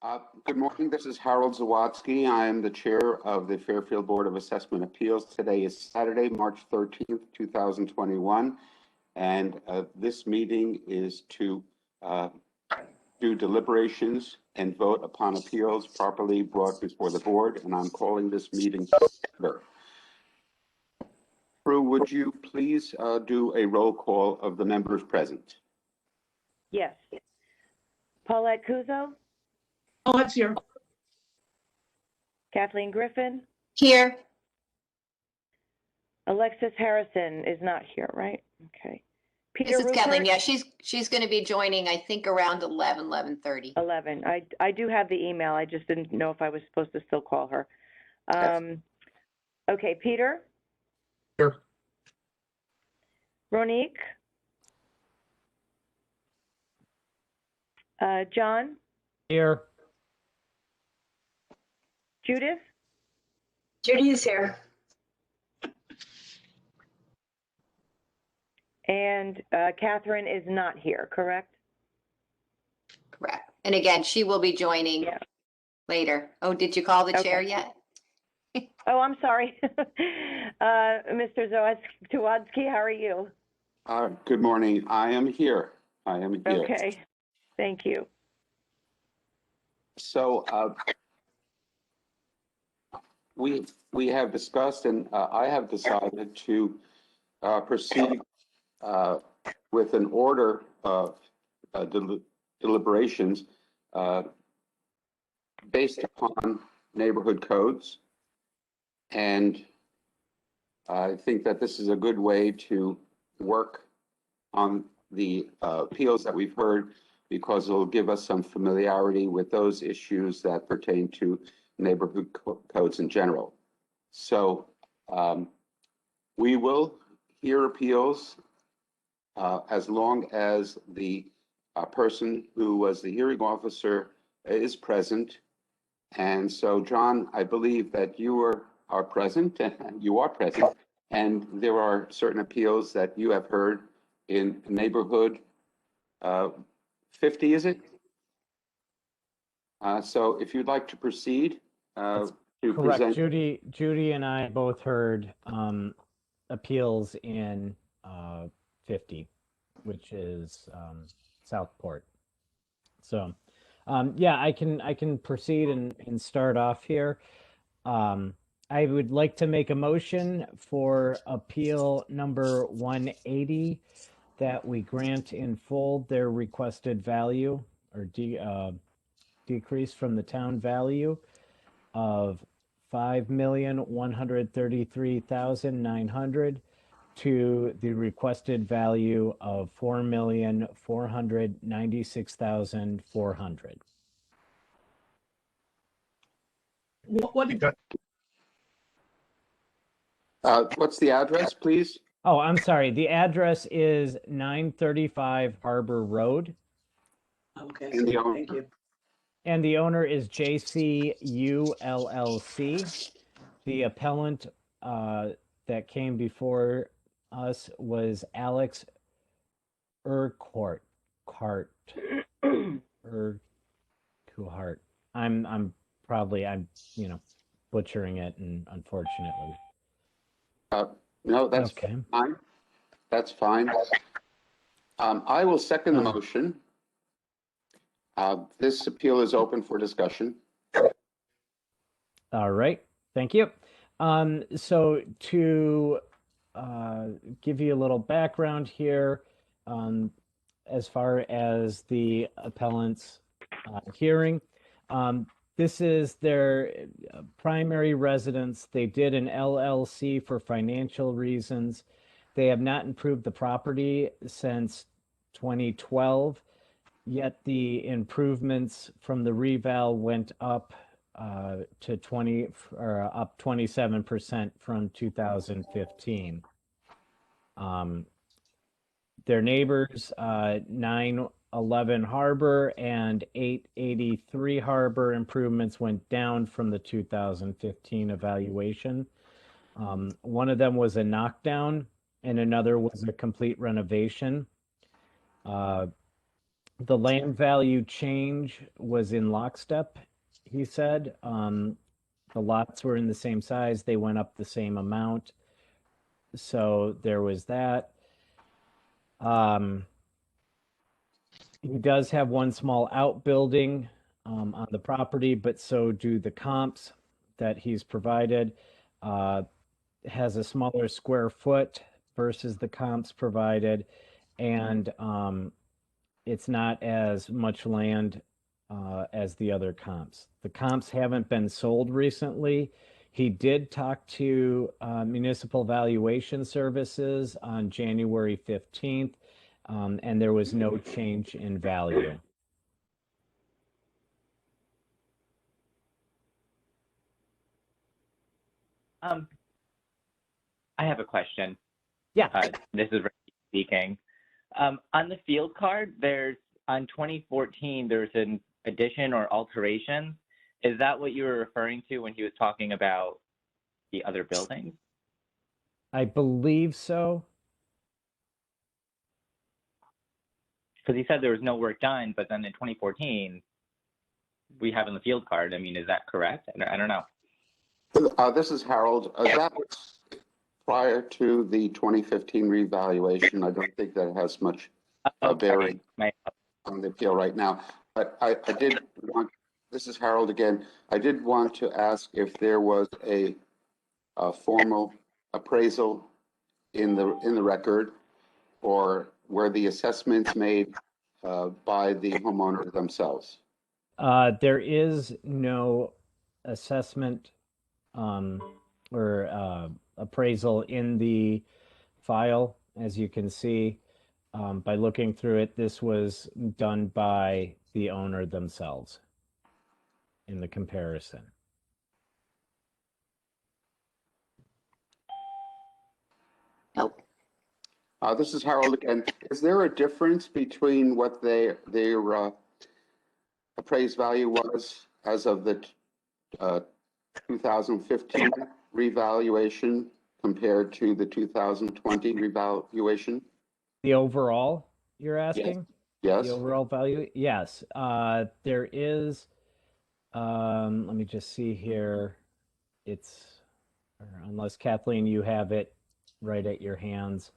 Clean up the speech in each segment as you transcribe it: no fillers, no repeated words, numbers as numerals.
Good morning. This is Harold Zawadzki. I am the chair of the Fairfield Board of Assessment Appeals. Today is Saturday, March 13th, 2021, and this meeting is to do deliberations and vote upon appeals properly brought before the board, and I'm calling this meeting to order. Prue, would you please do a roll call of the members present? Yes. Paulette Kuzo, Paulette's here. Kathleen Griffin, Here. Alexis Harrison is not here, right? Okay. Peter This is Kathleen. Ruppert? Yeah, she's going to be joining, I think, around 11:30. 11. I do have the email. I just didn't know if I was supposed to still call her. Okay, Peter? Here. Ronique? John? Here. Judith? Judy is here. And Catherine is not here, correct? Correct. And again, she will be joining later. Oh, did you call the chair yet? Oh, I'm sorry. Mr. Zawadzki, how are you? Good morning. I am here. Okay, thank you. So we have discussed, and I have decided to proceed with an order of deliberations based upon neighborhood codes. And I think that this is a good way to work on the appeals that we've heard, because it'll give us some familiarity with those issues that pertain to neighborhood codes in general. So we will hear appeals as long as the person who was the hearing officer is present. And so, John, I believe that you are present, and you are present, and there are certain appeals that you have heard in neighborhood 50, is it? So if you'd like to proceed to Correct. present. Judy and I both heard appeals in 50, which is Southport. So yeah, I can proceed and start off here. I would like to make a motion for appeal number 180 that we grant in full their requested value, or decrease from the town value of $5,133,900 to the requested value of $4,496,400. What's the address, please? Oh, I'm sorry. The address is 935 Harbor Road. Okay, And the owner? thank you. And the owner is JCU LLC. The appellant that came before us was Alex Urquhart. I'm butchering it, and unfortunately. No, that's okay. fine. That's fine. I will second the motion. This appeal is open for discussion. All right, thank you. So to give you a little background here, as far as the appellant's hearing, this is their primary residence. They did an LLC for financial reasons. They have not improved the property since 2012. Yet the improvements from the reval went up to 27% from 2015. Their neighbors, 911 Harbor and 883 Harbor improvements went down from the 2015 evaluation. One of them was a knockdown, and another was a complete renovation. The land value change was in lockstep, he said. The lots were in the same size, they went up the same amount. So there was that. He does have one small outbuilding on the property, but so do the comps that he's provided. Has a smaller square foot versus the comps provided, and it's not as much land as the other comps. The comps haven't been sold recently. He did talk to Municipal Valuation Services on January 15th, and there was no change in value. I have a question. Yeah. This is Ricky speaking. On the field card, on 2014, there's an addition or alteration. Is that what you were referring to when he was talking about the other buildings? I believe so. Because he said there was no work done, but then in 2014, we have in the field card. I mean, is that correct? I don't know. This is Harold. That was prior to the 2015 revaluation. I don't think that has much bearing on the appeal right now. But I did want, this is Harold again. I did want to ask if there was a formal appraisal in the record, or were the assessments made by the homeowner themselves? There is no assessment or appraisal in the file, as you can see. By looking through it, this was done by the owner themselves in the comparison. Nope. This is Harold again. Is there a difference between what their appraised value was as of the 2015 revaluation compared to the 2020 revaluation? The overall, you're asking? Yes. The overall value? Yes. There is, let me just see here. It's, unless Kathleen, you have it right at your hands.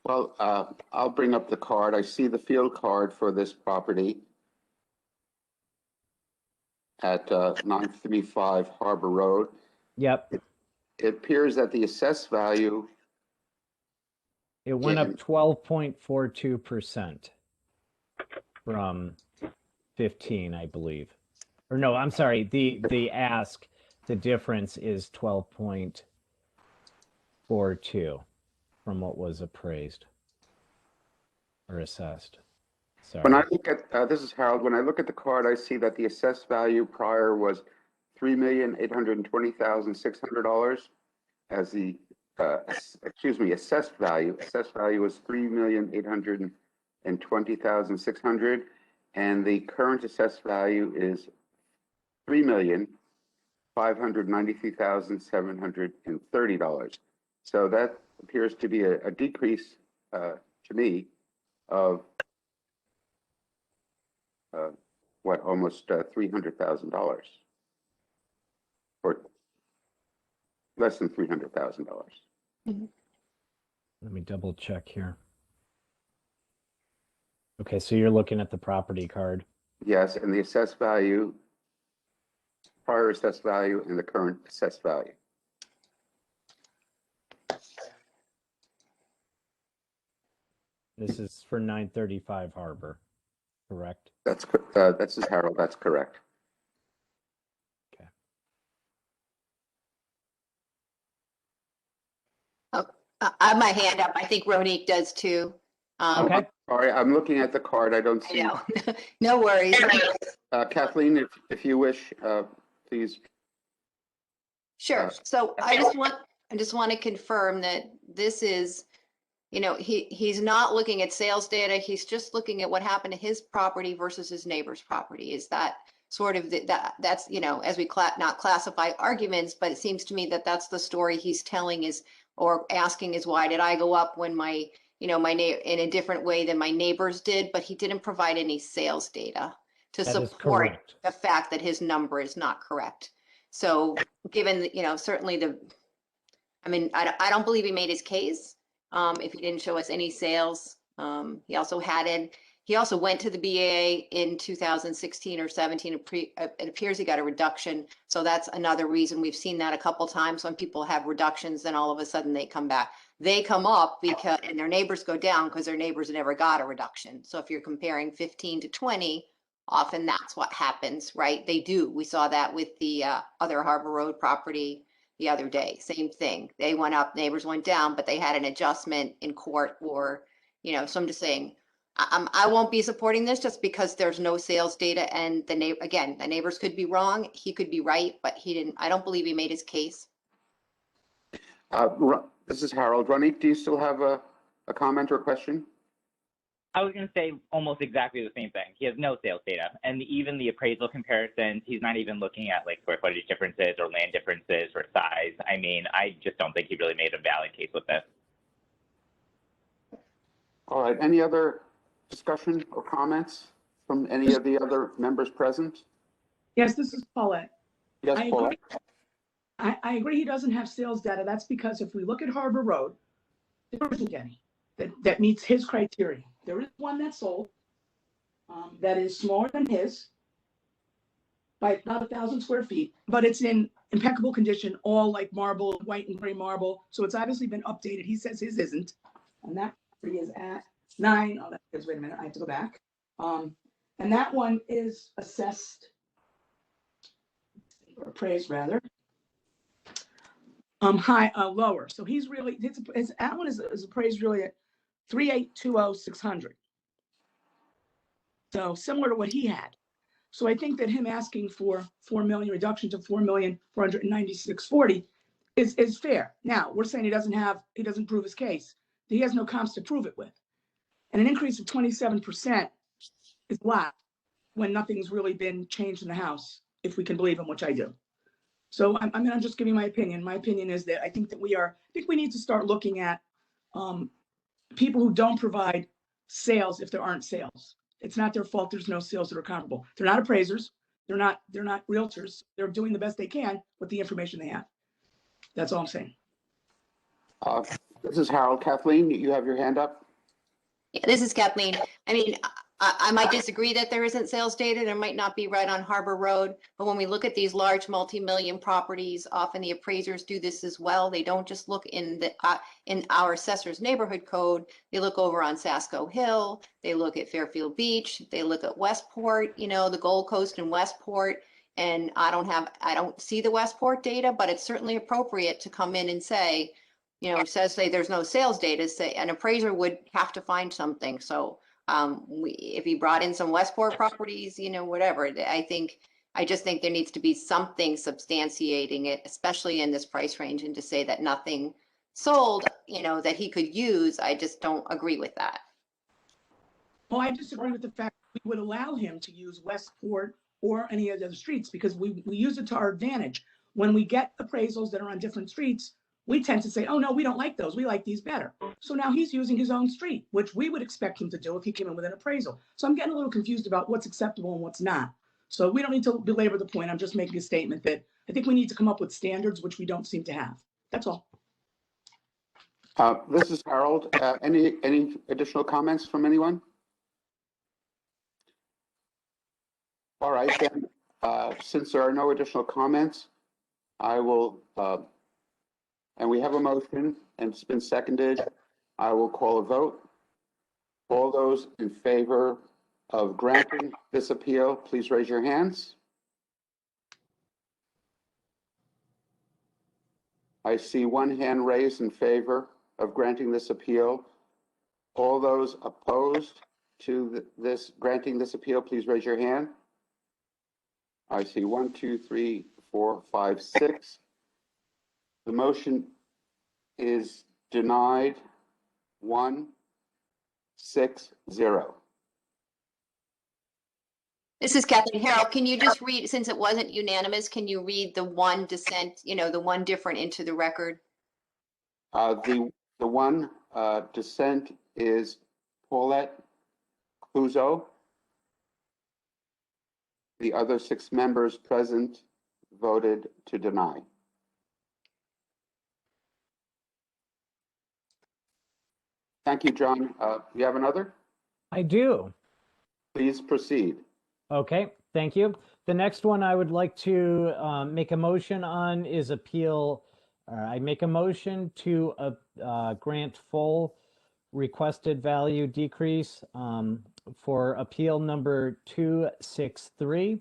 Well, I'll bring up the card. I see the field card for this property at 935 Harbor Road. Yep. It appears that the assessed value, It went up 12.42% from 15, I believe. Or no, I'm sorry. The ask, the difference is 12.42 from what was appraised or assessed. Sorry. when I look at, this is Harold, when I look at the card, I see that the assessed value prior was $3,820,600 as the, assessed value. Assessed value was $3,820,600, and the current assessed value is $3,593,730. So that appears to be a decrease to me of almost $300,000, or less than $300,000. Let me double check here. Okay, so you're looking at the property card. Yes, and the assessed value, prior assessed value, and the current assessed value. This is for 935 Harbor, correct? That's this is Harold. That's correct. Okay. I have my hand up. I think Ronique does too. Okay. Sorry, I'm looking at the card. I don't I see. know. No worries. Kathleen, if you wish, please. Sure. So I just want to confirm that this is, he's not looking at sales data. He's just looking at what happened to his property versus his neighbor's property. Is that sort of that's, as we not classify arguments, but it seems to me that that's the story he's telling or asking is, why did I go up when my in a different way than my neighbors did, but he didn't provide any sales data to That is support correct. the fact that his number is not correct. So given, certainly I don't believe he made his case, if he didn't show us any sales. He also went to the BAA in 2016 or 17. It appears he got a reduction. So that's another reason. We've seen that a couple times when people have reductions, then all of a sudden they come back. They come up and their neighbors go down because their neighbors never got a reduction. So if you're comparing 15 to 20, often that's what happens, right? They do. We saw that with the other Harbor Road property the other day. Same thing. They went up, neighbors went down, but they had an adjustment in court or, so I'm just saying, I won't be supporting this just because there's no sales data and the neighbors could be wrong. He could be right, but I don't believe he made his case. This is Harold. Ronit, do you still have a comment or a question? I was going to say almost exactly the same thing. He has no sales data, and even the appraisal comparisons, he's not even looking at like square footage differences or land differences or size. I mean, I just don't think he really made a valid case with this. All right. Any other discussion or comments from any of the other members present? Yes, this is Paulette. Yes, I Paul. agree. I agree he doesn't have sales data. That's because if we look at Harbor Road, there isn't any that meets his criteria. There is one that's sold that is smaller than his by about 1,000 square feet, but it's in impeccable condition, all like marble, white and gray marble. So it's obviously been updated. He says his isn't. And that property is at 9. Oh, that is, wait a minute, I have to go back. And that one is assessed, or appraised rather, lower. So he's really, that one is appraised really at 3,820,600. So similar to what he had. So I think that him asking for 4 million reduction to 4,496,40 is fair. Now we're saying he doesn't prove his case. He has no comps to prove it with. And an increase of 27% is a lot when nothing's really been changed in the house, if we can believe him, which I do. So I'm just giving my opinion. My opinion is that I think we need to start looking at people who don't provide sales if there aren't sales. It's not their fault there's no sales that are comparable. They're not appraisers. They're not realtors. They're doing the best they can with the information they have. That's all I'm saying. This is Harold. Kathleen, you have your hand up. Yeah, this is Kathleen. I mean, I might disagree that there isn't sales data. There might not be right on Harbor Road, but when we look at these large multi-million properties, often the appraisers do this as well. They don't just look in our assessor's neighborhood code. They look over on Sasco Hill. They look at Fairfield Beach. They look at Westport, the Gold Coast and Westport. And I don't see the Westport data, but it's certainly appropriate to come in and say, say there's no sales data, say an appraiser would have to find something. So if he brought in some Westport properties, whatever, I just think there needs to be something substantiating it, especially in this price range, and to say that nothing sold, that he could use. I just don't agree with that. Well, I disagree with the fact that we would allow him to use Westport or any of the other streets because we use it to our advantage. When we get appraisals that are on different streets, we tend to say, oh, no, we don't like those. We like these better. So now he's using his own street, which we would expect him to do if he came in with an appraisal. So I'm getting a little confused about what's acceptable and what's not. So we don't need to belabor the point. I'm just making a statement that I think we need to come up with standards, which we don't seem to have. That's all. This is Harold. Any additional comments from anyone? All right, then, since there are no additional comments, I will, and we have a motion and it's been seconded, I will call a vote. All those in favor of granting this appeal, please raise your hands. I see one hand raised in favor of granting this appeal. All those opposed to granting this appeal, please raise your hand. I see 1, 2, 3, 4, 5, 6. The motion is denied 1, 6, 0. This is Kathleen. Harold, can you just read, since it wasn't unanimous, can you read the one dissent, the one different into the record? The one dissent is Paulette Cluzo. The other 6 members present voted to deny. Thank you, John. You have another? I do. Please proceed. Okay, thank you. The next one I would like to make a motion on is appeal. I make a motion to grant full requested value decrease for appeal number 263.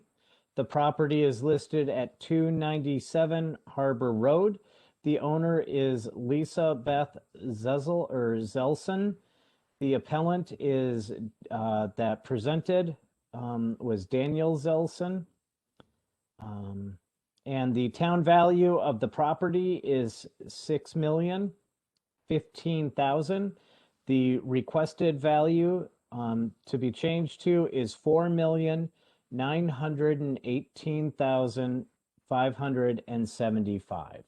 The property is listed at 297 Harbor Road. The owner is Lisa Beth Zelson. The appellant is that presented was Daniel Zelson. And the town value of the property is $6,015,000. The requested value to be changed to is $4,918,575.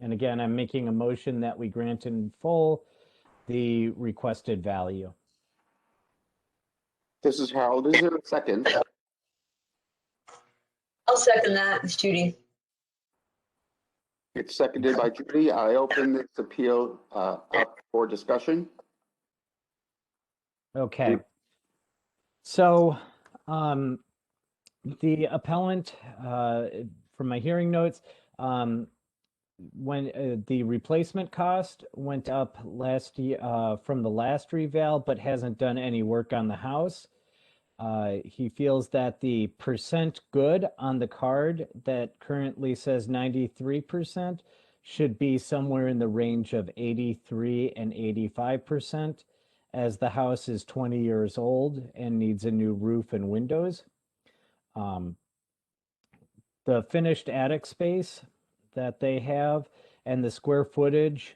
And again, I'm making a motion that we grant in full the requested value. This is Harold. Is there a second? I'll second that. It's Judy. It's seconded by Judy. I open this appeal up for discussion. Okay. So the appellant, from my hearing notes, when the replacement cost went up last year from the last reval, but hasn't done any work on the house. He feels that the percent good on the card that currently says 93% should be somewhere in the range of 83 and 85%, as the house is 20 years old and needs a new roof and windows. The finished attic space that they have and the square footage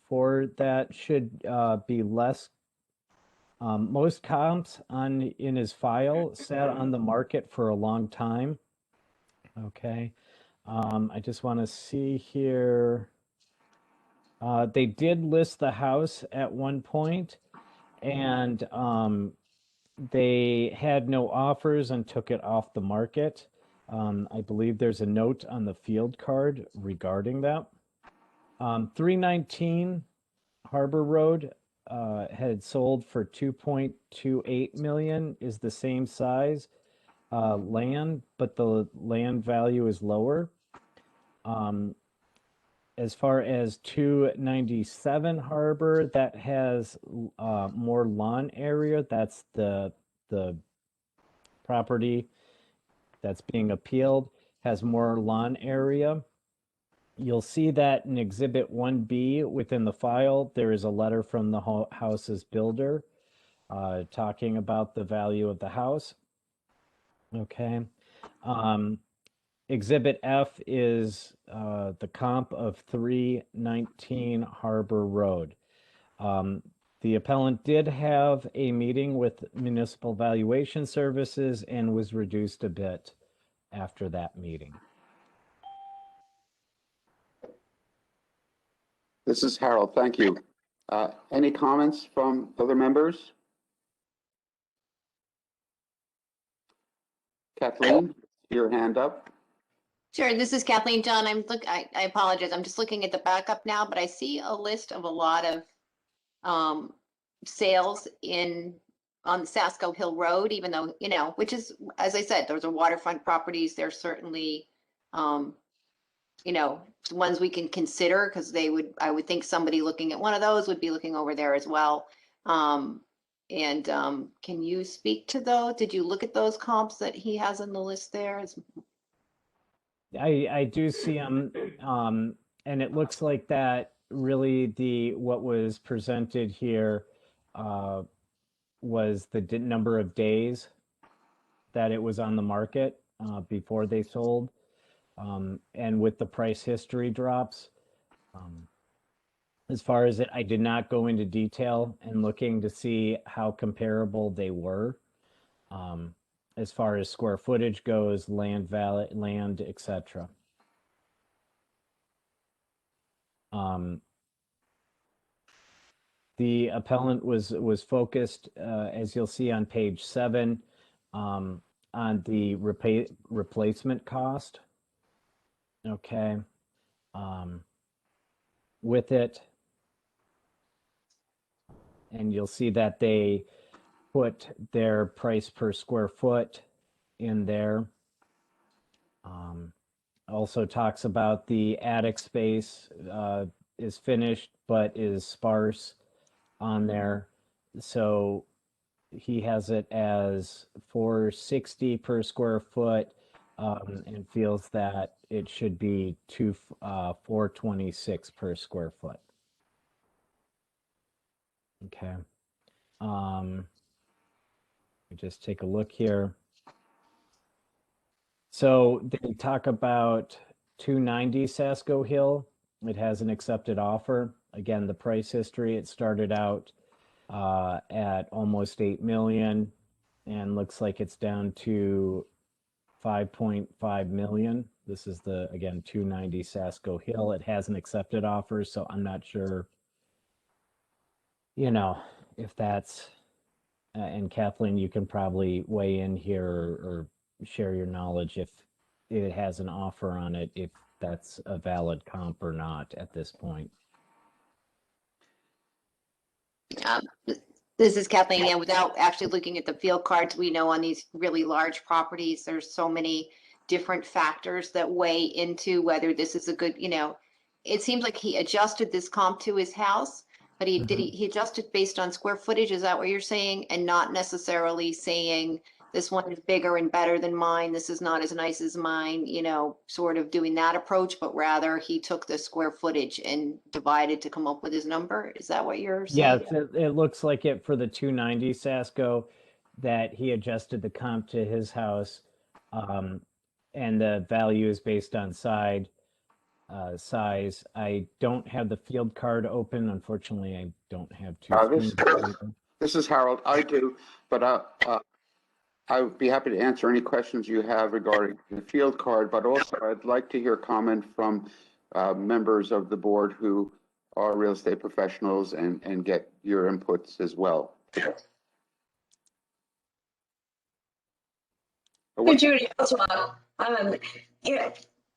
for that should be less. Most comps in his file sat on the market for a long time. Okay. I just want to see here. They did list the house at one point, and they had no offers and took it off the market. I believe there's a note on the field card regarding that. 319 Harbor Road had sold for 2.28 million, is the same size land, but the land value is lower. As far as 297 Harbor, that has more lawn area. That's the property that's being appealed, has more lawn area. You'll see that in Exhibit 1B within the file, there is a letter from the house's builder talking about the value of the house. Okay. Exhibit F is the comp of 319 Harbor Road. The appellant did have a meeting with Municipal Valuation Services and was reduced a bit after that meeting. This is Harold. Thank you. Any comments from other members? Kathleen, your hand up. Sure, this is Kathleen John. I apologize. I'm just looking at the backup now, but I see a list of a lot of sales on Sasko Hill Road, even though, which is, as I said, those are waterfront properties. They're certainly, ones we can consider, because I would think somebody looking at one of those would be looking over there as well. Can you speak to those? Did you look at those comps that he has on the list there? I do see them, and it looks like that really what was presented here was the number of days that it was on the market before they sold, and with the price history drops. As far as I did not go into detail and looking to see how comparable they were. As far as square footage goes, land, etc. The appellant was focused, as you'll see on page 7, on the replacement cost. Okay. With it, and you'll see that they put their price per square foot in there. Also talks about the attic space is finished but is sparse on there. So he has it as $460 per square foot, and feels that it should be $426 per square foot. Okay. Let me just take a look here. So they talk about 290 Sasko Hill. It has an accepted offer. Again, the price history, it started out at almost 8 million and looks like it's down to 5.5 million. This is the, again, 290 Sasko Hill. It has an accepted offer, so I'm not sure, you know, if that's, and Kathleen, you can probably weigh in here or share your knowledge if it has an offer on it, if that's a valid comp or not at this point. This is Kathleen. Yeah, without actually looking at the field cards, we know on these really large properties, there's so many different factors that weigh into whether this is a good, you know, it seems like he adjusted this comp to his house, but he adjusted based on square footage. Is that what you're saying? And not necessarily saying this one is bigger and better than mine. This is not as nice as mine, you know, sort of doing that approach, but rather he took the square footage and divided to come up with his number. Is that what you're saying? Yeah, it looks like it for the 290 Sasko that he adjusted the comp to his house, and the value is based on size. I don't have the field card open. Unfortunately, I don't have two screens. This is Harold. I do, but I would be happy to answer any questions you have regarding the field card, but also I'd like to hear comment from members of the board who are real estate professionals and get your inputs as well. Hey, Judy, I'll talk. Yeah,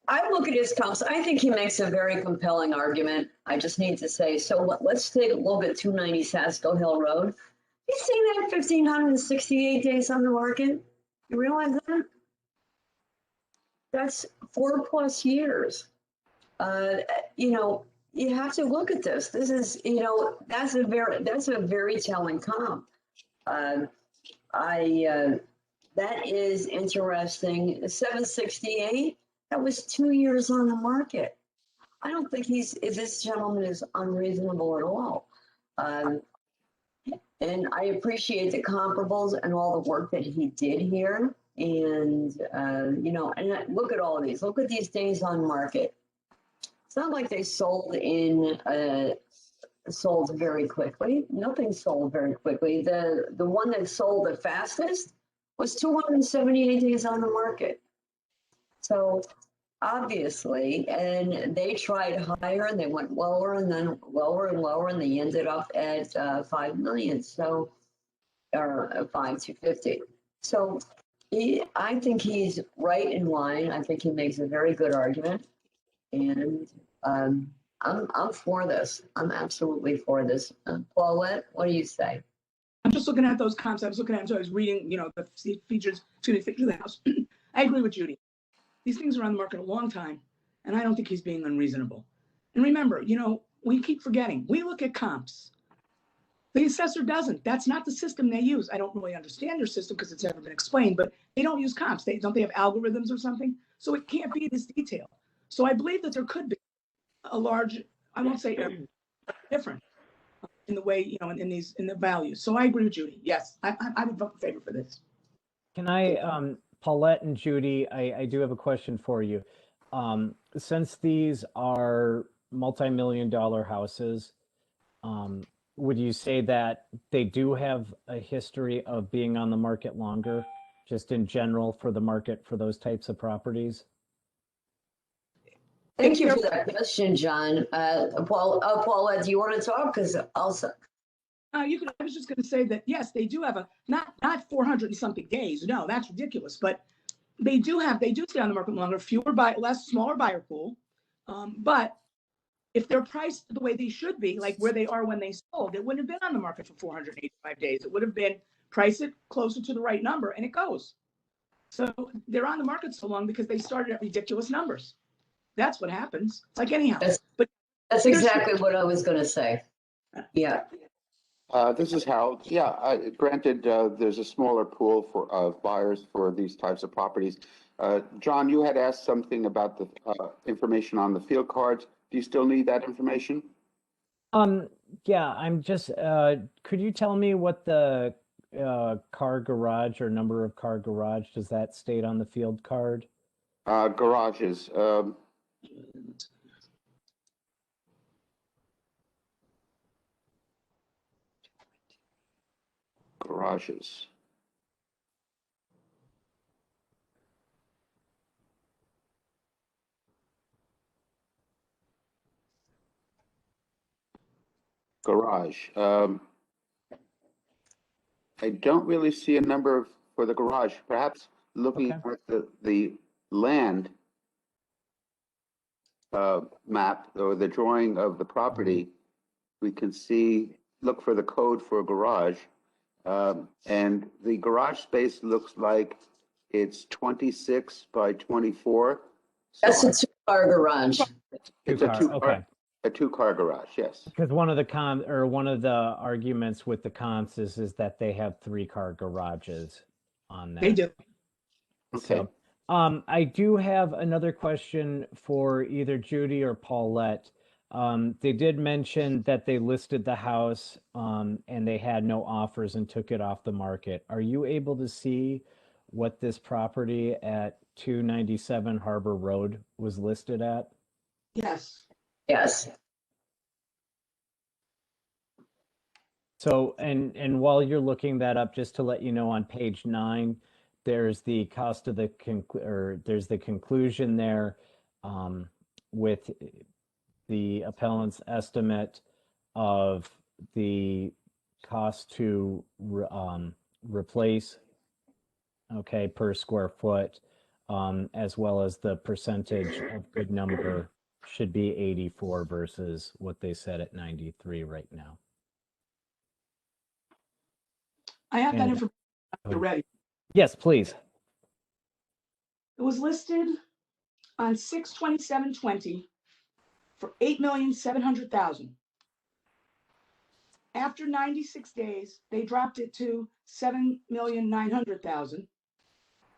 I look at his comps. I think he makes a very compelling argument. I just need to say, so let's take a look at 290 Sasko Hill Road. You see that 1,568 days on the market? You realize that? That's 4+ years. You know, you have to look at this. This is, you know, that's a very telling comp. That is interesting. 768, that was 2 years on the market. I don't think this gentleman is unreasonable at all. And I appreciate the comparables and all the work that he did here. And, you know, and look at all of these. Look at these days on market. It's not like they sold very quickly. Nothing sold very quickly. The one that sold the fastest was 278 days on the market. So obviously, and they tried higher and they went lower and then lower and lower, and they ended up at 5 million. So, or 5,250. So I think he's right in line. I think he makes a very good argument. And I'm for this. I'm absolutely for this. Paulette, what do you say? I'm just looking at those comps. I was looking at them, so I was reading, you know, the features, feature of the house. I agree with Judy. These things are on the market a long time, and I don't think he's being unreasonable. And remember, you know, we keep forgetting, we look at comps. The assessor doesn't. That's not the system they use. I don't really understand your system because it's never been explained, but they don't use comps. Don't they have algorithms or something? So it can't be this detailed. So I believe that there could be a large, I won't say different in the way, you know, in the values. So I agree with Judy. Yes, I would vote in favor for this. Can I, Paulette and Judy, I do have a question for you. Since these are multi-million-dollar houses, would you say that they do have a history of being on the market longer, just in general for the market for those types of properties? Thank you for that question, John. Paula, do you want to talk? Because also, I was just gonna say that, yes, they do have not 400 and something days. No, that's ridiculous. But they do stay on the market longer, smaller buyer pool. But if they're priced the way they should be, like where they are when they sold, it wouldn't have been on the market for 485 days. It would have been price it closer to the right number and it goes. So they're on the market so long because they started at ridiculous numbers. That's what happens. It's like any house. that's exactly what I was going to say. Yeah. This is Harold. Yeah, granted, there's a smaller pool of buyers for these types of properties. John, you had asked something about the information on the field cards. Do you still need that information? Yeah, I'm just, could you tell me what the car garage or number of car garage, does that state on the field card? Garages. Garages. Garage. I don't really see a number for the garage. Perhaps looking Okay. at the land map or the drawing of the property, we can look for the code for a garage. And the garage space looks like it's 26 by 24. That's So a two-car garage. it's a Okay. two-car garage, yes. Because one of the arguments with the comps is that they have 3-car garages on there. They do. Okay. So, I do have another question for either Judy or Paulette. They did mention that they listed the house, and they had no offers and took it off the market. Are you able to see what this property at 297 Harbor Road was listed at? Yes. Yes. So, and while you're looking that up, just to let you know, on page 9, there's the cost of there's the conclusion there, with the appellant's estimate of the cost to replace, okay, per square foot, as well as the percentage of good number should be 84 versus what they said at 93 right now. I have that And- information already. Yes, please. It was listed on 6/27/20 for $8,700,000. After 96 days, they dropped it to $7,900,000.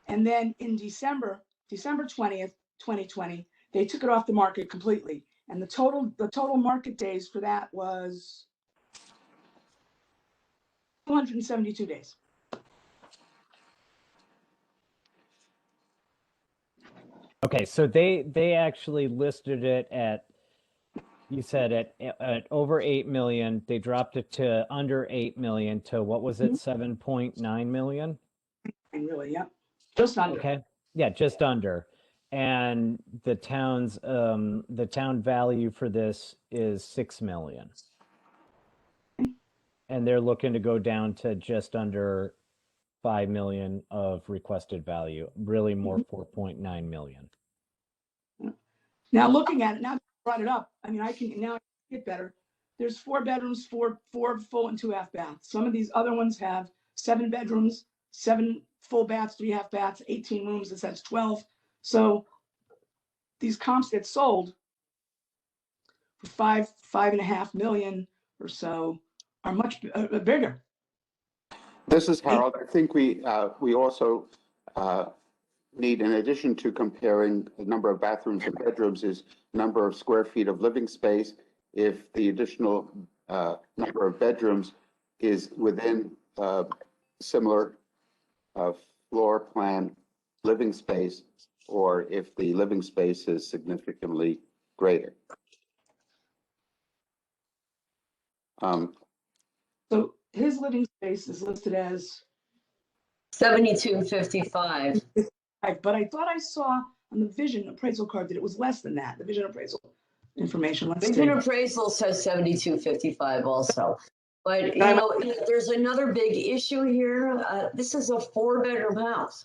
And then in December 20th, 2020, they took it off the market completely. And the total market days for that was 272 days. Okay, so they actually listed it at, you said at over 8 million. They dropped it to under 8 million to, what was it, 7.9 million? And really, yeah, just under. Okay, yeah, just under. And the town value for this is 6 million. And they're looking to go down to just under 5 million of requested value, really more 4.9 million. Now looking at it, now that you brought it up, I mean, I can now get better. There's 4 bedrooms, four full and 2 half baths. Some of these other ones have 7 bedrooms, 7 full baths, 3 half baths, 18 rooms. This has 12. So these comps that sold for 5.5 million or so are much bigger. This is Harold. I think we also need, in addition to comparing the number of bathrooms and bedrooms, is number of square feet of living space. If the additional number of bedrooms is within similar floor plan living space, or if the living space is significantly greater. So his living space is listed as 7255. but I thought I saw on the vision appraisal card that it was less than that, the vision appraisal information. Let's Vision see. appraisal says 7255 also. But, Yeah, there's another big issue here. This is a 4-bedroom house.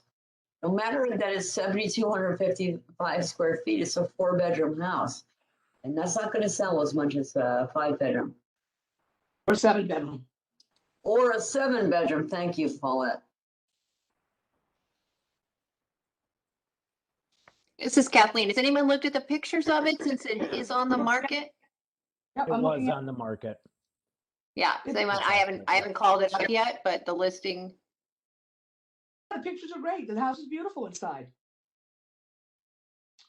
No matter that it's 7,255 square feet, it's a 4-bedroom house. And that's not going to sell as much as a 5-bedroom. Or 7-bedroom. Or a 7-bedroom. Thank you, Paulette. This is Kathleen. Has anyone looked at the pictures of it since it is on the market? Yep, It I'm was looking at, on the market. Yeah, I haven't called it up yet, but the listing, the pictures are great. The house is beautiful inside.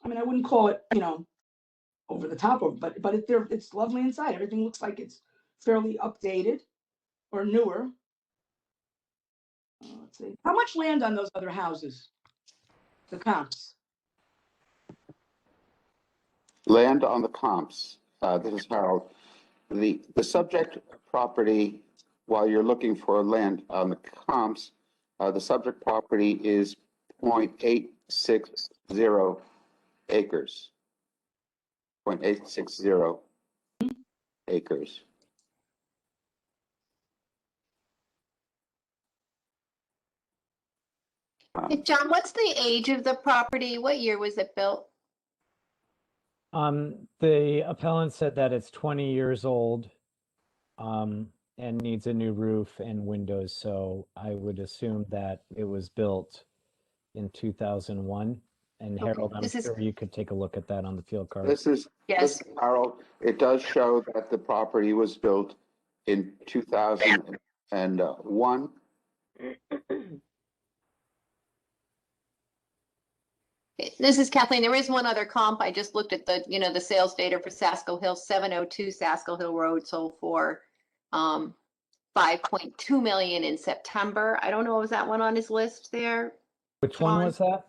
I mean, I wouldn't call it, over the top of, but it's lovely inside. Everything looks like it's fairly updated or newer. Let's see. How much land on those other houses? The comps. Land on the comps. This is Harold. The subject property, while you're looking for land on the comps, the subject property is 0.860 acres. 0.860 acres. Hey, John, what's the age of the property? What year was it built? The appellant said that it's 20 years old, and needs a new roof and windows. So I would assume that it was built in 2001. And Okay, Harold, I'm this is- sure you could take a look at that on the field card. This is Yes. Harold. It does show that the property was built in 2001. This is Kathleen. There is one other comp. I just looked at the sales data for Sasko Hill, 702 Sasko Hill Road sold for 5.2 million in September. I don't know, was that one on his list there? Which one John? was that?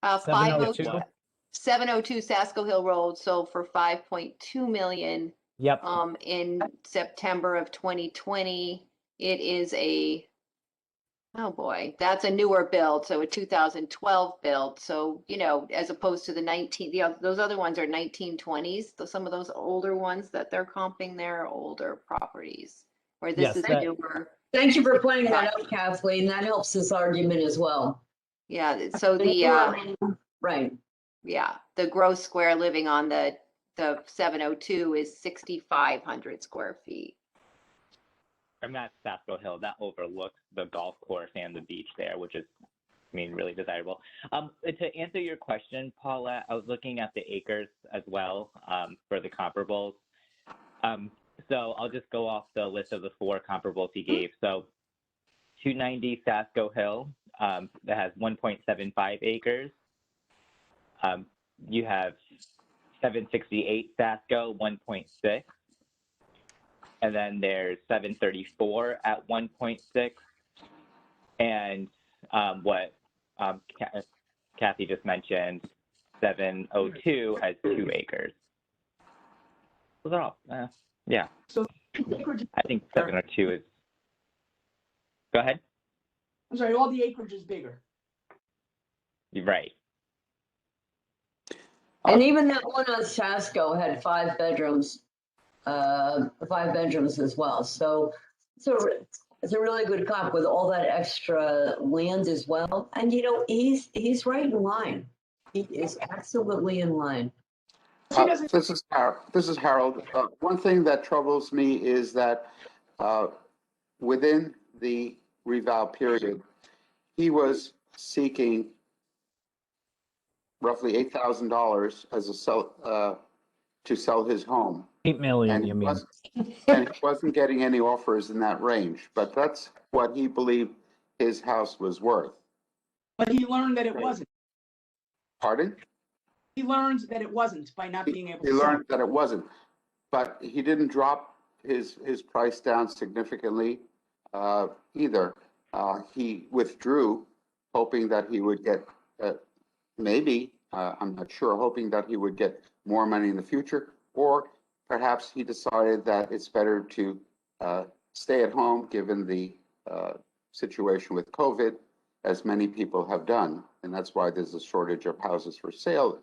502 702? 702 Sasko Hill Road sold for 5.2 million Yep. in September of 2020. It is oh boy, that's a newer build, so a 2012 build. So, as opposed to those other ones are 1920s. Some of those older ones that they're comping, they're older properties. Where this Yes, is that- newer. Thank you for pointing that out, Kathleen. That helps this argument as well. Yeah, so the Right. yeah, the gross square living on the 702 is 6,500 square feet. I'm at Sasko Hill. That overlooks the golf course and the beach there, which is, really desirable. To answer your question, Paula, I was looking at the acres as well for the comparables. So I'll just go off the list of the 4 comparables he gave. So 290 Sasko Hill, that has 1.75 acres. You have 768 Sasko, 1.6. And then there's 734 at 1.6. And what Kathy just mentioned, 702 has 2 acres. Those are all, yeah. So I think 702 is, go ahead. I'm sorry, all the acreage is bigger. You're right. And even that one on Sasko had 5 bedrooms, 5 bedrooms as well. So it's a really good comp with all that extra land as well. And he's right in line. He is absolutely in line. This is Harold. One thing that troubles me is that within the reval period, he was seeking roughly $8,000 as to sell his home. 8 million, And you he mean? wasn't getting any offers in that range, but that's what he believed his house was worth. But he learned that it wasn't. Pardon? He learned that it wasn't by not being able He to sell. learned that it wasn't, but he didn't drop his price down significantly either. He withdrew, hoping that he would get maybe, I'm not sure, hoping that he would get more money in the future, or perhaps he decided that it's better to stay at home given the situation with COVID as many people have done. And that's why there's a shortage of houses for sale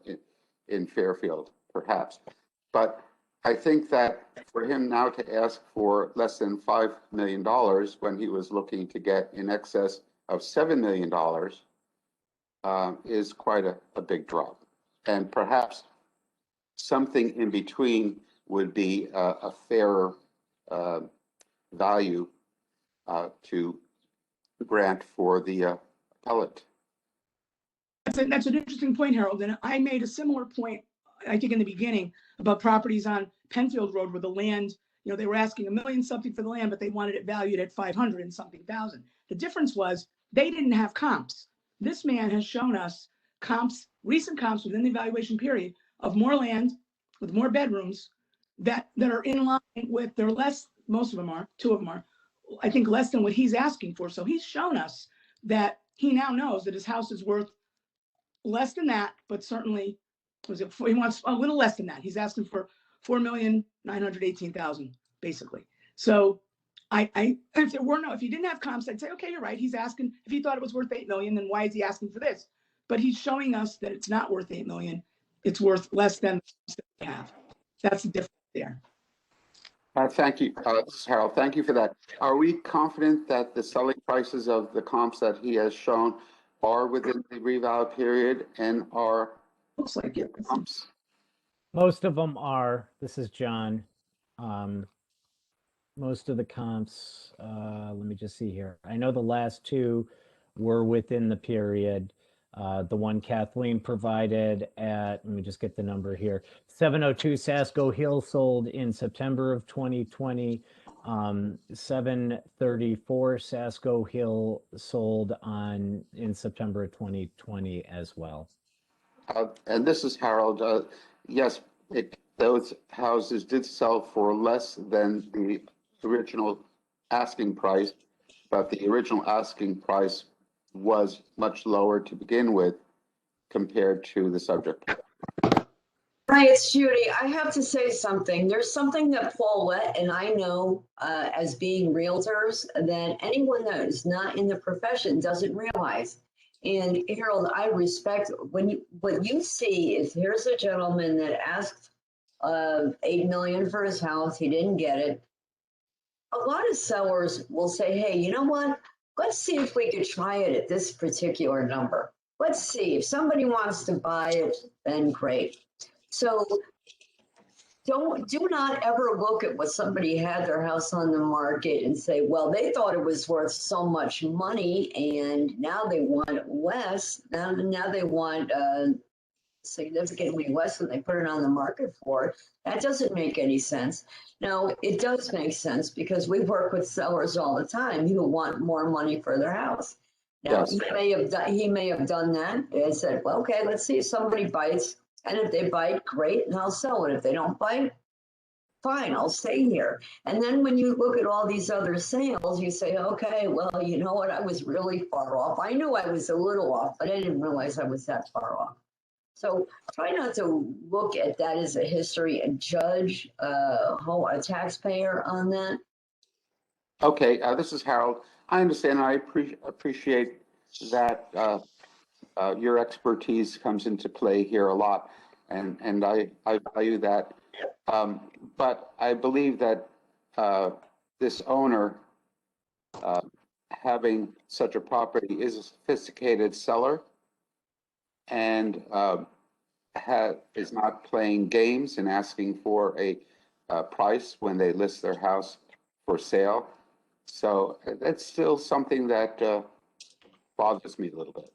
in Fairfield, perhaps. But I think that for him now to ask for less than $5 million when he was looking to get in excess of $7 million is quite a big drop. And perhaps something in between would be a fairer value to grant for the appellate. That's an interesting point, Harold. And I made a similar point, I think in the beginning, about properties on Penfield Road where the land, they were asking $1 million something for the land, but they wanted it valued at 500 and something thousand. The difference was they didn't have comps. This man has shown us comps, recent comps within the evaluation period of more land with more bedrooms that are in line with, they're less, most of them are, 2 of them are, I think less than what he's asking for. So he's shown us that he now knows that his house is worth less than that, but certainly, he wants a little less than that. He's asking for $4,918,000, basically. So if there were if he didn't have comps, I'd say, okay, you're right. He's asking, if he thought it was worth $8 million, then why is he asking for this? But he's showing us that it's not worth $8 million. It's worth less than the comps that we have. That's the difference there. Thank you, this is Harold. Thank you for that. Are we confident that the selling prices of the comps that he has shown are within the reval period and are Looks like it. comps? Most of them are. This is John. Most of the comps, let me just see here. I know the last 2 were within the period. The one Kathleen provided at, let me just get the number here, 702 Sasko Hill sold in September of 2020. 734 Sasko Hill sold in September of 2020 as well. And this is Harold. Yes, those houses did sell for less than the original asking price, but the original asking price was much lower to begin with compared to the subject. Hi, it's Judy. I have to say something. There's something that Paulette and I know as being realtors that anyone that is not in the profession doesn't realize. And Harold, I respect what you see is here's a gentleman that asked $8 million for his house. He didn't get it. A lot of sellers will say, hey, you know what? Let's see if we could try it at this particular number. Let's see if somebody wants to buy it, then great. So do not ever look at what somebody had their house on the market and say, well, they thought it was worth so much money and now they want less. Now they want significantly less than they put it on the market for. That doesn't make any sense. Now, it does make sense because we work with sellers all the time who want more money for their house. Now, Yes. he may have done that and said, well, okay, let's see if somebody bites. And if they bite, great, and I'll sell it. If they don't bite, fine, I'll stay here. And then when you look at all these other sales, you say, okay, well, you know what? I was really far off. I knew I was a little off, but I didn't realize I was that far off. So try not to look at that as a history and judge a taxpayer on that. Okay, this is Harold. I understand. I appreciate that your expertise comes into play here a lot, and I value that. But I believe that this owner, having such a property, is a sophisticated seller and is not playing games and asking for a price when they list their house for sale. So that's still something that bothers me a little bit.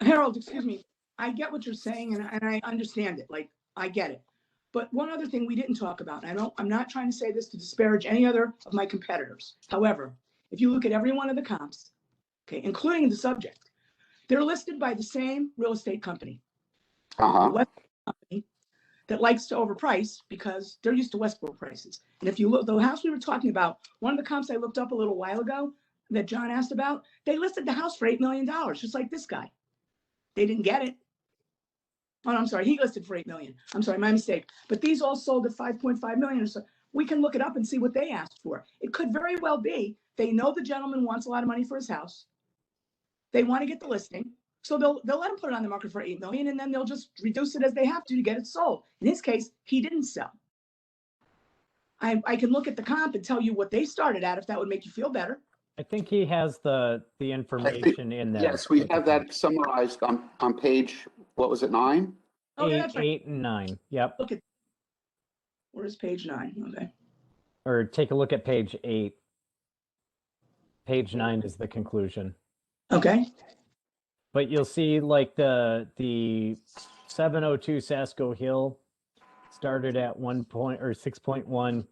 Harold, excuse me. I get what you're saying and I understand it. Like, I get it. But one other thing we didn't talk about, and I'm not trying to say this to disparage any other of my competitors. However, if you look at every one of the comps, okay, including the subject, they're listed by the same real estate company. Uh-huh. The West company that likes to overprice because they're used to Westboro prices. And if you look, the house we were talking about, one of the comps I looked up a little while ago that John asked about, they listed the house for $8 million, just like this guy. They didn't get it. Oh, no, I'm sorry. He listed for $8 million. I'm sorry, my mistake. But these all sold at 5.5 million or so. We can look it up and see what they asked for. It could very well be they know the gentleman wants a lot of money for his house. they want to get the listing. So they'll let him put it on the market for 8 million, and then they'll just reduce it as they have to get it sold. In his case, he didn't sell. I can look at the comp and tell you what they started at, if that would make you feel better. I think he has the information in there. Yes, we have that summarized on page, what was it, 9? Oh, yeah, Eight, that's right. 8, and 9. Yep. Look at, where's page 9? Okay. Or take a look at page 8. Page 9 is the conclusion. Okay. But you'll see like the 702 Sasko Hill started at 6.1,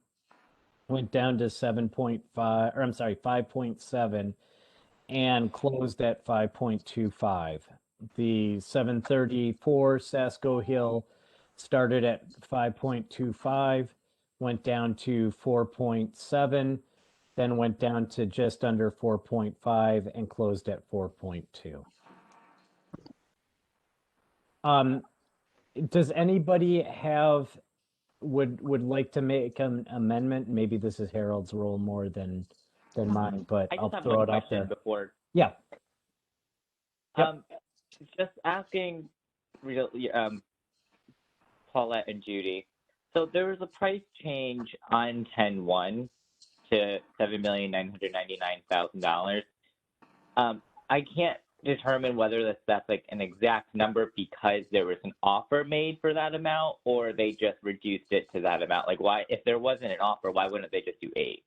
went down to 7.5, or I'm sorry, 5.7, and closed at 5.25. The 734 Sasko Hill started at 5.25, went down to 4.7, then went down to just under 4.5 and closed at 4.2. Does anybody would like to make an amendment? Maybe this is Harold's role more than mine, but I I'll just have throw one it out question there. before. Yeah. Yep. Just asking Paulette and Judy. So there was a price change on 10-1 to $7,999,000. I can't determine whether that's like an exact number because there was an offer made for that amount, or they just reduced it to that amount. Like, why, if there wasn't an offer, why wouldn't they just do 8?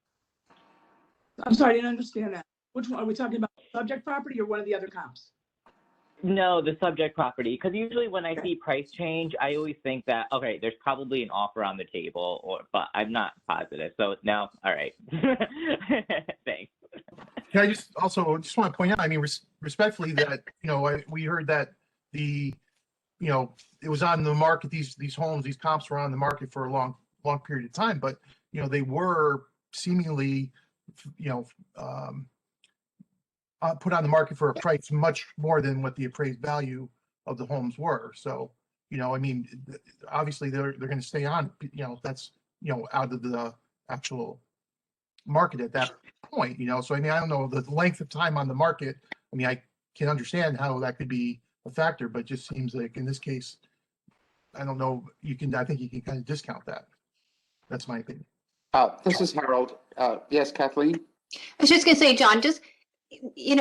I'm sorry, I didn't understand that. Which one? Are we talking about subject property or one of the other comps? No, the subject property. Because usually when I see price change, I always think that, okay, there's probably an offer on the table, but I'm not positive. So no, all right. Thanks. Can I just want to point out, I mean, respectfully, that, we heard that it was on the market, these homes, these comps were on the market for a long period of time, but, they were seemingly, put on the market for a price much more than what the appraised value of the homes were. So, I mean, obviously they're going to stay on, that's, out of the actual market at that point, so I mean, I don't know the length of time on the market. I mean, I can understand how that could be a factor, but it just seems like in this case, I don't know, I think you can kind of discount that. That's my opinion. This is Harold. Yes, Kathleen? I was just gonna say, John, just,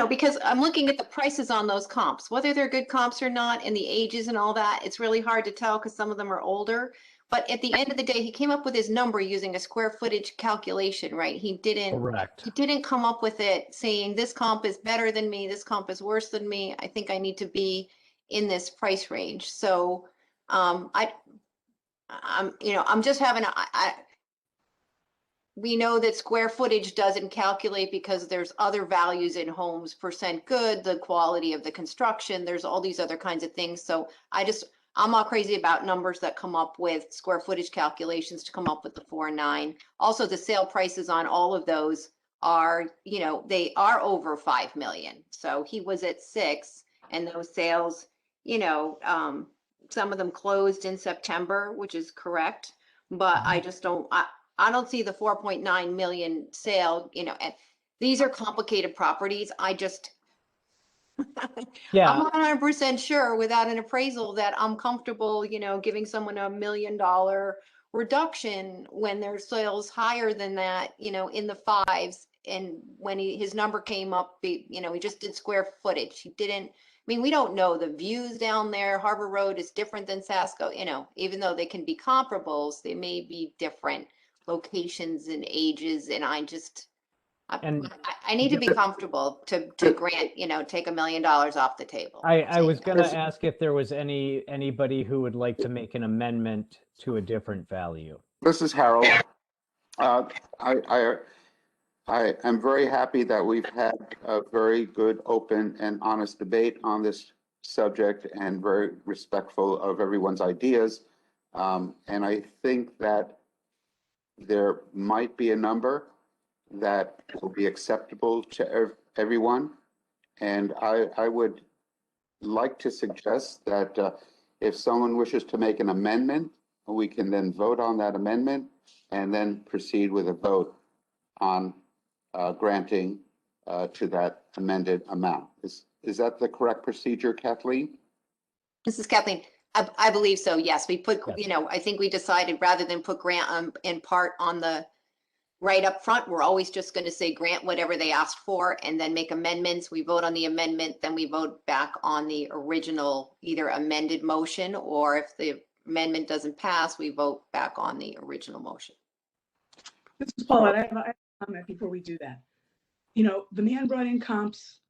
because I'm looking at the prices on those comps, whether they're good comps or not, and the ages and all that, it's really hard to tell because some of them are older. But at the end of the day, he came up with his number using a square footage calculation, right? He Correct. didn't come up with it saying this comp is better than me, this comp is worse than me. I think I need to be in this price range. So I'm just having we know that square footage doesn't calculate because there's other values in homes, percent good, the quality of the construction, there's all these other kinds of things. So I'm all crazy about numbers that come up with square footage calculations to come up with the 4 and 9. Also, the sale prices on all of those are, they are over 5 million. So he was at 6, and those sales, some of them closed in September, which is correct. But I just don't, I don't see the 4.9 million sale, and these are complicated properties. Yeah. I'm not 100% sure without an appraisal that I'm comfortable, giving someone $1 million reduction when their sales higher than that, in the 5s. And when his number came up, he just did square footage. He didn't, we don't know the views down there. Harbor Road is different than Sasko, even though they can be comparables, they may be different locations and ages. And I need to be comfortable to grant, take $1 million off the table. I was going to ask if there was anybody who would like to make an amendment to a different value. This is Harold. I am very happy that we've had a very good, open, and honest debate on this subject, and very respectful of everyone's ideas. And I think that there might be a number that will be acceptable to everyone. And I would like to suggest that if someone wishes to make an amendment, we can then vote on that amendment and then proceed with a vote on granting to that amended amount. Is Is that the correct procedure, Kathleen? This is Kathleen. I believe so, yes. We put, Yes. you know, I think we decided rather than put grant in part on the right up front, we're always just going to say grant whatever they asked for and then make amendments. We vote on the amendment, then we vote back on the original either amended motion, or if the amendment doesn't pass, we vote back on the original motion. This is Paula. I have a comment before we do that. You know, the man brought in comps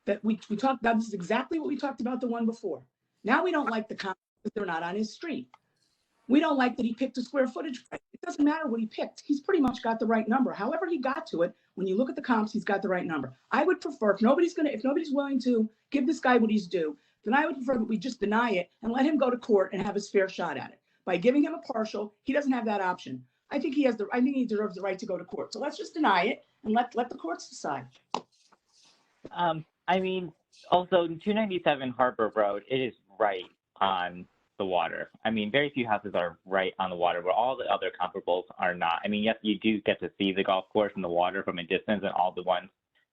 that we talked about. This is exactly what we talked about the one before. Now we don't like the comps because they're not on his street. We don't like that he picked a square footage. It doesn't matter what he picked. He's pretty much got the right number. However he got to it, when you look at the comps, he's got the right number. I would prefer, if nobody's willing to give this guy what he's due, then I would prefer that we just deny it and let him go to court and have his fair shot at it. By giving him a partial, he doesn't have that option. I think he deserves the right to go to court. So let's just deny it and let the courts decide. I mean, also 297 Harbor Road, it is right on the water. I mean, very few houses are right on the water, where all the other comparables are not. I mean, yes, you do get to see the golf course and the water from a distance and all the ones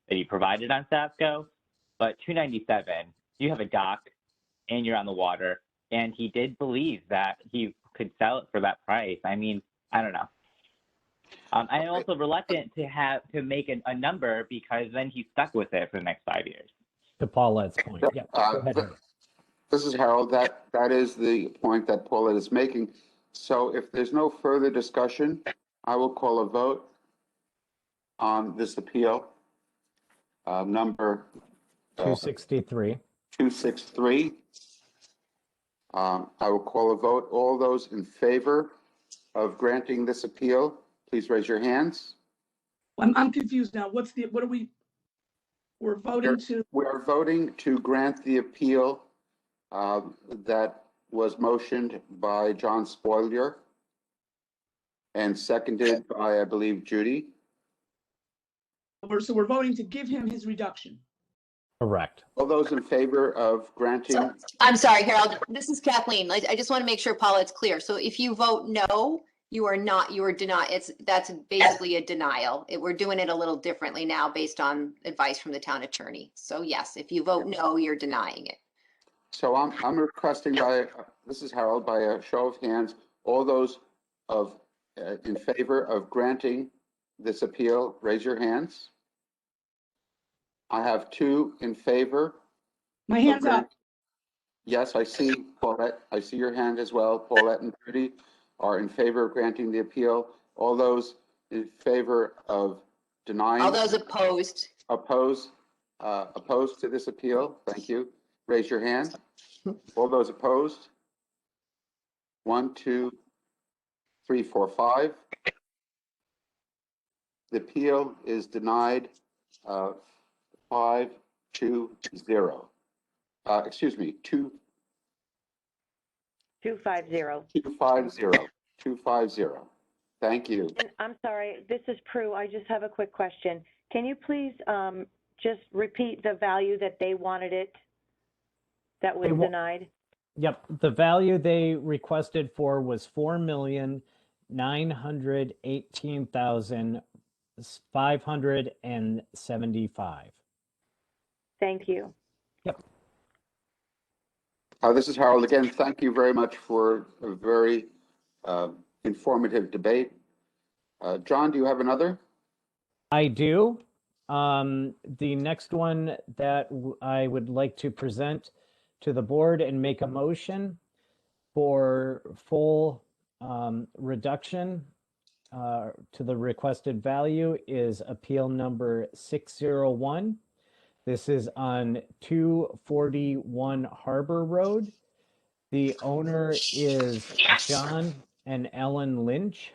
that he provided on Sapsco, but 297, you have a dock and you're on the water, and he did believe that he could sell it for that price. I mean, I don't know. I'm also reluctant to make a number, because then he's stuck with it for the next 5 years. To Paulette's point. Yeah. Go ahead, Harold. This is Harold. That is the point that Paulette is making. So if there's no further discussion, I will call a vote on this appeal. Number 263. 263. I will call a vote. All those in favor of granting this appeal, please raise your hands. I'm confused now. We're voting to, We are voting to grant the appeal that was motioned by John Spoilier and seconded by, I believe, Judy. so we're voting to give him his reduction. Correct. All those in favor of granting, So, I'm sorry, Harold, this is Kathleen. I just want to make sure, Paula, it's clear. So if you vote no, you are denied. That's basically a denial. We're doing it a little differently now based on advice from the town attorney. So yes, if you vote no, you're denying it. so I'm requesting this is Harold, by a show of hands, all those in favor of granting this appeal, raise your hands. I have 2 in favor. My hand's up. Yes, I see Paulette. I see your hand as well. Paulette and Judy are in favor of granting the appeal. All those in favor of denying? All those opposed? Opposed to this appeal? Thank you. Raise your hand. All those opposed? 1, 2, 3, 4, 5. The appeal is denied, 5-2-0. Excuse me, 250. 250. Thank you. And I'm sorry, this is Prue. I just have a quick question. Can you please just repeat the value that they wanted that was denied? Yep. The value they requested for was $4,918,575. Thank you. Yep. This is Harold again. Thank you very much for a very informative debate. John, do you have another? I do. The next one that I would like to present to the board and make a motion for full reduction to the requested value is appeal number 601. This is on 241 Harbor Road. The owner is John and Ellen Lynch.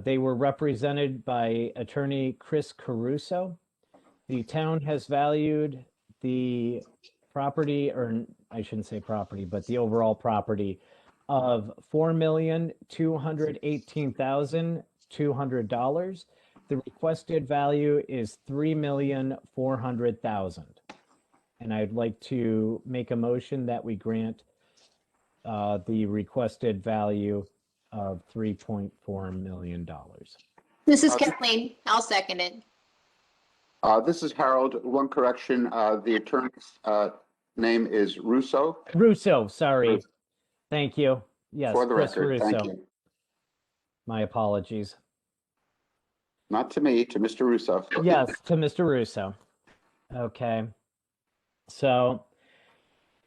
They were represented by attorney Chris Caruso. The town has valued the property, or I shouldn't say property, but the overall property of $4,218,200. The requested value is $3,400,000. And I'd like to make a motion that we grant the requested value of $3.4 million. This is Kathleen. I'll second it. This is Harold. One correction, the attorney's name is Russo. Russo, sorry. Russo. Thank you. Yes, For the Chris record, thank Russo. you. My apologies. Not to me, to Mr. Russo. Yes, to Mr. Russo. Okay. So,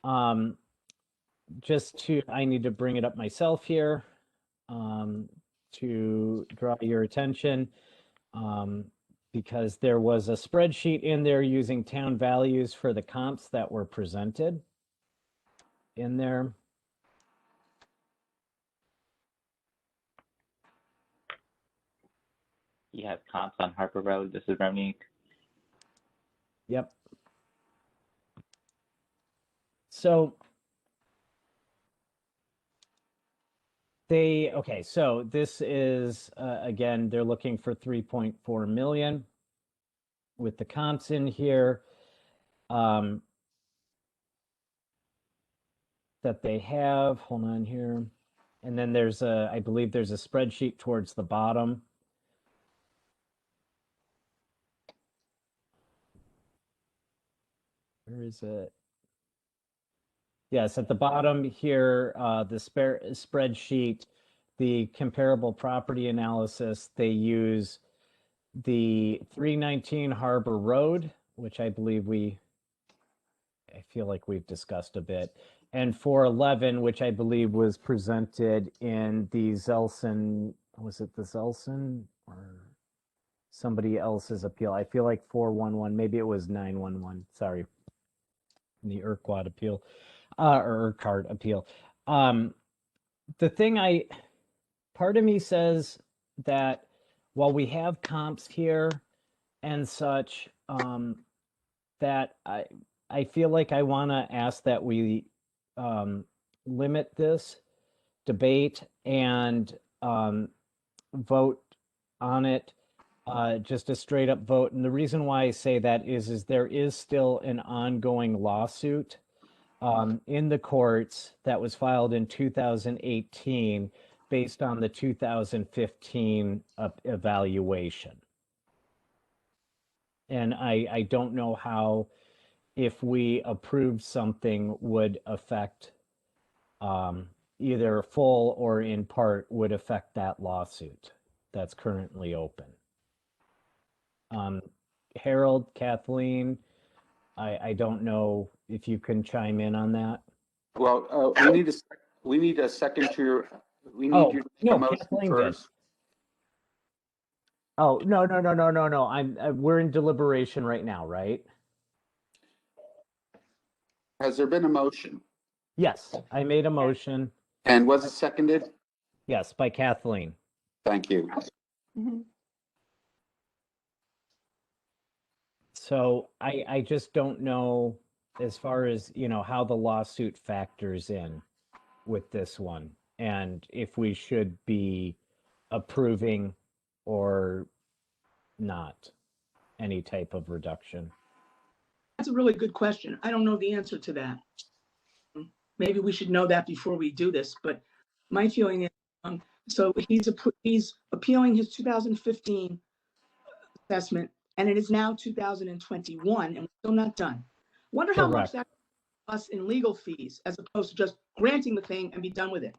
I need to bring it up myself here, to draw your attention, because there was a spreadsheet in there using town values for the comps that were presented in there. You have comps on Harper Road. This is Ronique. Yep. So so this is, again, they're looking for 3.4 million with the comps in here. That they have, hold on here. And then there's I believe there's a spreadsheet towards the bottom. Where is it? Yes, at the bottom here, the spreadsheet, the comparable property analysis, they use the 319 Harbor Road, which I believe I feel like we've discussed a bit, and 411, which I believe was presented in the Zelson, was it the Zelson or somebody else's appeal? I feel like 411, maybe it was 911, sorry. The Urquhart appeal, or Urquhart appeal. The thing part of me says that while we have comps here and such, that I feel like I want to ask that we limit this debate and vote on it, just a straight up vote. And the reason why I say that is there is still an ongoing lawsuit in the courts that was filed in 2018 based on the 2015 evaluation. And I don't know how, if we approve something, would affect either full or in part would affect that lawsuit that's currently open. Harold, Kathleen, I don't know if you can chime in on that. Well, we need a second to your, we need Oh, your no, motion Kathleen did. first. Oh, no. We're in deliberation right now, right? Has there been a motion? Yes, I made a motion. And was it seconded? Yes, by Kathleen. Thank you. Mhm. So I just don't know, as far as, how the lawsuit factors in with this one, and if we should be approving or not any type of reduction. That's a really good question. I don't know the answer to that. Maybe we should know that before we do this, but my feeling is, so he's appealing his 2015 assessment, and it is now 2021, and we're still not done. Wonder how much that costs us in legal fees, as opposed to just granting the thing and be done with it.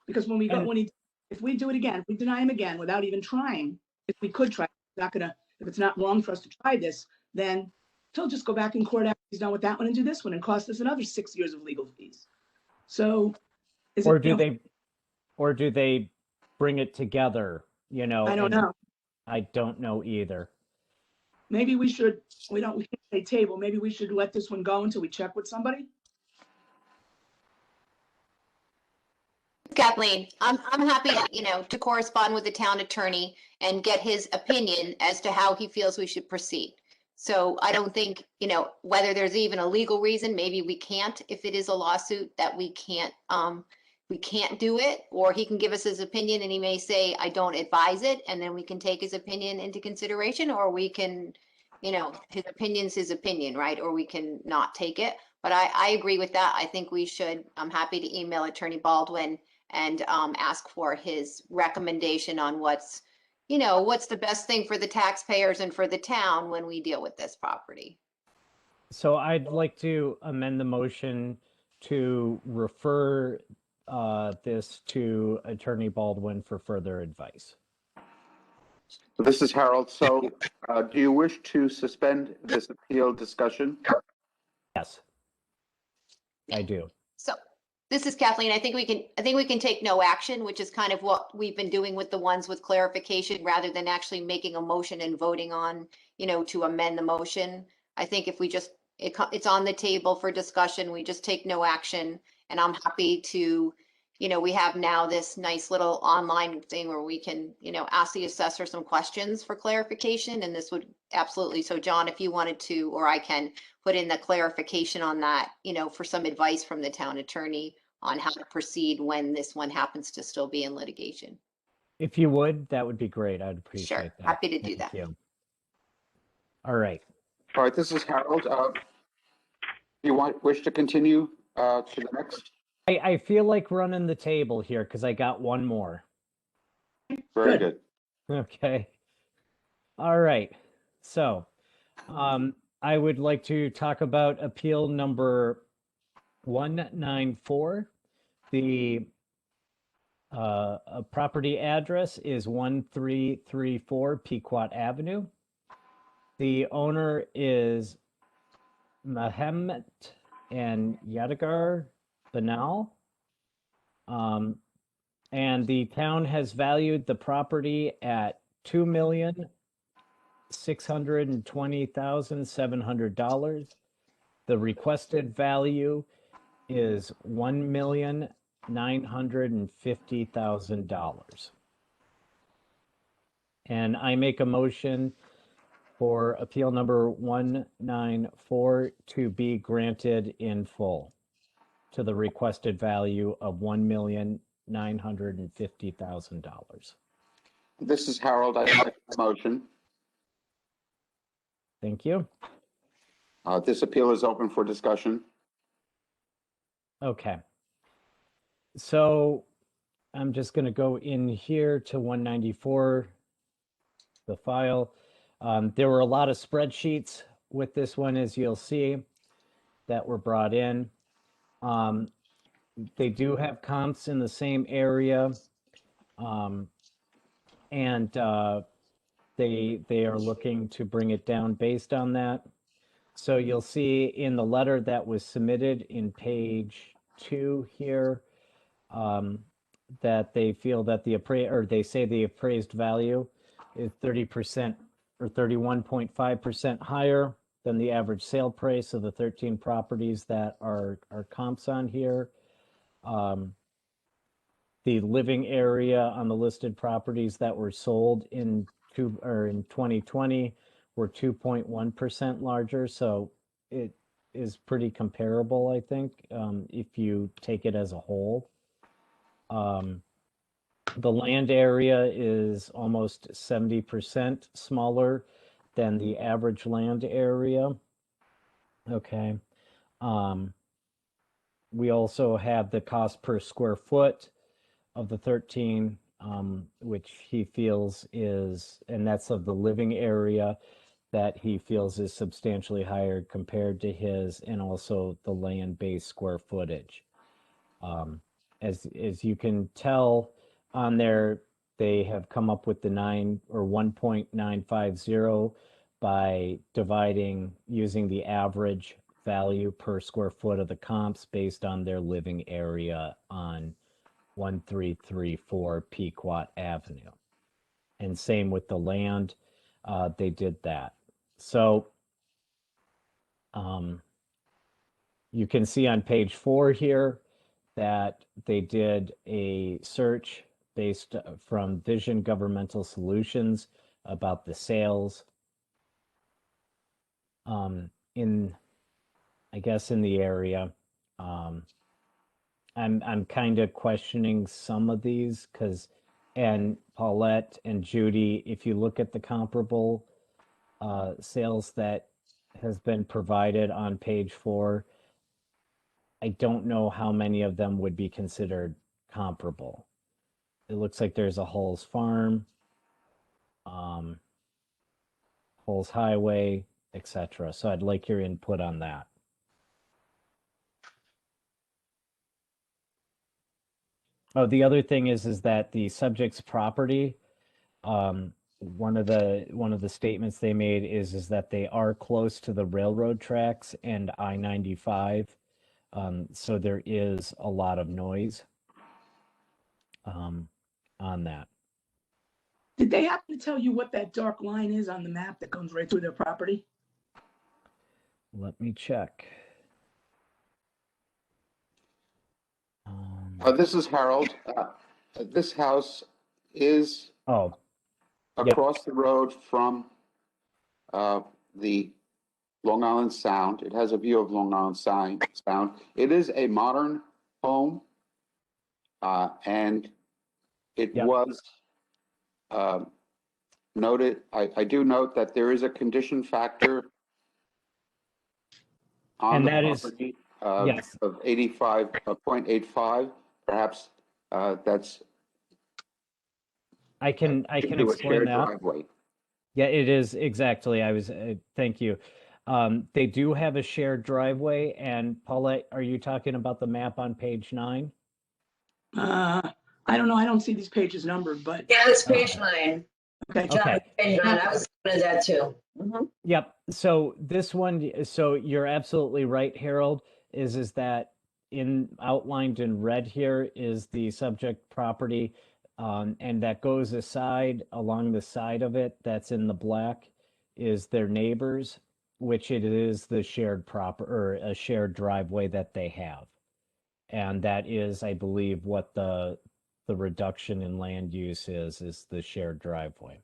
Because if we do it again, if we deny him again without even trying, if we could try, if it's not wrong for us to try this, then he'll just go back in court after he's done with that one and do this one and cost us another 6 years of legal fees. So Or do they bring it together, I don't know. I don't know either. Maybe we can't say table. Maybe we should let this one go until we check with somebody. Kathleen, I'm happy, to correspond with the town attorney and get his opinion as to how he feels we should proceed. So I don't think, whether there's even a legal reason, maybe we can't, if it is a lawsuit, that we can't do it, or he can give us his opinion and he may say, I don't advise it, and then we can take his opinion into consideration, or we can, his opinion's his opinion, right? Or we can not take it. But I agree with that. I think we should, I'm happy to email Attorney Baldwin and ask for his recommendation on what's, you know, what's the best thing for the taxpayers and for the town when we deal with this property. So I'd like to amend the motion to refer this to Attorney Baldwin for further advice. So this is Harold. So do you wish to suspend this appeal discussion? Yes, I do. So this is Kathleen. I think we can take no action, which is kind of what we've been doing with the ones with clarification rather than actually making a motion and voting on, you know, to amend the motion. I think if we just, it's on the table for discussion, we just take no action. And I'm happy to, you know, we have now this nice little online thing where we can, you know, ask the assessor some questions for clarification. And this would absolutely, so John, if you wanted to, or I can put in the clarification on that, you know, for some advice from the town attorney on how to proceed when this one happens to still be in litigation. If you would, that would be great. I'd appreciate Sure, that. happy to do Thank that. you. All right. All right, this is Harold. You wish to continue to the next? I feel like running the table here because I got one more. Very good. Okay. All right. So, I would like to talk about appeal number 194. The property address is 1334 Pequot Avenue. The owner is Mehmet and Yadigar Banal. And the town has valued the property at $2,620,700. The requested value is $1,950,000. And I make a motion for appeal number 194 to be granted in full to the requested value of $1,950,000. This is Harold. I make the motion. Thank you. This appeal is open for discussion. Okay. So I'm just going to go in here to 194, the file. There were a lot of spreadsheets with this one, as you'll see, that were brought in. They do have comps in the same area, and they are looking to bring it down based on that. So you'll see in the letter that was submitted in page 2 here, that they feel that they say the appraised value is 30% or 31.5% higher than the average sale price of the 13 properties that are comps on here. The living area on the listed properties that were sold in 2020 were 2.1% larger. So it is pretty comparable, I think, if you take it as a whole. The land area is almost 70% smaller than the average land area. Okay. We also have the cost per square foot of the 13, which he feels is, and that's of the living area, that he feels is substantially higher compared to his, and also the land-based square footage. As you can tell on there, they have come up with the 1.950 by dividing using the average value per square foot of the comps based on their living area on 1334 Pequot Avenue. And same with the land, they did that. So you can see on page 4 here that they did a search based from Vision Governmental Solutions about the sales in, I guess, in the area. I'm kind of questioning some of these because, and Paulette and Judy, if you look at the comparable sales that has been provided on page 4, I don't know how many of them would be considered comparable. It looks like there's a Hull's Farm, Coles Highway, etc. So I'd like your input on that. Oh, the other thing is that the subject's property, one of the statements they made is that they are close to the railroad tracks and I-95. So there is a lot of noise on that. Did they happen to tell you what that dark line is on the map that comes right through their property? Let me check. This is Harold. This house is Oh, across the road from the Long Island Sound. It has a view of Long Island Sound. It is a modern home, and it Yep. was noted. I do note that there is a condition factor on And the that is- property yes. of 85.85. Perhaps that's I can to a explain shared that. driveway. Yeah, it is exactly. Thank you. They do have a shared driveway, and Paulette, are you talking about the map on page 9? I don't know. I don't see these pages numbered, but Yeah, it's page 9. okay. John, Okay. page 9. I was looking at that too. Mhm. Yep. So this one, so you're absolutely right, Harold, is that outlined in red here is the subject property, and that goes along the side of it, that's in the black, is their neighbors, which it is the shared or a shared driveway that they have. And that is, I believe, what the reduction in land use is the shared driveway.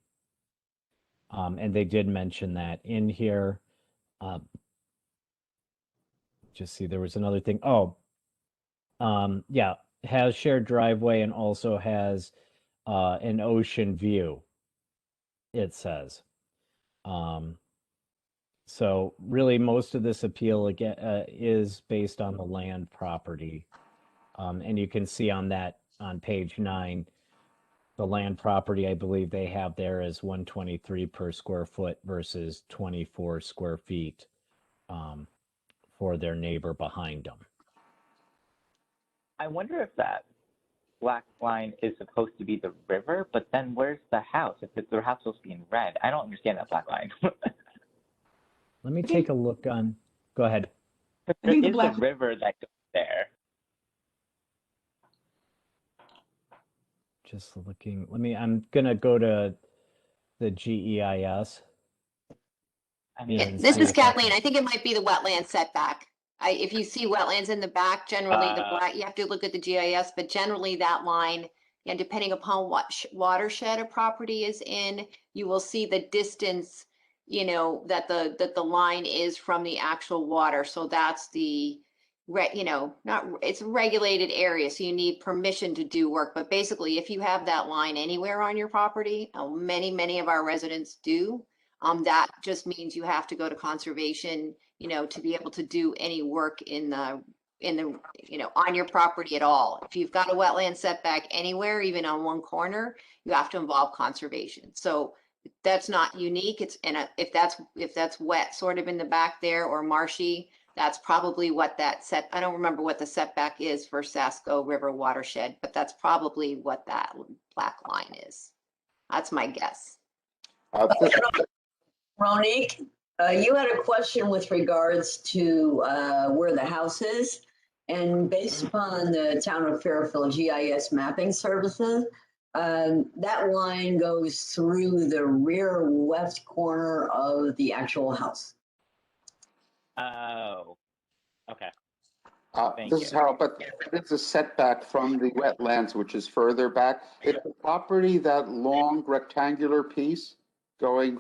And they did mention that in here. Just see, there was another thing. Oh, yeah, has shared driveway and also has an ocean view, it says. So really, most of this appeal again is based on the land property. And you can see on page 9, the land property, I believe they have there is 123 per square foot versus 24 square feet for their neighbor behind them. I wonder if that black line is supposed to be the river, but then where's the house? If the house is supposed to be in red, I don't understand that black line. Let me take a look on. Go ahead. There think the is black- a river that goes there. Just looking. I'm gonna go to the GEIS. I mean, and This see is if I can- Kathleen. I think it might be the wetland setback. If you see wetlands in the back, generally the black, you have to look at the GIS, but generally that line, and depending upon what watershed a property is in, you will see the distance, that the line is from the actual water. So that's the, it's a regulated area, so you need permission to do work. But basically, if you have that line anywhere on your property, many of our residents do, that just means you have to go to conservation, to be able to do any work in the, on your property at all. If you've got a wetland setback anywhere, even on one corner, you have to involve conservation. So that's not unique. If that's wet sort of in the back there or marshy, that's probably what I don't remember what the setback is for Sasko River watershed, but that's probably what that black line is. That's my guess. This- Ronique, you had a question with regards to where the house is. And based upon the town of Fairfield GIS mapping services, that line goes through the rear west corner of the actual house. oh, okay. Thank This is you. Harold, but it's a setback from the wetlands, which is further back. Is the property that long rectangular piece going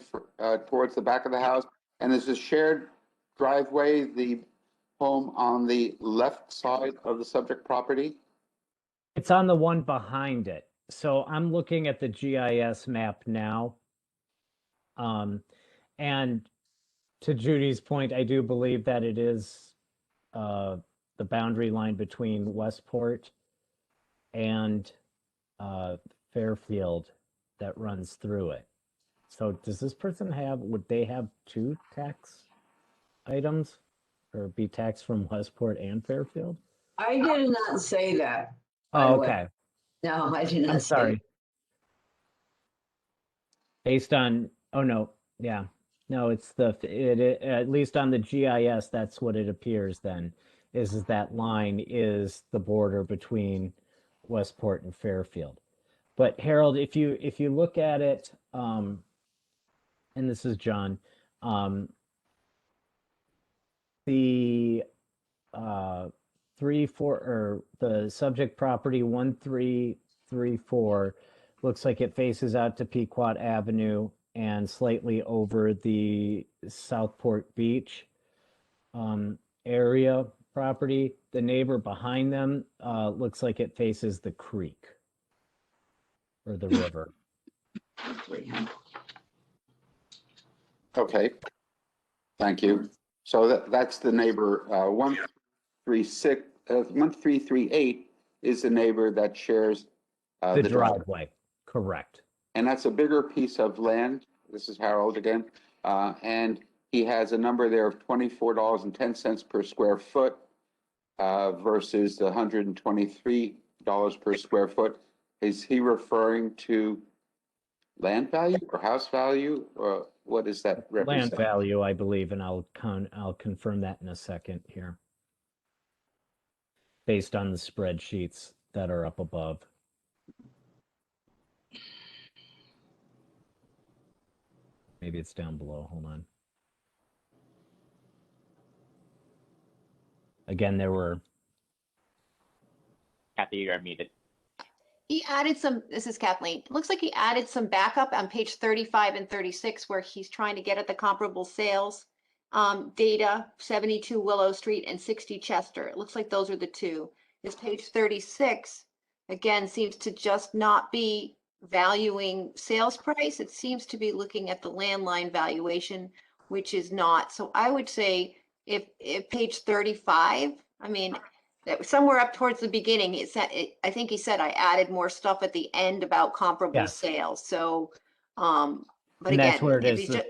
towards the back of the house? And is a shared driveway, the home on the left side of the subject property? It's on the one behind it. So I'm looking at the GIS map now. And to Judy's point, I do believe that it is the boundary line between Westport and Fairfield that runs through it. So does this person would they have two tax items or be taxed from Westport and Fairfield? I did not say that, by Oh, the way. okay. No, I did not I'm say sorry. Based on, oh no, yeah. No, it's at least on the GIS, that's what it appears then, is that line is the border between Westport and Fairfield. But Harold, if you look at it, and this is John, the the subject property 1334 looks like it faces out to Pequot Avenue and slightly over the Southport Beach area property. The neighbor behind them looks like it faces the creek or the river. Okay, thank you. So that's the neighbor, 1338 is the neighbor that shares The the driveway. driveway, correct. And that's a bigger piece of land. This is Harold again. And he has a number there of $24.10 per square foot versus the $123 per square foot. Is he referring to land value or house value, or what is that represent? Land value, I believe, and I'll confirm that in a second here. Based on the spreadsheets that are up above. Maybe it's down below. Hold on. Again, there were. Kathy, you're muted. He added some, this is Kathleen, it looks like he added some backup on page 35 and 36 where he's trying to get at the comparable sales data, 72 Willow Street and 60 Chester. It looks like those are the two. This page 36, again, seems to just not be valuing sales price. It seems to be looking at the landline valuation, which is not. So I would say if page 35, I mean, somewhere up towards the beginning, it said, I think he said I added more stuff at the end about comparable Yes. sales. So, but And again, that's where it if is. he's The just,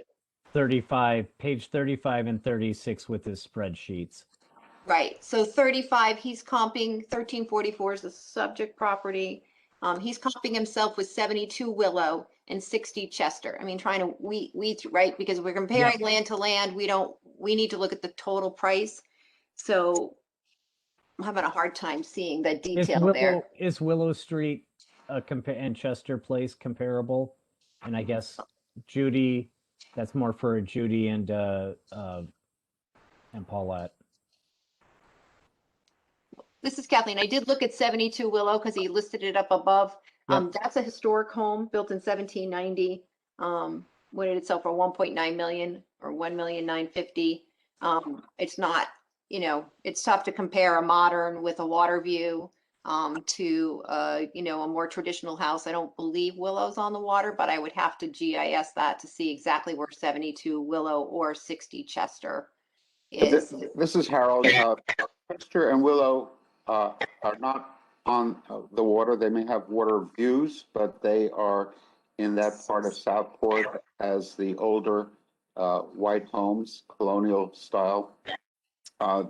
35, page 35 and 36 with his spreadsheets. right. So 35, he's comping 1344 is the subject property. He's comping himself with 72 Willow and 60 Chester. I mean, trying to right, because we're comparing land to land. We need to look at the total price. So I'm having a hard time seeing the detail there. Is Willow Street and Chester Place comparable? And I guess Judy, that's more for Judy and Paulette. This is Kathleen. I did look at 72 Willow because he listed it up above. Yep. That's a historic home built in 1790. When it itself for 1.9 million or 1,950,000. It's not, it's tough to compare a modern with a water view to a more traditional house. I don't believe Willow's on the water, but I would have to GIS that to see exactly where 72 Willow or 60 Chester is. This is Harold. Chester and Willow are not on the water. They may have water views, but they are in that part of Southport as the older white homes, colonial style.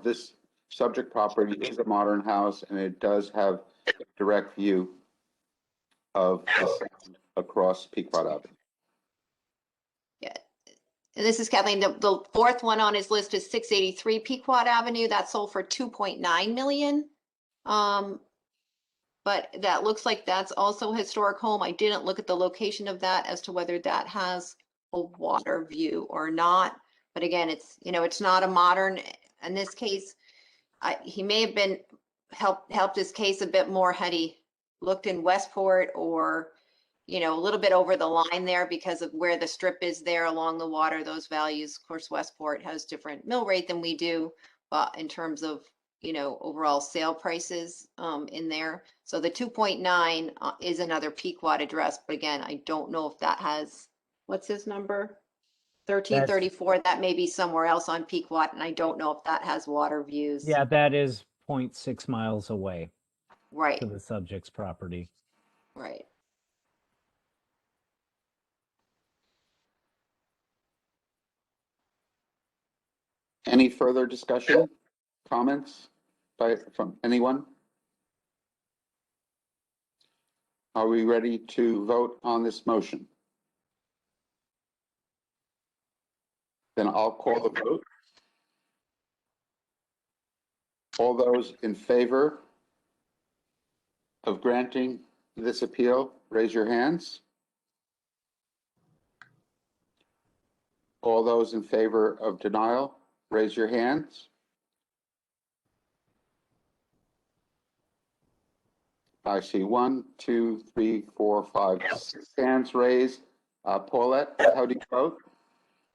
This subject property is a modern house, and it does have a direct view of the sound across Pequot Avenue. Yeah. And this is Kathleen. The fourth one on his list is 683 Pequot Avenue. That sold for 2.9 million. But that looks like that's also a historic home. I didn't look at the location of that as to whether that has a water view or not. But again, it's not a modern. In this case, he may have been helped his case a bit more had he looked in Westport or, a little bit over the line there because of where the strip is there along the water, those values. Of course, Westport has different mill rate than we do, but in terms of, overall sale prices in there. So the 2.9 is another Pequot address, but again, I don't know if that has, what's his number? 1334, that may be somewhere else on Pequot, and I don't know if that has water views. Yeah, that is 0.6 miles away Right, to the subject's property. right. Any further discussion, comments from anyone? Are we ready to vote on this motion? Then I'll call the vote. All those in favor of granting this appeal, raise your hands. All those in favor of denial, raise your hands. I see 1, 2, 3, 4, 5, 6 hands raised. Paulette, how do you vote?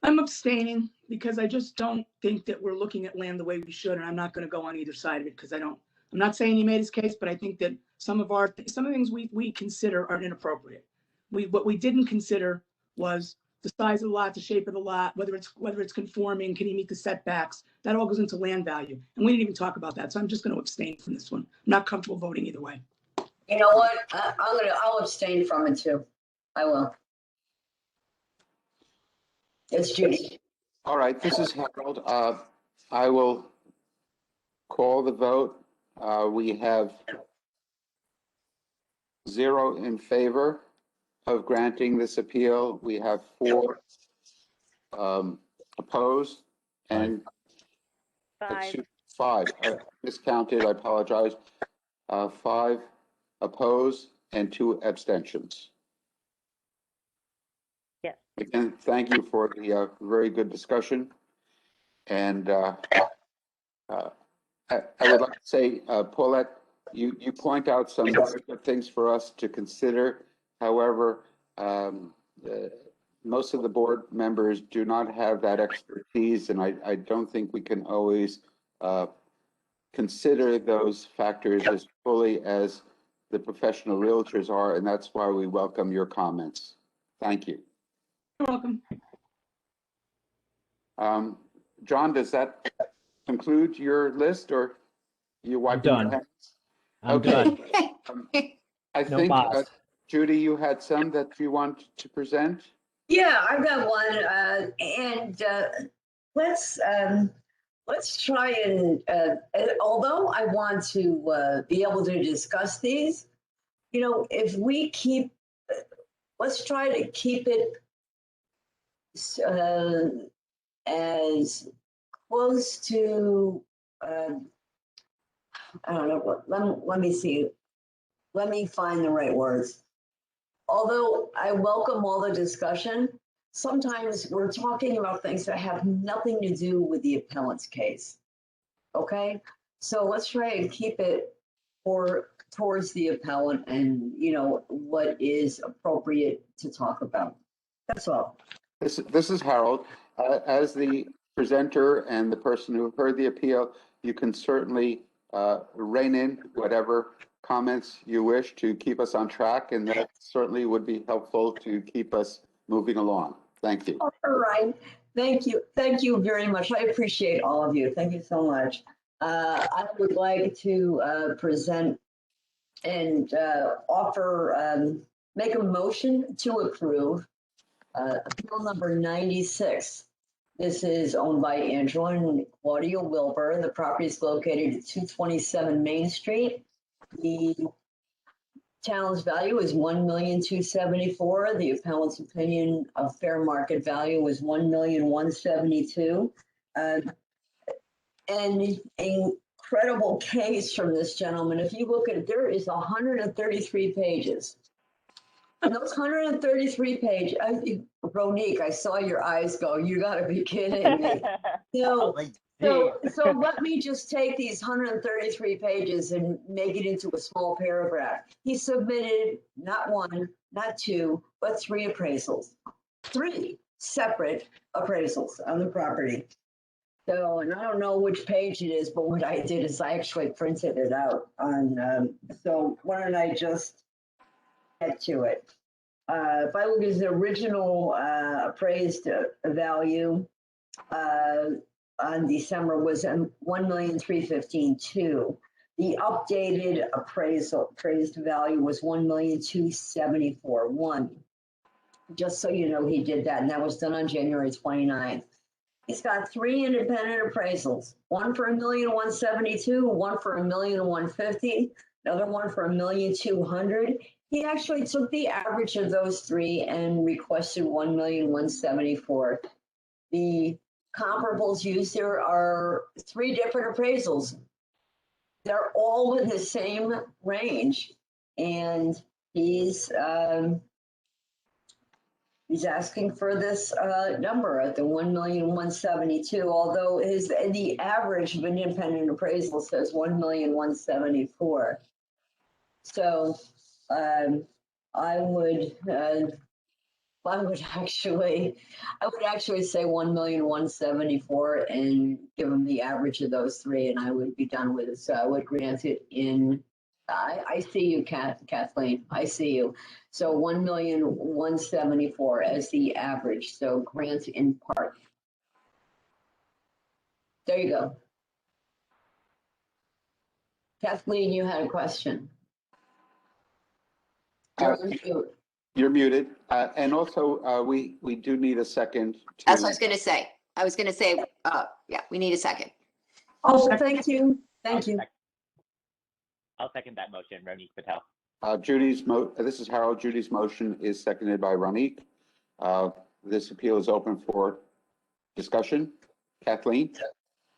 I'm abstaining because I just don't think that we're looking at land the way we should, and I'm not going to go on either side of it because I'm not saying he made his case, but I think that some of the things we consider are inappropriate. What we didn't consider was the size of the lot, the shape of the lot, whether it's conforming, can he meet the setbacks? That all goes into land value, and we didn't even talk about that. So I'm just going to abstain from this one. I'm not comfortable voting either way. You know what? I'll abstain from it too. I will. It's Judy. All right, this is Harold. I will call the vote. We have 0 in favor of granting this appeal. We have 4 opposed and 5. 5. I miscounted, I apologize. 5 opposed and 2 abstentions. Yes. Again, thank you for the very good discussion. And I would like to say, Paulette, you point out some very good things for us to consider. However, most of the board members do not have that expertise, and I don't think we can always consider those factors as fully as the professional realtors are, and that's why we welcome your comments. Thank you. You're welcome. John, does that conclude your list, or you wiping your done. hands? I'm Okay. done. I No think, boss. Judy, you had some that you want to present? Yeah, I've got one, and let's try and although I want to be able to discuss these, you know, if we keep, let's try to keep it as close to, I don't know, let me see, let me find the right words. Although I welcome all the discussion, sometimes we're talking about things that have nothing to do with the appellant's case. Okay, so let's try and keep it towards the appellant and, you know, what is appropriate to talk about. That's all. This is Harold. As the presenter and the person who heard the appeal, you can certainly rein in whatever comments you wish to keep us on track, and that certainly would be helpful to keep us moving along. Thank you. All right. Thank you. Thank you very much. I appreciate all of you. Thank you so much. I would like to present and offer, make a motion to approve appeal number 96. This is owned by Angela and Claudia Wilbur. The property is located at 227 Main Street. The town's value is $1,274,000. The appellant's opinion of fair market value was $1,172,000. An incredible case from this gentleman. If you look at it, there is 133 pages. And those 133 pages, Ronique, I saw your eyes go, you gotta be kidding me. So let me just take these 133 pages and make it into a small paragraph. He submitted not 1, not 2, but 3 appraisals. 3 separate appraisals on the property. So, and I don't know which page it is, but what I did is I actually printed it out on, so why don't I just get to it. If I look at the original appraised value, on December was $1,315,200. The updated appraised value was $1,274,100. Just so you know, he did that, and that was done on January 29th. He's got 3 independent appraisals, one for $1,172,000, one for $1,150,000, another one for $1,200,000. He actually took the average of those 3 and requested $1,174,000. The comparables used here are 3 different appraisals. They're all in the same range, and he's asking for this number at the 1,172,000, although the average of an independent appraisal says 1,174,000. So I would actually say 1,174,000 and give him the average of those 3, and I would be done with it. So I would grant it in. I see you, Kathleen. I see you. So 1,174,000 as the average. So grant in part. There you go. Kathleen, you had a question. You're on mute. You're muted. And also, we do need a second. That's what I was going to say. Yeah, we need a second. Oh, thank you. Thank you. I'll second that motion, Ronique Patel. This is Harold. Judy's motion is seconded by Ronique. This appeal is open for discussion. Kathleen?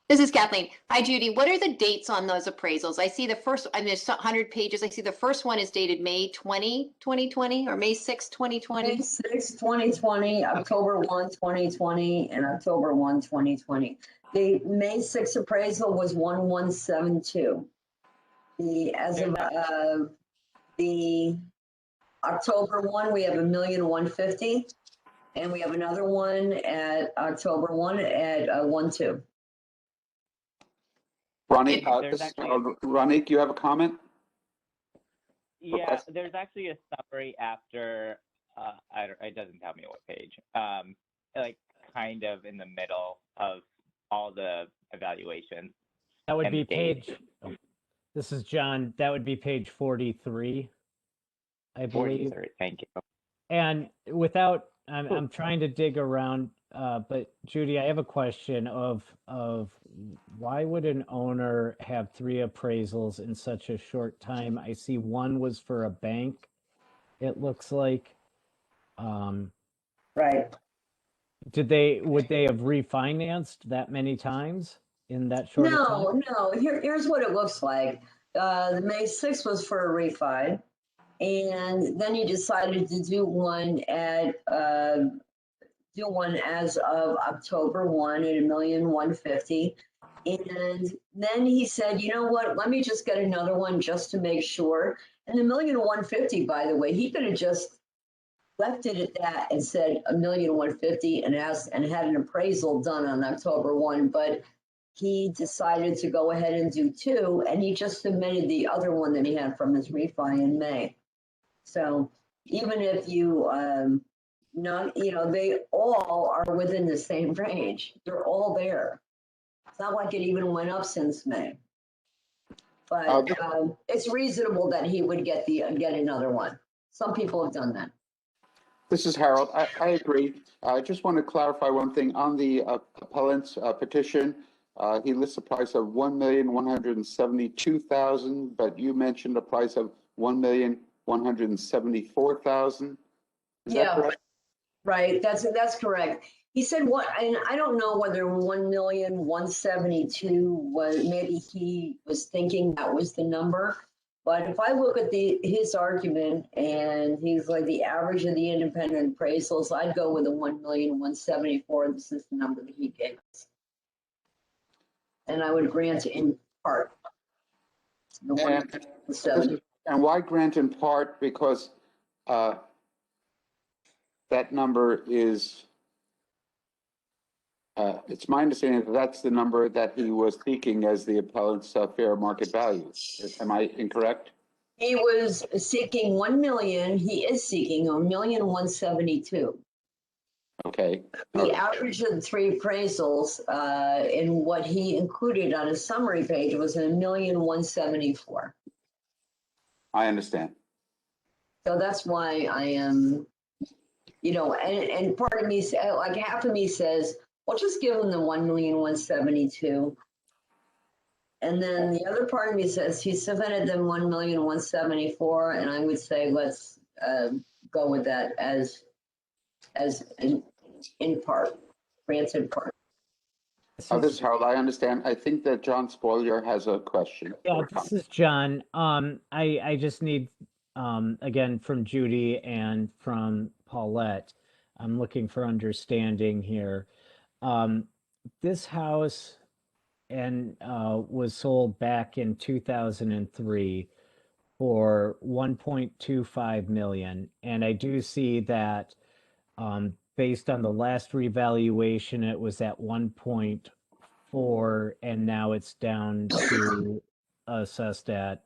This is Kathleen. Hi, Judy. What are the dates on those appraisals? I see the first, I mean, there's 100 pages. I see the first one is dated May 20, 2020 or May 6, 2020. May 6, 2020, October 1, 2020, and October 1, 2020. The May 6 appraisal was 1,172. As of the October 1, we have $1,150,000, and we have another one at October 1 at 1,2. Ronique, you have a comment? Yeah, there's actually a summary after, it doesn't tell me what page, like kind of in the middle of all the evaluations. That would and be dates. page, this is John, that would be page 43, I believe. 43, thank you. And without, I'm trying to dig around, but Judy, I have a question of why would an owner have 3 appraisals in such a short time? I see one was for a bank, it looks like. Right. Would they have refinanced that many times in that short time? No. Here's what it looks like. The May 6th was for a refi, and then he decided to do one as of October 1 at $1,150,000. And then he said, you know what, let me just get another one just to make sure. And the $1,150,000, by the way, he could have just left it at that and said $1,150,000 and had an appraisal done on October 1, but he decided to go ahead and do 2, and he just submitted the other one that he had from his refi in May. So even if you, they all are within the same range. They're all there. It's not like it even went up since May. But it's reasonable that he would get another one. Some people have done that. This is Harold. I agree. I just want to clarify one thing. On the appellant's petition, he lists a price of $1,172,000, but you mentioned a price of $1,174,000. Is that correct? Right. That's correct. He said what, and I don't know whether 1,172,000 was, maybe he was thinking that was the number. But if I look at his argument, and he's like the average of the independent appraisals, I'd go with a 1,174,000. This is the number that he gave us, and I would grant in part. The 1,170. And why grant in part? Because that number is. It's my understanding that that's the number that he was seeking as the appellant's fair market value. Am I incorrect? He was seeking 1 million. He is seeking $1,172,000. Okay. The average of the 3 appraisals in what he included on his summary page was $1,174,000. I understand. So that's why I am, and part of me, like half of me says, we'll just give him the 1,172,000. And then the other part of me says he submitted them 1,174,000, and I would say let's go with that as in part, granted part. This is Harold. I understand. I think that John Spoiler has a question. Yeah, or a this comment. is John. I just need, again, from Judy and from Paulette, I'm looking for understanding here. This house was sold back in 2003 for 1.25 million. And I do see that, based on the last revaluation, it was at 1.4, and now it's down to assessed at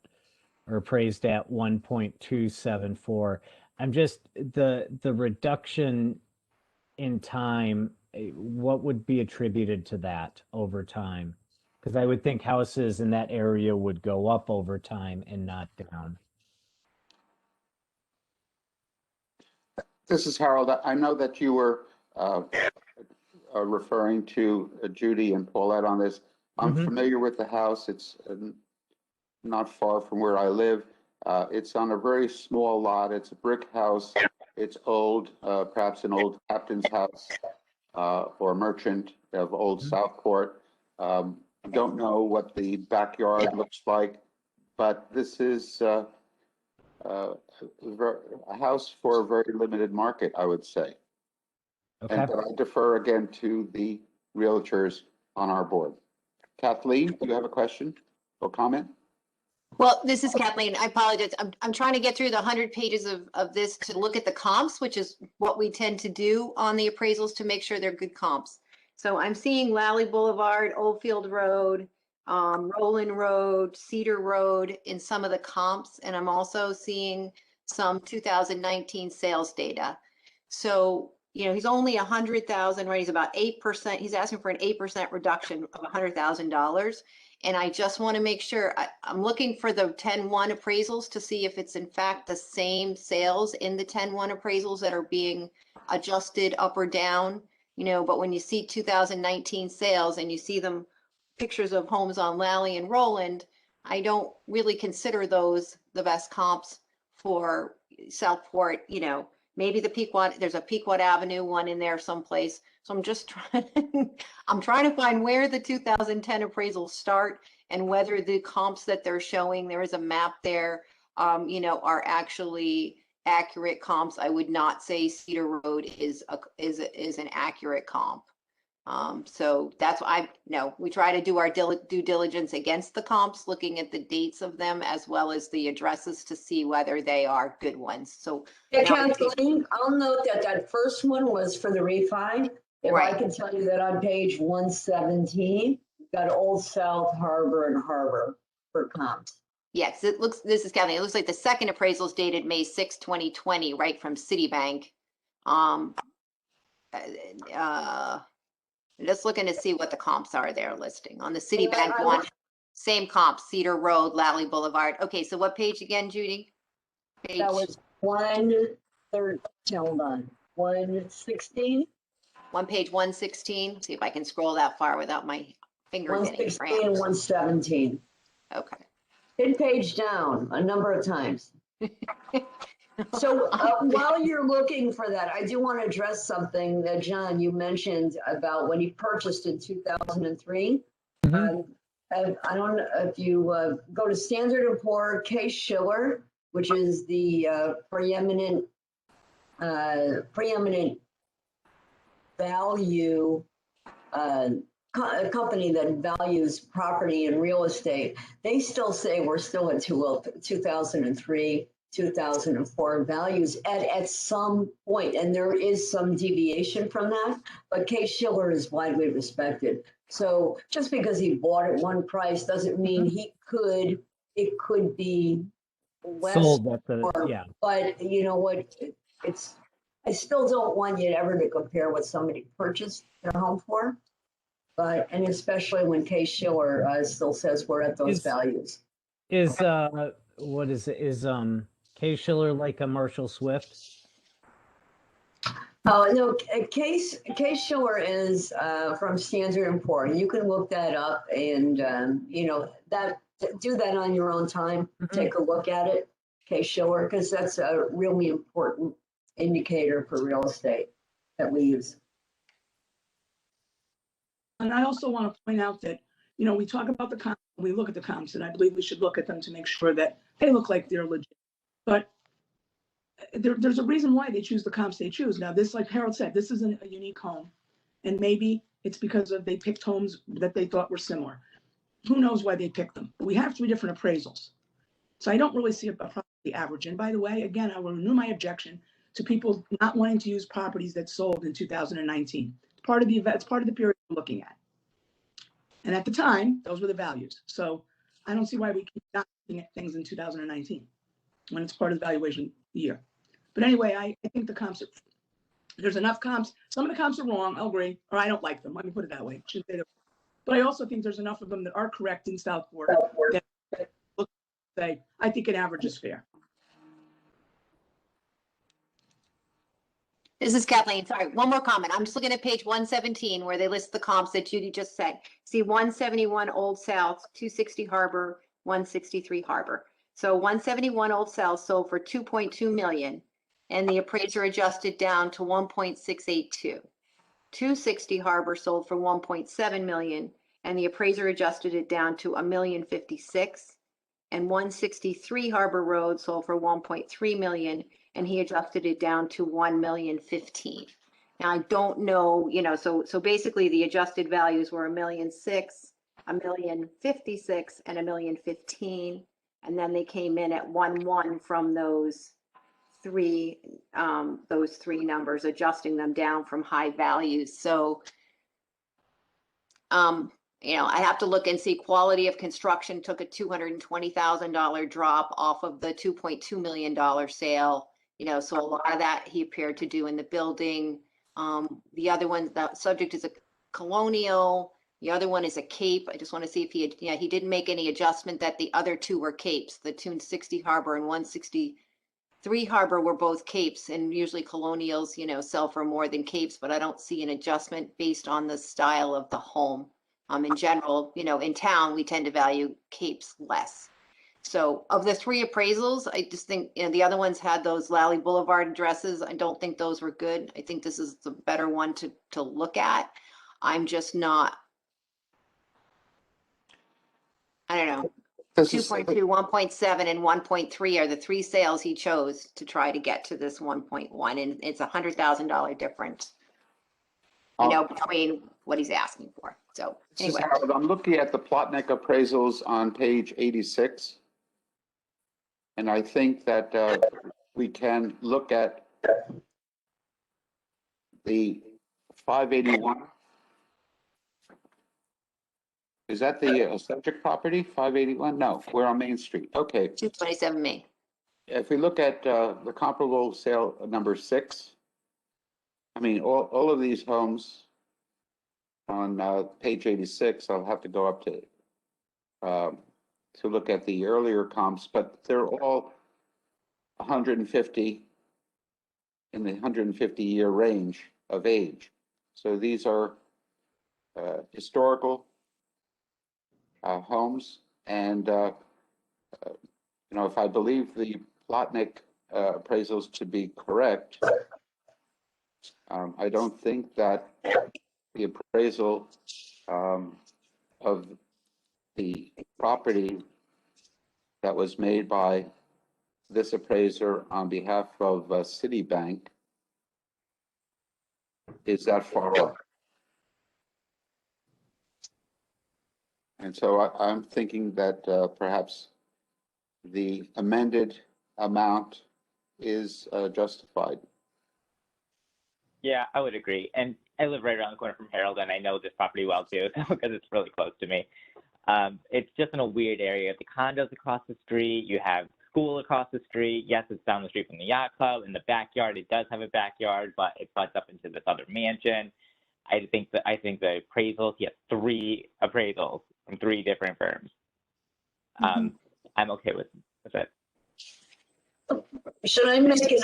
or appraised at 1.274. I'm just the reduction in time, what would be attributed to that over time? Because I would think houses in that area would go up over time and not down. This is Harold. I know that you were referring to Judy and Paulette on this. I'm Mhm. familiar with the house. It's not far from where I live. It's on a very small lot. It's a brick house. It's old, perhaps an old captain's house or merchant of old Southport. Don't know what the backyard looks like, but this is a house for a very limited market, I would say. Okay. And but I defer again to the realtors on our board. Kathleen, do you have a question or comment? Well, this is Kathleen. I apologize. I'm trying to get through the 100 pages of this to look at the comps, which is what we tend to do on the appraisals to make sure they're good comps. So I'm seeing Lally Boulevard, Oldfield Road, Roland Road, Cedar Road in some of the comps, and I'm also seeing some 2019 sales data. So, you know, he's only 100,000, right? He's about 8%. He's asking for an 8% reduction of $100,000. And I just want to make sure, I'm looking for the 10-1 appraisals to see if it's in fact the same sales in the 10-1 appraisals that are being adjusted up or down, you know, but when you see 2019 sales and you see them pictures of homes on Lally and Roland, I don't really consider those the best comps for Southport, you know, maybe the Pequot, there's a Pequot Avenue one in there someplace. So I'm just trying to find where the 2010 appraisals start and whether the comps that they're showing, there is a map there, you know, are actually accurate comps. I would not say Cedar Road is an accurate comp. So that's why we try to do our due diligence against the comps, looking at the dates of them as well as the addresses to see whether they are good ones. So Yeah, now Kathleen, I'll note that that first one was for the refi. If I Right. can tell you that on page 117, got Old South Harbor and Harbor for comps. yes, this is Kathleen. It looks like the second appraisal is dated May 6, 2020, right from Citibank. Just looking to see what the comps are they're listing on the Citibank I- one. Same comps, Cedar Road, Lally Boulevard. Okay, so what page again, Judy? Page That was 113, hold on, 116, page 116. See if I can scroll that far without my finger getting 116, cramped. 117. Okay. Hit page down a number of times. So while you're looking for that, I do want to address something that, John, you mentioned about when he purchased in 2003. Mhm. I don't know if you go to Standard & Poor, Case Shiller, which is the preeminent value company that values property and real estate. They still say we're still at 2003. 2004 values at some point, and there is some deviation from that, but Case Shiller is widely respected. So just because he bought at one price doesn't mean it could be less, Sold at the, or- yeah. but you know what, I still don't want you ever to compare what somebody purchased their home for, and especially when Case Shiller still says we're at those values. What is it? Is Case Shiller like a Marshall Swift? Oh, no, Case Shore is from Standard & Poor's. You can look that up and, do that on your own time. Take a look at it, Case Shore, because that's a really important indicator for real estate that we use. And I also want to point out that, we talk about the comps, we look at the comps, and I believe we should look at them to make sure that they look like they're legit. But there's a reason why they choose the comps they choose. Now, this, like Harold said, this isn't a unique home. And maybe it's because they picked homes that they thought were similar. Who knows why they picked them? But we have 3 different appraisals. So I don't really see a problem with the average. And by the way, again, I will renew my objection to people not wanting to use properties that sold in 2019. It's part of the event, it's part of the period we're looking at. And at the time, those were the values. So I don't see why we keep not looking at things in 2019 when it's part of the valuation year. But anyway, I think the comps there's enough comps. Some of the comps are wrong, I'll agree, or I don't like them. Let me put it that way. But I also think there's enough of them that are correct in Southport that look, say, I think an average is fair. This is Kathleen. Sorry, one more comment. I'm just looking at page 117 where they list the comps that Judy just said. See 171 Old South, 260 Harbor, 163 Harbor. So 171 Old South sold for 2.2 million and the appraiser adjusted down to 1.682. 260 Harbor sold for 1.7 million and the appraiser adjusted it down to $1,056,000. And 163 Harbor Road sold for 1.3 million and he adjusted it down to $1,015,000. Now I don't know, so basically the adjusted values were $1,006,000, $1,056,000, and $1,015,000, and then they came in at 1.1 from those three numbers, adjusting them down from high values. So, I have to look and see quality of construction took a $220,000 drop off of the $2.2 million sale. So a lot of that he appeared to do in the building. The other one, the subject is a colonial. The other one is a cape. I just want to see if he didn't make any adjustment that the other 2 were capes. The 260 Harbor and 163 Harbor were both capes, and usually colonials, sell for more than capes, but I don't see an adjustment based on the style of the home. In general, in town, we tend to value capes less. So of the 3 appraisals, I just think, the other ones had those Lally Boulevard addresses. I don't think those were good. I think this is the better one to look at. I'm just not, I don't know. 2.2, 1.7, and 1.3 are the 3 sales he chose to try to get to this 1.1, and it's $100,000 difference, between what he's asking for. So anyway, Harold, I'm looking at the Plotnik appraisals on page 86. And I think that we can look at the 581. Is that the subject property, 581? No, we're on Main Street. Okay. 227 Main. If we look at the comparable sale number 6, I mean, all of these homes on page 86, I'll have to go up to look at the earlier comps, but they're all 150 in the 150-year range of age. So these are historical homes, and if I believe the Plotnik appraisals to be correct, I don't think that the appraisal of the property that was made by this appraiser on behalf of Citibank is that far off. And so I'm thinking that perhaps the amended amount is justified. Yeah, I would agree. And I live right around the corner from Harold, and I know this property well too, because it's really close to me. It's just in a weird area. The condos across the street, you have school across the street. Yes, it's down the street from the yacht club. In the backyard, it does have a backyard, but it butts up into this other mansion. I think the appraisals, he has 3 appraisals from 3 different firms. I'm okay with it. Should I make it,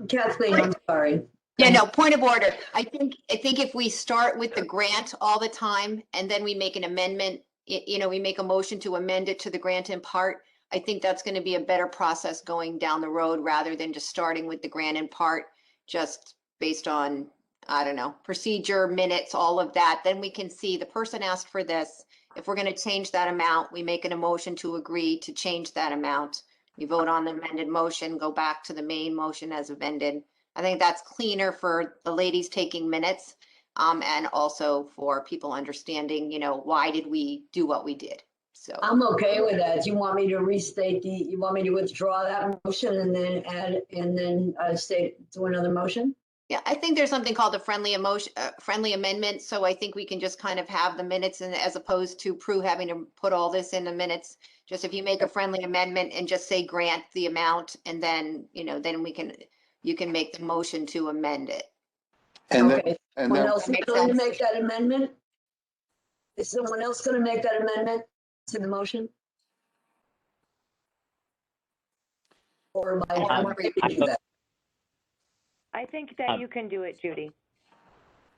Kathleen, I'm sorry. Yeah, no, point of order. I think if we start with the grant all the time and then we make an amendment, we make a motion to amend it to the grant in part, I think that's going to be a better process going down the road rather than just starting with the grant in part, just based on, I don't know, procedure, minutes, all of that. Then we can see the person asked for this. If we're going to change that amount, we make an emotion to agree to change that amount. We vote on the amended motion, go back to the main motion as amended. I think that's cleaner for the ladies taking minutes, and also for people understanding, why did we do what we did? So I'm okay with that. You want me to restate you want me to withdraw that motion and then add, and then do another motion? yeah, I think there's something called a friendly amendment. So I think we can just kind of have the minutes, and as opposed to Prue having to put all this in the minutes, just if you make a friendly amendment and just say grant the amount, and then, then you can make the motion to amend it. And then, Okay. and Someone then, else is Makes going to sense. make that amendment? Is someone else going to make that amendment to the motion? Or am I free to do that? I think that you can do it, Judy.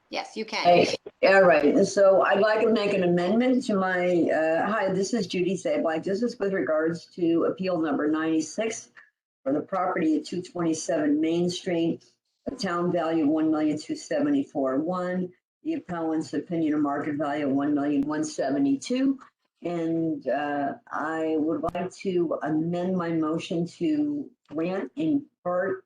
Yes, you can. Hey, all right, and so I'd like to make an amendment to my, hi, this is Judy Sablack. This is with regards to appeal number 96 for the property at 227 Main Street, a town value of $1,274,100. The appellant's opinion of market value of $1,172,000. And I would like to amend my motion to grant in part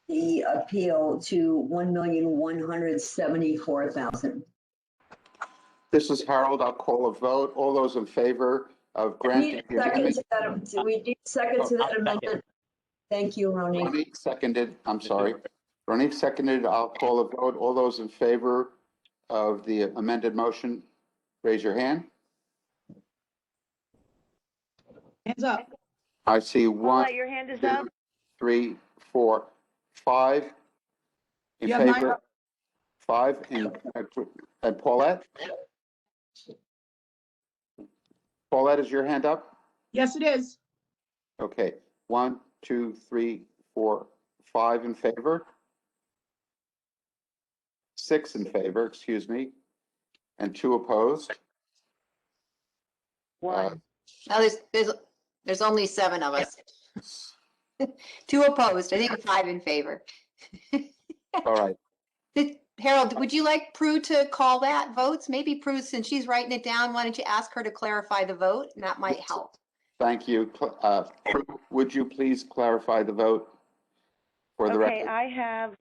the appeal to $1,174,000. this is Harold. I'll call a vote. All those in favor of granting. Do we need a second to that I'll second. amendment? Thank you, Ronnie. Ronnie seconded, I'm sorry. Ronnie seconded. I'll call a vote. All those in favor of the amended motion, raise your hand. Hands up. I see one, Paulette, your hand is two, up. 3, 4, 5 in You have 9 favor. up. 5 and Paulette? Paulette, is your hand up? Yes, it is. Okay, 1, 2, 3, 4, 5 in favor. 6 in favor, excuse me, and 2 opposed. One. Now there's only 7 of us. 2 opposed, I think 5 in favor. All right, Harold, would you like Prue to call that votes? Maybe Prue, since she's writing it down, why don't you ask her to clarify the vote? And that might help. thank you. Would you please clarify the vote for the Okay, record? I have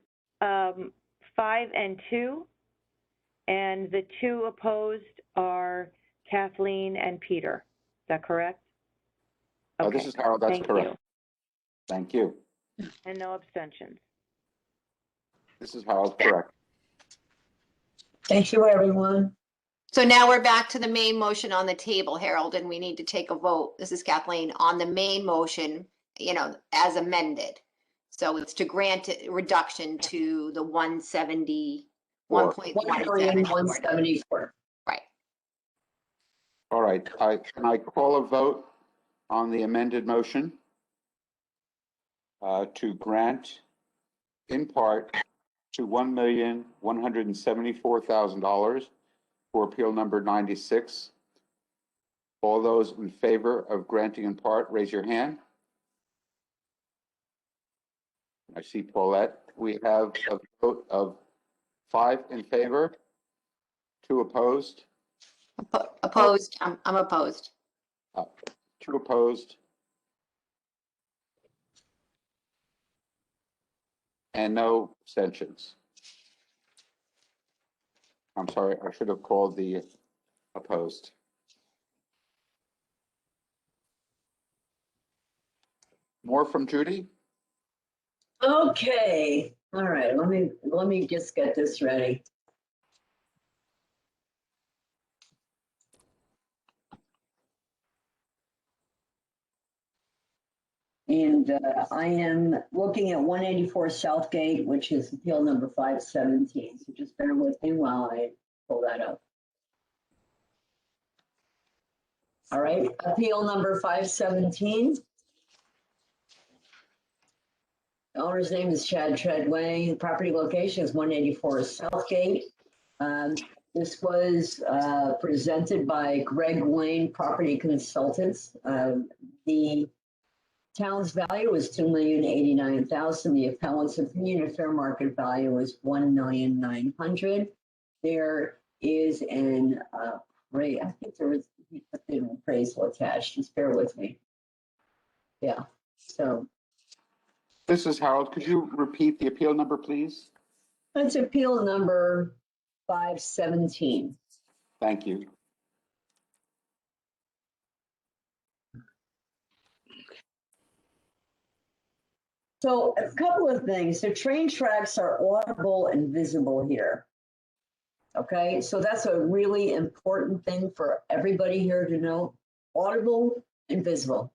5 and 2, and the 2 opposed are Kathleen and Peter. Is that correct? This is Harold, that's Thank correct. you. Thank you. And no abstentions. This is Harold, correct. Thank you, everyone. So now we're back to the main motion on the table, Harold, and we need to take a vote. This is Kathleen on the main motion, as amended. So it's to grant a reduction to the 171.17. $1,174,000. Right. All right, can I call a vote on the amended motion to grant in part to $1,174,000 for appeal number 96. All those in favor of granting in part, raise your hand. I see Paulette. We have a vote of 5 in favor, 2 opposed, Opposed, I'm opposed. 2 opposed, and no abstentions. I'm sorry, I should have called the opposed. More from Judy? Okay, all right, let me just get this ready. And I am looking at 184 Southgate, which is appeal number 517. So just bear with me while I pull that up. All right, appeal number 517. owner's name is Chad Treadway. The property location is 184 Southgate. This was presented by Greg Lane Property Consultants. The town's value was $2,089,000. The appellant's opinion of fair market value was $1,900,000. There is an rate. I think there was an appraisal attached. Just bear with me. Yeah. So This is Harold. Could you repeat the appeal number, please? that's appeal number 517. Thank you. So a couple of things. The train tracks are audible and visible here. Okay, so that's a really important thing for everybody here to know. Audible and visible.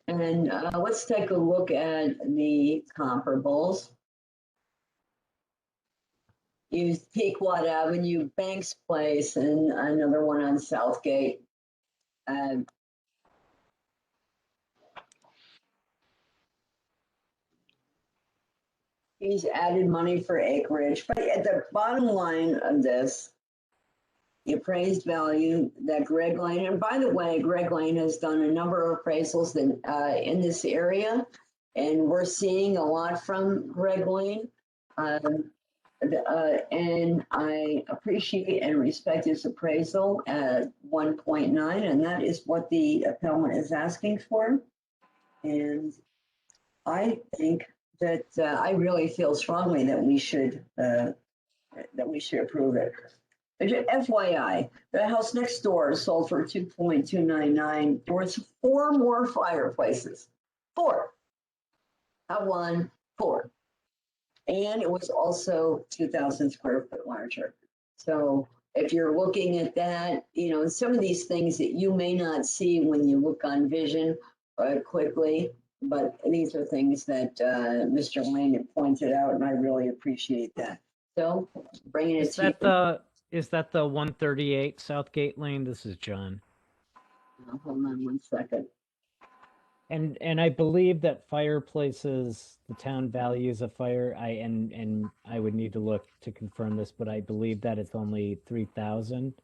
And let's take a look at the comparables. Use Pequot Avenue, Banks Place, and another one on Southgate. He's added money for acreage, but at the bottom line of this, the appraised value that Greg Lane, and by the way, Greg Lane has done a number of appraisals in this area, and we're seeing a lot from Greg Lane. And I appreciate and respect his appraisal at 1.9, and that is what the appellant is asking for. And I think that I really feel strongly that we should approve it. FYI, the house next door sold for 2.299. There was 4 more fireplaces. 4. Not 1, 4. And it was also 2,000 square foot larger. So if you're looking at that, you know, some of these things that you may not see when you look on Vision quickly, but these are things that Mr. Lane had pointed out, and I really appreciate that. So bringing it to you. Is that the 138 Southgate Lane? This is John. Hold on one second. And I believe that fireplaces, the town values a fire. I would need to look to confirm this, but I believe that it's only 3,000,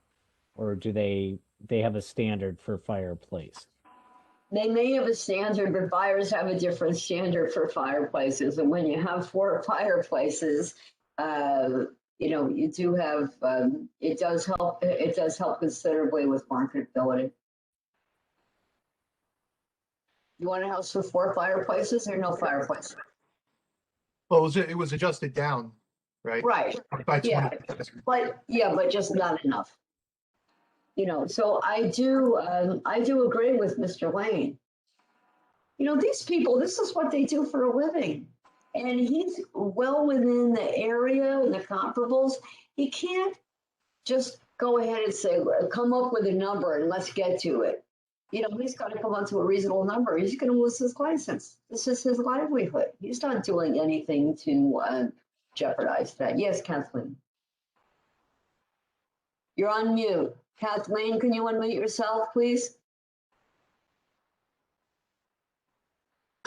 or do they have a standard for fireplace? They may have a standard, but fires have a different standard for fireplaces. And when you have 4 fireplaces, you know, you do have, it does help considerably with marketability. You want a house with 4 fireplaces or no fireplace? Well, it was adjusted down, right? Right, By 20. yeah. But just not enough. You know, so I do agree with Mr. Lane. You know, these people, this is what they do for a living. And he's well within the area and the comparables. He can't just go ahead and say, come up with a number and let's get to it. You know, he's got to come up to a reasonable number. He's going to lose his license. This is his livelihood. He's not doing anything to jeopardize that. Yes, Kathleen. You're on mute. Kathleen, can you unmute yourself, please?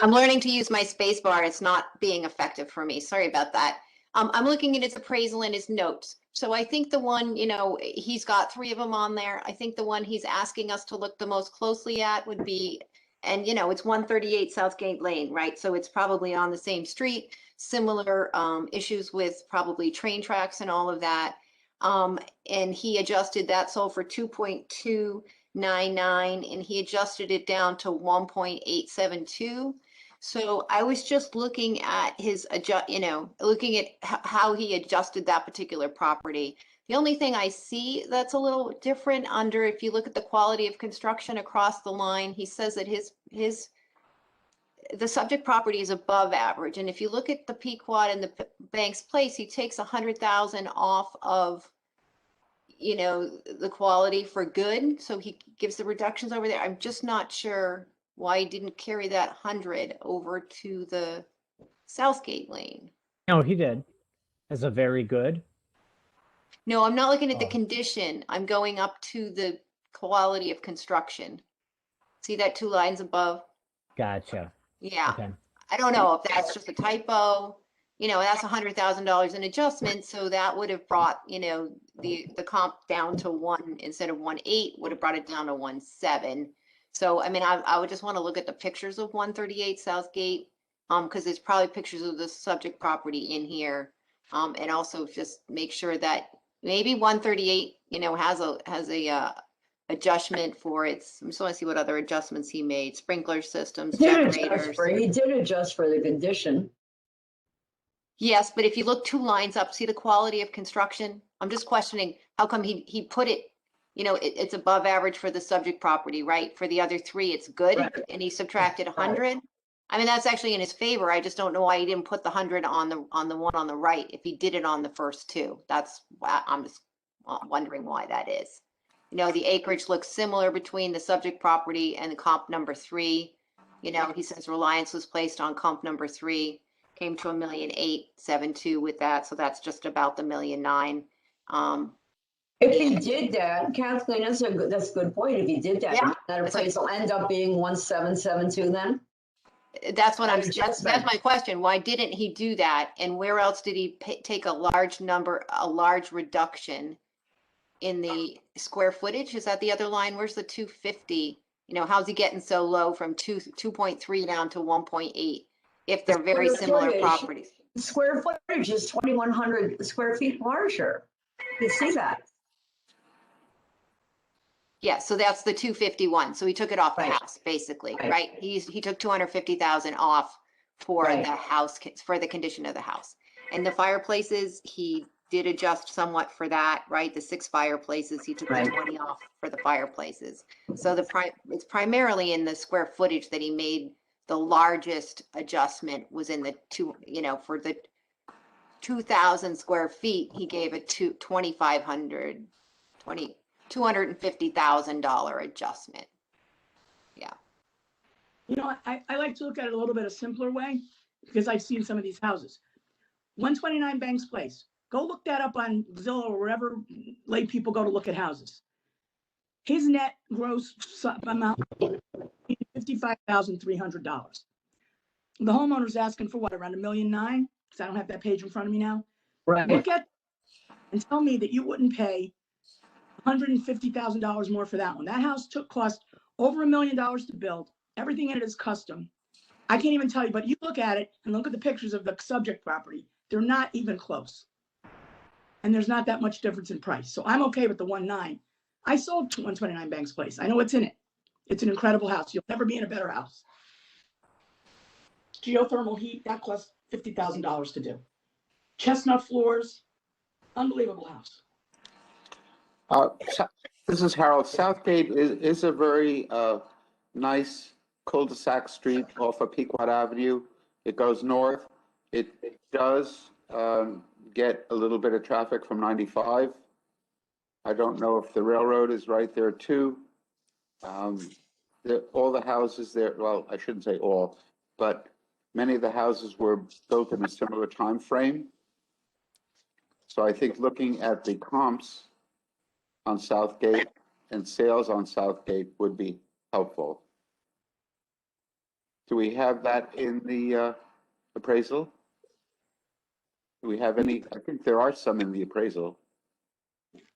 I'm learning to use my space bar. It's not being effective for me. Sorry about that. I'm looking at his appraisal and his notes. So I think the one, you know, he's got 3 of them on there. I think the one he's asking us to look the most closely at would be, and you know, it's 138 Southgate Lane, right? So it's probably on the same street, similar issues with probably train tracks and all of that. And he adjusted that sold for 2.299, and he adjusted it down to 1.872. So I was just looking at his looking at how he adjusted that particular property. The only thing I see that's a little different under, if you look at the quality of construction across the line, he says that the subject property is above average. And if you look at the Pequot and the Banks Place, he takes 100,000 off of, you know, the quality for good. So he gives the reductions over there. I'm just not sure why he didn't carry that 100 over to the Southgate Lane. No, he did. As a very good. No, I'm not looking at the Oh. condition. I'm going up to the quality of construction. See that 2 lines above? Gotcha. Yeah. Okay. I don't know if that's just a typo, that's $100,000 in adjustment, so that would have brought, the comp down to 1 instead of 1.8, would have brought it down to 1.7. So, I mean, I would just want to look at the pictures of 138 Southgate, because there's probably pictures of the subject property in here. And also just make sure that maybe 138, has a adjustment for its, I just want to see what other adjustments he made, sprinkler systems, generators. He did adjust for the condition. Yes, but if you look 2 lines up, see the quality of construction? I'm just questioning, how come he put it, it's above average for the subject property, right? For the other 3, it's good, Right. and he subtracted 100? I mean, that's actually in his favor. I just don't know why he didn't put the 100 on the one on the right if he did it on the first 2. That's why I'm just wondering why that is. The acreage looks similar between the subject property and the comp number 3. He says reliance was placed on comp number 3, came to $1,872,000 with that, so that's just about the $1,900,000. If he did that, Kathleen, that's a good point. If he did that, Yeah, that that's a- appraisal end up being 1,772 then? That's what That that's adjustment. my question. Why didn't he do that? And where else did he take a large reduction in the square footage? Is that the other line? Where's the 250? How's he getting so low from 2.3 down to 1.8 if they're very Square similar footage. properties? Square footage is 2,100 square feet larger. You see that? Yeah, so that's the 251. So he took it off the Right. house, basically, Right. right? He took 250,000 off for Right. the house, for the condition of the house. And the fireplaces, he did adjust somewhat for that, right? The 6 fireplaces, he took the Right. 20 off for the fireplaces. So it's primarily in the square footage that he made the largest adjustment was in the for the 2,000 square feet, he gave a $250,000 adjustment. Yeah. I like to look at it a little bit a simpler way because I've seen some of these houses. 129 Banks Place. Go look that up on Zillow or wherever lay people go to look at houses. His net gross amount $55,300. The homeowner's asking for what, around $1.9 million? Because I don't have that page in front of me now. Right. Look at and tell me that you wouldn't pay $150,000 more for that one. That house cost over $1 million to build. Everything in it is custom. I can't even tell you, but you look at it and look at the pictures of the subject property. They're not even close. And there's not that much difference in price. So I'm okay with the 1.9. I sold 129 Banks Place. I know what's in it. It's an incredible house. You'll never be in a better house. Geothermal heat, that costs $50,000 to do. Chestnut floors, unbelievable house. This is Harold. Southgate is a very nice cul-de-sac street off of Pequot Avenue. It goes north. It does get a little bit of traffic from 95. I don't know if the railroad is right there too. All the houses there, well, I shouldn't say all, but many of the houses were built in a similar time frame. So I think looking at the comps on Southgate and sales on Southgate would be helpful. Do we have that in the appraisal? Do we have any? I think there are some in the appraisal.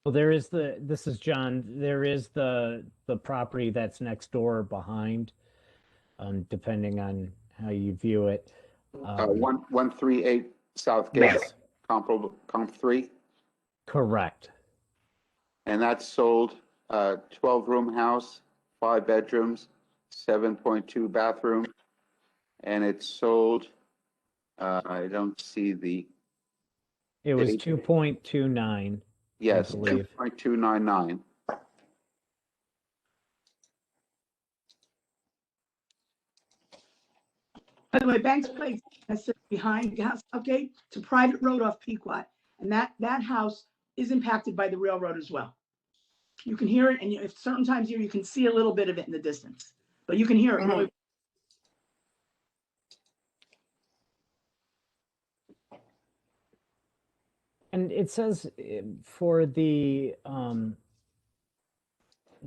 Well, this is John. There is the property that's next door behind, depending on how you view it. 138 Southgate, Yes, comp 3, correct. and that's sold 12-room house, 5 bedrooms, 7.2 bathroom, and it's sold. I don't see the. It was date. 2.29. Yes, believe. 2.299. By the way, Banks Place that sits behind Southgate, it's a private road off Pequot. And that house is impacted by the railroad as well. You can hear it, and if certain times here, you can see a little bit of it in the distance, but you can hear it really. And it says for the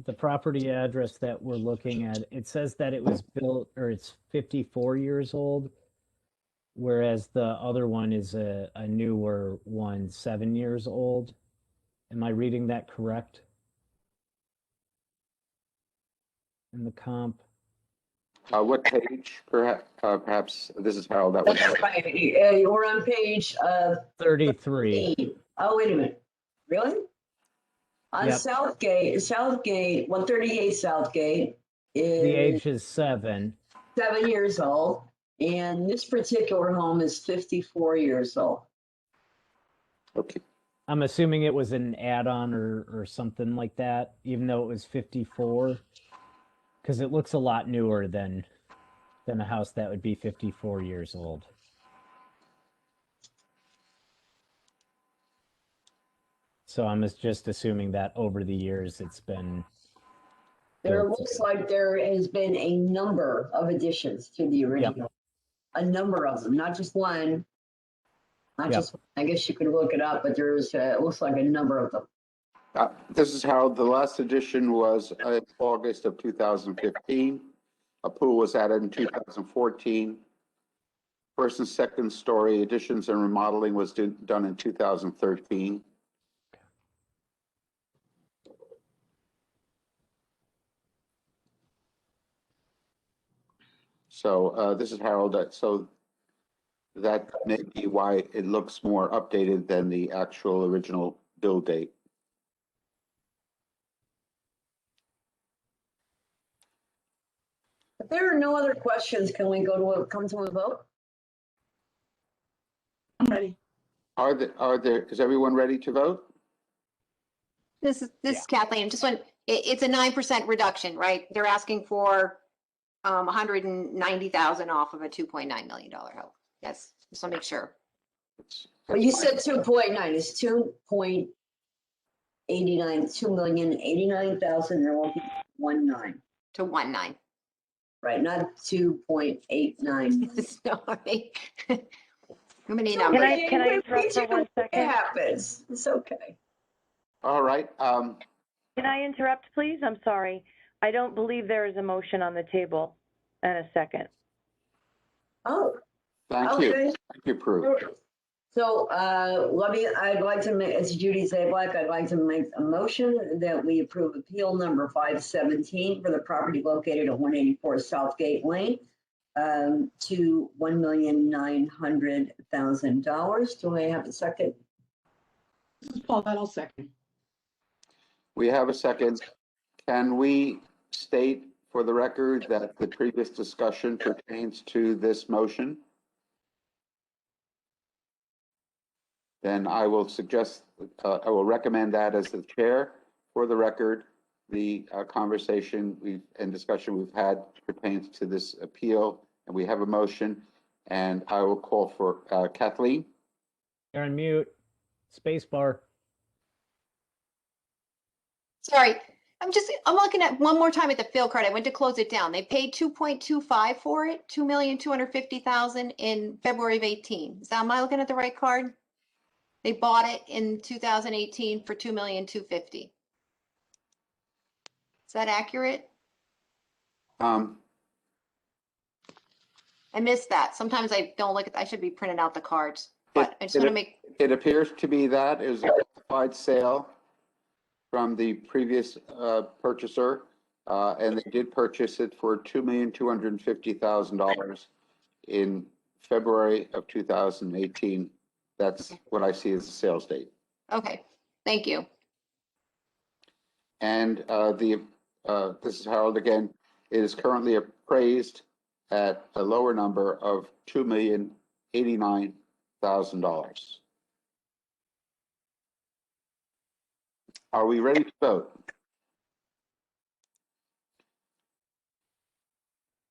the property address that we're looking at, it says that it was built, or it's 54 years old, whereas the other one is a newer one, 7 years old. Am I reading that correct? In the comp? What page, perhaps, this is Harold, that was, That's right. We're on page 33. 8. Oh, wait a minute. Really? On Yep. Southgate, 138 Southgate The is age is 7. 7 years old, and this particular home is 54 years old. okay. I'm assuming it was an add-on or something like that, even though it was 54, because it looks a lot newer than a house that would be 54 years old. So I'm just assuming that over the years it's been There built. looks like there has been a number of additions to the original. A number of them, not just one. Not Yep. just, I guess you could look it up, but there's, it looks like a number of them. This is Harold. The last edition was August of 2015. A pool was added in 2014. First and second story additions and remodeling was done in 2013. So this is Harold. So that may be why it looks more updated than the actual original build date. If there are no other questions, can we come to a vote? I'm ready. Is everyone ready to vote? This is Kathleen. Just one, it's a 9% reduction, right? They're asking for 190,000 off of a $2.9 million house. Yes, just want to make sure. Well, you said 2.9, it's 2.89, 2,089,000, there won't be 19, To 1.9. right? Not 2.89. Sorry. How many Can numbers? I interrupt for 1 It second? happens, it's okay. All right. Can I interrupt, please? I'm sorry. I don't believe there is a motion on the table and a second. Oh, Thank you. okay. Thank you, Prue. So, I'd like to make, it's Judy Zablik, I'd like to make a motion that we approve appeal number 517 for the property located at 184 Southgate Lane to $1,900,000. Do I have a second? This is Paul, I'll second. We have a second. Can we state for the record that the previous discussion pertains to this motion? Then I will suggest, I will recommend that as the chair. For the record, the conversation and discussion we've had pertains to this appeal, and we have a motion, and I will call for Kathleen. You're on mute. Space bar. Sorry, I'm looking at one more time at the field card. I went to close it down. They paid 2.25 for it, 2,250,000 in February of 18. Am I looking at the right card? They bought it in 2018 for 2,250,000. Is that accurate? I missed that. Sometimes I don't look at, I should be printing out the cards, but I just want to make. It appears to be that is a qualified sale from the previous purchaser, and they did purchase it for $2,250,000 in February of 2018. That's what I see as the sales date. Okay, thank you. And this is Harold again. It is currently appraised at a lower number of $2,089,000. Are we ready to vote?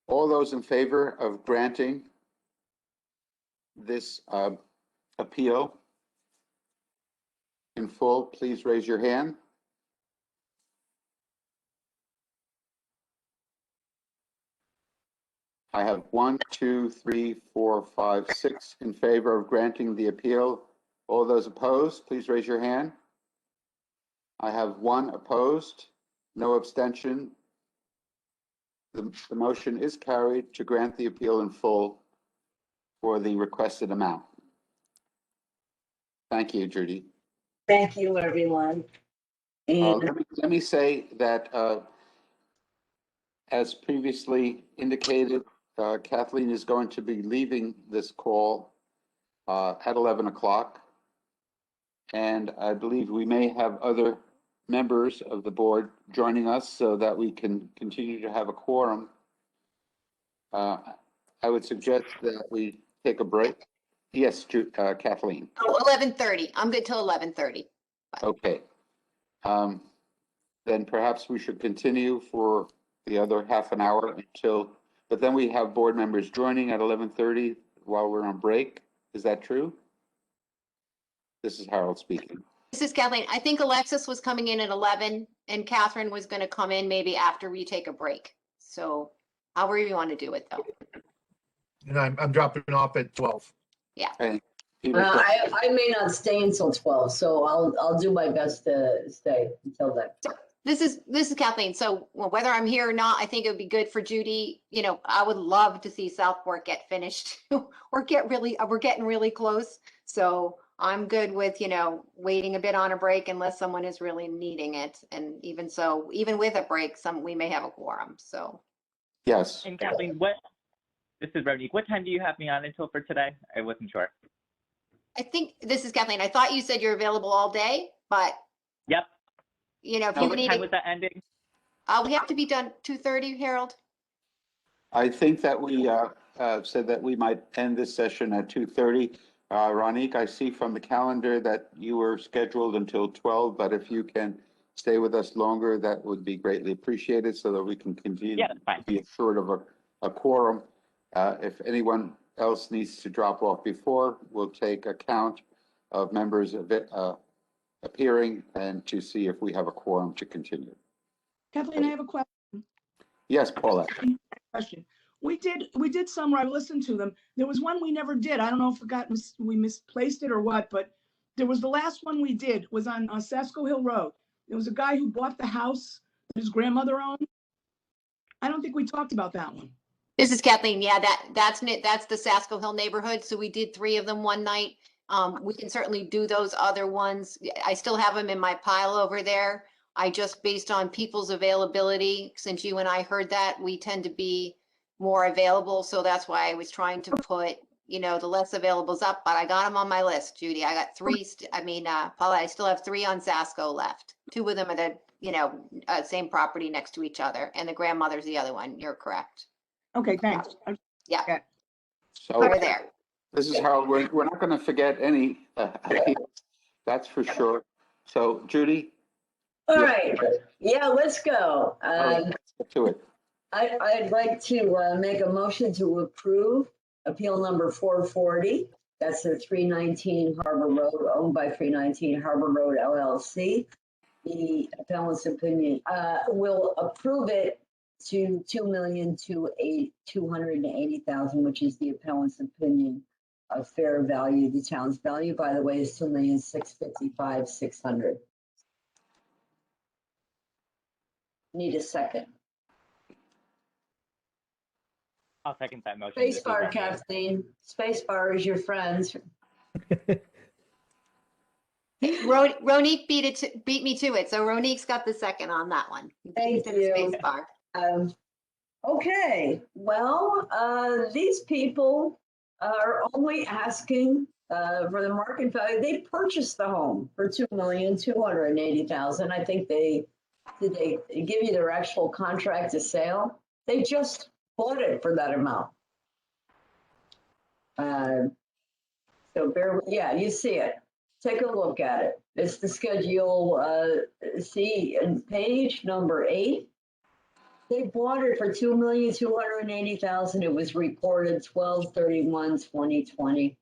All those in favor of granting this appeal in full, please raise your hand. I have 1, 2, 3, 4, 5, 6 in favor of granting the appeal. All those opposed, please raise your hand. I have 1 opposed no abstention. The motion is carried to grant the appeal in full for the requested amount. Thank you, Judy. Thank you, everyone. And Let me say that, as previously indicated, Kathleen is going to be leaving this call at 11 o'clock. And I believe we may have other members of the board joining us so that we can continue to have a quorum. I would suggest that we take a break. Yes, Kathleen. Oh, 11:30. I'm good till 11:30. Okay. Then perhaps we should continue for the other half an hour until, but then we have board members joining at 11:30 while we're on break. Is that true? This is Harold speaking. This is Kathleen. I think Alexis was coming in at 11 and Catherine was going to come in maybe after we take a break. So however you want to do it though. And I'm dropping off at 12. And Peter, I may not stay until 12, so I'll do my best to stay until then. This is Kathleen. So whether I'm here or not, I think it would be good for Judy. You know, I would love to see Southport get finished. we're getting really close. So I'm good with, you know, waiting a bit on a break unless someone is really needing it. And even so, even with a break, we may have a quorum. So. yes. And Kathleen, this is Ronique. What time do you have me on until for today? I wasn't sure. I think this is Kathleen. I thought you said you're available all day, but. Yep. You know, if Now, you what need time it, was that ending? we have to be done 2:30, Harold. I think that we said that we might end this session at 2:30. Ronique, I see from the calendar that you were scheduled until 12, but if you can stay with us longer, that would be greatly appreciated so that we can continue Yeah, that's fine. to be assured of a quorum. If anyone else needs to drop off before, we'll take account of members of it appearing and to see if we have a quorum to continue. Kathleen, I have a question. Yes, Paula. We did some, where I listened to them. There was one we never did. I don't know if we misplaced it or what, but there was the last one we did was on Sasko Hill Road. There was a guy who bought the house that his grandmother owned. I don't think we talked about that one. This is Kathleen. Yeah, that's the Sasko Hill neighborhood. So we did 3 of them one night. We can certainly do those other ones. I still have them in my pile over there. I just, based on people's availability, since you and I heard that, we tend to be more available. So that's why I was trying to put, you know, the less availables up, but I got them on my list, Judy. I got 3, Paula, I still have 3 on Sasko left. 2 of them are the, you know, same property next to each other, and the grandmother's the other one. You're correct. Okay, thanks. Yeah. So Over there. this is Harold. We're not going to forget any appeals, that's for sure. So Judy? All right, yeah, let's go. Let's get to it. I'd like to make a motion to approve appeal number 440. That's the 319 Harbor Road, owned by 319 Harbor Road LLC. The appellant's opinion will approve it to $2,280,000, which is the appellant's opinion of fair value. The town's value, by the way, is $2,655,600. Need a second. I'll second that motion. Space bar, Kathleen. Space bar is your friend. Ronique beat me to it. So Ronique's got the second on that one. Thank To the you. space bar. Okay, well, these people are only asking for the market value. They purchased the home for $2,280,000. I think did they give you their actual contract to sale? They just bought it for that amount. So yeah, you see it. Take a look at it. It's the schedule C and page number 8. They bought it for $2,280,000. It was recorded 12/31/2020.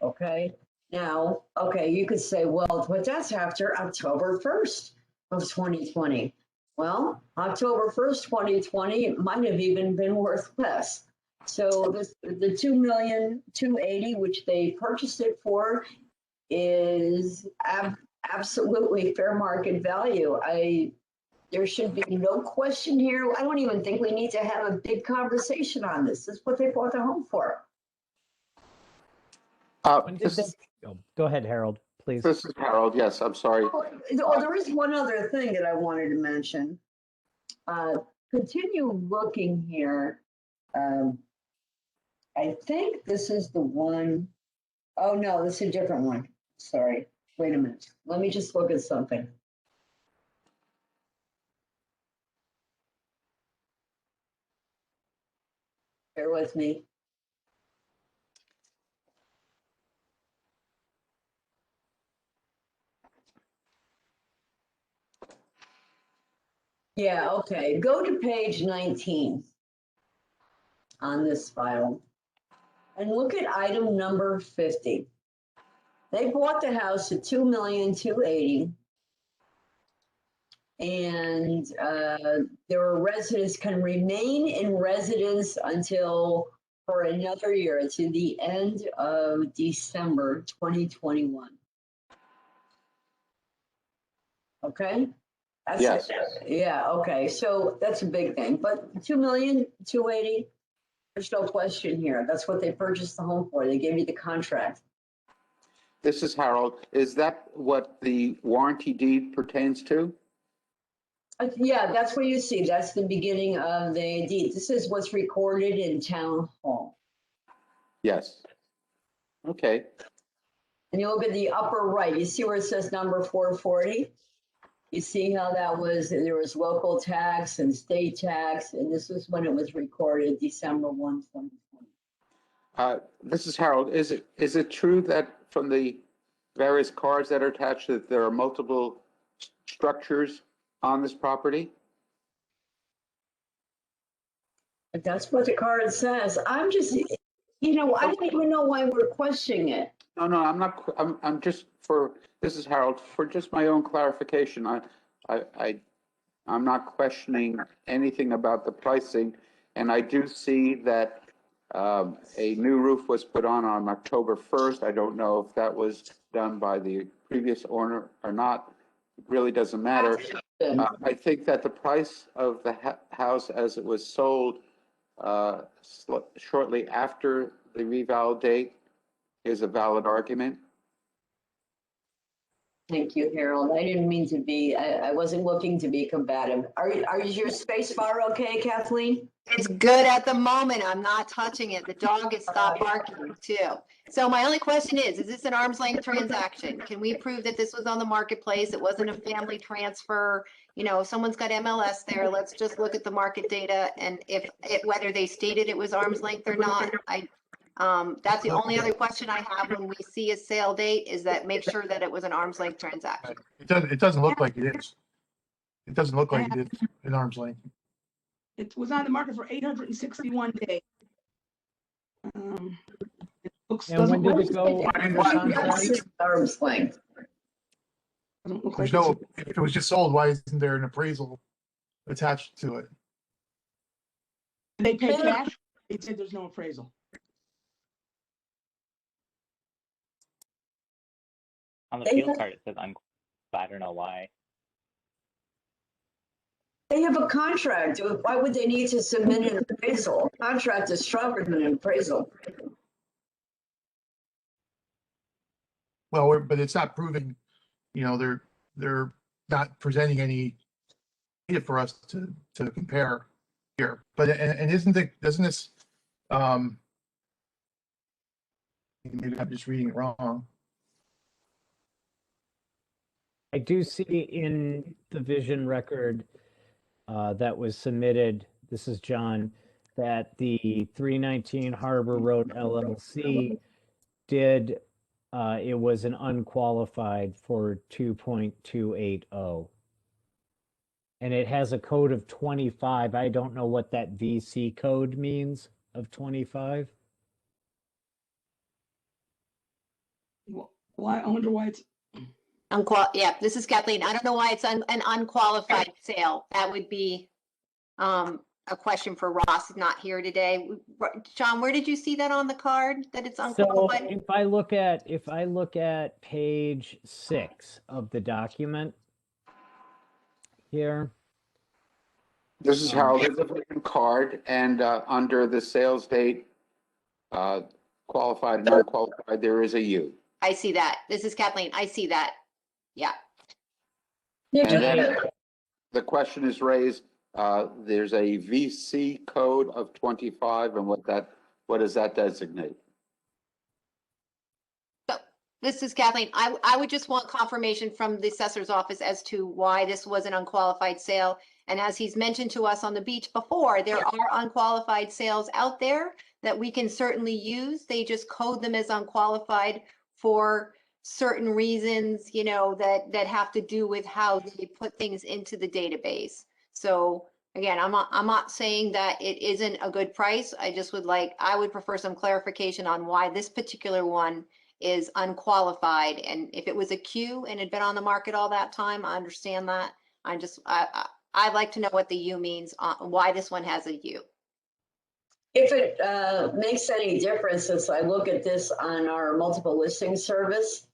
Okay. Now, okay, you could say, well, but that's after October 1st of 2020. Well, October 1st, 2020, it might have even been worth less. So the $2,280,000, which they purchased it for, is absolutely fair market value. There should be no question here. I don't even think we need to have a big conversation on this. This is what they bought the home for. When did This they, is, oh, go ahead, Harold, please. this is Harold. Yes, I'm sorry. Oh, there is one other thing that I wanted to mention. Continue looking here. I think this is the one. Oh, no, this is a different one. Sorry. Wait a minute. Let me just look at something. Bear with me. Yeah, okay. Go to page 19 on this file and look at item number 50. They bought the house at $2,280,000. And their residents can remain in residence until for another year, to the end of December 2021. Okay? That's Yes. Yeah, okay, so that's a big thing, but 2,280,000, there's no question here. That's what they purchased the home for. They gave you the contract. This is Harold. Is that what the warranty deed pertains to? Yeah, that's what you see. That's the beginning of the deed. This is what's recorded in town hall. Yes. Okay. And you look at the upper right, you see where it says number 440? You see how that was, there was local tax and state tax, and this is when it was recorded, December 1, 2020. This is Harold. Is it true that from the various cards that are attached that there are multiple structures on this property? But that's what the card says. I'm just, I don't even know why we're questioning it. No, I'm not. I'm just this is Harold. For just my own clarification, I'm not questioning anything about the pricing, and I do see that a new roof was put on October 1st. I don't know if that was done by the previous owner or not. It really doesn't matter. I think that the price of the house as it was sold shortly after the reval date is a valid argument. Thank you, Harold. I didn't mean to be, I wasn't looking to be combative. Is your space bar okay, Kathleen? It's good at the moment. I'm not touching it. The dog has stopped barking too. So my only question is this an arm's length transaction? Can we prove that this was on the marketplace? It wasn't a family transfer? If someone's got MLS there, let's just look at the market data and whether they stated it was arm's length or not. That's the only other question I have when we see a sale date is that make sure that it was an arm's length transaction. It doesn't look like it is. It doesn't look like it is an arm's length. It was on the market for 861 days. It looks, And when doesn't did look, it go? Arm's length. doesn't look There's like no, it's- if it was just sold, why isn't there an appraisal attached to it? they pay cash. They said there's no appraisal. On the They field have- card, it says unqualified. I don't know why. They have a contract. Why would they need to submit an appraisal? A contract is stronger than an appraisal. Well, but it's not proving, they're not presenting any data for us to compare here. But, and doesn't this, maybe I'm just reading it wrong. I do see in the vision record that was submitted, this is John, that the 319 Harbor Road LLC did, it was an unqualified for 2.280. And it has a code of 25. I don't know what that VC code means of 25. Well, I wonder why it's, Yeah, this is Kathleen. I don't know why it's an unqualified sale. That would be a question for Ross, not here today. John, where did you see that on the card that it's So unqualified? if I look at page 6 of the document here, This is Harold. There's a vacant card, and under the sales date, qualified and unqualified, there is a U. I see that. This is Kathleen. I see that. Yeah. Yeah, And then just- the question is raised, there's a VC code of 25, and what does that designate? This is Kathleen. I would just want confirmation from the assessor's office as to why this was an unqualified sale. And as he's mentioned to us on the beach before, there are unqualified sales out there that we can certainly use. They just code them as unqualified for certain reasons, you know, that have to do with how they put things into the database. So again, I'm not saying that it isn't a good price. I would prefer some clarification on why this particular one is unqualified. And if it was a Q and had been on the market all that time, I understand that. I'd like to know what the U means, why this one has a U. If it makes any difference, as I look at this on our multiple listing service,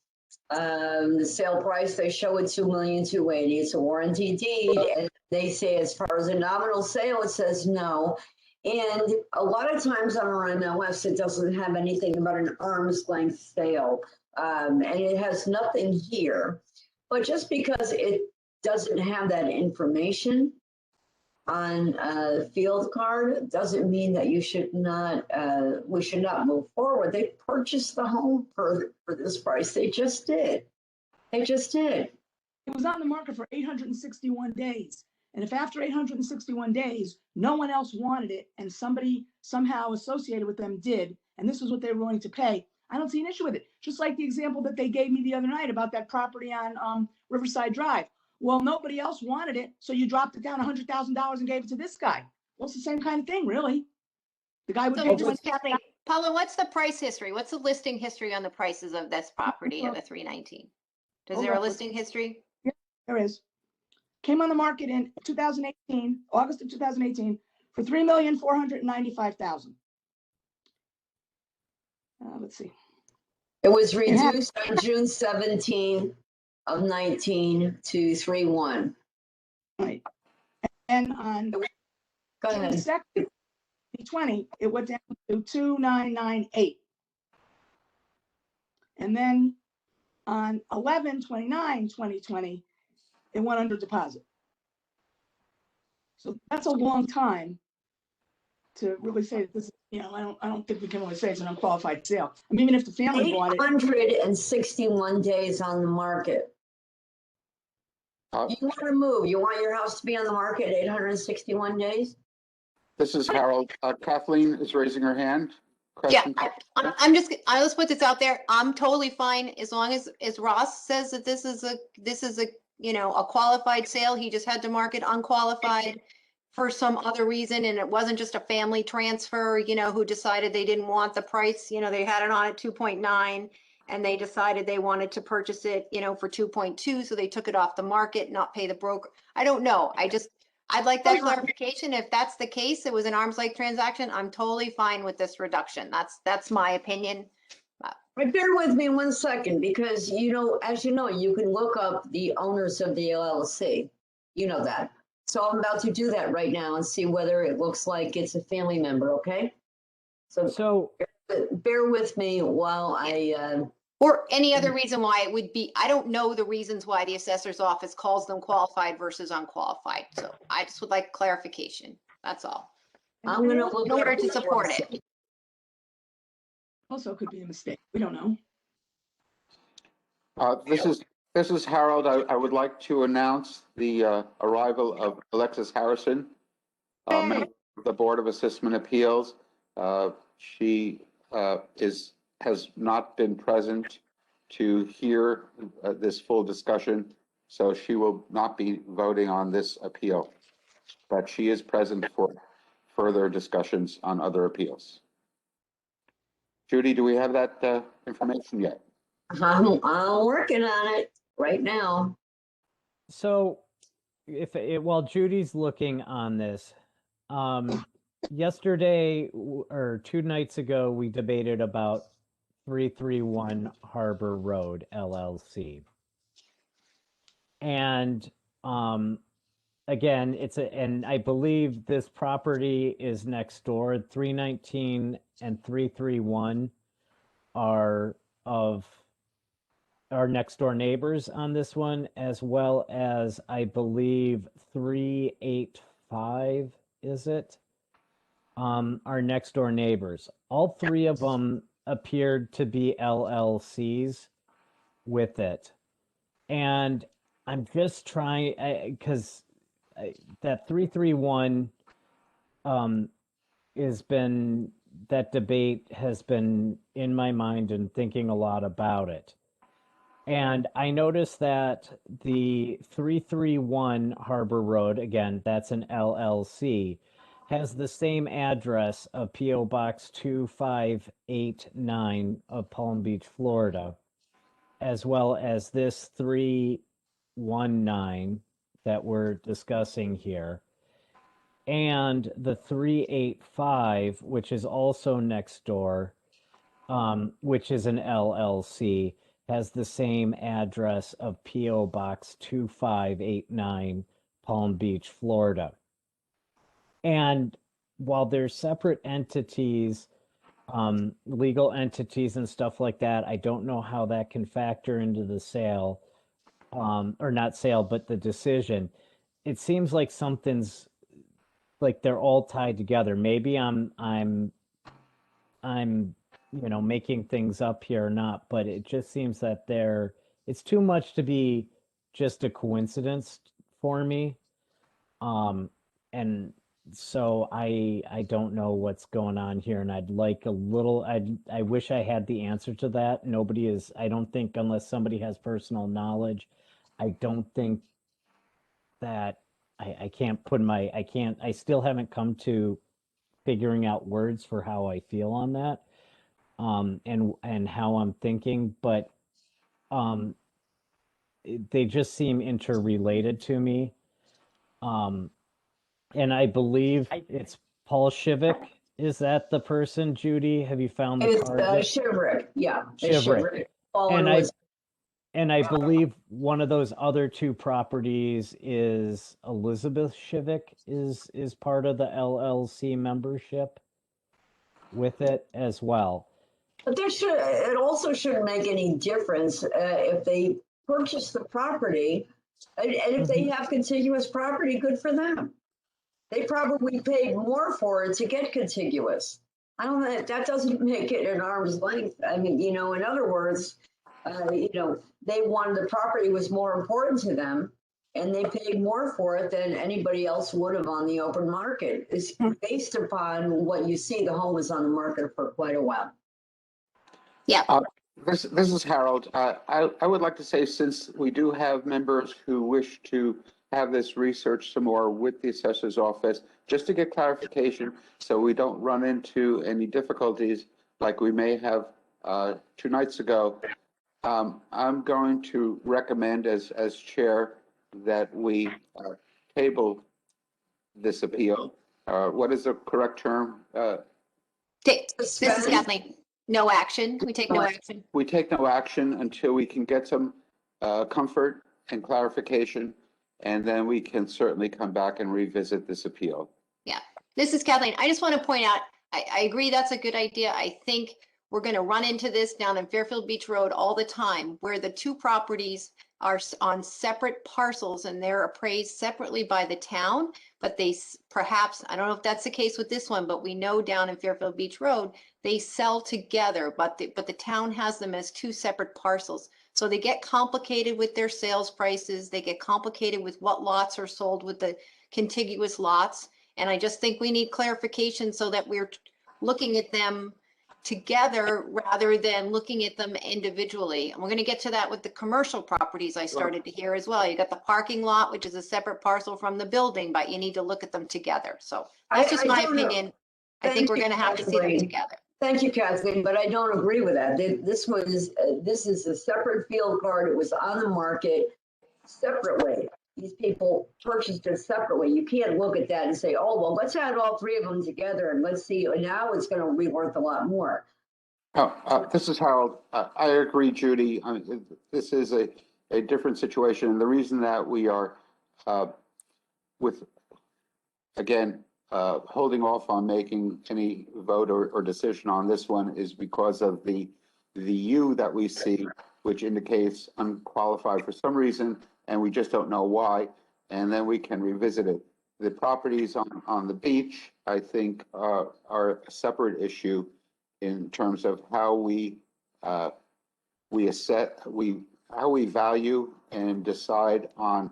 the sale price, they show it 2,280,000. It's a warranty deed, and they say as far as a nominal sale, it says no. And a lot of times on our MLS, it doesn't have anything about an arm's length sale, and it has nothing here. But just because it doesn't have that information on a field card doesn't mean that you should not, we should not move forward. They purchased the home for this price. They just did. They just did. It was on the market for 861 days. And if after 861 days, no one else wanted it and somebody somehow associated with them did, and this is what they were willing to pay, I don't see an issue with it. Just like the example that they gave me the other night about that property on Riverside Drive. Well, nobody else wanted it, so you dropped it down $100,000 and gave it to this guy. Well, it's the same kind of thing, really. The guy would So pay this is 20. Kathleen. Paula, what's the price history? What's the listing history on the prices of this property of the 319? Is there a listing history? There is. Came on the market in 2018, August of 2018, for $3,495,000. Let's see. It was reduced on June 17 of 19 to 3/1. Right. And on Go June ahead. 2nd, 2020, it went down to 2,998. And then on 11/29/2020, it went under deposit. So that's a long time to really say that this is, you know, I don't think we can really say it's an unqualified sale. I mean, even if the family bought it. 861 days on the market. You want to move, you want your house to be on the market 861 days? This is Harold. Kathleen is raising her hand. Yeah, Question? let's put this out there. I'm totally fine as long as Ross says that this is a, you know, a qualified sale. He just had to market unqualified for some other reason. And it wasn't just a family transfer, you know, who decided they didn't want the price, you know, they had it on at 2.9 and they decided they wanted to purchase it, you know, for 2.2. So they took it off the market, not pay the broker. I don't know. I'd like that clarification. If that's the case, it was an arm's length transaction. I'm totally fine with this reduction. That's my opinion. Right, bear with me 1 second, because, you know, as you know, you can look up the owners of the LLC. You know that. So I'm about to do that right now and see whether it looks like it's a family member, okay? So bear with me while I, Or any other reason why it would be, I don't know the reasons why the assessor's office calls them qualified versus unqualified. So I just would like clarification. That's all. I'm going to look. In order to support it. Also could be a mistake. We don't know. This is Harold. I would like to announce the arrival of Alexis Harrison, member of the Board of Assessment Appeals. She has not been present to hear this full discussion, so she will not be voting on this appeal. But she is present for further discussions on other appeals. Judy, do we have that information yet? I'm working on it right now. So while Judy's looking on this, yesterday or 2 nights ago, we debated about 331 Harbor Road LLC. And again, and I believe this property is next door. 319 and 331 are next door neighbors on this one, as well as I believe 385, is it? Our next door neighbors. All three of them appeared to be LLCs with it. And I'm just trying, because that 331 that debate has been in my mind and thinking a lot about it. And I noticed that the 331 Harbor Road, again, that's an LLC, has the same address of PO Box 2589 of Palm Beach, Florida, as well as this 319 that we're discussing here. And the 385, which is also next door, which is an LLC, has the same address of PO Box 2589, Palm Beach, Florida. And while they're separate entities, legal entities and stuff like that, I don't know how that can factor into the sale, or not sale, but the decision. It seems like something's like they're all tied together. Maybe I'm making things up here or not, but it just seems that it's too much to be just a coincidence for me. And so I don't know what's going on here, and I'd like I wish I had the answer to that. I don't think, unless somebody has personal knowledge, I don't think that I still haven't come to figuring out words for how I feel on that, and how I'm thinking, but they just seem interrelated to me. And I believe it's Paul Shivik. Is that the person, Judy? Have you found the It's card yet? Shiverick, yeah. it's Shiverick. Shiverick. Oh, And it was- I believe one of those other two properties is Elizabeth Shivik is part of the LLC membership with it as well. But it also shouldn't make any difference if they purchase the property, and if they have contiguous property, good for them. They probably paid more for it to get contiguous. I don't think that doesn't make it an arm's length. I mean, in other words, they wanted, the property was more important to them, and they paid more for it than anybody else would have on the open market. It's based upon what you see. The home was on the market for quite a while. Yeah. This is Harold. I would like to say, since we do have members who wish to have this research some more with the assessor's office, just to get clarification, so we don't run into any difficulties like we may have 2 nights ago. I'm going to recommend as chair that we table this appeal. What is the correct term? This is Kathleen. No action. We take no action. We take no action until we can get some comfort and clarification, and then we can certainly come back and revisit this appeal. Yeah, this is Kathleen. I just want to point out, I agree that's a good idea. I think we're going to run into this down in Fairfield Beach Road all the time, where the two properties are on separate parcels and they're appraised separately by the town, but they perhaps, I don't know if that's the case with this one, but we know down in Fairfield Beach Road, they sell together, but the town has them as two separate parcels. So they get complicated with their sales prices. They get complicated with what lots are sold with the contiguous lots. And I just think we need clarification so that we're looking at them together rather than looking at them individually. And we're going to get to that with the commercial properties I started to hear as well. You got the parking lot, which is a separate parcel from the building, but you need to look at them together. So that's just my opinion. I think we're going to have to see them together. Thank you, Kathleen, but I don't agree with that. This is a separate field card. It was on the market separately. These people purchased it separately. You can't look at that and say, oh, well, let's add all three of them together and let's see. Now it's going to be worth a lot more. This is Harold. I agree, Judy. This is a different situation. And the reason that we with, again, holding off on making any vote or decision on this one is because of the U that we see, which indicates unqualified for some reason, and we just don't know why, and then we can revisit it. The properties on the beach, I think, are a separate issue in terms of how we value and decide on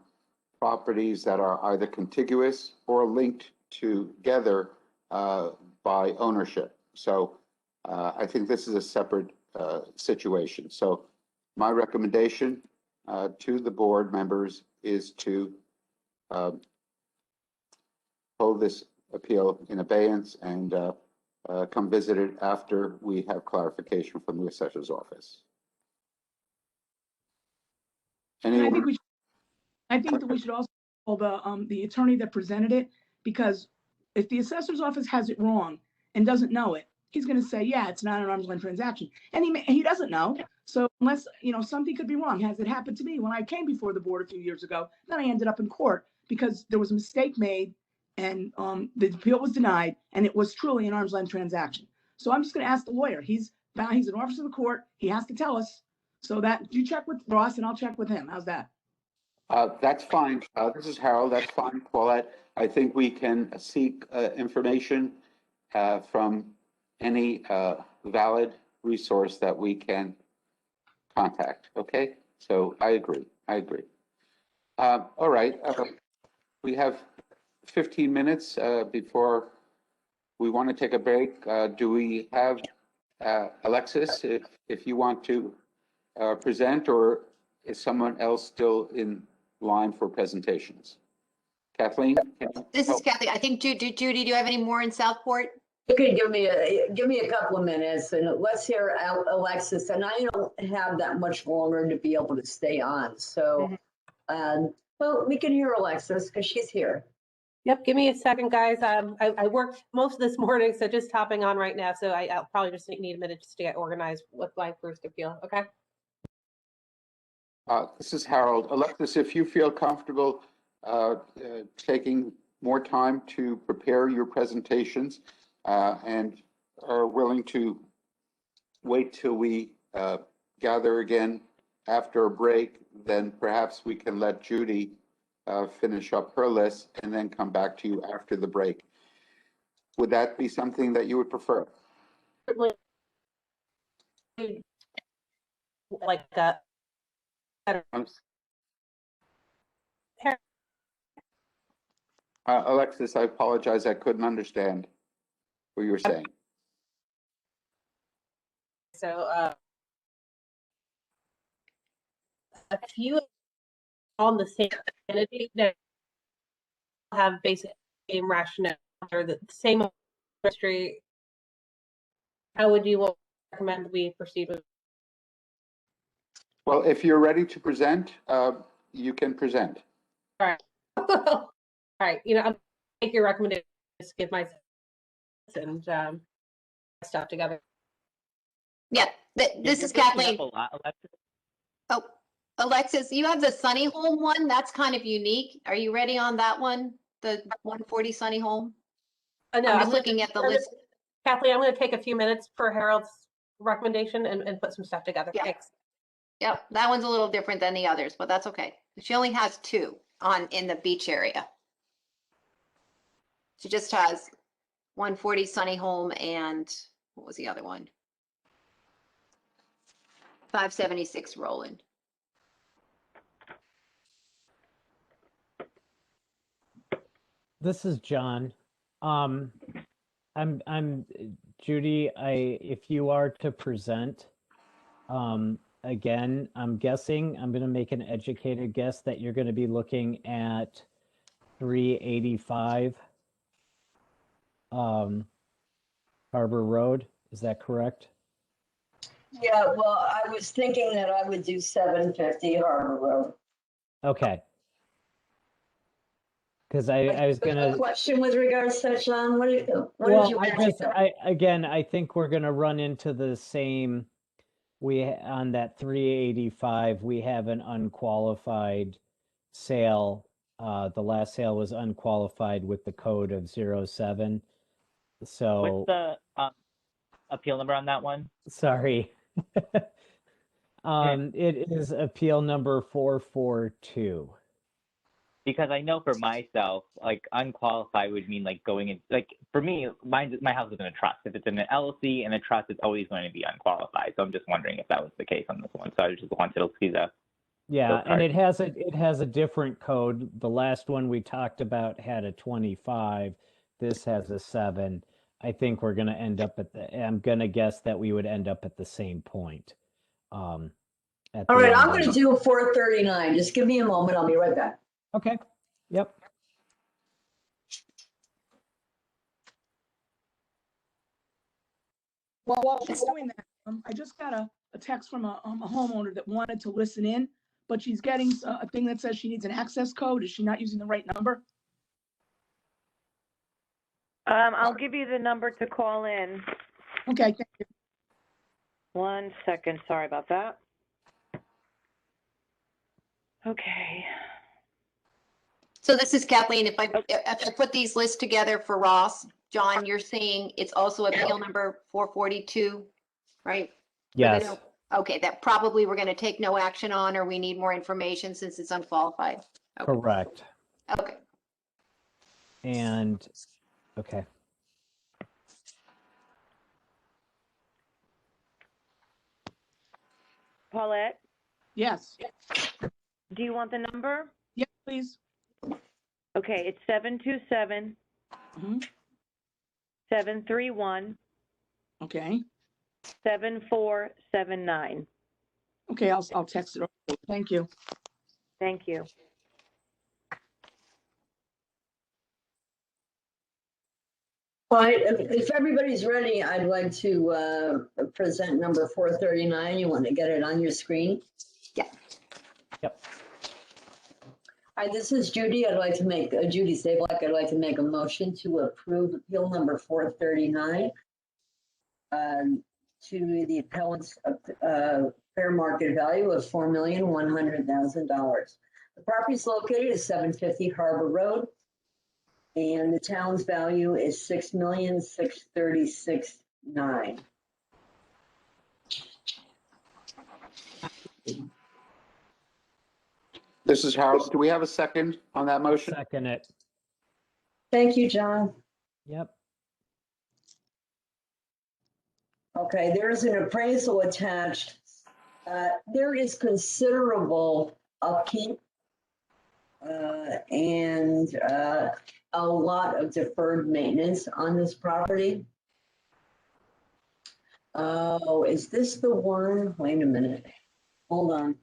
properties that are either contiguous or linked together by ownership. So I think this is a separate situation. So my recommendation to the board members is to hold this appeal in abeyance and come visit it after we have clarification from the assessor's office. And I Anyone? think that we should also call the attorney that presented it, because if the assessor's office has it wrong and doesn't know it, he's going to say, yeah, it's not an arm's length transaction. And he doesn't know. So unless, something could be wrong. Has it happened to me when I came before the board a few years ago? Then I ended up in court because there was a mistake made and the appeal was denied, and it was truly an arm's length transaction. So I'm just going to ask the lawyer. He's an officer of the court. He has to tell us. So that you check with Ross and I'll check with him. How's that? That's fine. This is Harold. That's fine, Paulette. I think we can seek information from any valid resource that we can contact. Okay? So I agree. All right. We have 15 minutes before we want to take a break. Do we have Alexis, if you want to present, or is someone else still in line for presentations? Kathleen? This is Kathy. I think, Judy, do you have any more in Southport? You could give me a couple of minutes and let's hear Alexis. And I don't have that much longer to be able to stay on. So, well, we can hear Alexis because she's here. Yep, give me a second, guys. I worked most of this morning, so just hopping on right now. So I'll probably just need a minute just to get organized with my first appeal, okay? This is Harold. Alexis, if you feel comfortable taking more time to prepare your presentations and are willing to wait till we gather again after a break, then perhaps we can let Judy finish up her list and then come back to you after the break. Would that be something that you would prefer? Certainly. Like that. Alexis, I apologize. I couldn't understand what you were saying. So a few on the same entity that have basic same rationale or the same history. How would you recommend we proceed with? Well, if you're ready to present, you can present. All right. All right. I'll take your recommendation. Just give my and stuff together. Yeah, this is Kathleen. Oh, Alexis, you have the Sunny Home one. That's kind of unique. Are you ready on that one? The 140 Sunny Home? No, I'm just looking at the list. Kathleen, I'm going to take a few minutes for Harold's recommendation and put some stuff together. Yeah. Thanks. Yep, that one's a little different than the others, but that's okay. She only has two in the beach area. She just has 140 Sunny Home and what was the other one? 576 Roland. This is John. I'm Judy. If you are to present, again, I'm guessing, I'm going to make an educated guess that you're going to be looking at 385 Harbor Road. Is that correct? Yeah, well, I was thinking that I would do 750 Harbor Road. Okay. Because I was going to. Question with regards to that, John? What did you I think we're going to run into the same. On that 385, we have an unqualified sale The last sale was unqualified with the code of 07. So, What's the appeal number on that one? sorry. It is appeal number 442. Because I know for myself, like unqualified would mean like going in, like for me, my house is in a trust. If it's in an LLC and a trust, it's always going to be unqualified. So I'm just wondering if that was the case on this one. So I just wanted to see the Yeah, and card. it has a different code. The last one we talked about had a 25. This has a 7. I think we're gonna end up I'm gonna guess that we would end up at the same point. At All the right, end I'm of gonna it. do 439. Just give me a moment. I'll be right back. Okay. Yep. Well, while she's doing that, I just got a text from a homeowner that wanted to listen in, but she's getting a thing that says she needs an access code. Is she not using the right number? I'll give you the number to call in. Okay, thank you. 1 second, sorry about that. Okay. So this is Kathleen. If I put these lists together for Ross, John, you're saying it's also appeal number 442, right? Yes. Okay, that probably we're going to take no action on, or we need more information since it's unqualified. Okay. Correct. Okay. And okay. Paulette, Yes. do you want the number? Yes, please. Okay, it's 727 Mhm. 731 Okay. 7479. Okay, I'll text it over. Thank you. Thank you. All right, if everybody's ready, I'd like to present number 439. You want to get it on your screen? Yeah. Yep. Hi, this is Judy. I'd like to make, Judy Stapleck, I'd like to make a motion to approve appeal number 439 to the appellant's fair market value of $4,100,000. The property is located at 750 Harbor Road, and the town's value is $6,636,900. This is Harold. Do we have a second on that motion? Second it. Thank you, John. Yep. Okay, there is an appraisal attached. There is considerable upkeep and a lot of deferred maintenance on this property. Oh, is this the one? Wait a minute. Hold on.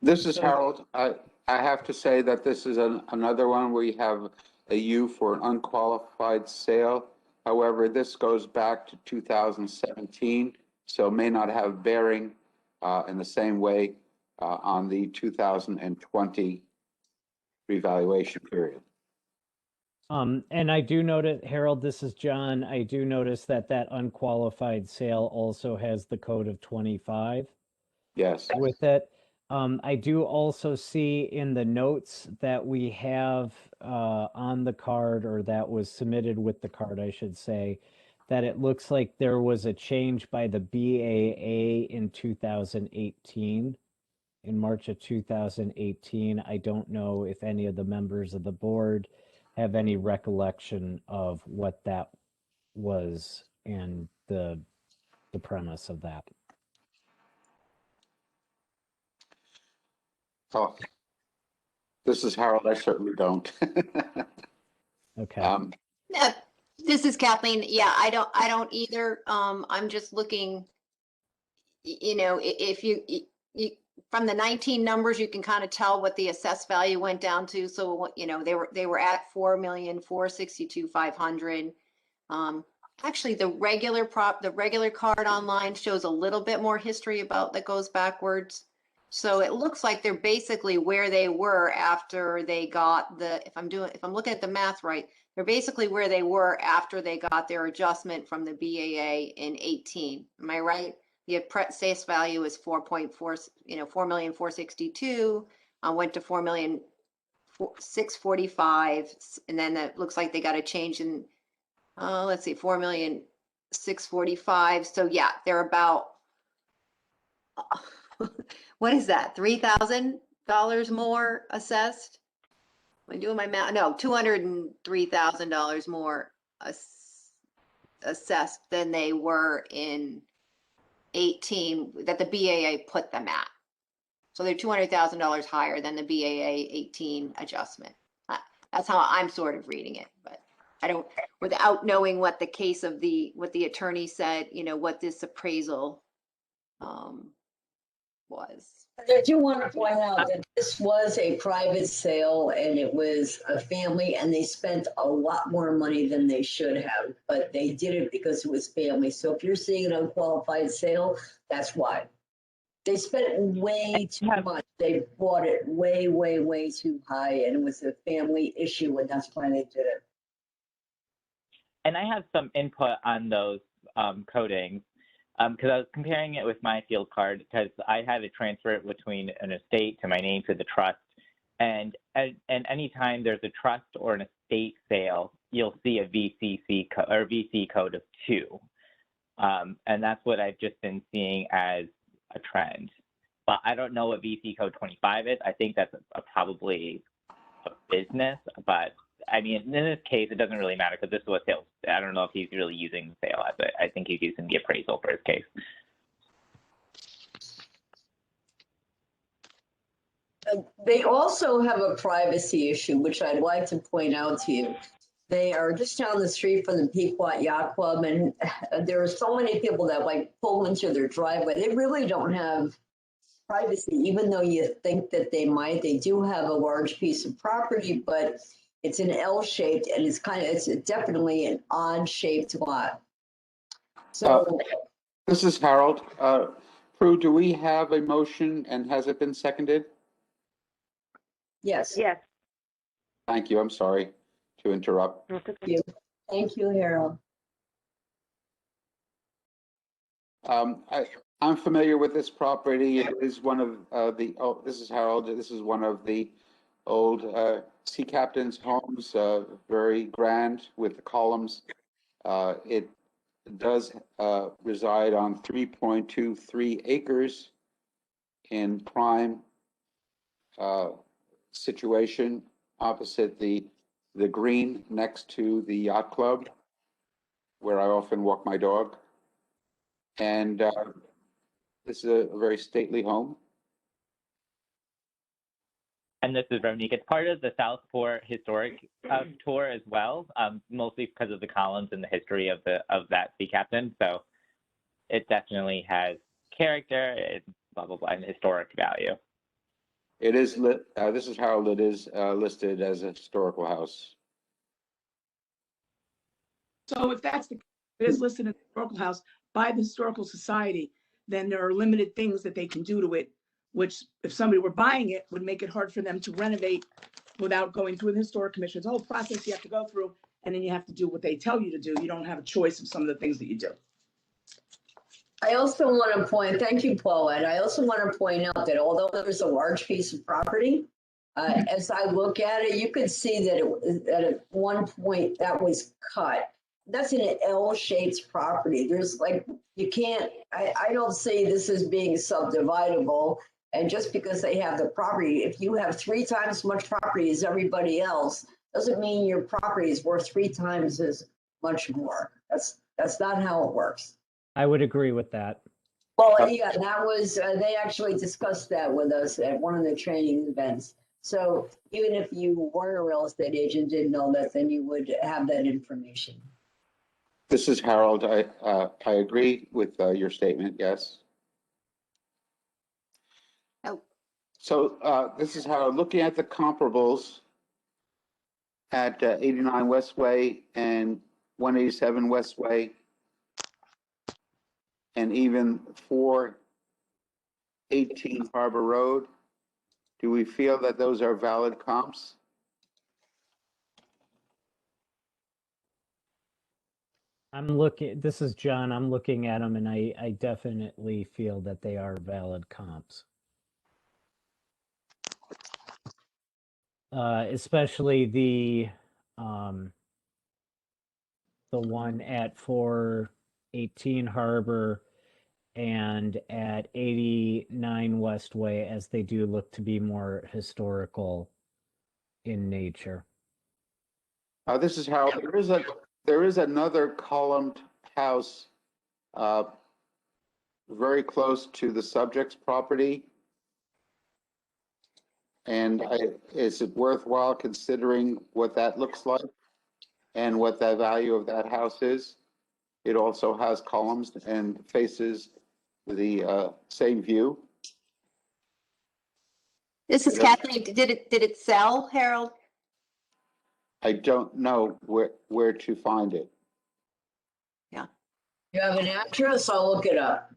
This is Harold. I have to say that this is another one where you have a U for an unqualified sale. However, this goes back to 2017, so may not have bearing in the same way on the 2020 revaluation period. And I do notice, Harold, this is John. I do notice that unqualified sale also has the code of 25 Yes. with it. I do also see in the notes that we have on the card, or that was submitted with the card, I should say, that it looks like there was a change by the BAA in 2018, in March of 2018. I don't know if any of the members of the board have any recollection of what that was and the premise of that. Oh, this is Harold. I certainly don't. Okay. This is Kathleen. Yeah, I don't either. I'm just looking, you know, if you from the 19 numbers, you can kind of tell what the assessed value went down to. So, you know, they were at 4,462,500. Actually, the regular card online shows a little bit more history about that goes backwards. So it looks like they're basically where they were after they got if I'm looking at the math right, they're basically where they were after they got their adjustment from the BAA in 18. Am I right? The assessed value is 4.4, you know, 4,462,000, went to 4 million, 645, and then it looks like they got a change in, let's see, 4,645,000. So yeah, they're about, what is that? $3,000 more assessed? Am I doing my math? No, $203,000 more assessed than they were in 18 that the BAA put them at. So they're $200,000 higher than the BAA 18 adjustment. That's how I'm sort of reading it, but I don't, without knowing what the case of what the attorney said, you know, what this appraisal was. I do want to point out that this was a private sale and it was a family and they spent a lot more money than they should have, but they did it because it was family. So if you're seeing an unqualified sale, that's why. They spent way too much. They bought it way, way, way too high and it was a family issue and that's why they did it. And I have some input on those codings because I was comparing it with my field card because I had to transfer it between an estate to my name to the trust. And anytime there's a trust or an estate sale, you'll see a VCC or VC code of 2. And that's what I've just been seeing as a trend. But I don't know what VC code 25 is. I think that's probably a business, but I mean, in this case, it doesn't really matter because this was sales. I don't know if he's really using the sale as it. I think he's using the appraisal for his case. They also have a privacy issue, which I'd like to point out to you. They are just down the street from the Pequot Yacht Club, and there are so many people that like pull into their driveway. They really don't have privacy, even though you think that they might. They do have a large piece of property, but it's an L-shaped, and it's definitely an odd-shaped lot. So This is Harold. Prue, do we have a motion and has it been seconded? yes, Yes. Thank you. I'm sorry to interrupt. thank you, Harold. I'm familiar with this property. It is one of this is Harold. This is one of the old sea captain's homes, very grand with the columns. It does reside on 3.23 acres in prime situation opposite the green next to the yacht club, where I often walk my dog. And this is a very stately home. And this is Veronique. It's part of the Southport Historic Tour as well, mostly because of the columns and the history of that sea captain. So it definitely has character and blah, blah, blah, and historic value. It is lit. This is Harold. It is listed as a historical house. So if that's the, it is listed in the historical house by the Historical Society, then there are limited things that they can do to it, which if somebody were buying it, would make it hard for them to renovate without going through the Historic Commission. It's a whole process you have to go through, and then you have to do what they tell you to do. You don't have a choice of some of the things that you do. I also want to point, thank you, Paulette. I also want to point out that although there's a large piece of property, as I look at it, you could see that at one point that was cut. That's an L-shaped property. There's like, you can't, I don't see this as being subdividable. And just because they have the property, if you have 3 times as much property as everybody else, doesn't mean your property is worth 3 times as much more. That's not how it works. I would agree with that. Well, yeah, that was, they actually discussed that with us at one of the training events. So even if you weren't a real estate agent, didn't know that, then you would have that information. This is Harold. I agree with your statement. Yes. Oh. So this is Harold. Looking at the comparables at 89 Westway and 187 Westway, and even 418 Harbor Road, do we feel that those are valid comps? This is John. I'm looking at them and I definitely feel that they are valid comps. especially the one at 418 Harbor and at 89 Westway, as they do look to be more historical in nature. This is how, there is another columned house very close to the subject's property. And is it worthwhile considering what that looks like and what the value of that house is? It also has columns and faces the same view. This is Kathleen. Did it sell, Harold? I don't know where to find it. You have an address? I'll look it up.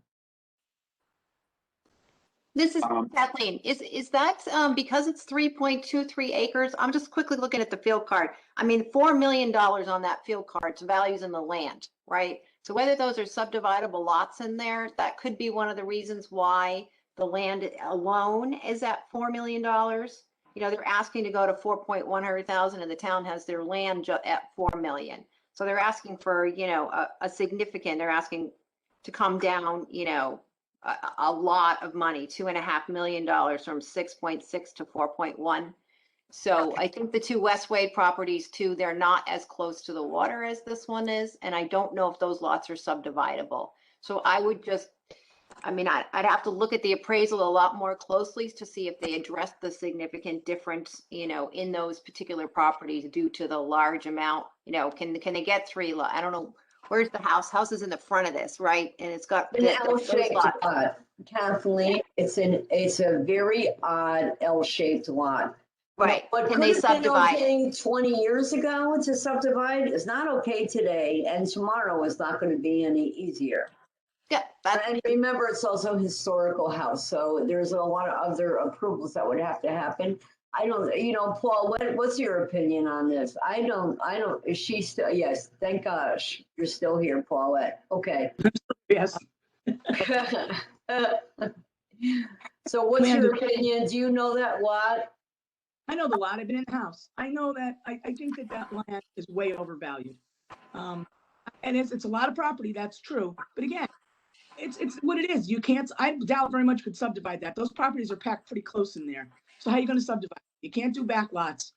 This is Kathleen. Is that because it's 3.23 acres? I'm just quickly looking at the field card. I mean, $4 million on that field card's values in the land, right? So whether those are subdividable lots in there, that could be one of the reasons why the land alone is at $4 million. You know, they're asking to go to 4,100,000 and the town has their land at 4 million. So they're asking for, you know, a significant, they're asking to come down, you know, a lot of money, $2.5 million from 6.6 to 4.1. So I think the two Westway properties too, they're not as close to the water as this one is. And I don't know if those lots are subdividable. So I would just, I mean, I'd have to look at the appraisal a lot more closely to see if they address the significant difference, you know, in those particular properties due to the large amount, you know, can they get three lots? I don't know. Where's the house? House is in the front of this, right? And it's got An L-shaped lot, Kathleen. It's a very odd L-shaped lot. Right. What Can could they have been subdivide? okay 20 years ago to subdivide is not okay today, and tomorrow is not going to be any easier. Yeah. And remember, it's also a historical house, so there's a lot of other approvals that would have to happen. I don't, you know, Paul, what's your opinion on this? I don't, is she still, yes, thank gosh, you're still here, Paulette. Okay. Yes. So what's your opinion? Do you know that lot? I know the lot. I've been in the house. I know that, I think that land is way overvalued. And it's a lot of property, that's true. But again, it's what it is. You can't, I doubt very much could subdivide that. Those properties are packed pretty close in there. So how are you gonna subdivide? You can't do back lots.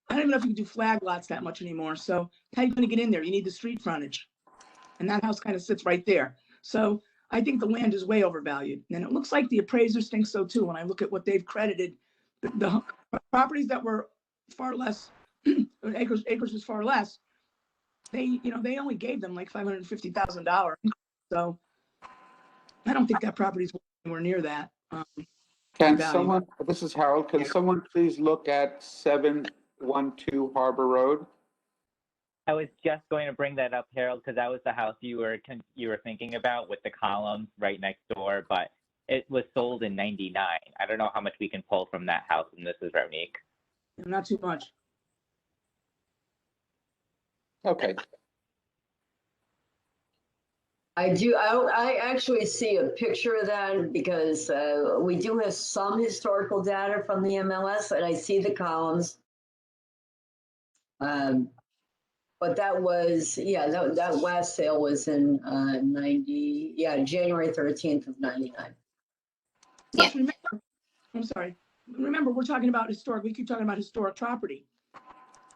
I don't even know if you can do flag lots that much anymore. So how are you gonna get in there? You need the street frontage. And that house kind of sits right there. So I think the land is way overvalued. And it looks like the appraisers think so too. When I look at what they've credited, the properties that were far less, acres was far less, they only gave them like $550,000. So I don't think that property's anywhere near that. Can value. someone, this is Harold, can someone please look at 712 Harbor Road? I was just going to bring that up, Harold, because that was the house you were thinking about with the columns right next door, but it was sold in '99. I don't know how much we can pull from that house, and this is Ronique. Not too much. Okay. I do. I actually see a picture of that because we do have some historical data from the MLS, and I see the columns. But that was, yeah, that last sale was in January 13th of 99. Yeah. Remember, I'm sorry. Remember, we're talking about historic. We keep talking about historic property.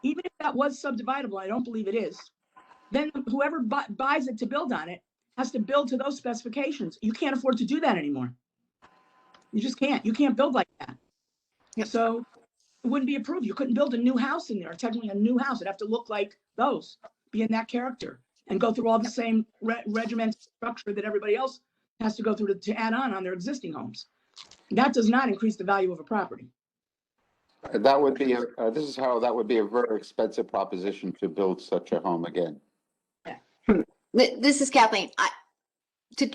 Even if that was subdividable, I don't believe it is. Then whoever buys it to build on it has to build to those specifications. You can't afford to do that anymore. You just can't. You can't build like that. Yep. So it wouldn't be approved. You couldn't build a new house in there. Technically, a new house. It'd have to look like those, be in that character, and go through all the same regimented structure that everybody else has to go through to add on their existing homes. That does not increase the value of a property. That would be, this is how, that would be a very expensive proposition to build such a home again. This is Kathleen.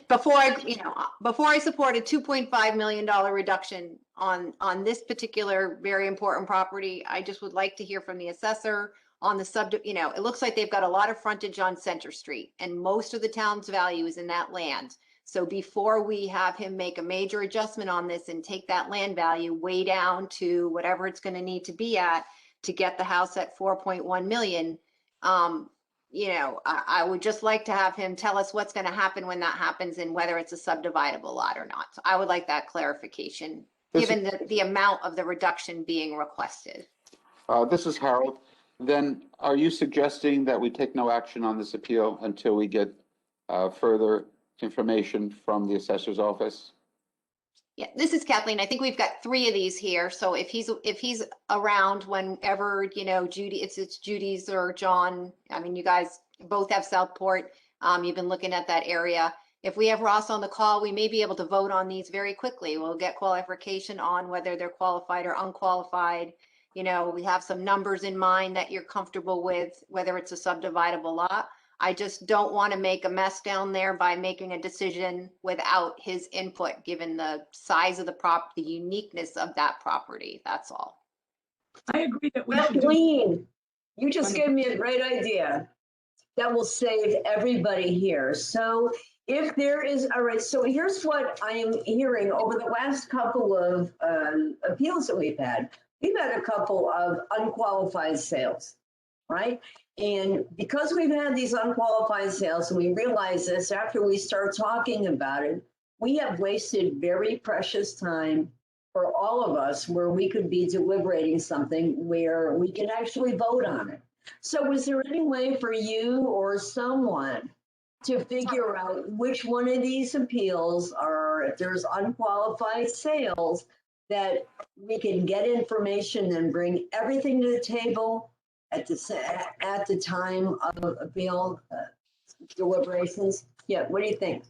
Before I support a $2.5 million reduction on this particular very important property, I just would like to hear from the assessor on the it looks like they've got a lot of frontage on Center Street and most of the town's value is in that land. So before we have him make a major adjustment on this and take that land value way down to whatever it's going to need to be at, to get the house at 4.1 million. You know, I would just like to have him tell us what's going to happen when that happens and whether it's a subdividable lot or not. So I would like that clarification, This- given the amount of the reduction being requested. This is Harold. Then are you suggesting that we take no action on this appeal until we get further information from the assessor's office? Yeah, this is Kathleen. I think we've got 3 of these here. So if he's around whenever, you know, Judy, it's Judy's or John. I mean, you guys both have Southport. You've been looking at that area. If we have Ross on the call, we may be able to vote on these very quickly. We'll get qualification on whether they're qualified or unqualified. You know, we have some numbers in mind that you're comfortable with, whether it's a subdividable lot. I just don't want to make a mess down there by making a decision without his input, given the size of the the uniqueness of that property. That's all. I agree that we should do, Kathleen, you just gave me a great idea that will save everybody here. So if there is, all right, so here's what I am hearing over the last couple of appeals that we've had. We've had a couple of unqualified sales, right? And because we've had these unqualified sales, and we realize this after we start talking about it, we have wasted very precious time for all of us where we could be deliberating something where we can actually vote on it. So is there any way for you or someone to figure out which one of these appeals are, if there's unqualified sales, that we can get information and bring everything to the table at the time of appeal deliberations? Yeah, what do you think?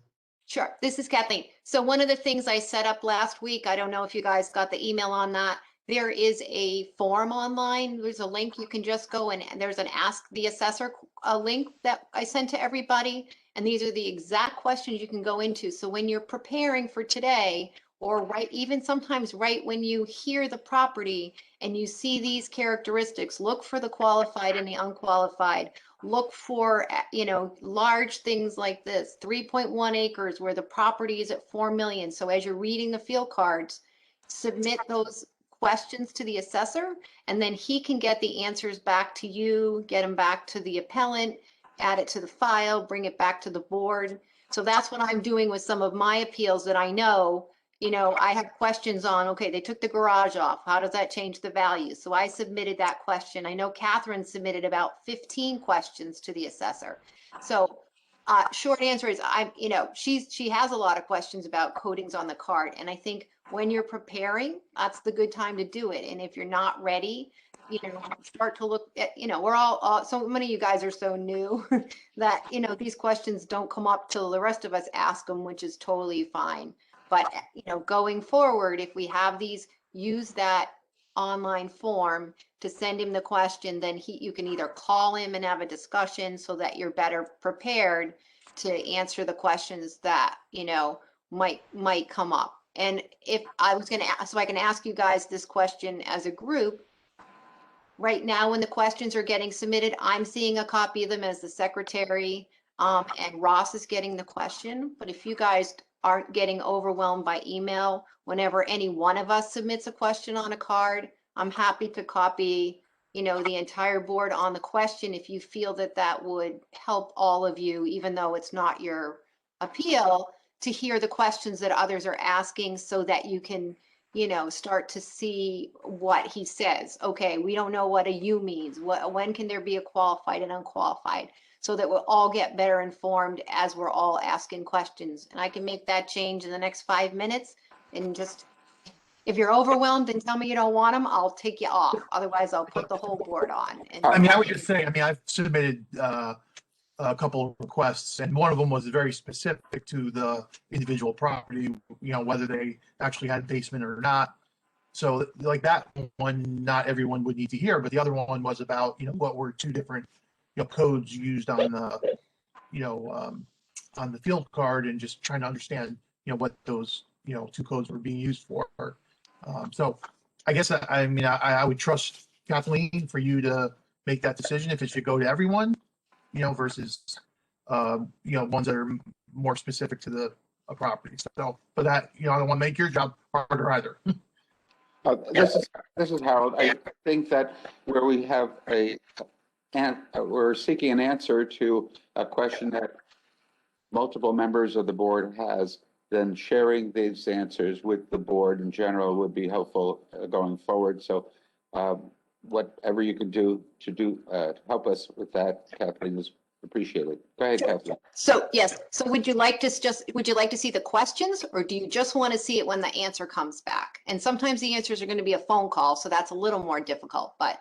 Sure. This is Kathleen. So one of the things I set up last week, I don't know if you guys got the email on that. There is a form online. There's a link you can just go and there's an Ask the Assessor link that I sent to everybody. And these are the exact questions you can go into. So when you're preparing for today, or even sometimes right when you hear the property and you see these characteristics, look for the qualified and the unqualified. Look for, you know, large things like this, 3.1 acres where the property is at 4 million. So as you're reading the field cards, submit those questions to the assessor, and then he can get the answers back to you, get them back to the appellant, add it to the file, bring it back to the board. So that's what I'm doing with some of my appeals that I know, you know, I have questions on, okay, they took the garage off. How does that change the value? So I submitted that question. I know Catherine submitted about 15 questions to the assessor. So short answer is you know, she has a lot of questions about coatings on the card. And I think when you're preparing, that's the good time to do it. And if you're not ready, you know, start to look at, you know, we're all, so many of you guys are so new that, you know, these questions don't come up till the rest of us ask them, which is totally fine. But, you know, going forward, if we have these, use that online form to send him the question, then you can either call him and have a discussion so that you're better prepared to answer the questions that, you know, might come up. And if I was going to ask, so I can ask you guys this question as a group. Right now, when the questions are getting submitted, I'm seeing a copy of them as the secretary, and Ross is getting the question. But if you guys aren't getting overwhelmed by email, whenever any one of us submits a question on a card, I'm happy to copy, you know, the entire board on the question if you feel that that would help all of you, even though it's not your appeal, to hear the questions that others are asking so that you can, you know, start to see what he says. Okay, we don't know what a U means. When can there be a qualified and unqualified? So that we'll all get better informed as we're all asking questions. And I can make that change in the next 5 minutes. And just, if you're overwhelmed and tell me you don't want them, I'll take you off. Otherwise, I'll put the whole board on. And I mean, I would just say, I mean, I've submitted a couple of requests, and one of them was very specific to the individual property, you know, whether they actually had a basement or not. So like that one, not everyone would need to hear, but the other one was about, you know, what were 2 different, you know, codes used on the, you know, on the field card, and just trying to understand, you know, what those, you know, 2 codes were being used for. So I guess, I mean, I would trust Kathleen for you to make that decision if it should go to everyone, you know, versus, you know, ones that are more specific to the property. So, but that, you know, I don't want to make your job harder either. This is Harold. I think that where we have we're seeking an answer to a question that multiple members of the board has, then sharing these answers with the board in general would be helpful going forward. So whatever you can do to help us with that, Kathleen, is appreciated. Go ahead, Kathleen. So yes, so would you like to see the questions, or do you just want to see it when the answer comes back? And sometimes the answers are going to be a phone call, so that's a little more difficult, but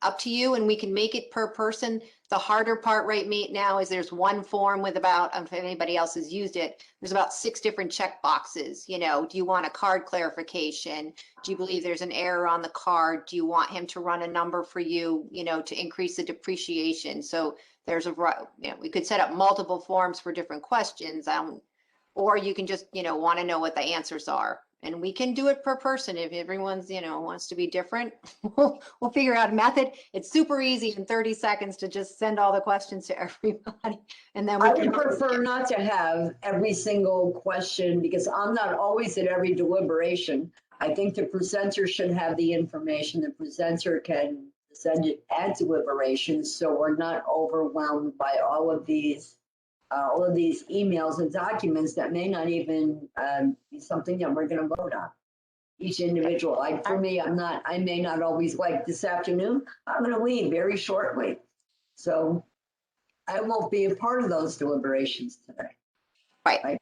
up to you, and we can make it per person. The harder part right now is there's one form with about, if anybody else has used it, there's about 6 different check boxes. You know, do you want a card clarification? Do you believe there's an error on the card? Do you want him to run a number for you, you know, to increase the depreciation? So there's we could set up multiple forms for different questions, or you can just, you know, want to know what the answers are. And we can do it per person. If everyone's, you know, wants to be different, we'll figure out a method. It's super easy in 30 seconds to just send all the questions to everybody. And then I would prefer not to have every single question because I'm not always at every deliberation. I think the presenter should have the information. The presenter can send it at deliberations, so we're not overwhelmed by all of these emails and documents that may not even be something that we're going to vote on. Each individual, for me, I may not always like this afternoon. I'm going to leave very shortly. So I won't be a part of those deliberations today. Right.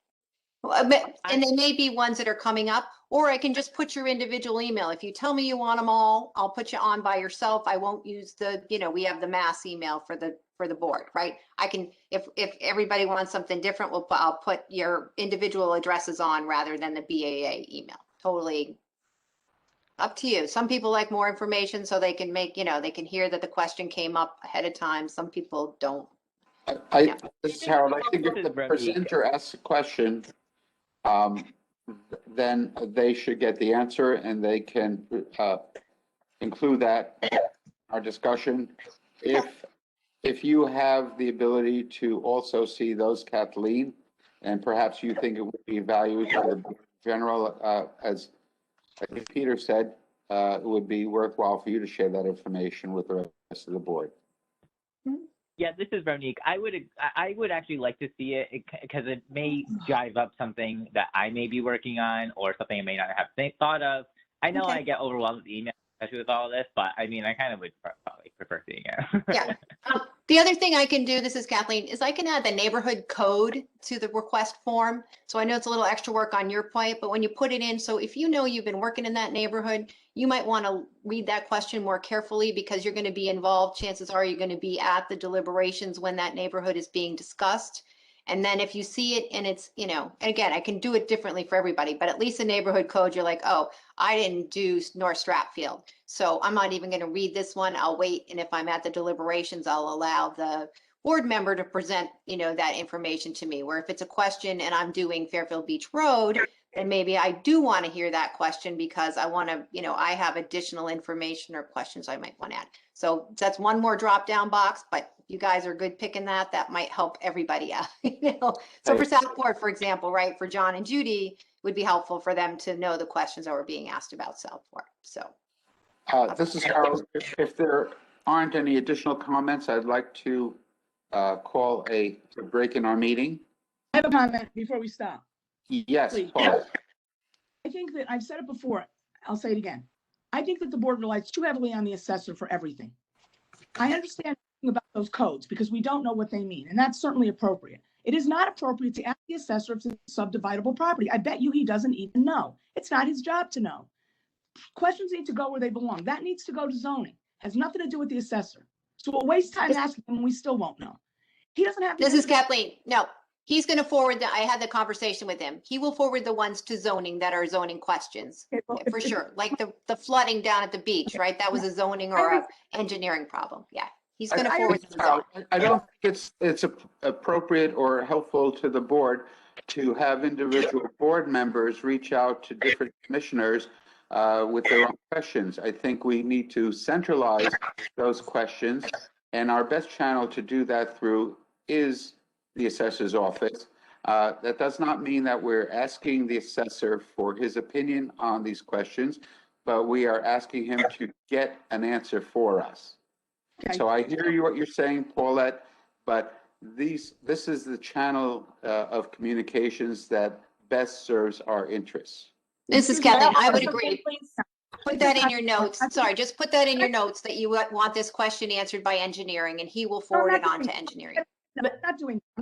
And they may be ones that are coming up, or I can just put your individual email. If you tell me you want them all, I'll put you on by yourself. I won't use the, you know, we have the mass email for the board, right? I can, if everybody wants something different, I'll put your individual addresses on rather than the BAA email. Totally up to you. Some people like more information so they can make, you know, they can hear that the question came up ahead of time. Some people don't. This is Harold. I think if the presenter asks a question, then they should get the answer and they can include that in our discussion. If you have the ability to also see those, Kathleen, and perhaps you think it would be valued for the general, as I think Peter said, it would be worthwhile for you to share that information with the rest of the board. Yeah, this is Veronique. I would actually like to see it because it may jive up something that I may be working on or something I may not have thought of. I know I get overwhelmed with email, especially with all this, but I mean, I kind of would probably prefer seeing it. Yeah. The other thing I can do, this is Kathleen, is I can add the neighborhood code to the request form. So I know it's a little extra work on your point, but when you put it in, so if you know you've been working in that neighborhood, you might want to read that question more carefully because you're going to be involved. Chances are you're going to be at the deliberations when that neighborhood is being discussed. And then if you see it and it's, you know, and again, I can do it differently for everybody, but at least the neighborhood code, you're like, oh, I didn't do North Stratfield. So I'm not even going to read this one. I'll wait. And if I'm at the deliberations, I'll allow the board member to present, you know, that information to me. Where if it's a question and I'm doing Fairfield Beach Road, then maybe I do want to hear that question because I want to, you know, I have additional information or questions I might want to add. So that's one more drop down box, but you guys are good picking that. That might help everybody out. You know? So for Southport, for example, right, for John and Judy, it would be helpful for them to know the questions that were being asked about Southport. So. This is Harold. If there aren't any additional comments, I'd like to call a break in our meeting. I have a comment before we stop. Yes, Please. Paul. I think that I've said it before. I'll say it again. I think that the board relies too heavily on the assessor for everything. I understand about those codes because we don't know what they mean, and that's certainly appropriate. It is not appropriate to ask the assessor if it's a subdividable property. I bet you he doesn't even know. It's not his job to know. Questions need to go where they belong. That needs to go to zoning. Has nothing to do with the assessor. So we'll waste time asking him and we still won't know. He doesn't have. This is Kathleen. No, he's going to forward I had the conversation with him. He will forward the ones to zoning that are zoning questions. Okay, well, for sure. Like the flooding down at the beach, right? That was a zoning or a engineering problem. Yeah. He's going to forward them to zoning. I don't think it's appropriate or helpful to the board to have individual board members reach out to different commissioners with their own questions. I think we need to centralize those questions, and our best channel to do that through is the assessor's office. That does not mean that we're asking the assessor for his opinion on these questions. but we are asking him to get an answer for us. Okay. So I hear you, what you're saying, Paulette, but this is the channel of communications that best serves our interests. This is Excuse me, Kathleen. I would Something, agree. please. Put that in your notes. Sorry, just put that in your notes that you want this question answered by engineering, and he will forward it on to engineering. No, I'm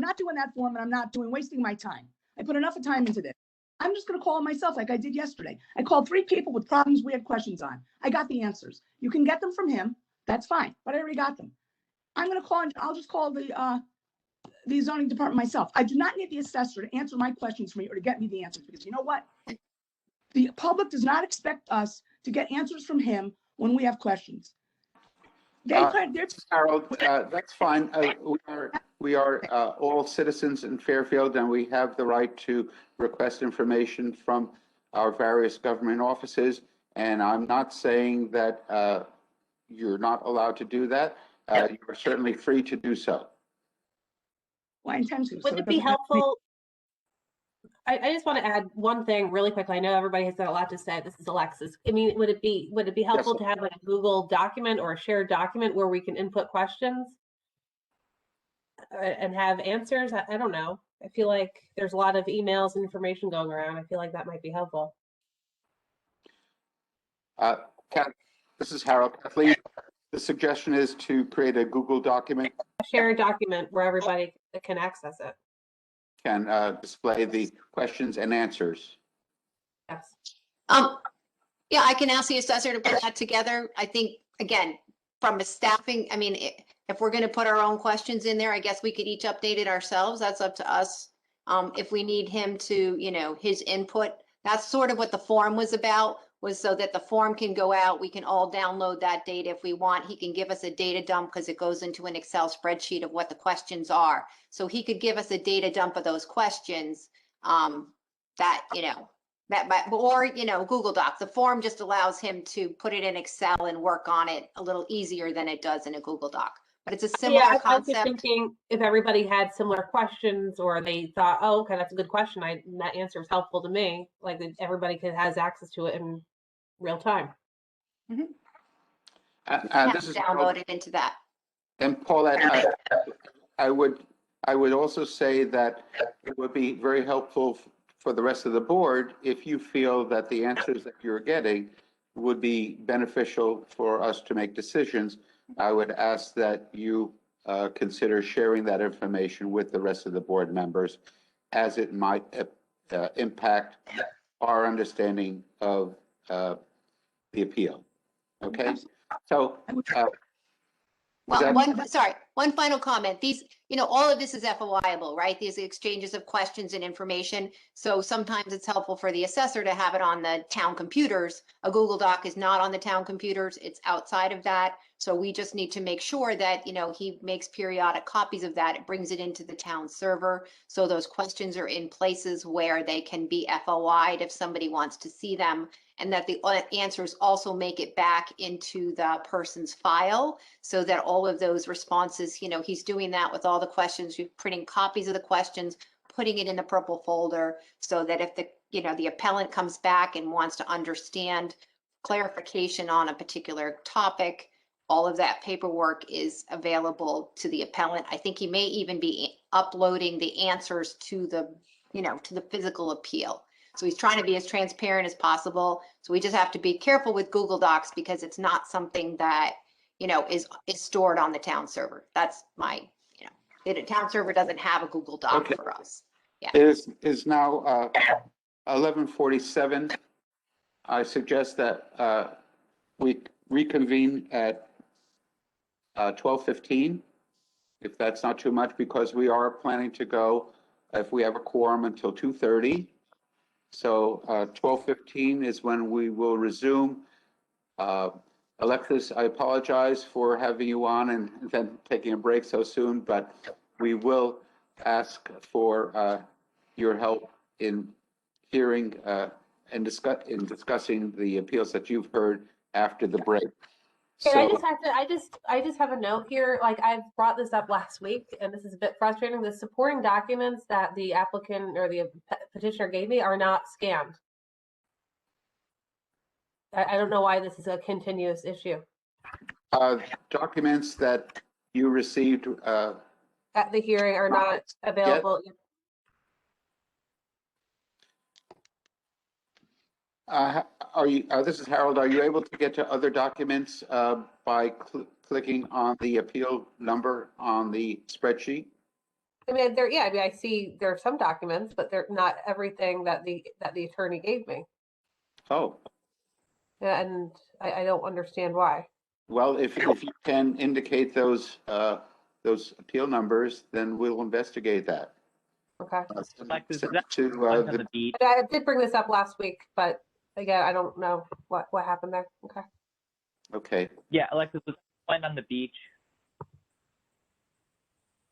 not doing that form, and I'm not wasting my time. I put enough of time into this. I'm just gonna call him myself like I did yesterday. I called 3 people with problems we had questions on. I got the answers. You can get them from him. That's fine, but I already got them. I'm gonna call, I'll just call the zoning department myself. I do not need the assessor to answer my questions for me or to get me the answers, because you know what? The public does not expect us to get answers from him when we have questions. They're Harold, that's fine. We are all citizens in Fairfield, and we have the right to request information from our various government offices. And I'm not saying that you're not allowed to do that. You're certainly free to do so. well, I intend to. Would so it be doesn't have to be- helpful? I just want to add one thing really quickly. I know everybody has got a lot to say. This is Alexis. I mean, would it be helpful to have like a Google document or a shared document where we can input questions and have answers? I don't know. I feel like there's a lot of emails and information going around. I feel like that might be helpful. This is Harold. Kathleen, the suggestion is to create a Google document, A shared document where everybody can access it. can display the questions and answers. Yes. Yeah, I can ask the assessor to put that together. I think, again, from a staffing, I mean, if we're going to put our own questions in there, I guess we could each update it ourselves. That's up to us. If we need him to, his input, that's sort of what the form was about, was so that the form can go out. We can all download that data if we want. He can give us a data dump because it goes into an Excel spreadsheet of what the questions are. So he could give us a data dump of those questions or Google Docs. The form just allows him to put it in Excel and work on it a little easier than it does in a Google Doc. But it's a similar I was just concept. thinking if everybody had similar questions or they thought, oh, okay, that's a good question. That answer is helpful to me. Like everybody has access to it in real time. And Have this to is download it into that. And Paulette, I would also say that it would be very helpful for the rest of the board if you feel that the answers that you're getting would be beneficial for us to make decisions. I would ask that you consider sharing that information with the rest of the board members, as it might impact our understanding of the appeal. Okay? So, Well, one final comment. These, all of this is FOIable, right? These exchanges of questions and information. So sometimes it's helpful for the assessor to have it on the town computers. A Google Doc is not on the town computers. It's outside of that. So we just need to make sure that, he makes periodic copies of that. It brings it into the town server. So those questions are in places where they can be FOI'd if somebody wants to see them. And that the answers also make it back into the person's file so that all of those responses, he's doing that with all the questions, you're printing copies of the questions, putting it in the purple folder so that if the appellant comes back and wants to understand clarification on a particular topic, all of that paperwork is available to the appellant. I think he may even be uploading the answers to the physical appeal. So he's trying to be as transparent as possible. So we just have to be careful with Google Docs because it's not something that, is stored on the town server. That's my, the town server doesn't have a Google Doc for us. Yeah. It is now 11:47. I suggest that we reconvene at 12:15, if that's not too much, because we are planning to go, if we have a quorum, until 2:30. So 12:15 is when we will resume. Alexis, I apologize for having you on and then taking a break so soon, but we will ask for your help in hearing and discussing the appeals that you've heard after the break. I just have a note here. Like I've brought this up last week, and this is a bit frustrating. The supporting documents that the applicant or the petitioner gave me are not scanned. I don't know why this is a continuous issue. Documents that you received, At the hearing are not available. are you, this is Harold, are you able to get to other documents by clicking on the appeal number on the spreadsheet? I mean, I see there are some documents, but they're not everything that the attorney gave me. Oh, Yeah, and I don't understand why. well, if you can indicate those appeal numbers, then we'll investigate that. Okay. Alexis, is Send that to one on the the beach? But I did bring this up last week, but again, I don't know what happened there. Okay. okay. Yeah, Alexis, was that one on the beach?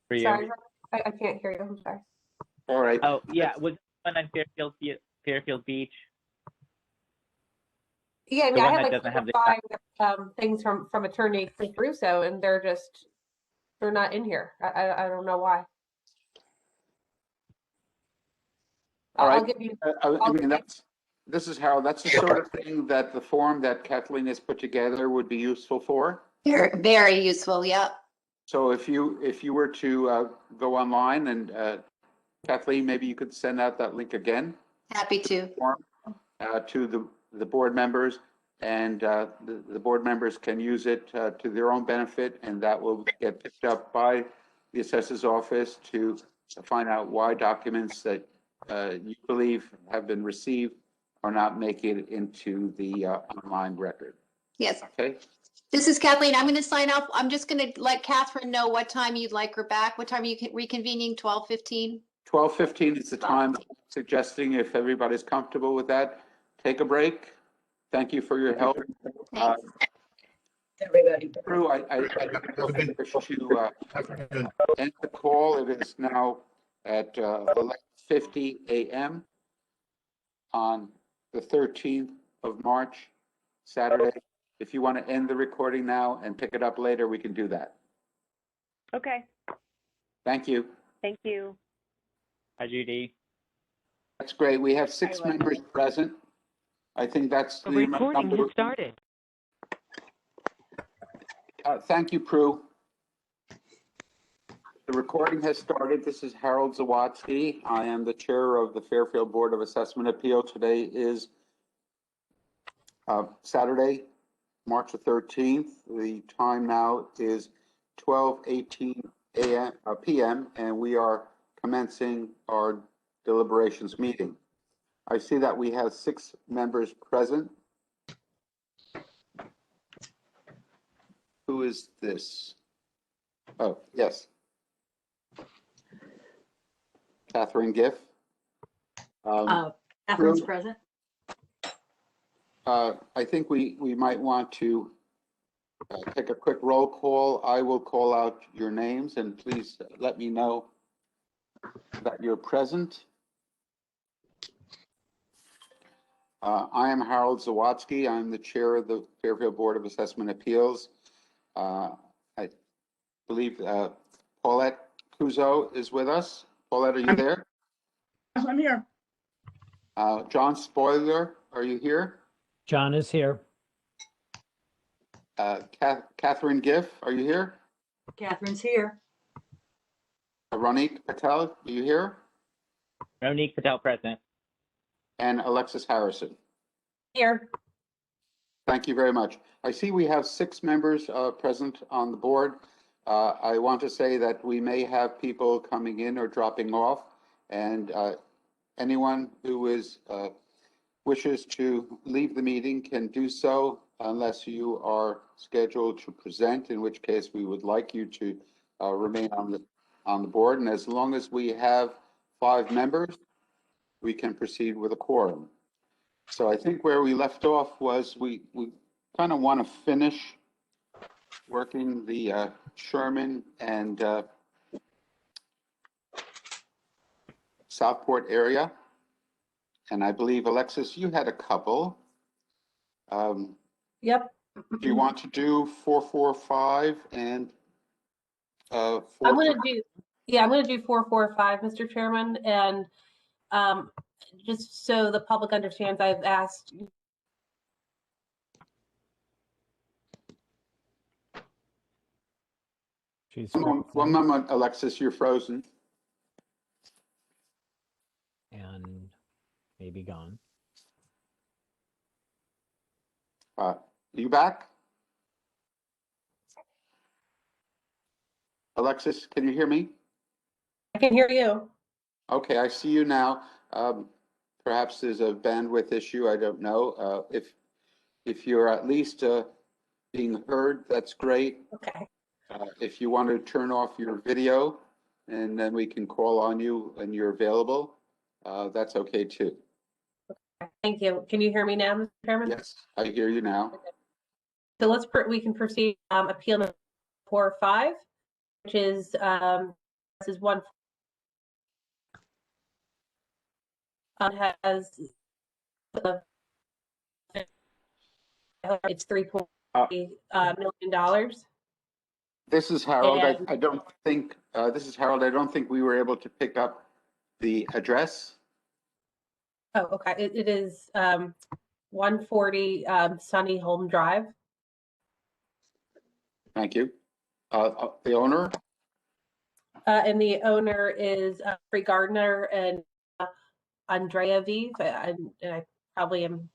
For you? Sorry, I can't hear you. I'm sorry. All right. Oh, yeah, was that one on Fairfield Beach? Yeah, I mean, The I one had that like doesn't have the 5 things from attorney Chris Russo, and they're not in here. I don't know why. All I'll right. give you. I mean, this is Harold. That's the sort of thing that the form that Kathleen has put together would be useful for. Very, very useful. Yep. So if you were to go online and Kathleen, maybe you could send out that link again Happy to. form, to the board members, and the board members can use it to their own benefit, and that will get picked up by the assessor's office to find out why documents that you believe have been received are not making it into the online record. Yes. Okay? This is Kathleen. I'm going to sign off. I'm just going to let Catherine know what time you'd like her back. What time are you reconvening? 12:15? 12:15 is the time I'm suggesting, if everybody's comfortable with that. Take a break. Thank you for your help. Thanks. Everybody. Drew, I wish to Afternoon. end the call. It is now at 11:50 a.m. on the 13th of March, Saturday. If you want to end the recording now and pick it up later, we can do that. Okay, Thank you. thank you. Hi, Judy. That's great. We have 6 members present. I think that's the number. started. Thank you, Prue. The recording has started. This is Harold Zawadzki. I am the chair of the Fairfield Board of Assessment Appeal. Today is Saturday, March the 13th. The time now is 12:18 p.m. and we are commencing our deliberations meeting. I see that we have 6 members present. Who is this? Oh, yes. Catherine Giff. Catherine's Prue? present. I think we might want to take a quick roll call. I will call out your names and please let me know that you're present. I am Harold Zawadzki. I'm the chair of the Fairfield Board of Assessment Appeals. I believe Paulette Kuzo is with us. Paulette, are you there? Yes, I'm here. John Spoiler, are you here? John is here. Catherine Giff, are you here? Catherine's here. Ronique Patel, are you here? Ronique Patel present. And Alexis Harrison. Here. Thank you very much. I see we have 6 members present on the board. I want to say that we may have people coming in or dropping off, and anyone who wishes to leave the meeting can do so unless you are scheduled to present, in which case we would like you to remain on the board. And as long as we have 5 members, we can proceed with a quorum. So I think where we left off was we kind of want to finish working the Sherman and Southport area. And I believe, Alexis, you had a couple. Yep. Do you want to do 445 and I'm 4? going to do 445, Mr. Chairman, and just so the public understands, I've asked She's One moment, Alexis, you're frozen. and maybe gone. You back? Alexis, can you hear me? I can hear you. Okay, I see you now. Perhaps there's a bandwidth issue, I don't know. If you're at least being heard, that's great. Okay. If you want to turn off your video and then we can call on you and you're available, that's okay too. Thank you. Can you hear me now, Mr. Chairman? Yes, I hear you now. So we can proceed, appeal number 4-5, which is, this is one. Has, it's $3.3 million. This is Harold. And- I don't think, this is Harold. I don't think we were able to pick up the address. Oh, okay. It is 140 Sunny Home Drive. Thank you. The owner? And the owner is Free Gardner and Andrea Vive. And I probably am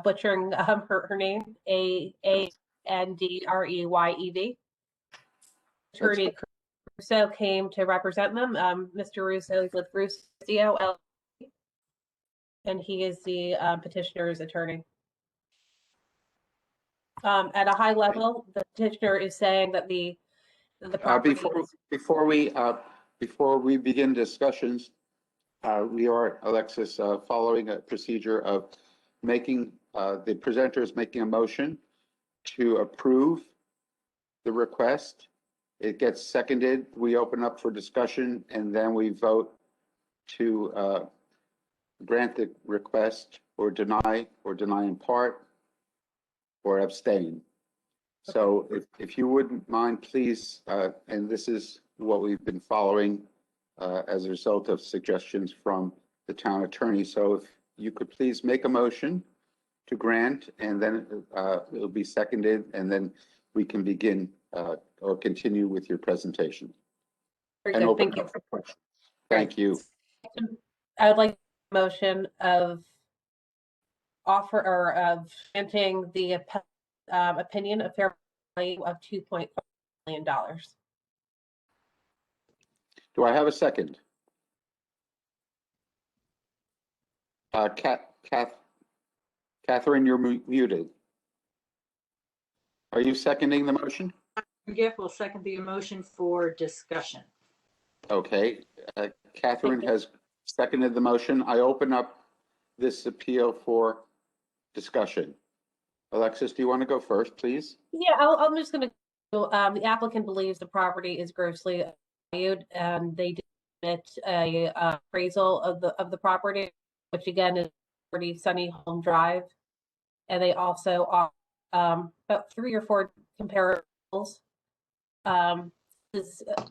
butchering her name. Andreyev. Attorney Russo came to represent them. Mr. Russo is with Russo LLC, and he is the petitioner's attorney. At a high level, the petitioner is saying that the property Before we begin discussions, we are, Alexis, following a procedure of making, the presenter is making a motion to approve the request. It gets seconded, we open up for discussion, and then we vote to grant the request or deny in part, or abstain. So if you wouldn't mind, please, and this is what we've been following as a result of suggestions from the town attorney. So if you could please make a motion to grant, and then it'll be seconded, and then we can begin or continue with your presentation. Very And good, open thank you. up for questions. Thank you. I would like a motion of offer or of granting the opinion of fair value of $2.5 million. Do I have a second? Catherine, you're muted. Are you seconding the motion? Gift will second the motion for discussion. Okay, Catherine has seconded the motion. I open up this appeal for discussion. Alexis, do you want to go first, please? Yeah, I'm just going to, the applicant believes the property is grossly valued, and they did submit a appraisal of the property, which again is pretty Sunny Home Drive. And they also offer about 3 or 4 comparables. This is a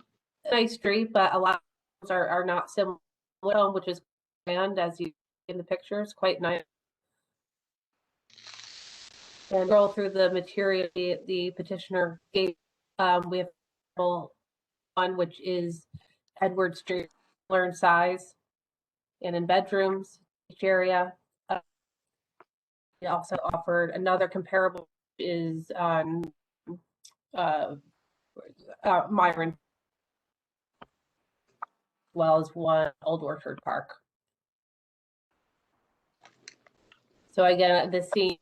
nice street, but a lot of are not similar, which is grand as you in the pictures, quite nice. And roll through the material the petitioner gave. We have one which is Edward Street, similar in size, and in bedrooms, each area. They also offered another comparable, which is on Myron, as well as one Old Orchard Park. So again, this scene,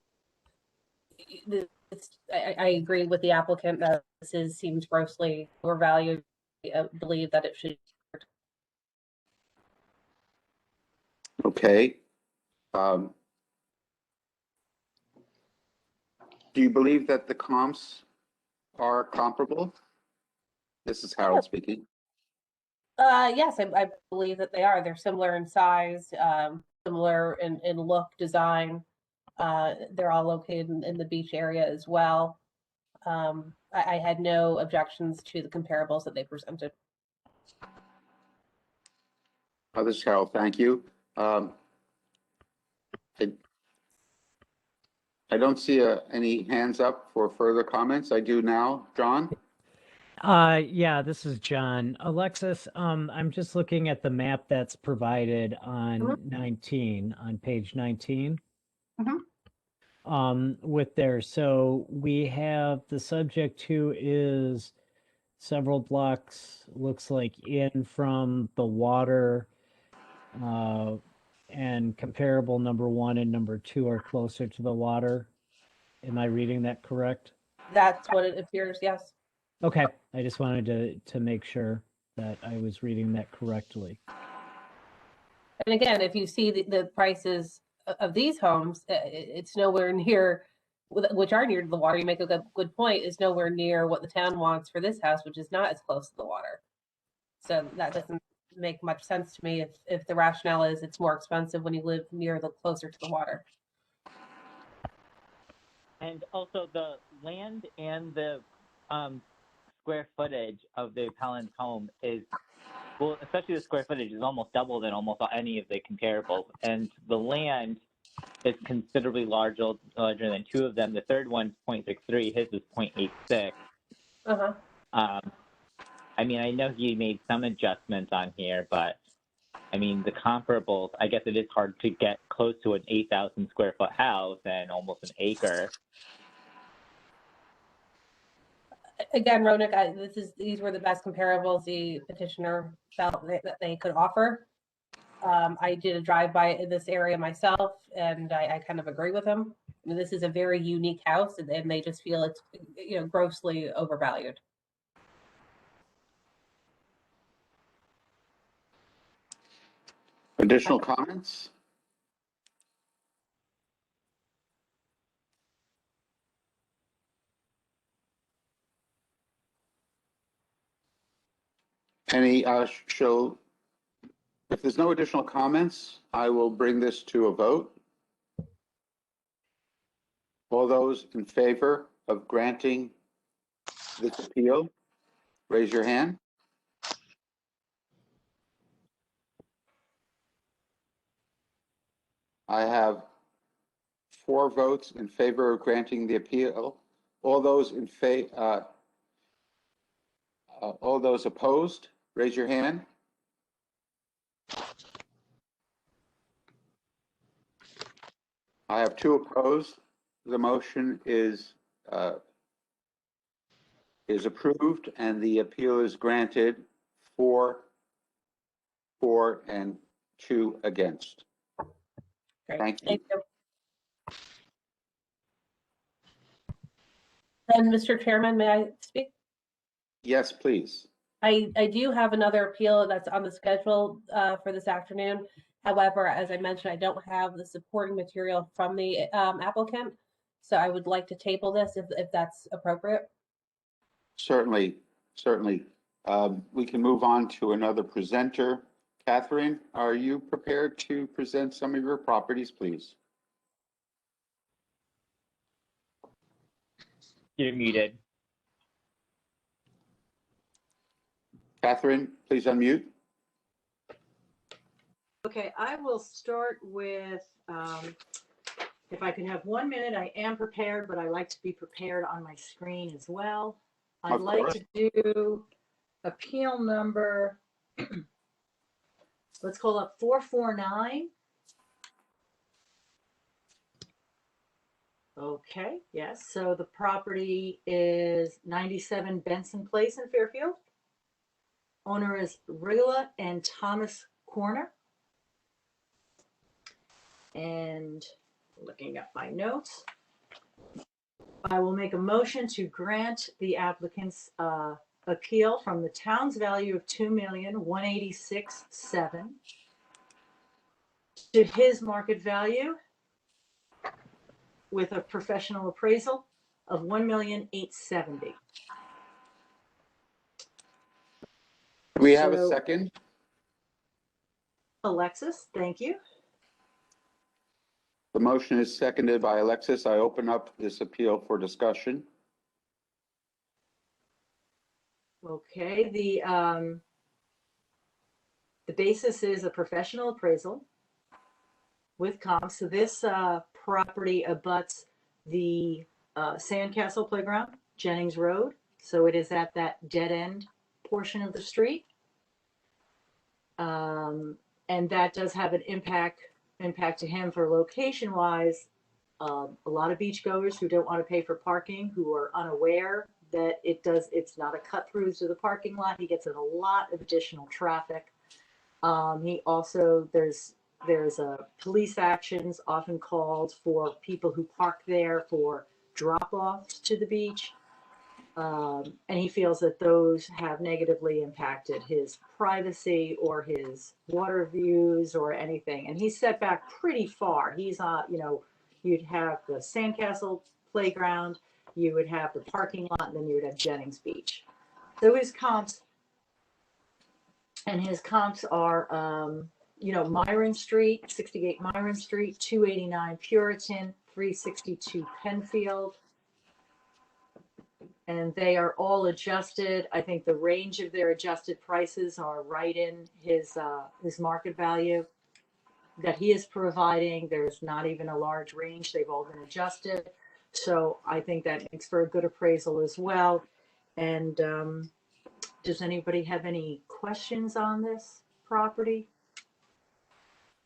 I agree with the applicant that this seems grossly overvalued. I believe that it should. Okay. Do you believe that the comps are comparable? This is Harold speaking. Yes, I believe that they are. They're similar in size, similar in look, design. They're all located in the beach area as well. I had no objections to the comparables that they presented. This is Harold, thank you. I don't see any hands up for further comments. I do now. John? Yeah, this is John. Alexis, I'm just looking at the map that's provided on 19, on page 19. With there, so we have the subject to is several blocks, looks like in from the water, and comparable number 1 and number 2 are closer to the water. Am I reading that correct? That's what it appears, yes. Okay, I just wanted to make sure that I was reading that correctly. And again, if you see the prices of these homes, it's nowhere near, which are near the water, you make a good point, is nowhere near what the town wants for this house, which is not as close to the water. So that doesn't make much sense to me if the rationale is it's more expensive when you live near the closer to the water. And also the land and the square footage of the appellant's home is, well, especially the square footage is almost double than almost any of the comparables. And the land is considerably larger than 2 of them. The third one's 0.63, his is 0.86. Uh-huh. I mean, I know he made some adjustments on here, but I mean, the comparables, I guess it is hard to get close to an 8,000 square foot house and almost an acre. Again, Ronak, these were the best comparables the petitioner felt that they could offer. I did a drive-by in this area myself, and I kind of agree with him. I mean, this is a very unique house, and they just feel it's, grossly overvalued. Additional comments? Any, if there's no additional comments, I will bring this to a vote. All those in favor of granting this appeal, raise your hand. I have 4 votes in favor of granting the appeal. All those in favor, all those opposed, raise your hand. I have 2 opposed. The motion is approved and the appeal is granted 4 for and 2 against. Great. Thank you. Thank you. And Mr. Chairman, may I speak? Yes, please. I do have another appeal that's on the schedule for this afternoon. However, as I mentioned, I don't have the supporting material from the applicant. So I would like to table this if that's appropriate. Certainly, certainly. We can move on to another presenter. Catherine, are you prepared to present some of your properties, please? You're muted. Catherine, please unmute. Okay, I will start with, if I can have 1 minute, I am prepared, but I like to be prepared on my screen as well. I'd Of like course. to do appeal number, let's call it 449. Okay, yes, so the property is 97 Benson Place in Fairfield. Owner is Rigala and Thomas Corner. And looking at my notes, I will make a motion to grant the applicant's appeal from the town's value of $2,186,700 to his market value with a professional appraisal of $1,870,000. Do we have a So- second? Alexis, thank you. The motion is seconded by Alexis. I open up this appeal for discussion. Okay, the basis is a professional appraisal with comps. So this property abuts the Sandcastle Playground, Jennings Road, So it is at that dead end portion of the street. And that does have an impact to him for location wise. A lot of beachgoers who don't want to pay for parking, who are unaware that it's not a cut through to the parking lot. He gets in a lot of additional traffic. He also, there's police actions often called for people who park there for drop-offs to the beach. And he feels that those have negatively impacted his privacy or his water views or anything. And he's set back pretty far. He's, you'd have the Sandcastle playground, you would have the parking lot, and then you would have Jennings Beach. So his comps are, Myron Street, 68 Myron Street, 289 Puritan, 362 Penfield. And they are all adjusted. I think the range of their adjusted prices are right in his market value that he is providing. There's not even a large range. They've all been adjusted. So I think that makes for a good appraisal as well. And does anybody have any questions on this property?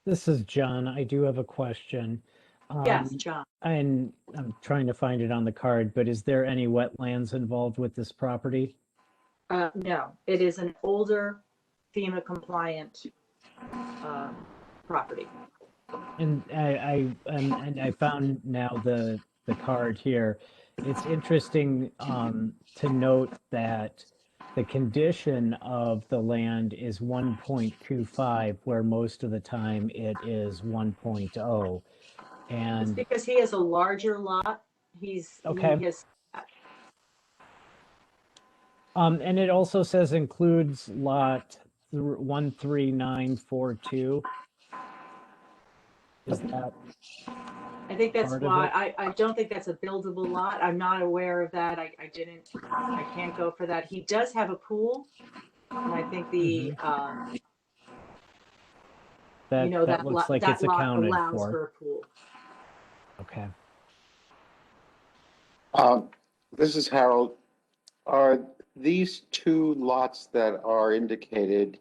This is John. I do have a question. Yes, John. And I'm trying to find it on the card, but is there any wetlands involved with this property? No, it is an older FEMA compliant property. And I found now the card here. It's interesting to note that the condition of the land is 1.25, where most of the time it is 1.0. It's And because he has a larger lot. Okay. He has, and it also says includes lot 13942. Is that I think that's part of why, I don't think that's a buildable lot. I'm not aware of that. I can't go for that. He does have a pool. And I think that looks like it's lot accounted allows for? a pool. Okay. This is Harold. Are these two lots that are indicated,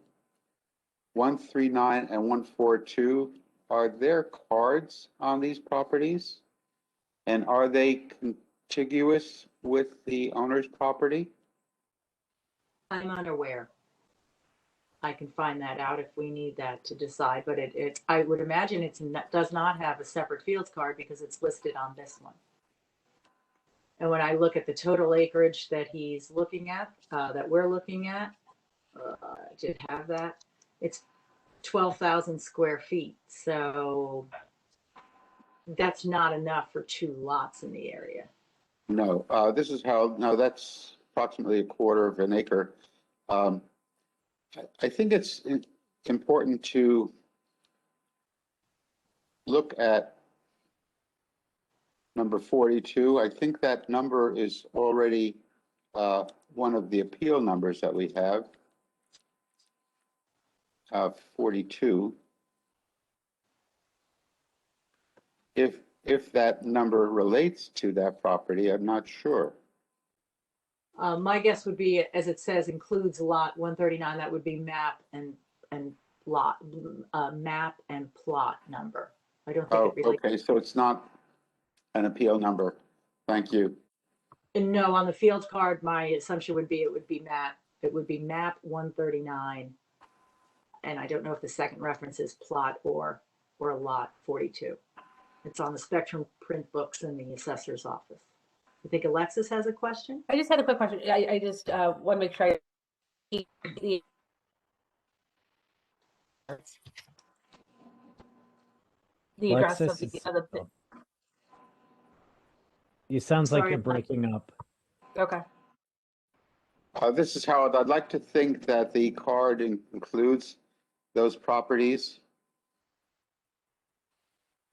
139 and 142, are there cards on these properties? And are they contiguous with the owner's property? I'm unaware. I can find that out if we need that to decide, but I would imagine it does not have a separate fields card because it's listed on this one. And when I look at the total acreage that he's looking at, that we're looking at, I did have that. It's 12,000 square feet. So that's not enough for two lots in the area. No, this is Harold. No, that's approximately a quarter of an acre. I think it's important to look at number 42. I think that number is already one of the appeal numbers that we have, 42. If that number relates to that property, I'm not sure. My guess would be, as it says, includes lot 139. That would be map and lot, map and plot number. I don't think Oh, it relates. okay, so it's not an appeal number. Thank you. And no, on the field card, my assumption would be it would be map 139. And I don't know if the second reference is plot or lot 42. It's on the Spectrum print books in the assessor's office. I think Alexis has a question. I just had a quick question. I just want to make sure the address of Alexis, the other. You sounds like Sorry, you're Mike. breaking up. Okay. This is Howard. I'd like to think that the card includes those properties.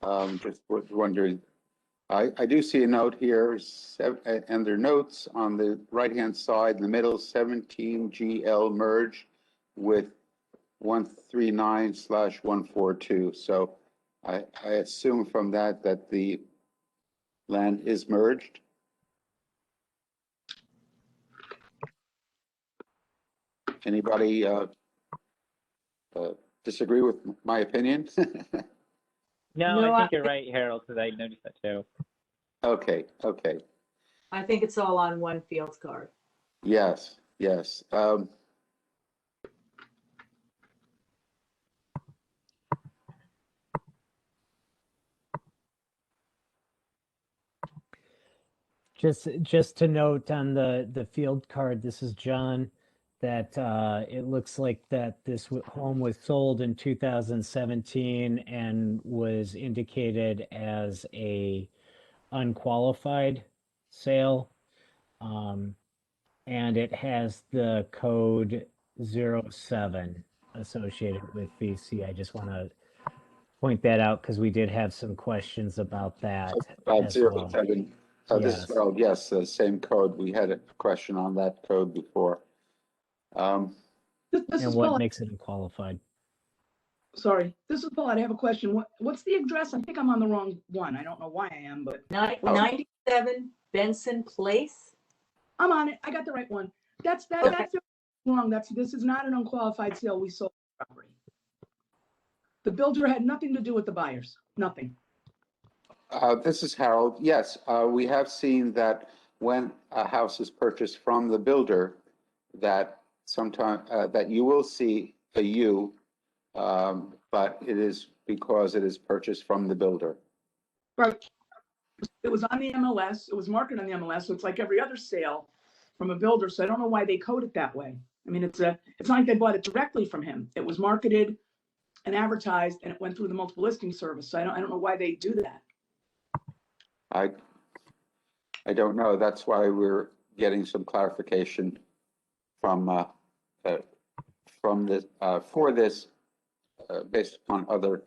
Just was wondering. I do see a note here, and there are notes on the right-hand side in the middle, 17 GL merge with 139/142. So I assume from that the land is merged. Anybody disagree with my opinion? No, No, I think you're right, Harold, because I noticed that too. Okay, okay. I think it's all on one field card. Yes, yes. Just to note on the field card, this is John, that it looks like that this home was sold in 2017 and was indicated as a unqualified sale. And it has the code 07 associated with VC. I just want to point that out because we did have some questions about that About as 07. well. This is Yes. Harold. Yes, the same code. We had a question on that code before. This And is what Paul. makes it unqualified? Sorry, this is Paul. I have a question. What's the address? I think I'm on the wrong one. I don't know why I am, but 97 Benson Place. I'm on it. I got the right one. That's Okay. wrong. This is not an unqualified sale. We sold the property. The builder had nothing to do with the buyers. Nothing. This is Harold. Yes, we have seen that when a house is purchased from the builder, that sometime that you will see a U, but it is because it is purchased from the builder. But it was on the MLS. It was marketed on the MLS. So it's like every other sale from a builder. So I don't know why they code it that way. I mean, it's not like they bought it directly from him. It was marketed and advertised, and it went through the multiple listing service. So I don't know why they do that. I don't know. That's why we're getting some clarification from this for this based upon other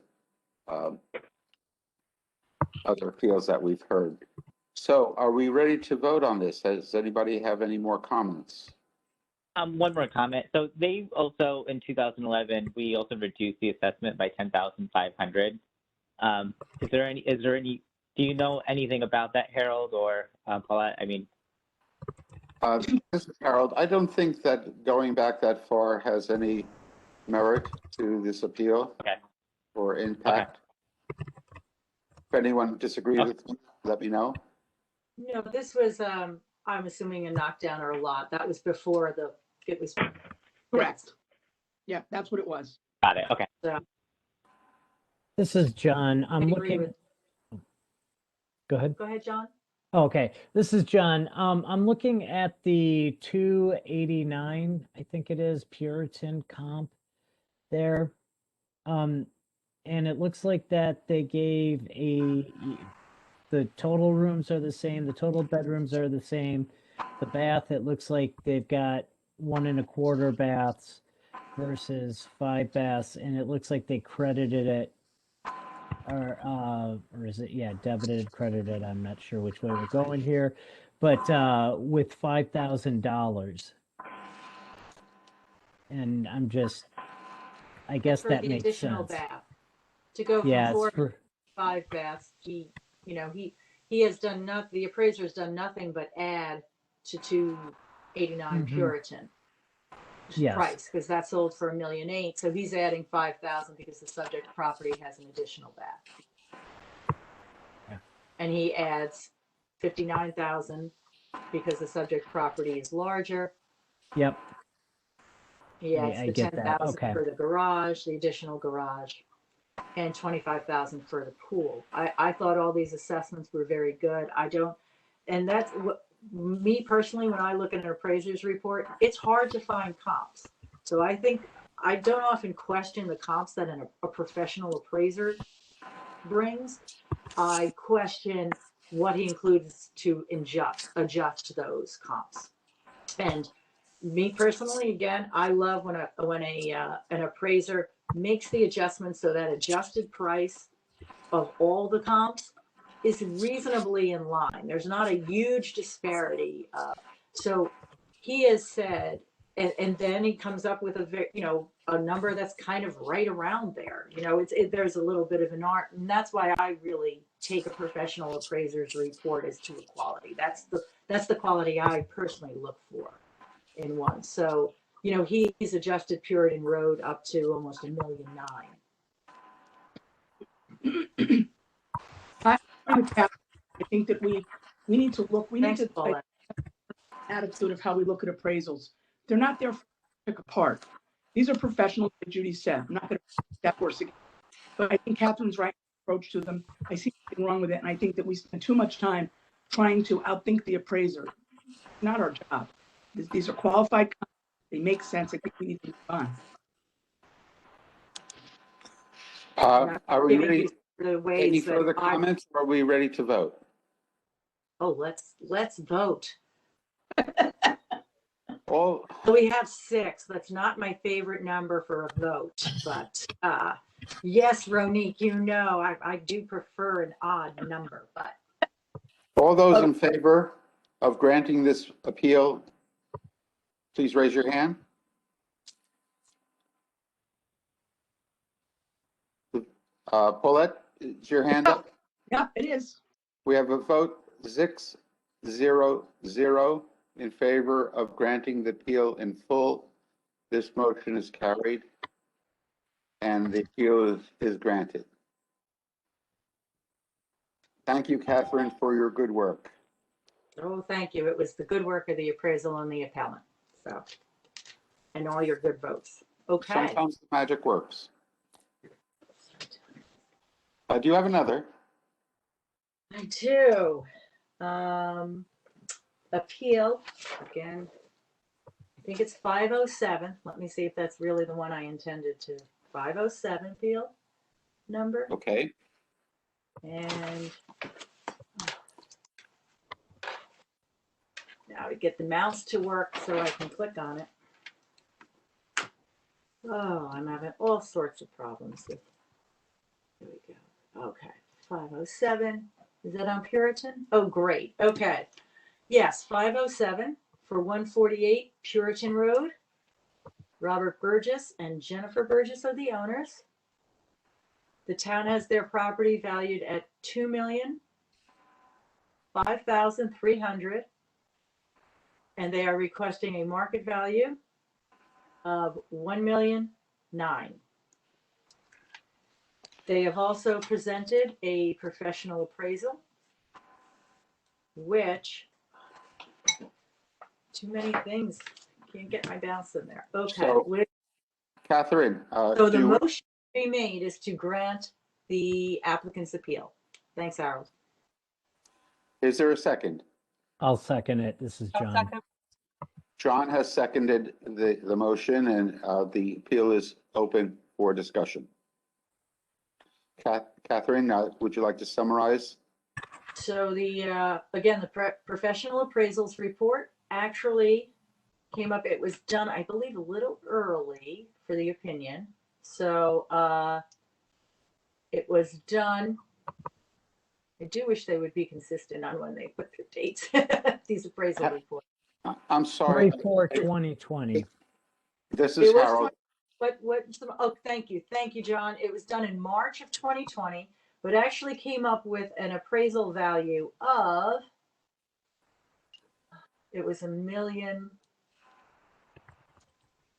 fields that we've heard. So are we ready to vote on this? Does anybody have any more comments? One more comment. So they also, in 2011, we also reduced the assessment by 10,500. Is there any, do you know anything about that, Harold or Paulette? I mean, This is Harold. I don't think that going back that far has any merit to this appeal Okay. or impact. If anyone disagrees with me, let me know. No, this was, I'm assuming a knockdown or a lot. That was before it was. Correct. Yeah, that's what it was. Got it. Okay. This is John. I I'm agree looking. with- Go ahead. Go ahead, John. Okay, this is John. I'm looking at the 289, I think it is, Puritan comp there. And it looks like that they gave the total rooms are the same, the total bedrooms are the same. The bath, it looks like they've got 1 1/4 baths versus 5 baths, and it looks like they credited it or is it, yeah, debited, credited, I'm not sure which way we're going here, but with $5,000. And I guess For that the makes additional sense. bath. To go from Yeah, 4 it's for, to 5 baths, he has done nothing, the appraiser has done nothing but add to 289 Mhm. Puritan Yes. price, because that sold for $1.8 million. So he's adding 5,000 because the subject property has an additional bath. Yeah. And he adds 59,000 because the subject property is larger. yep, He adds I the get that. 10,000 Okay. for the garage, the additional garage, and 25,000 for the pool. I thought all these assessments were very good. And that's what, me personally, when I look at an appraiser's report, it's hard to find comps. So I think I don't often question the comps that a professional appraiser brings. I question what he includes to adjust those comps. And me personally, again, I love when an appraiser makes the adjustment so that adjusted price of all the comps is reasonably in line. There's not a huge disparity. So he has said, and then he comes up with a number that's kind of right around there. There's a little bit of an art, and that's why I really take a professional appraiser's report as to a quality. That's the quality I personally look for in one. So, you know, he's adjusted Puritan Road up to almost $1.9 million. I agree with Kathy. I think that we need to look, we need Thanks, to Paulette. attitude of how we look at appraisals. They're not there for pick apart. These are professionals, like Judy said. I'm not going to step horse again. But I think Catherine's right approach to them. I see nothing wrong with it. And I think that we spend too much time trying to outthink the appraiser. It's not our job. These are qualified. They make sense. I think we need to move on. Are we Giving ready? you the ways Any that further comments? Or are we ready to vote? Oh, let's vote. All, We have 6. That's not my favorite number for a vote, but yes, Ronique, you know, I do prefer an odd number, but all those in favor of granting this appeal, please raise your hand. Paulette, is your hand up? Yeah, it is. We have a vote 6-0-0 in favor of granting the appeal in full. This motion is carried and the appeal is granted. Thank you, Catherine, for your good work. oh, thank you. It was the good work of the appraisal and the appellant, so, and all your good votes. Okay. Sometimes the magic works. Do you have another? I do. Appeal, again, I think it's 507. Let me see if that's really the one I intended to. 507 appeal number. Okay. And now to get the mouse to work so I can click on it. Oh, I'm having all sorts of problems with. Here we go. Okay, 507. Is that on Puritan? Oh, great. Okay. Yes, 507 for 148 Puritan Road. Robert Burgess and Jennifer Burgess are the owners. The town has their property valued at $2,005,300, and they are requesting a market value of $1,009,000. They have also presented a professional appraisal, which, too many things, can't get my mouse in there. Okay. So, Catherine, So the motion to be made is to grant the applicant's appeal. Thanks, Harold. is there a second? I'll second it. This is John. John has seconded the motion and the appeal is open for discussion. Catherine, would you like to summarize? So the, again, the professional appraisals report actually came up, it was done, I believe, a little early for the opinion. So it was done, I do wish they would be consistent on when they put their dates, these appraisal reports. I'm sorry. 24/2020. This is Harold. Oh, thank you, John. It was done in March of 2020, but actually came up with an appraisal value of, it was $1 million.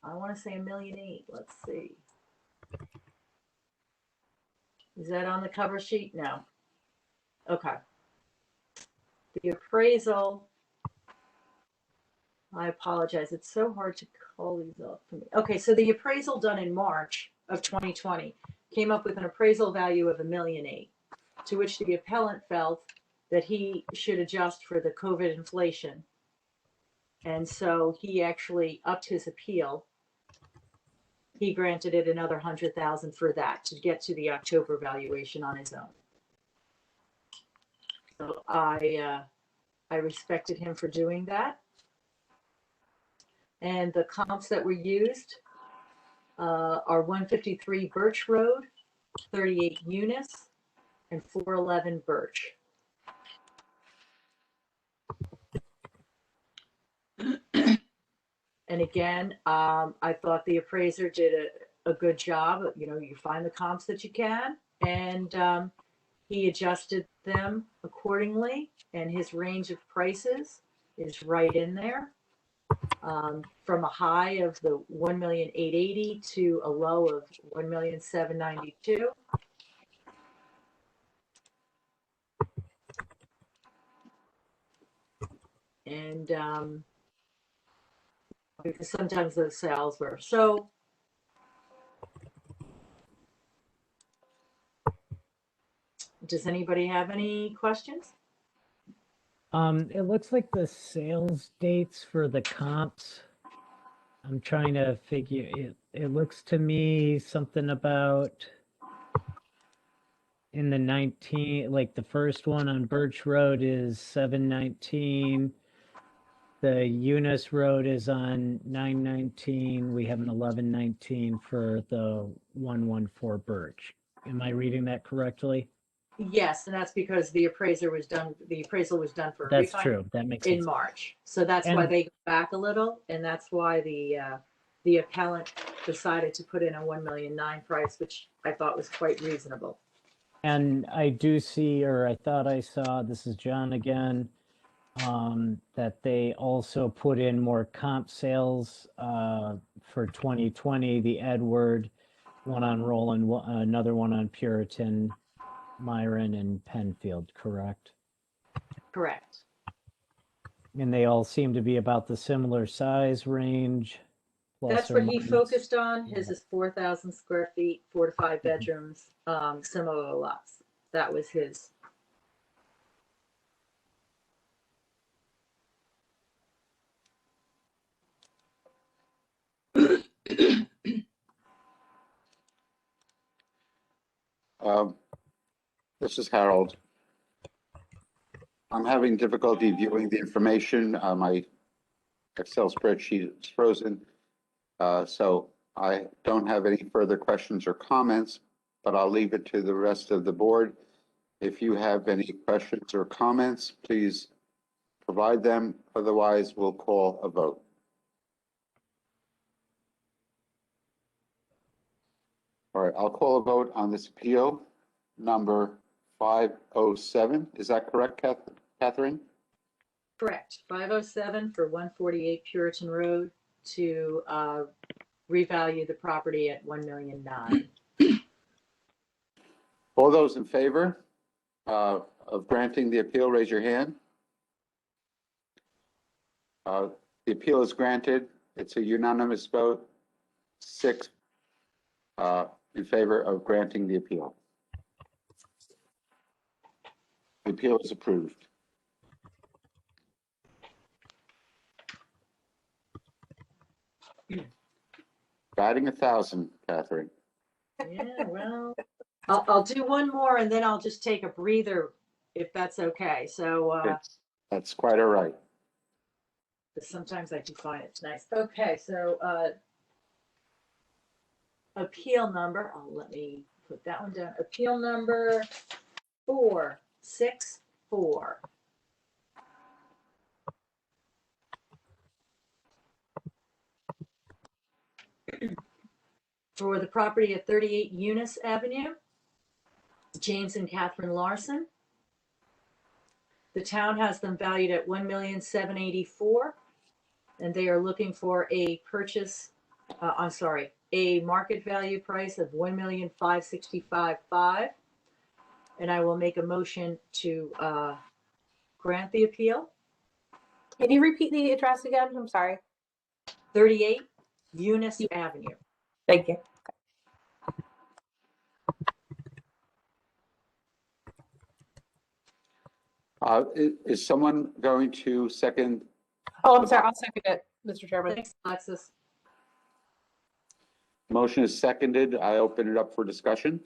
I want to say $1.8 million. Let's see. Is that on the cover sheet? No. Okay. The appraisal, I apologize. It's so hard to call these up for me. Okay, so the appraisal done in March of 2020 came up with an appraisal value of $1.8 million, to which the appellant felt that he should adjust for the COVID inflation. And so he actually upped his appeal. He granted it another $100,000 for that to get to the October valuation on his own. So I respected him for doing that. And the comps that were used are 153 Birch Road, 38 Eunice, and 411 Birch. And again, I thought the appraiser did a good job. You know, you find the comps that you can, and he adjusted them accordingly, and his range of prices is right in there. from a high of the 1,880,000 to a low of 1,792,000. And because sometimes those sales were so. Does anybody have any questions? It looks like the sales dates for the comps. I'm trying to figure it. It looks to me something about in the 19, like the first one on Birch Road is 719. The Eunice Road is on 919. We have an 1119 for the 114 Birch. Am I reading that correctly? Yes, and that's because the appraisal was done for a That's refinance true. That makes in sense. March. So that's why And- they go back a little, and that's why the appellant decided to put in a 1,000,009 price, which I thought was quite reasonable. And I do see, or I thought I saw, this is John again, that they also put in more comp sales for 2020, the Edward, one on Roland, another one on Puritan, Myron, and Penfield, correct? Correct. And they all seem to be about the similar size range. That's plus or what he minus. focused on. His is 4,000 square feet, 4 to 5 bedrooms, similar lots. That was his. This is Harold. I'm having difficulty viewing the information. My Excel spreadsheet is frozen. So I don't have any further questions or comments, but I'll leave it to the rest of the board. If you have any questions or comments, please provide them. Otherwise, we'll call a vote. All right, I'll call a vote on this appeal number 507. Is that correct, Catherine? Correct. 507 for 148 Puritan Road to revalue the property at 1,000,009. All those in favor of granting the appeal, raise your hand. The appeal is granted. It's a unanimous vote, 6 in favor of granting the appeal. The appeal is approved. Batting 1,000, Catherine. Yeah, well, I'll do one more and then I'll just take a breather if that's okay. So That's quite all right. sometimes I do find it's nice. Okay, so appeal number, let me put that one down. Appeal number 464. For the property at 38 Eunice Avenue, James and Catherine Larson. The town has them valued at 1,784,000, and they are looking for a purchase, a market value price of 1,565,500. And I will make a motion to grant the appeal. Can you repeat the address again? I'm sorry. 38 Eunice Avenue. Thank you. Is someone going to second? Oh, I'm sorry. I'll second it, Mr. Chairman. Thanks, Alexis. Motion is seconded. I open it up for discussion.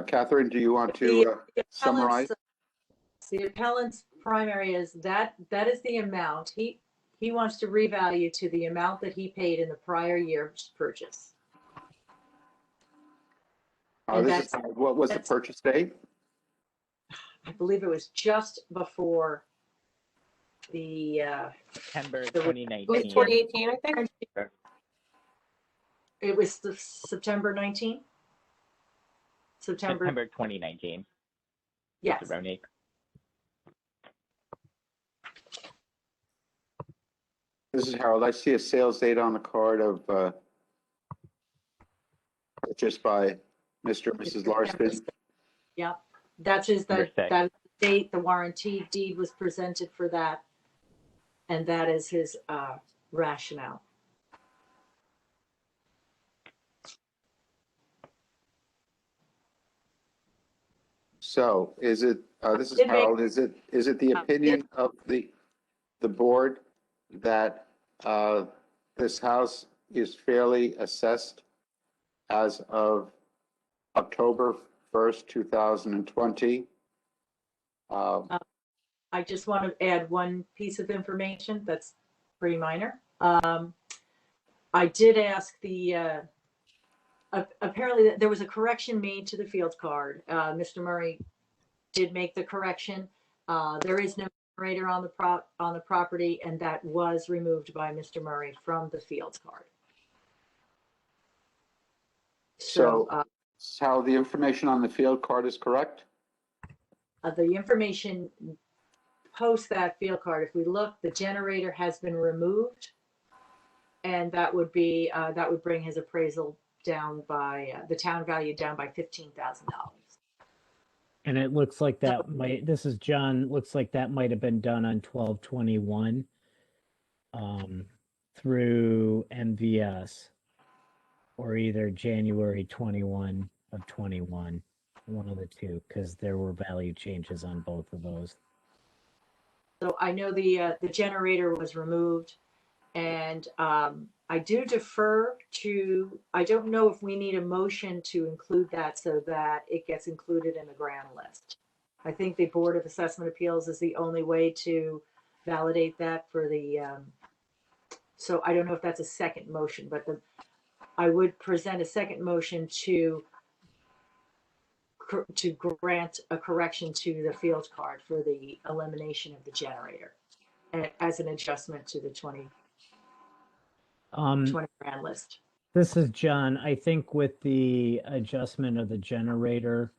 Catherine, do you want to summarize? The appellant's primary is that is the amount. He wants to revalue to the amount that he paid in the prior year's purchase. What was the purchase date? I believe it was just before the September the- 2019. It was 2018, I think. it was the September 19. September, September 2019. yes. Mr. Roney. This is Harold. I see a sales date on the card of purchased by Mr. and Mrs. Larson. Yep, that's just Number that, six. that date, the warranty deed was presented for that. And that is his rationale. So is it, this is It may- Harold, is it the opinion of the board that this house is fairly assessed as of October 1st, 2020? I just want to add one piece of information that's pretty minor. I did ask apparently there was a correction made to the field card. Mr. Murray did make the correction. There is no generator on the property, and that was removed by Mr. Murray from the field card. So how the information on the field card is correct? The information post that field card, if we look, the generator has been removed. And that would be, that would bring his appraisal down by, the town value down by $15,000. And it looks like that might, this is John, looks like that might have been done on 12/21 through MVS or either January 21 of 21, one of the two, because there were value changes on both of those. So I know the generator was removed, and I do defer to, I don't know if we need a motion to include that so that it gets included in the grand list. I think the Board of Assessment Appeals is the only way to validate that for the, so I don't know if that's a second motion, but I would present a second motion to grant a correction to the field card for the elimination of the generator as an adjustment to the 20 grand list. This is John. I think with the adjustment of the generator,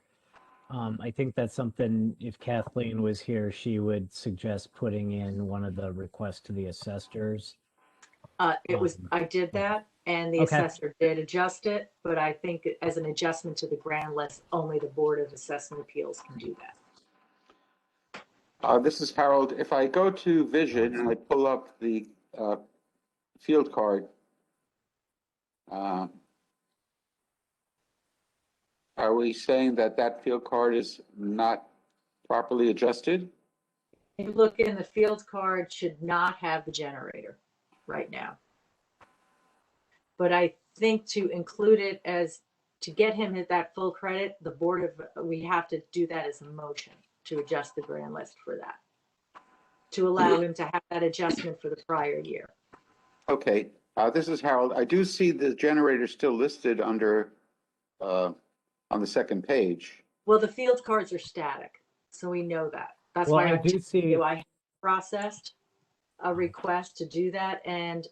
I think that's something, if Kathleen was here, she would suggest putting in one of the requests to the assessors. It was, I did that, and the Okay. assessor did adjust it, but I think as an adjustment to the grand list, only the Board of Assessment Appeals can do that. This is Harold. If I go to Vision and I pull up the field card, are we saying that that field card is not properly adjusted? If you look in, the field card should not have the generator right now. But I think to include it as, to get him at that full credit, the board of, we have to do that as a motion to adjust the grand list for that, to allow him to have that adjustment for the prior year. Okay, this is Harold. I do see the generator still listed under, on the second page. Well, the field cards are static, so we know that. That's Well, why I do see, I processed a request to do that, and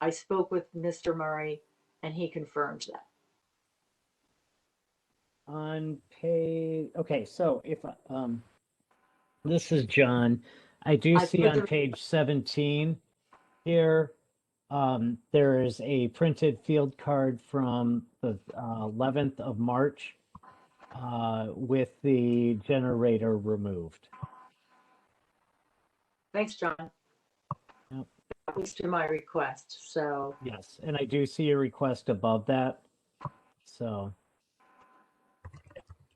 I spoke with Mr. Murray, and he confirmed that. on page, okay, so if, this is John. I do I see put on the- page 17 here, there is a printed field card from the 11th of March with the generator removed. Thanks, John. Yep. That was to my request, so. Yes, and I do see a request above that. So,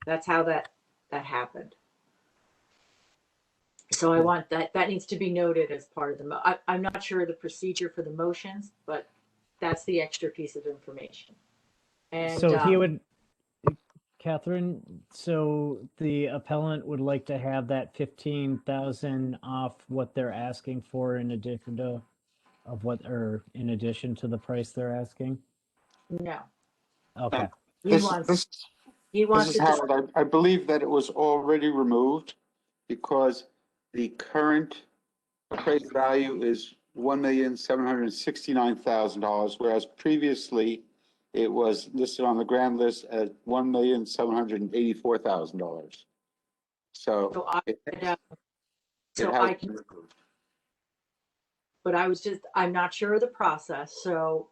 That's how that happened. So I want that needs to be noted as part of the, I'm not sure of the procedure for the motions, but that's the extra piece of information. And so he would, Catherine, so the appellant would like to have that 15,000 off what they're asking for in addition to, in addition to the price they're asking? no, Okay, he This wants is it to, Harold. I believe that it was already removed because the current appraised value is $1,769,000, whereas previously it was listed on the grand list at $1,784,000. So So I, it so has I can, been approved. but I'm not sure of the process, so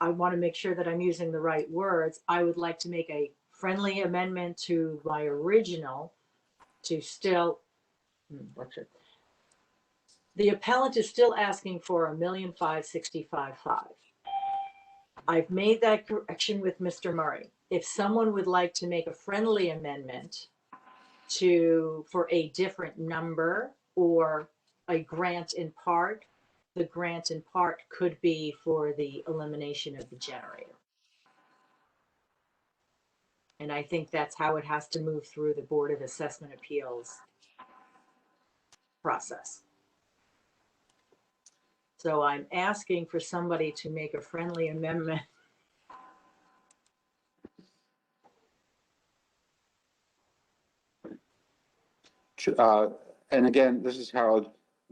I want to make sure that I'm using the right words. I would like to make a friendly amendment to my original to still, the appellant is still asking for $1,565,500. I've made that correction with Mr. Murray. If someone would like to make a friendly amendment for a different number or a grant in part, the grant in part could be for the elimination of the generator. And I think that's how it has to move through the Board of Assessment Appeals process. So I'm asking for somebody to make a friendly amendment. And again, this is Harold,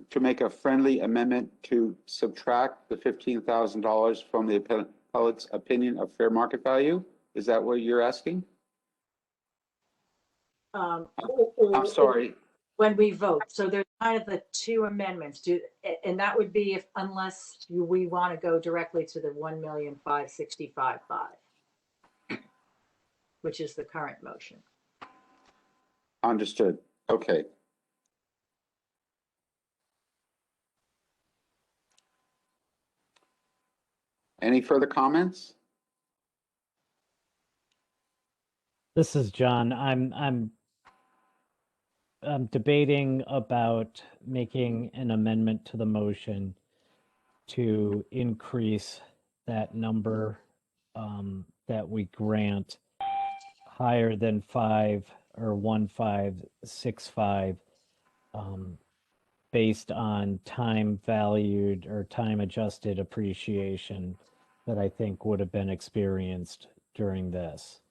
to make a friendly amendment to subtract the $15,000 from the appellate's opinion of fair market value? Is that what you're asking? I'm sorry. When we vote. So there's kind of the two amendments, and that would be unless we want to go directly to the $1,565,500, which is the current motion. Understood. Okay. Any further comments? This is John. I'm debating about making an amendment to the motion to increase that number that we grant higher than 1,565 based on time valued or time adjusted appreciation that I think would have been experienced during this.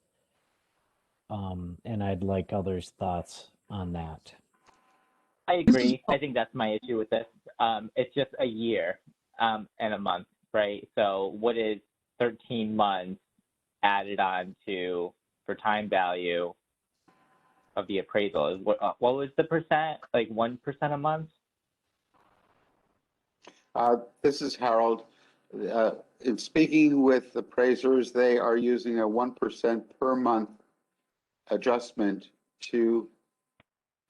And I'd like others' thoughts on that. I agree. I think that's my issue with this. It's just a year and a month, right? So what is 13 months added on to for time value of the appraisal? What was the percent? Like 1% a month? This is Harold. In speaking with appraisers, they are using a 1% per month adjustment to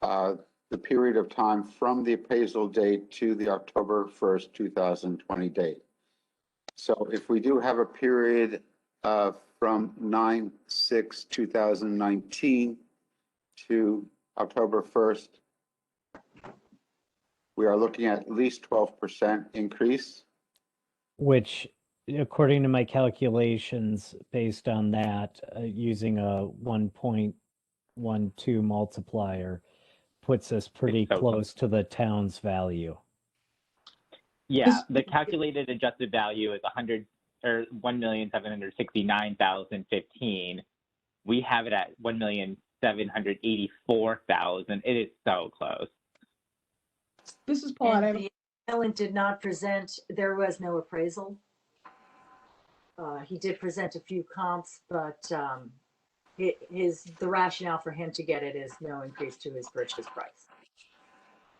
the period of time from the appraisal date to the October 1st, 2020 date. So if we do have a period from 9/6/2019 to October 1st, we are looking at least 12% increase. Which, according to my calculations, based on that, using a 1.12 multiplier, puts us pretty close to the town's value. Yeah, the calculated adjusted value is 1,769,015. We have it at 1,784,000. It is so close. This is Paul. And the appellant did not present, there was no appraisal. He did present a few comps, but the rationale for him to get it is no increase to his purchase price.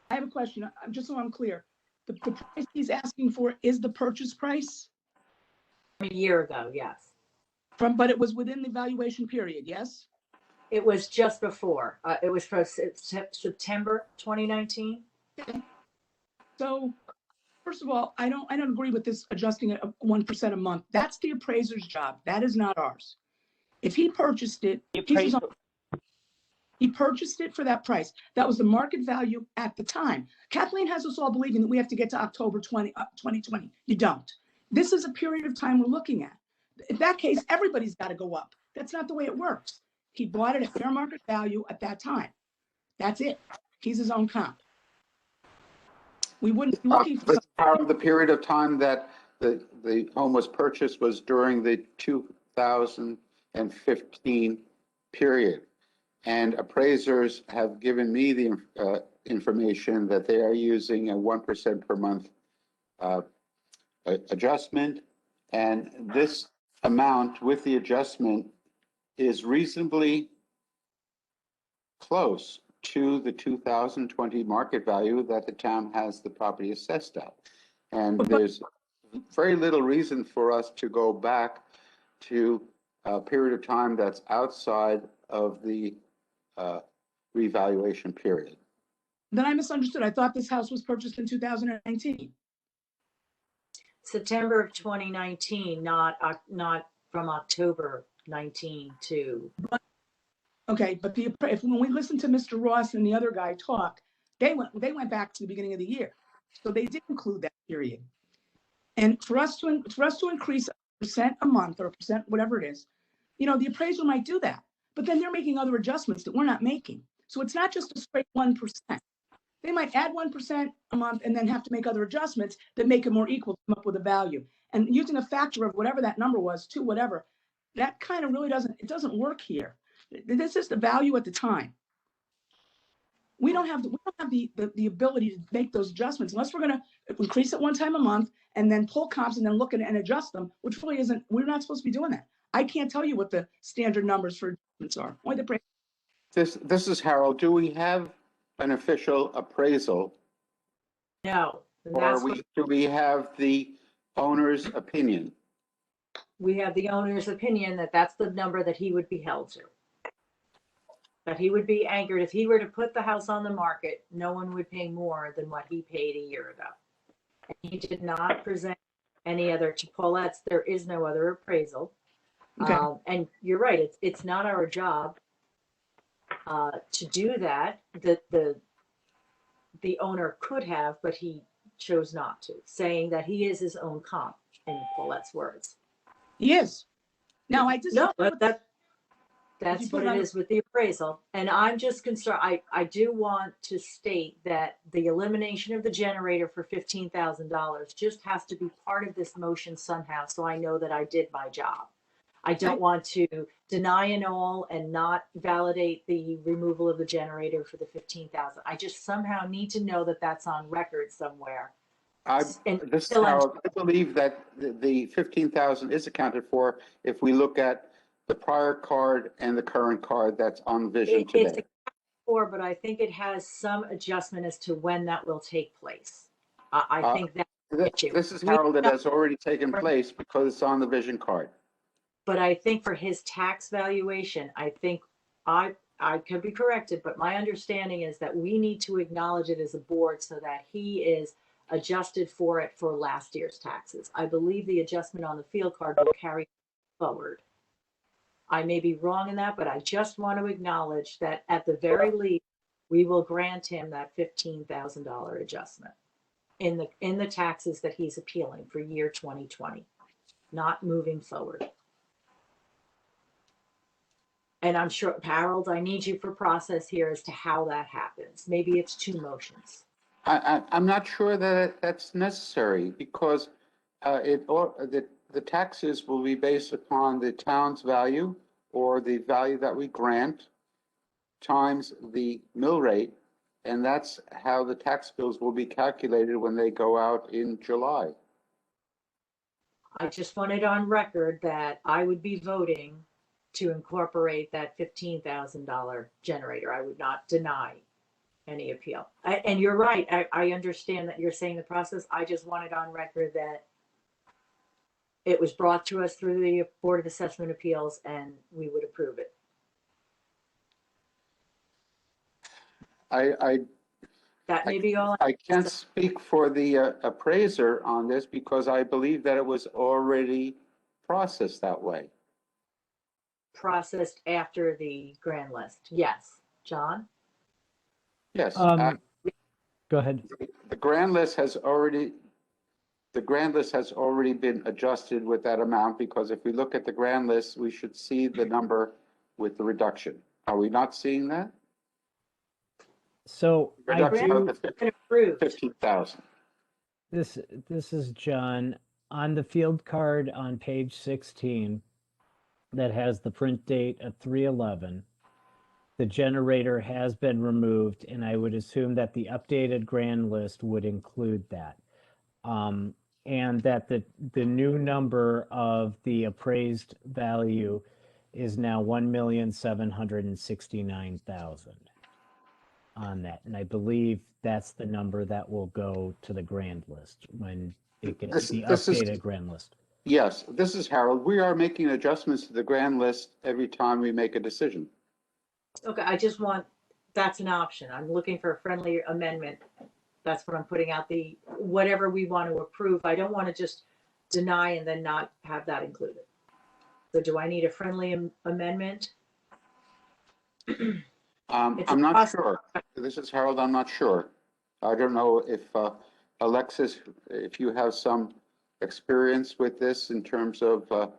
I have a question, just so I'm clear. The price he's asking for is the purchase price? A year ago, yes. But it was within the valuation period, yes? It was just before. It was for September 2019. So, first of all, I don't agree with this adjusting it 1% a month. That's the appraiser's job. That is not ours. If he purchased it, he purchased it for that price. That was the market value at the time. Kathleen has us all believing that we have to get to October 2020. You don't. This is a period of time we're looking at. In that case, everybody's got to go up. That's not the way it works. He bought it at fair market value at that time. That's it. He's his own comp. We wouldn't be looking for the period of time that the home was purchased was during the 2015 period. And appraisers have given me the information that they are using a 1% per month adjustment. And this amount with the adjustment is reasonably close to the 2020 market value that the town has the property assessed at. And there's very little reason for us to go back to a period of time that's outside of the revaluation period. Then I misunderstood. I thought this house was purchased in 2019. September of 2019, not from October 19 to. Okay, but when we listened to Mr. Ross and the other guy talk, they went back to the beginning of the year. So they did include that period. And for us to increase 1% a month or 1%, whatever it is, the appraiser might do that, but then they're making other adjustments that we're not making. So it's not just a straight 1%. They might add 1% a month and then have to make other adjustments that make it more equal to come up with a value. And using a factor of whatever that number was to whatever, that kind of really doesn't work here. This is the value at the time. We don't have the ability to make those adjustments unless we're going to increase it one time a month and then pull comps and then look at it and adjust them, which really isn't, we're not supposed to be doing that. I can't tell you what the standard numbers for adjustments are. Only the This is Harold. Do we have an official appraisal, No. And or that's do we have the owner's opinion? we have the owner's opinion that that's the number that he would be held to. That he would be anchored. If he were to put the house on the market, no one would pay more than what he paid a year ago. And he did not present any other, to Paulette's, there is no other appraisal. Okay. And you're right, it's not our job to do that. The owner could have, but he chose not to, saying that he is his own comp, in Paulette's words. He is. Now, I just. No, but that's you put what it on it the- is with the appraisal. And I'm just concerned, I do want to state that the elimination of the generator for $15,000 just has to be part of this motion somehow, so I know that I did my job. I don't want to deny an all and not validate the removal of the generator for the 15,000. I just somehow need to know that that's on record somewhere. And This is still Harold. I believe that the 15,000 is accounted for if we look at the prior card and the current card that's on Vision It's today. for, but I think it has some adjustment as to when that will take place. I think that. This is Harold, that has already taken place because it's on the Vision card. But I think for his tax valuation, I think I could be corrected, but my understanding is that we need to acknowledge it as a board so that he is adjusted for it for last year's taxes. I believe the adjustment on the field card will carry forward. I may be wrong in that, but I just want to acknowledge that at the very least, we will grant him that $15,000 adjustment in the taxes that he's appealing for year 2020, not moving forward. And I'm sure, Harold, I need you for process here as to how that happens. Maybe it's two motions. I'm not sure that that's necessary because the taxes will be based upon the town's value or the value that we grant times the mill rate. And that's how the tax bills will be calculated when they go out in July. I just wanted on record that I would be voting to incorporate that $15,000 generator. I would not deny any appeal. And you're right. I understand that you're saying the process. I just wanted on record that it was brought to us through the Board of Assessment Appeals and we would approve it. That may be all. I can't speak for the appraiser on this because I believe that it was already processed that way. Processed after the grand list. Yes. John? Yes. Go ahead. The grand list has already been adjusted with that amount because if we look at the grand list, we should see the number with the reduction. Are we not seeing that? So I Reduction do. of the Approved. 15,000. This is John. On the field card on page 16 that has the print date of 3/11, the generator has been removed, and I would assume that the updated grand list would include that. and that the new number of the appraised value is now 1,769,000 on that. And I believe that's the number that will go to the grand list when it gets the This is, updated grand list. yes, this is Harold. We are making adjustments to the grand list every time we make a decision. Okay, I just want, that's an option. I'm looking for a friendly amendment. That's what I'm putting out, the, whatever we want to approve. I don't want to just deny and then not have that included. So do I need a friendly amendment? It's a I'm not process. sure. This is Harold. I'm not sure. I don't know if Alexis, if you have some experience with this in terms of the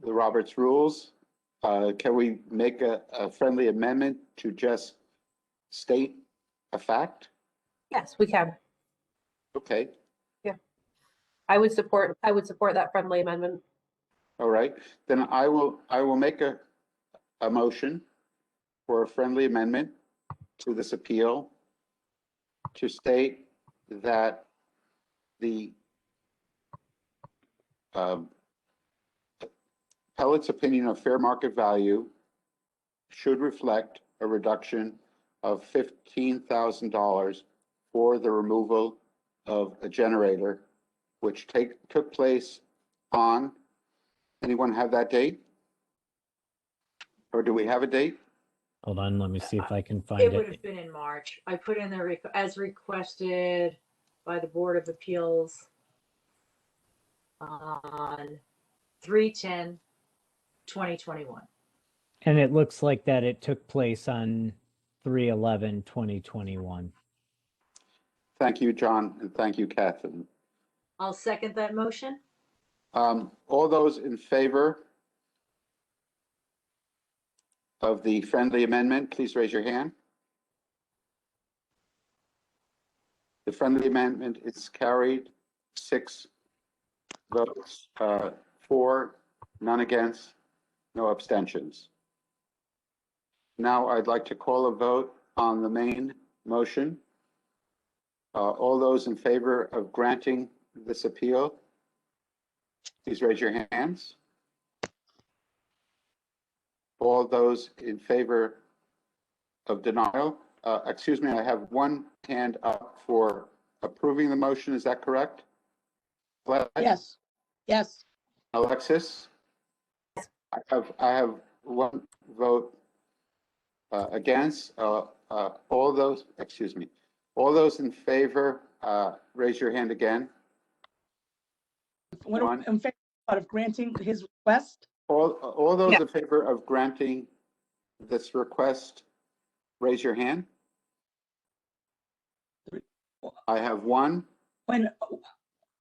Roberts rules. Can we make a friendly amendment to just state a fact? Yes, we can. Okay, I would support that friendly amendment. all right. Then I will make a motion for a friendly amendment to this appeal to state that the appellate's opinion of fair market value should reflect a reduction of $15,000 for the removal of a generator, which took place on, anyone have that date? Or do we have a date? Hold on, let me see if I can find It would it. have been in March. I put in there as requested by the Board of Appeals on 3/10/2021. And it looks like that it took place on 3/11/2021. Thank you, John, and thank you, Catherine. I'll second that motion. All those in favor of the friendly amendment, please raise your hand. The friendly amendment is carried, 6 votes for, none against, no abstentions. Now I'd like to call a vote on the main motion. All those in favor of granting this appeal, please raise your hands. All those in favor of denial, excuse me, I have one hand up for approving the motion. Is that correct? Yes, yes. Alexis? I have one vote against. All those, excuse me, all those in favor, raise your hand again. What are we in favor of granting his request? All those Yeah. in favor of granting this request, raise your hand. I have one, When,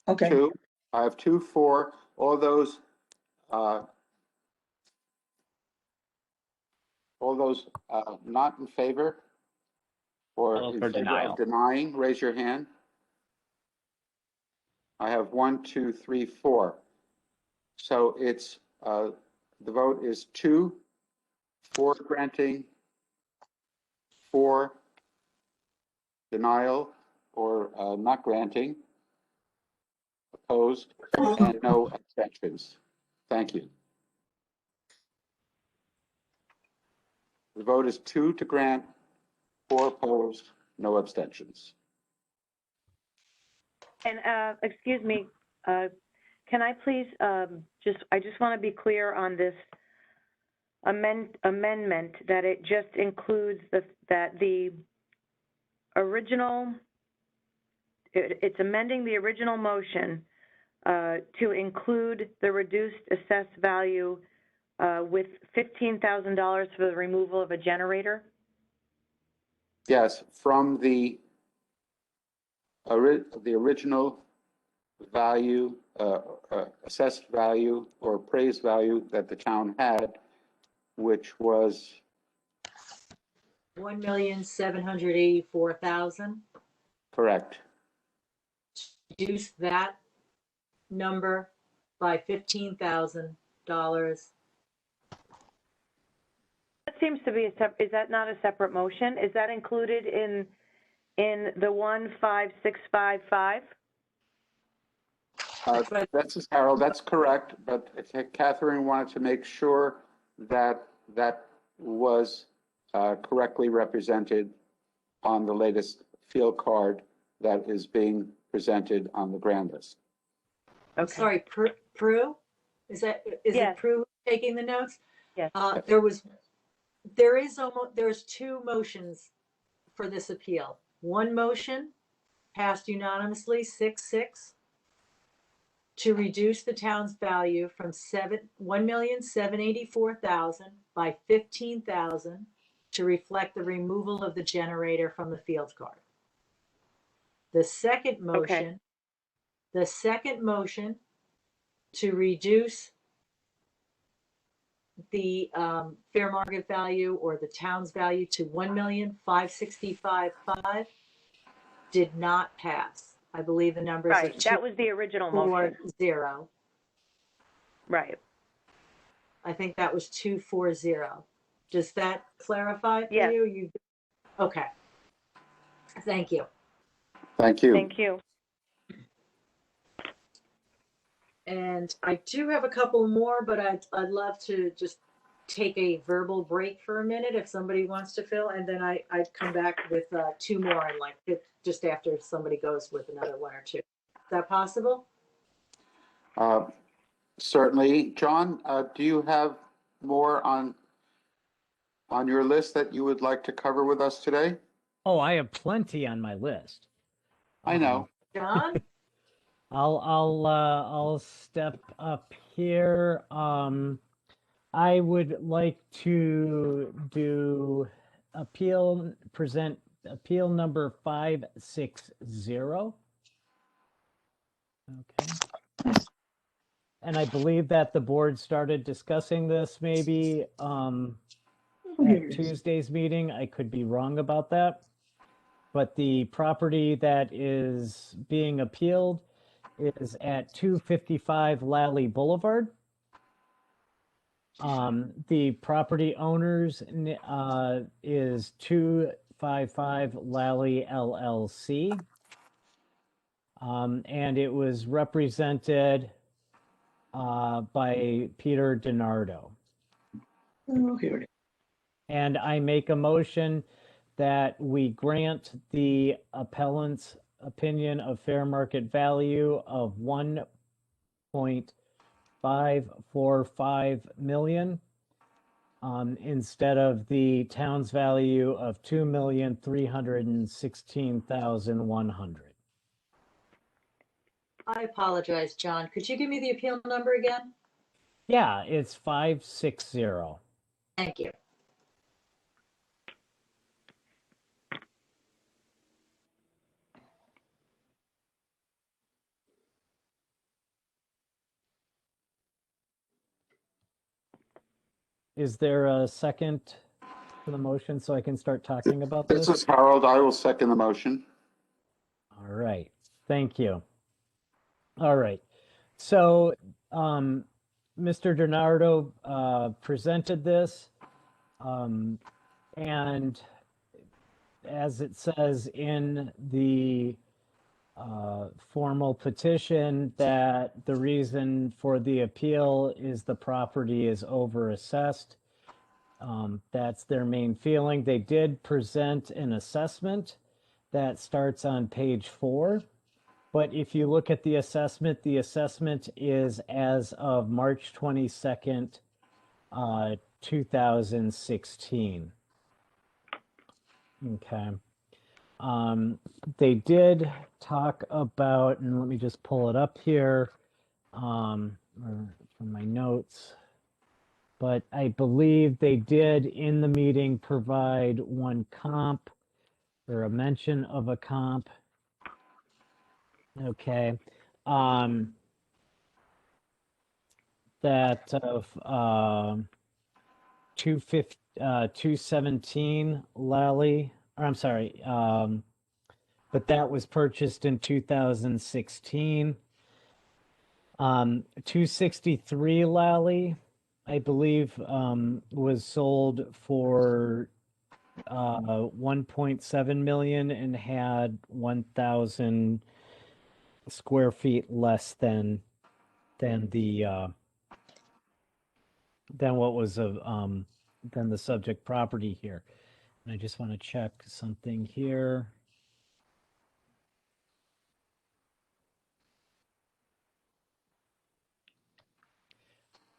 okay, two, I have 2, 4, all those not in favor or All in for favor denial. of denying, raise your hand. I have 1, 2, 3, 4. So it's, the vote is 2 for granting, 4 denial or not granting, opposed, and no abstentions. Thank you. The vote is 2 to grant, 4 opposed, no abstentions. And, excuse me, can I please, I just want to be clear on this amendment, that it just includes that the original, it's amending the original motion to include the reduced assessed value with $15,000 for the removal of a generator? Yes, from the original value, assessed value or appraised value that the town had, which was, $1,784,000. correct. Reduce that number by $15,000. That seems to be is that not a separate motion? Is that included in the 15655? This is Harold, that's correct, but Catherine wanted to make sure that that was correctly represented on the latest field card that is being presented on the grand list. I'm Okay. sorry, Prue? Is Yes. it Prue taking the notes? Yes. There's two motions for this appeal. One motion passed unanimously, 6-6, to reduce the town's value from $1,784,000 by $15,000 to reflect the removal of the generator from the field card. The second motion to reduce the fair market value or the town's value to $1,565,500 did not pass. I believe the numbers are Right, that was the original motion. 240. Right. I think that was 240. Does that clarify for Yes. you? Okay. Thank you. Thank you. Thank you. And I do have a couple more, but I'd love to just take a verbal break for a minute if somebody wants to fill, and then I'd come back with two more and just after somebody goes with another one or two. Is that possible? Certainly. John, do you have more on your list that you would like to cover with us today? Oh, I have plenty on my list. I know. John? I'll step up here. I would like to present appeal number 560. Okay. And I believe that the board started discussing this maybe at Tuesday's meeting. I could be wrong about that. But the property that is being appealed is at 255 Lally Boulevard. The property owners is 255 Lally LLC. And it was represented by Peter DiNardo. Okay. And I make a motion that we grant the appellant's opinion of fair market value of $1.545 million instead of the town's value of $2,316,100. I apologize, John. Could you give me the appeal number again? Yeah, it's 560. Thank you. Is there a second to the motion so I can start talking about This this? is Harold. I will second the motion. All right, thank you. All right, so Mr. DiNardo presented this, and as it says in the formal petition, that the reason for the appeal is the property is overassessed. That's their main feeling. They did present an assessment that starts on page 4. But if you look at the assessment is as of March 22nd, 2016. Okay. They did talk about, and let me just pull it up here from my notes. But I believe they did in the meeting provide one comp or a mention of a comp. Okay. That of 217 Lally, or I'm sorry, but that was purchased in 2016. 263 Lally, I believe, was sold for 1.7 million and had 1,000 square feet less than the than what was than the subject property here. And I just want to check something here.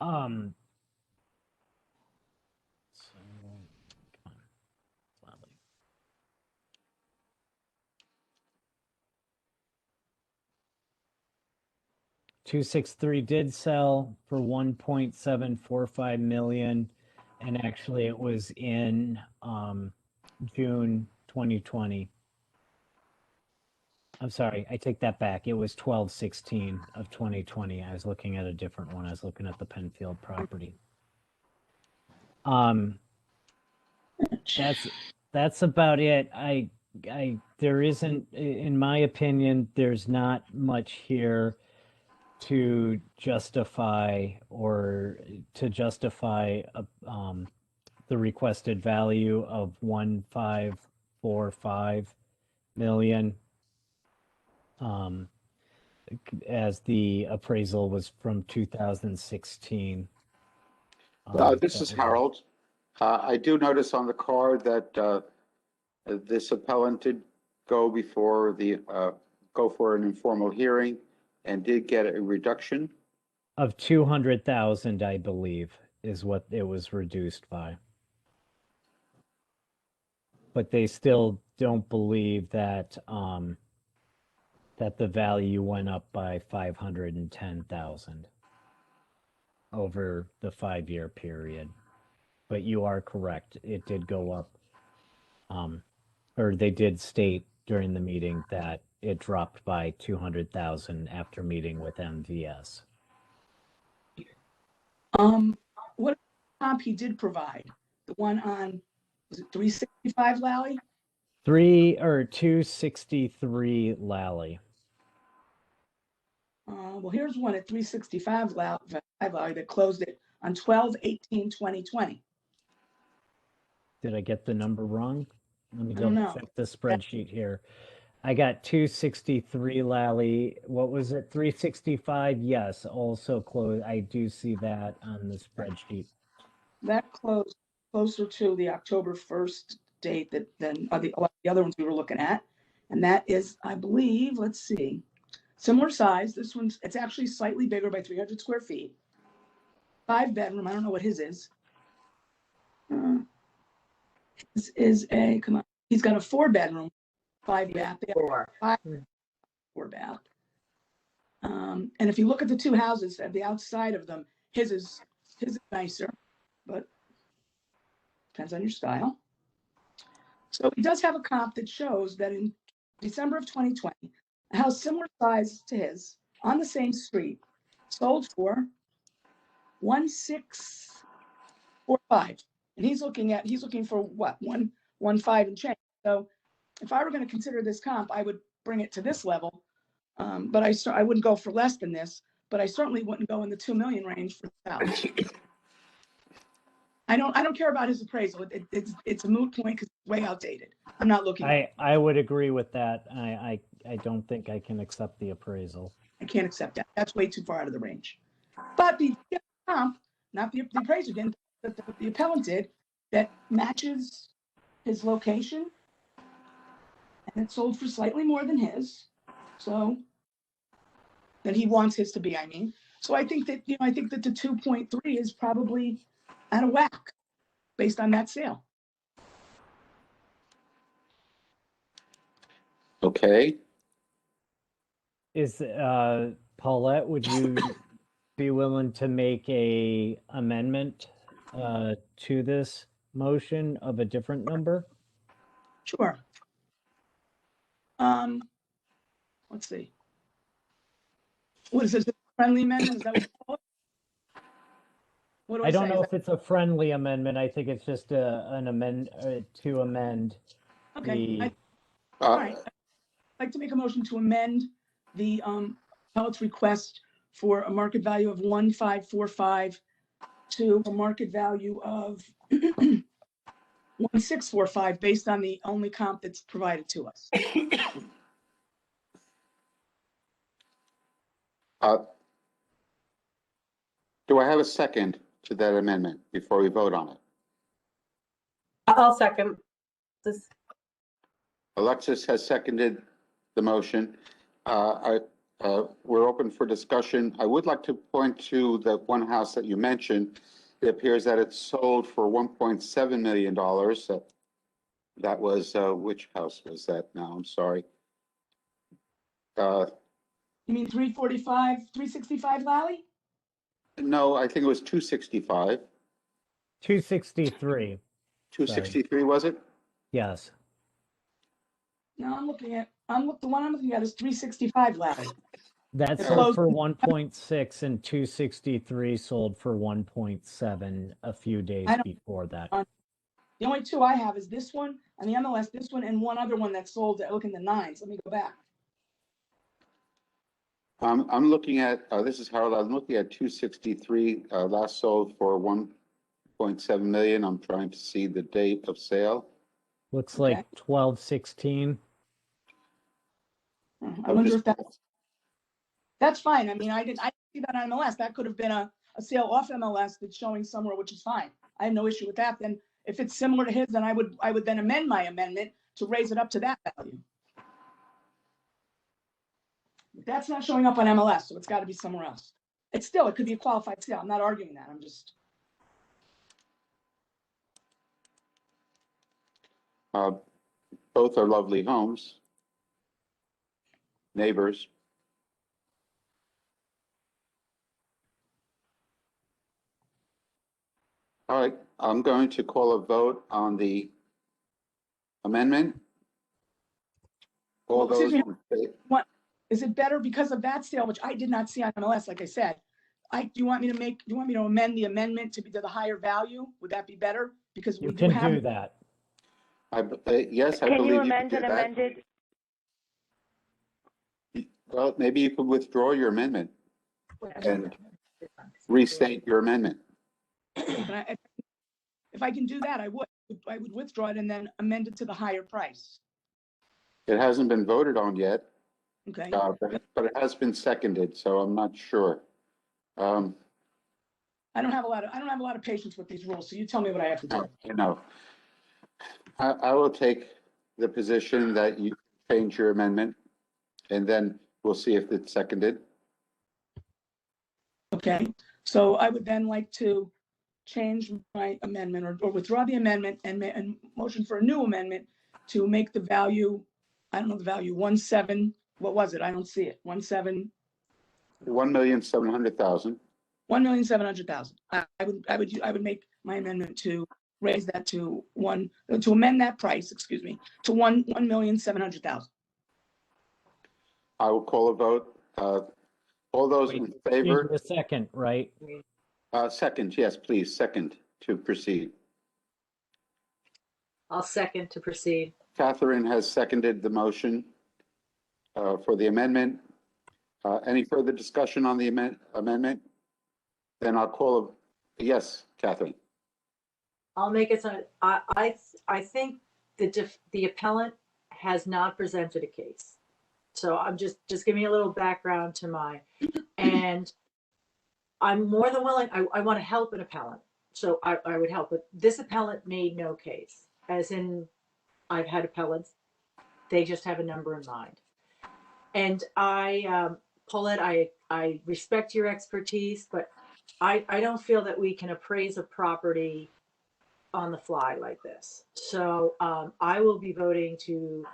So, come on, slowly. 263 did sell for 1.745 million, and actually it was in June 2020. I'm sorry, I take that back. It was 12/16 of 2020. I was looking at a different one. I was looking at the Penfield property. That's about it. There isn't, in my opinion, there's not much here to justify the requested value of 1.545 million. As the appraisal was from 2016. This is Harold. I do notice on the card that this appellant did go before go for an informal hearing and did get a reduction of 200,000, I believe, is what it was reduced by. But they still don't believe that that the value went up by 510,000 over the 5-year period. But you are correct. It did go up, or they did state during the meeting that it dropped by 200,000 after meeting with MVS. What comp he did provide? The one on, was it 365 Lally? 263 Lally. Well, here's one at 365 Lally that closed it on 12/18/2020. Did I get the number wrong? Let me I don't double know. check the spreadsheet here. I got 263 Lally. What was it? 365? Yes, also closed. I do see that on the spreadsheet. That closed closer to the October 1st date than the other ones we were looking at. And that is, I believe, let's see, similar size. This one's, it's actually slightly bigger by 300 square feet. 5-bedroom. I don't know what his is. This is come on. He's got a 4-bedroom, 5-bath. They have 4-bath. And if you look at the two houses at the outside of them, his is nicer, but depends on your style. So he does have a comp that shows that in December of 2020, a house similar size to his on the same street sold for 1.645, and he's looking for what, 1.15 and change. So if I were going to consider this comp, I would bring it to this level, but I wouldn't go for less than this. But I certainly wouldn't go in the 2 million range for the house. I don't care about his appraisal. It's a moot point because it's way outdated. I'm not looking. I would agree with that. I don't think I can accept the appraisal. I can't accept that. That's way too far out of the range. But the comp, not the appraiser did, but the appellant did, that matches his location, and it sold for slightly more than his. So than he wants his to be, I mean. So I think that the 2.3 is probably out of whack based on that sale. Okay. Is Paulette, would you be willing to make a amendment to this motion of a different number? Sure. Let's see. What is this? Friendly amendment? Is that what you call it? What do I don't say? know Is if it's a friendly amendment. I think it's just an amend to amend. that- okay. the- All right. I'd like to make a motion to amend the appellate's request for a market value of 1.545 to a market value of 1.645 based on the only comp that's provided to us. Do I have a second to that amendment before we vote on it? I'll second this. Alexis has seconded the motion. We're open for discussion. I would like to point to the one house that you mentioned. It appears that it's sold for $1.7 million. That was, which house was that now? I'm sorry. You mean 365 Lally? No, I think it was 265. 263. 263, was it? Yes. No, the one I'm looking at is 365 Lally. That It's sold close. for 1.6 and 263 sold for 1.7 a few days I don't- before that. The only two I have is this one on the MLS, this one, and one other one that sold at look in the nines. Let me go back. I'm looking at, this is Harold, I'm looking at 263, last sold for 1.7 million. I'm trying to see the date of sale. Looks Okay. like 12/16. I wonder if that's fine. I mean, I didn't see that on MLS. That could have been a sale off MLS that's showing somewhere, which is fine. I have no issue with that. Then if it's similar to his, then I would then amend my amendment to raise it up to that value. That's not showing up on MLS, so it's got to be somewhere else. It could be a qualified sale. I'm not arguing that. I'm just, Both are lovely homes, neighbors. All right, I'm going to call a vote on the amendment. All Well, excuse those, me. Is it better because of that sale, which I did not see on MLS, like I said? Do you want me to amend the amendment to be to the higher value? Would that be better? Because we You do can have. do that. yes, I Can believe you you can amend do an that. amended? Well, maybe you could withdraw your amendment and restate your amendment. If I can do that, I would withdraw it and then amend it to the higher price. It hasn't been voted on yet, Okay, but it has been seconded, so I'm not sure. I don't have a lot of patience with these rules, so you tell me what I have to do. You know, I will take the position that you change your amendment, and then we'll see if it's seconded. Okay, so I would then like to change my amendment or withdraw the amendment and motion for a new amendment to make the value, I don't know the value, 17, what was it? I don't see it. 17, 1,700,000. 1,700,000. I would make my amendment to raise that to amend that price, excuse me, to 1,700,000. I will call a vote. All those in You need favor? a second, right? Second, yes, please, second to proceed. I'll second to proceed. Catherine has seconded the motion for the amendment. Any further discussion on the amendment? Then I'll call yes, Catherine. I'll make it so, I think the appellant has not presented a case. So I'm just give me a little background to mine. And I'm more than willing, I want to help an appellant. So I would help, but this appellant made no case. As in, I've had appellants, they just have a number in mind. And Paulette, I respect your expertise, but I don't feel that we can appraise a property on the fly like this. So I will be voting to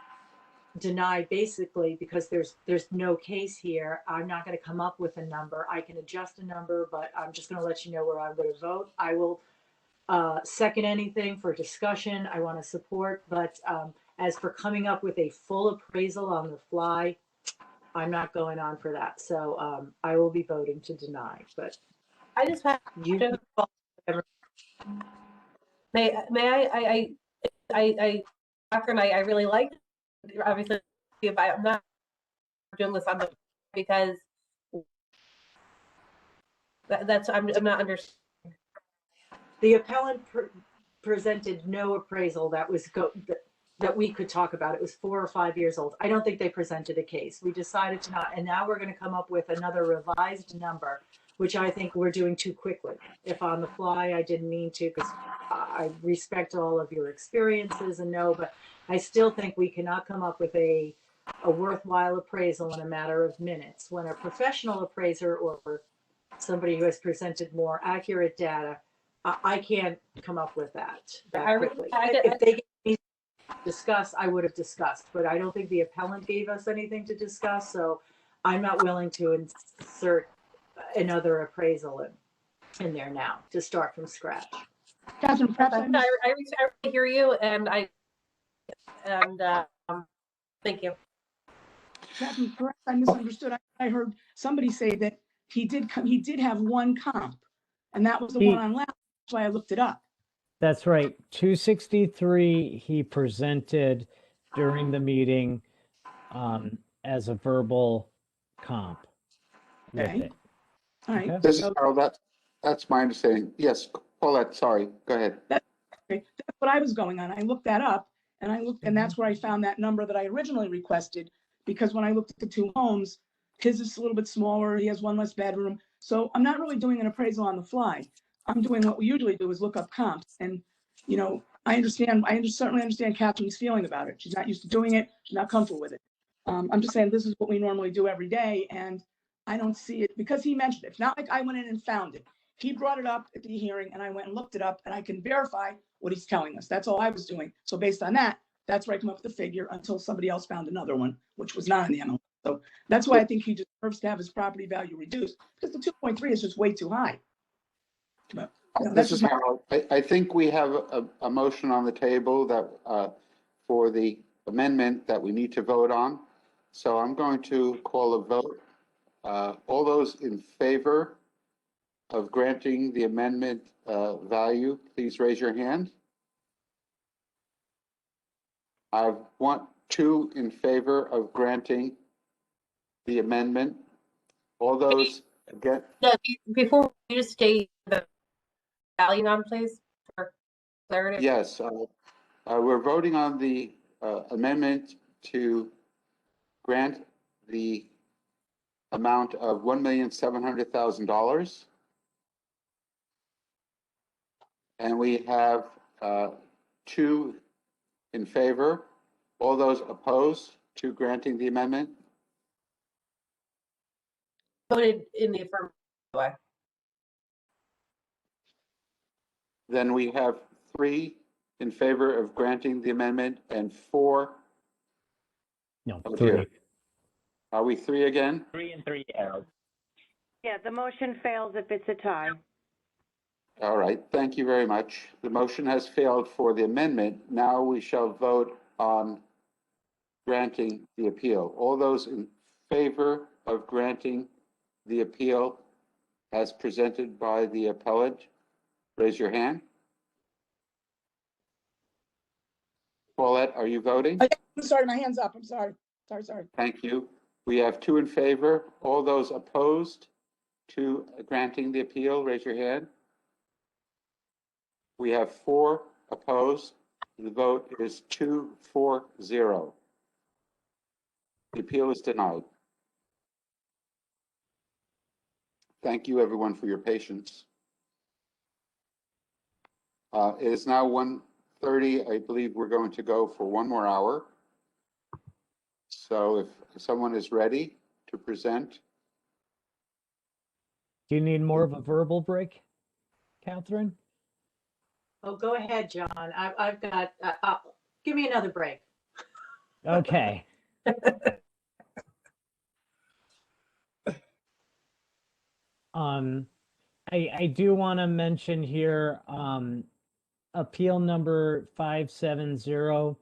deny basically because there's no case here. I'm not going to come up with a number. I can adjust a number, but I'm just going to let you know where I'm going to vote. I will second anything for discussion. I want to support, but as for coming up with a full appraisal on the fly, I'm not going on for that. So I will be voting to deny, but I just have you. to. May I, Catherine, I really like, obviously, if I'm not doing this on the, because that's, I'm not understanding. The appellant presented no appraisal that was that we could talk about. It was 4 or 5 years old. I don't think they presented a case. We decided to not, and now we're going to come up with another revised number, which I think we're doing too quickly. If on the fly, I didn't mean to, because I respect all of your experiences and know, but I still think we cannot come up with a worthwhile appraisal in a matter of minutes. When a professional appraiser or somebody who has presented more accurate data, I can't come up with that quickly. If they gave me to discuss, I would have discussed, but I don't think the appellant gave us anything to discuss, so I'm not willing to insert another appraisal in there now to start from scratch. Catherine, perhaps I missed. I hear you, and thank you. Catherine, perhaps I misunderstood. I heard somebody say that he did have one comp, and that was the one on last. That's why I looked it up. That's right. 263 he presented during the meeting as a verbal comp with Okay. it. All right. Okay. This is Harold. That's my understanding. Yes, Paulette, sorry, go ahead. Okay. That's what I was going on. I looked that up, and that's where I found that number that I originally requested, because when I looked at the two homes, his is a little bit smaller. He has one less bedroom. So I'm not really doing an appraisal on the fly. I'm doing what we usually do, is look up comps. And, you know, I certainly understand Catherine's feeling about it. She's not used to doing it. She's not comfortable with it. I'm just saying this is what we normally do every day. And I don't see it because he mentioned it. It's not like I went in and found it. He brought it up at the hearing and I went and looked it up, and I can verify what he's telling us. That's all I was doing. So based on that, that's where I come up with the figure until somebody else found another one, which was not in the MLS. So that's why I think he deserves to have his property value reduced, because the 2.3 is just way too high. But, you know, This is Harold. I think we have a motion on the table that for the amendment that we need to vote on. So I'm going to call a vote. All those in favor of granting the amendment value, please raise your hand. I want 2 in favor of granting the amendment. All those again, Yeah, before you just state the value on, please, for clarity. yes, we're voting on the amendment to grant the amount of $1,700,000. And we have 2 in favor. All those opposed to granting the amendment? Voted in the affirmative way. Then we have 3 in favor of granting the amendment and 4. No, Oh, 3. dear. Are we 3 again? 3 and 3 arrows. Yeah, the motion fails if it's a tie. All right, thank you very much. The motion has failed for the amendment. Now we shall vote on granting the appeal. All those in favor of granting the appeal as presented by the appellant, raise your hand. Paulette, are you voting? I'm sorry, my hand's up. I'm sorry. Sorry. Thank you. We have 2 in favor. All those opposed to granting the appeal, raise your hand. We have 4 opposed. The vote is 2-4-0. The appeal is denied. Thank you, everyone, for your patience. It is now 1:30. I believe we're going to go for 1 more hour. So if someone is ready to present. Do you need more of a verbal break, Catherine? Oh, go ahead, John. I've got, give me another break. Okay. I do want to mention here, appeal number 570,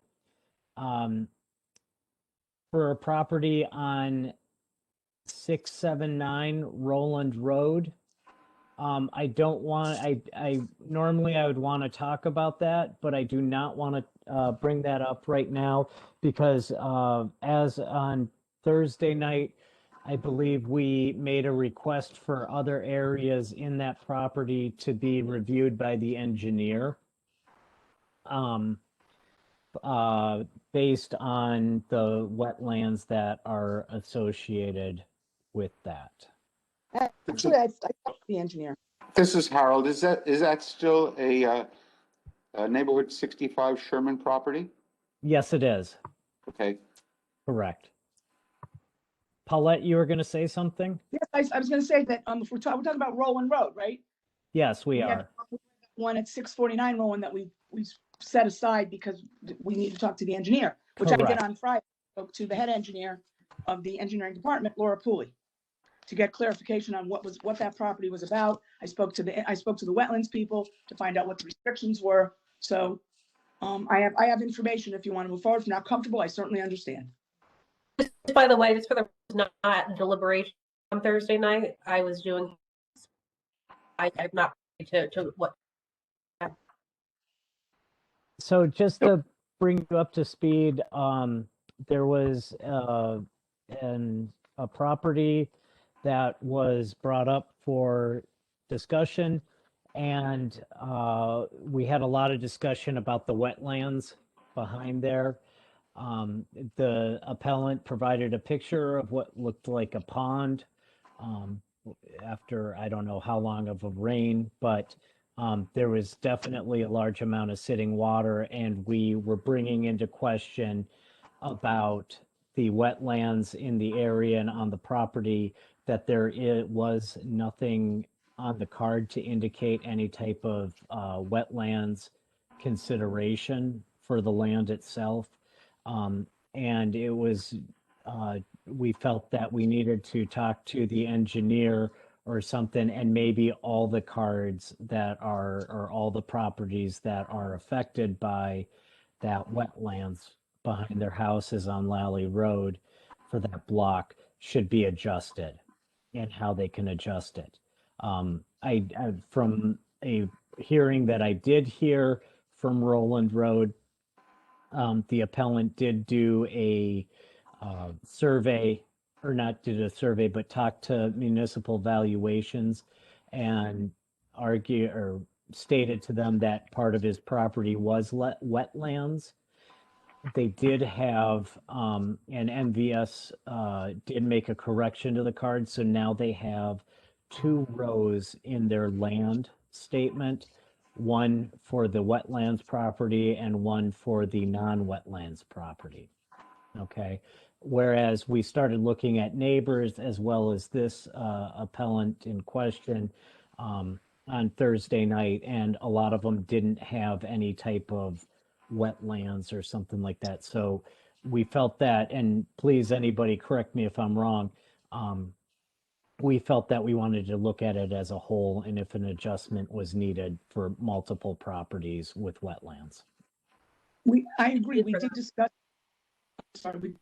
for a property on 679 Roland Road. I don't want, I normally I would want to talk about that, but I do not want to bring that up right now because as on Thursday night, I believe we made a request for other areas in that property to be reviewed by the engineer. based on the wetlands that are associated with that. Actually, I talked to the engineer. This is Harold. Is that still a neighborhood 65 Sherman property? Yes, it is. Okay. Correct. Paulette, you were going to say something? Yes, I was gonna say that, if we're talking about Roland Road, right? Yes, we had are. One at 649 Roland that we set aside because we need to talk to the engineer, which I did Correct. on Friday. Spoke to the head engineer of the engineering department, Laura Pooley, to get clarification on what that property was about. I spoke to the wetlands people to find out what the restrictions were. So I have information if you want to move forward. If you're not comfortable, I certainly understand. Just by the way, just for the not deliberation on Thursday night, I was doing. I'm not to what. So just to bring you up to speed, there was a property that was brought up for discussion, and we had a lot of discussion about the wetlands behind there. The appellant provided a picture of what looked like a pond after I don't know how long of a rain, but there was definitely a large amount of sitting water, and we were bringing into question about the wetlands in the area and on the property, that was nothing on the card to indicate any type of wetlands consideration for the land itself. And it was, we felt that we needed to talk to the engineer or something, and maybe all the cards that are, or all the properties that are affected by that wetlands behind their houses on Lally Road for that block should be adjusted, and how they can adjust it. I from a hearing that I did hear from Roland Road, the appellant did do a survey, or not did a survey, but talked to municipal valuations and stated to them that part of his property was wetlands. They did have, and MVS did make a correction to the card, so now they have 2 rows in their land statement, one for the wetlands property and one for the non-wetlands property. Okay, whereas we started looking at neighbors as well as this appellant in question on Thursday night, and a lot of them didn't have any type of wetlands or something like that. So we felt that, and please, anybody correct me if I'm wrong, we felt that we wanted to look at it as a whole, and if an adjustment was needed for multiple properties with wetlands. I agree. We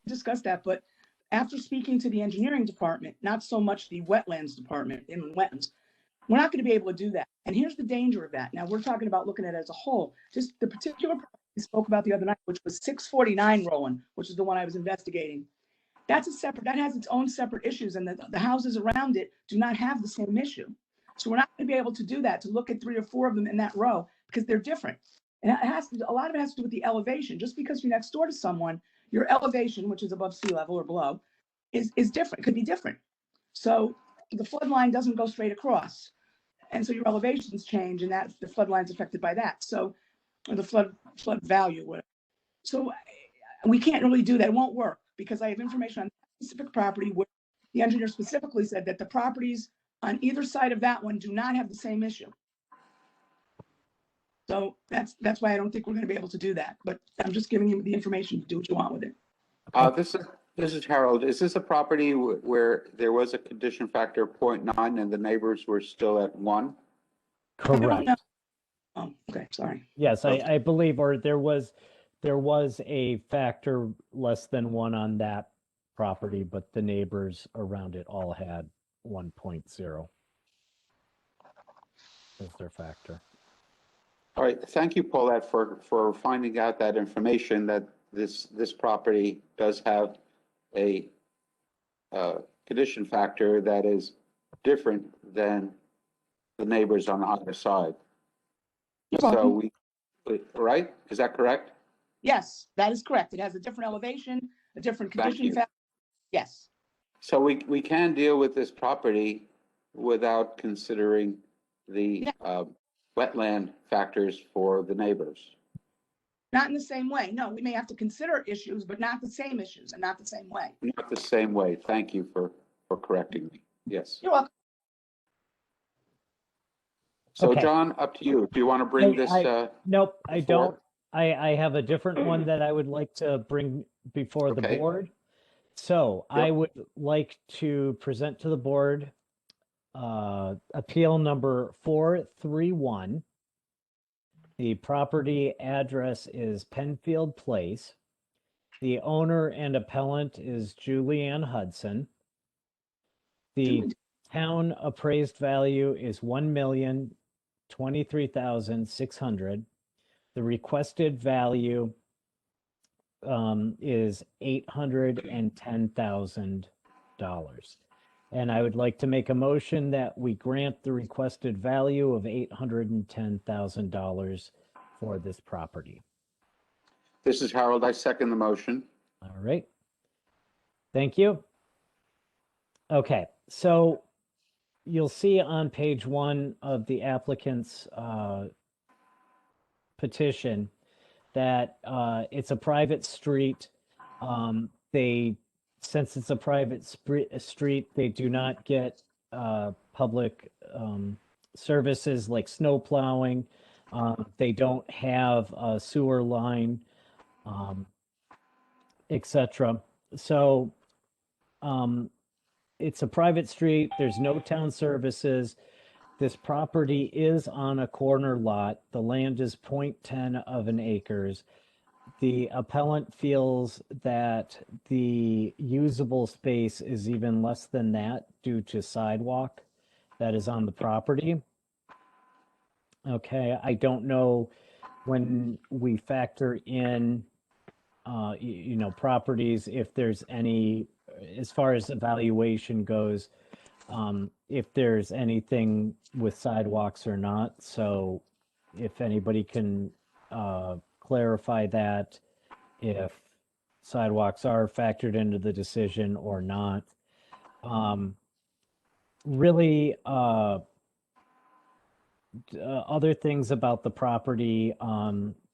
discussed that, but after speaking to the engineering department, not so much the wetlands department, inland wetlands, we're not going to be able to do that. And here's the danger of that. Now we're talking about looking at it as a whole. Just the particular property we spoke about the other night, which was 649 Rowan, which is the one I was investigating. That has its own separate issues, and the houses around it do not have the same issue. So we're not going to be able to do that, to look at 3 or 4 of them in that row, because they're different. And a lot of it has to do with the elevation. Just because you're next door to someone, your elevation, which is above sea level or below, is different, could be different. So the flood line doesn't go straight across. And so your elevations change, and that the flood line is affected by that. So, or the flood value, whatever. So we can't really do that. It won't work, because I have information on that specific property where the engineer specifically said that the properties on either side of that one do not have the same issue. So that's why I don't think we're going to be able to do that. But I'm just giving you the information to do what you want with it. This is Harold. Is this a property where there was a condition factor of 0.9 and the neighbors were still at 1? Correct. Oh, okay, sorry. Yes, I believe, or there was a factor less than 1 on that property, but the neighbors around it all had 1.0 as their factor. All right, thank you, Paulette, for finding out that information, that this property does have a condition factor that is different than the neighbors on either side. You're So welcome. right? Is that correct? Yes, that is correct. It has a different elevation, a different Thank condition you. factor. Yes, So we can deal with this property without considering the Yeah. wetland factors for the neighbors. not in the same way. No, we may have to consider issues, but not the same issues and not the same way. Not the same way. Thank you for correcting me. Yes. You're welcome. So Okay. John, up to you. Do you want to bring this? Nope, I before? don't. I have a different one that I would like to bring before the Okay. board. So I Yep. would like to present to the board appeal number 431. The property address is Penfield Place. The owner and appellant is Julianne Hudson. The town appraised value is $1,023,600. The requested value is $810,000. And I would like to make a motion that we grant the requested value of $810,000 for this property. This is Harold. I second the motion. All right. Thank you. Okay, so you'll see on page 1 of the applicant's petition that it's a private street. Since it's a private street, they do not get public services like snow plowing. They don't have a sewer line, etc. So it's a private street. There's no town services. This property is on a corner lot. The land is 0.10 of an acres. The appellant feels that the usable space is even less than that due to sidewalk that is on the property. Okay, I don't know when we factor in, properties, if there's any, as far as evaluation goes, if there's anything with sidewalks or not. So if anybody can clarify that, if sidewalks are factored into the decision or not. Really, other things about the property,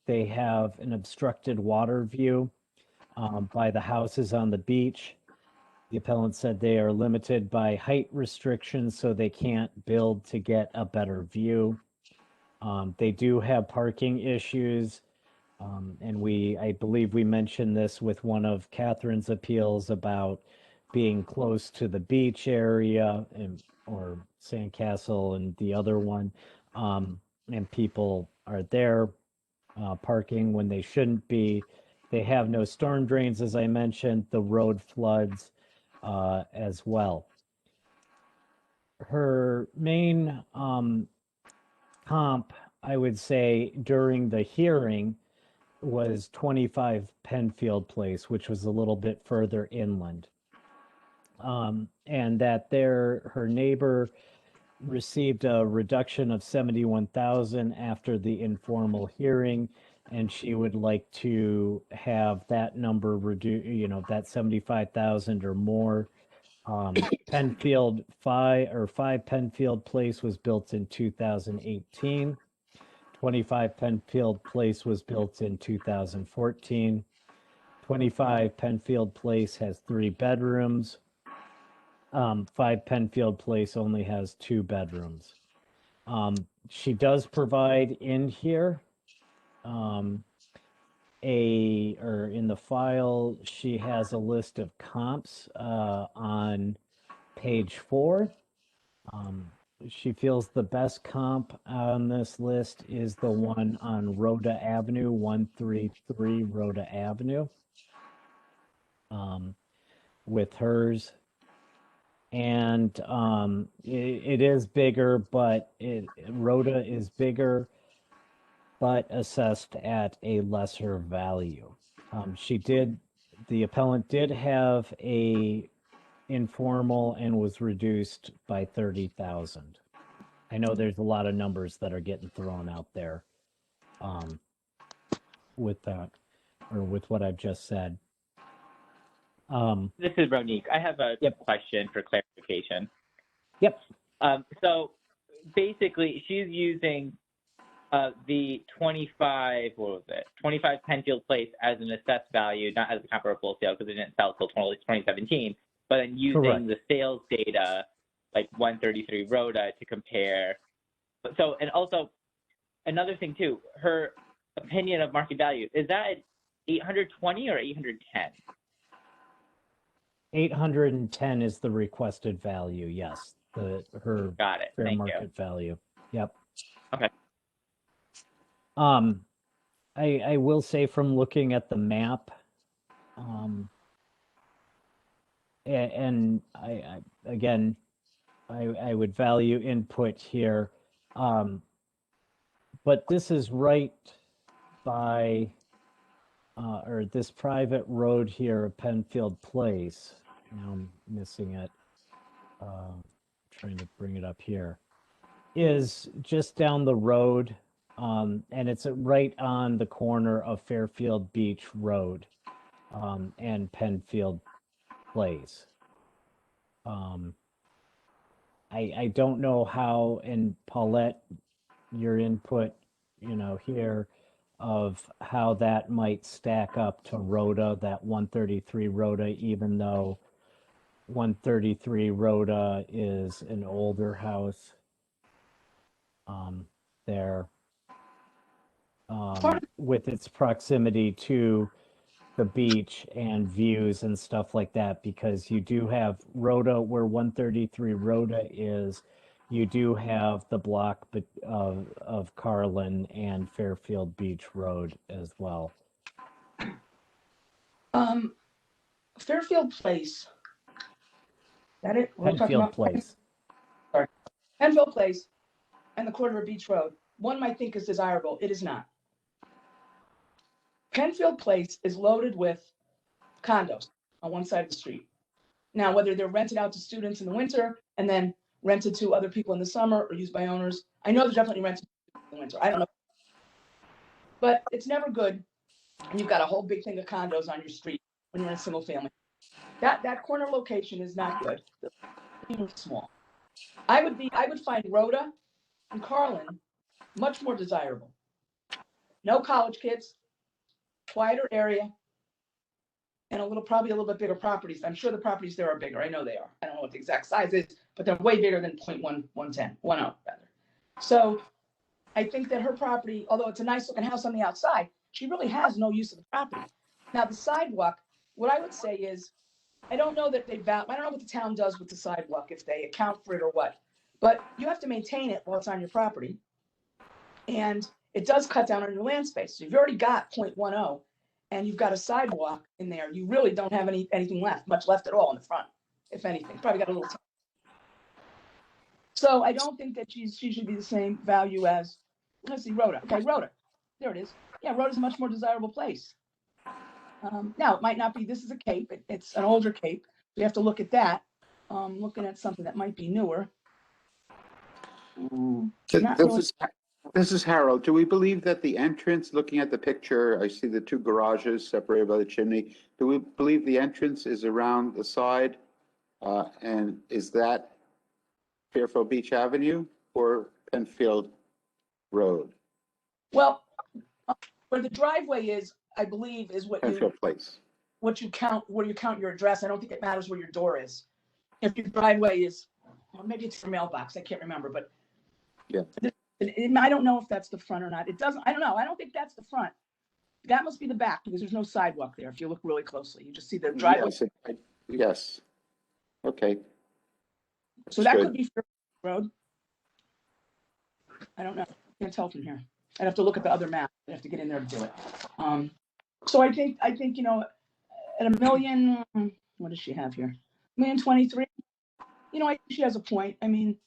they have an obstructed water view by the houses on the beach. The appellant said they are limited by height restrictions, so they can't build to get a better view. They do have parking issues. And I believe we mentioned this with one of Catherine's appeals about being close to the beach area or Sandcastle and the other one. And people are there parking when they shouldn't be. They have no storm drains, as I mentioned. The road floods as well. Her main comp, I would say, during the hearing was 25 Penfield Place, which was a little bit further inland. And that her neighbor received a reduction of 71,000 after the informal hearing, and she would like to have that number reduced, that 75,000 or more. Penfield 5 Penfield Place was built in 2018. 25 Penfield Place was built in 2014. 25 Penfield Place has 3 bedrooms. 5 Penfield Place only has 2 bedrooms. She does provide in here in the file, she has a list of comps on page 4. She feels the best comp on this list is the one on Rhoda Avenue, 133 Rhoda Avenue, with hers. And it is bigger, but Rhoda is bigger, but assessed at a lesser value. The appellant did have a informal and was reduced by 30,000. I know there's a lot of numbers that are getting thrown out there with that. or with what I've just said. This is Ronique. I have a Yep. question for clarification. Yep. So basically, she's using the 25 Penfield Place as an assessed value, not as a comparable sale because it didn't sell till 2017, but then using Correct. the sales data, like 133 Rhoda, to compare. So, and also another thing too, her opinion of market value, is that 820 or 810? 810 is the requested value. Yes, her Got it. fair Thank market you. value. Yep. Okay. I will say from looking at the map, and I again, I would value input here, but this is right by, or this private road here, Penfield Place. Now I'm missing it. Trying to bring it up here. Is just down the road, and it's right on the corner of Fairfield Beach Road and Penfield Place. I don't know how, and Paulette, your input, here of how that might stack up to Rhoda, that 133 Rhoda, even though 133 Rhoda is an older house there, with its proximity to the beach and views and stuff like that, because you do have Rhoda, where 133 Rhoda is, you do have the block of Carlin and Fairfield Beach Road as well. Fairfield Place. That it? We're talking Penfield about Place. Penfield Place and the corner of Beach Road. One might think is desirable. It is not. Penfield Place is loaded with condos on one side of the street. Now, whether they're rented out to students in the winter and then rented to other people in the summer or used by owners, I know they're definitely rented in the winter. I don't know. But it's never good. And you've got a whole big thing of condos on your street when you're in a single family. That corner location is not good. Even small. I would find Rhoda and Carlin much more desirable. No college kids, quieter area, and probably a little bit bigger properties. I'm sure the properties there are bigger. I know they are. I don't know what the exact size is, but they're way bigger than 0.110, 10 rather. So I think that her property, although it's a nice looking house on the outside, she really has no use of the property. Now the sidewalk, what I would say is, I don't know that I don't know what the town does with the sidewalk, if they account for it or what, but you have to maintain it while it's on your property. And it does cut down on your land space. So you've already got 0.10 and you've got a sidewalk in there. You really don't have anything left, much left at all in the front, if anything. Probably got a little. So I don't think that she should be the same value as, let's see, Rhoda. Okay, Rhoda. There it is. Yeah, Rhoda's a much more desirable place. Now, it might not be, this is a Cape. It's an older Cape. We have to look at that. Looking at something that might be newer. Not really. This is Harold. Do we believe that the entrance, looking at the picture, I see the two garages separated by the chimney. Do we believe the entrance is around the side? And is that Fairfield Beach Avenue or Penfield Road? Well, where the driveway is, I believe, is Penfield Place. where you count your address. I don't think it matters where your door is. If your driveway is, or maybe it's your mailbox, I can't remember, but Yeah. I don't know if that's the front or not. It doesn't, I don't know. I don't think that's the front. That must be the back because there's no sidewalk there. If you look really closely, you just see the driveway. Yes. Okay. So that could be Fairfield Road. I don't know. I can't tell from here. I'd have to look at the other map. I'd have to get in there to do it. So I think, at $1 million, what does she have here? $1,023,000. I think she has a point. I mean,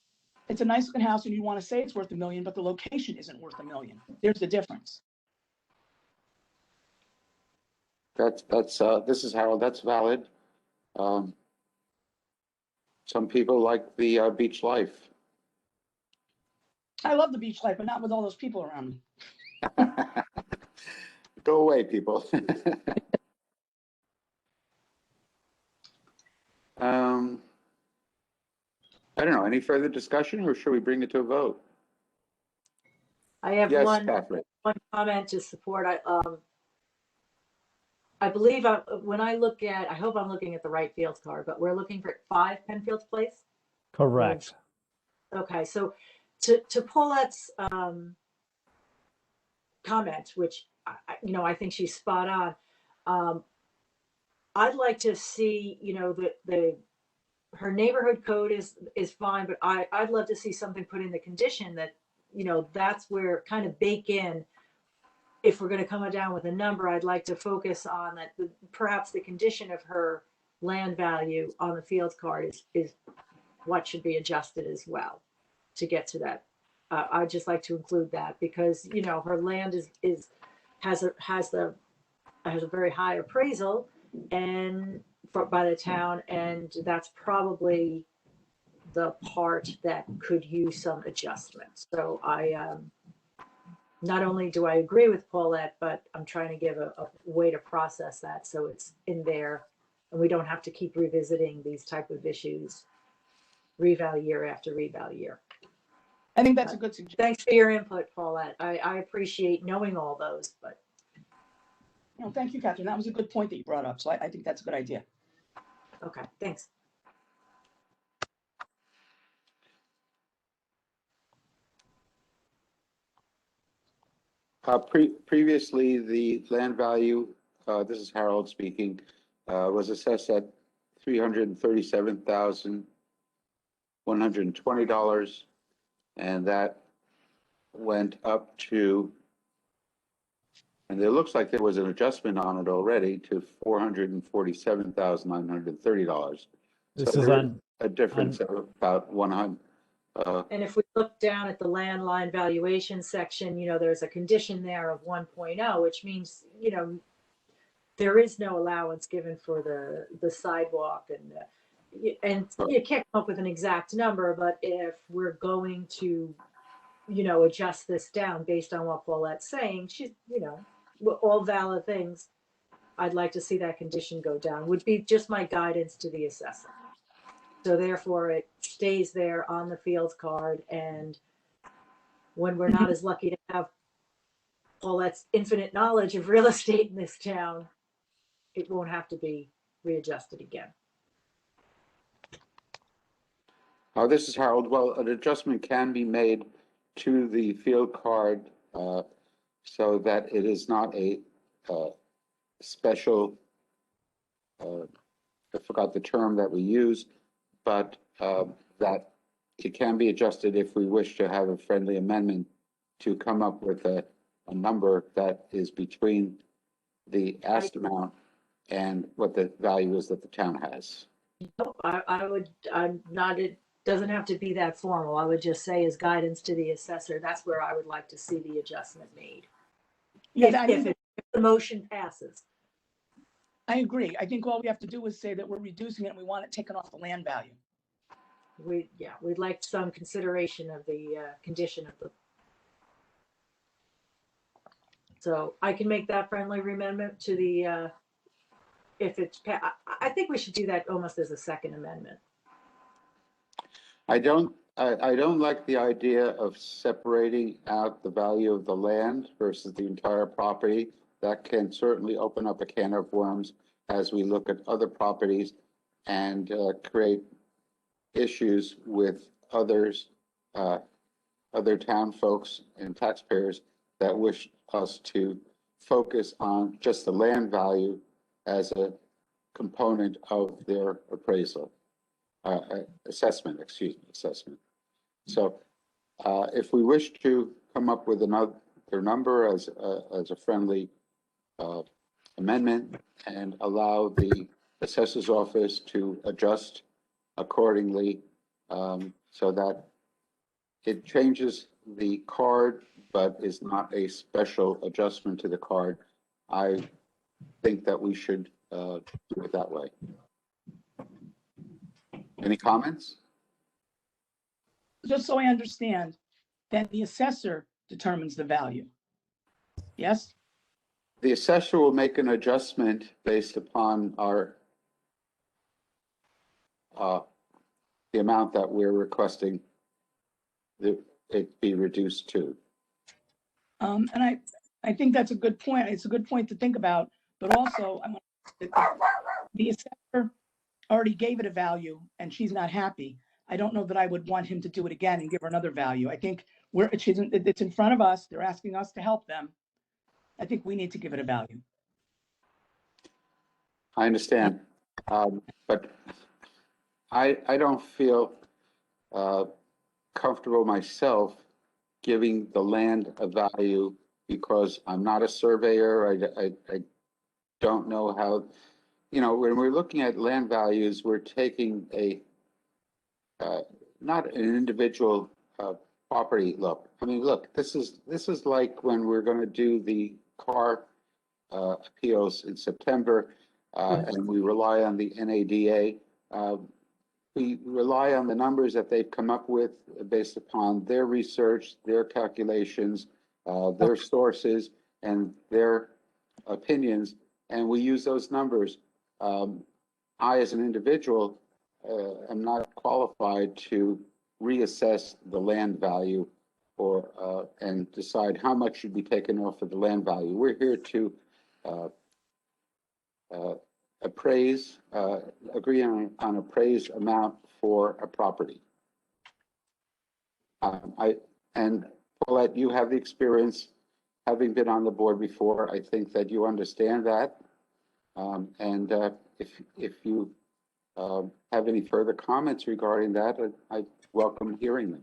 it's a nice looking house and you want to say it's worth $1 million, but the location isn't worth $1 million. There's the difference. This is Harold. That's valid. Some people like the beach life. I love the beach life, but not with all those people around me. Go away, people. I don't know, any further discussion or should we bring it to a vote? I have Yes, one Catherine. comment to support. I believe when I look at, I hope I'm looking at the right fields card, but we're looking for 5 Penfield Place. Correct. Okay, so to Paulette's comment, which I think she's spot on. I'd like to see, her neighborhood code is fine, but I'd love to see something put in the condition that, that's where kind of bake in. If we're going to come down with a number, I'd like to focus on that. Perhaps the condition of her land value on the field card is what should be adjusted as well to get to that. I'd just like to include that because, her land has a very high appraisal and by the town, and that's probably the part that could use some adjustment. So not only do I agree with Paulette, but I'm trying to give a way to process that so it's in there and we don't have to keep revisiting these type of issues reval year after reval year. I think that's a good suggestion. Thanks for your input, Paulette. I appreciate knowing all those, but. No, thank you, Catherine. That was a good point that you brought up. So I think that's a good idea. Okay, thanks. Previously, the land value, this is Harold speaking, was assessed at $337,120, and that went up to, and it looks like there was an adjustment on it already to $447,930. This So is there on a difference of about 100. And if we look down at the landline valuation section, there's a condition there of 1.0, which means, there is no allowance given for the sidewalk and you can't come up with an exact number, but if we're going to, adjust this down based on what Paulette's saying, she's, all valid things. I'd like to see that condition go down, would be just my guidance to the assessor. So therefore it stays there on the fields card. And when we're not as lucky to have Paulette's infinite knowledge of real estate in this town, it won't have to be readjusted again. This is Harold. Well, an adjustment can be made to the field card so that it is not a special, I forgot the term that we use, but that it can be adjusted if we wish to have a friendly amendment to come up with a number that is between the asked amount and what the value is that the town has. It doesn't have to be that formal. I would just say as guidance to the assessor, that's where I would like to see the adjustment made. Yeah, If the motion passes. I agree. I think all we have to do is say that we're reducing it and we want it taken off the land value. We'd like some consideration of the condition of the. So I can make that friendly amendment to the, if it's, I think we should do that almost as a second amendment. I don't like the idea of separating out the value of the land versus the entire property. That can certainly open up a can of worms as we look at other properties and create issues with others, other town folks and taxpayers that wish us to focus on just the land value as a component of their appraisal, assessment. So if we wish to come up with another number as a friendly amendment and allow the assessor's office to adjust accordingly so that it changes the card but is not a special adjustment to the card, I think that we should do it that way. Any comments? Just so I understand, then the assessor determines the value. Yes? the assessor will make an adjustment based upon our, the amount that we're requesting that it be reduced to. And I think that's a good point. It's a good point to think about, but also the assessor already gave it a value and she's not happy. I don't know that I would want him to do it again and give her another value. I think it's in front of us. They're asking us to help them. I think we need to give it a value. I understand, but I don't feel comfortable myself giving the land a value because I'm not a surveyor. I don't know how, you know, when we're looking at land values, we're taking a not an individual property look. I mean, look, this is like when we're going to do the car appeals in September, and we rely on the NADA. We rely on the numbers that they've come up with based upon their research, their calculations, their sources, and their opinions, and we use those numbers. I, as an individual, am not qualified to reassess the land value or and decide how much should be taken off of the land value. We're here to appraise, agree on appraised amount for a property. And Paulette, you have the experience, having been on the board before. I think that you understand that. And if you have any further comments regarding that, I welcome hearing them.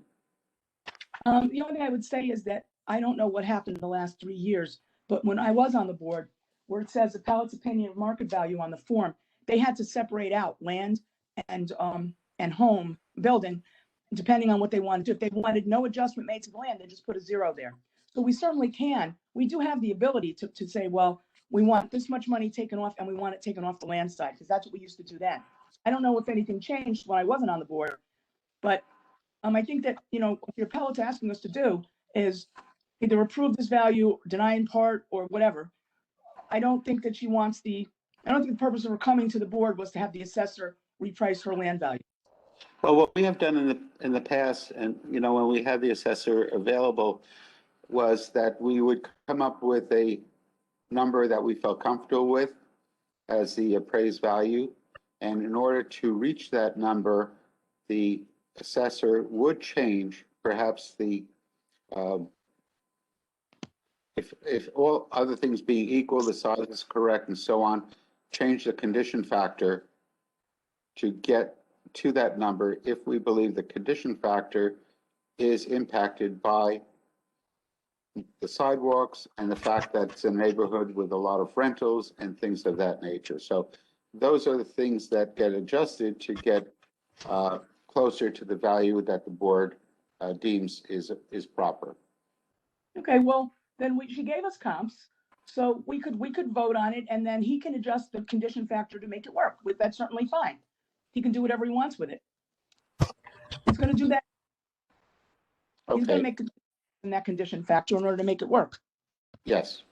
The only thing I would say is that I don't know what happened in the last 3 years, but when I was on the board, where it says appellate's opinion of market value on the form, they had to separate out land and home building, depending on what they wanted to do. If they wanted no adjustment made to the land, they just put a 0 there. So we certainly can. We do have the ability to say, well, we want this much money taken off and we want it taken off the land side, because that's what we used to do then. I don't know if anything changed when I wasn't on the board, but I think that, you know, what the appellate's asking us to do is either approve this value, deny in part, or whatever. I don't think that I don't think the purpose of her coming to the board was to have the assessor reprice her land value. Well, what we have done in the past, and you know, when we had the assessor available, was that we would come up with a number that we felt comfortable with as the appraised value, and in order to reach that number, the assessor would change perhaps the if all other things being equal, the size is correct and so on, change the condition factor to get to that number if we believe the condition factor is impacted by the sidewalks and the fact that it's a neighborhood with a lot of rentals and things of that nature. So those are the things that get adjusted to get closer to the value that the board deems is proper. Okay, well, then she gave us comps, so we could vote on it, and then he can adjust the condition factor to make it work. That's certainly fine. He can do whatever he wants with it. He's going to do that. He's going to make that condition factor in order to make it work. Yes.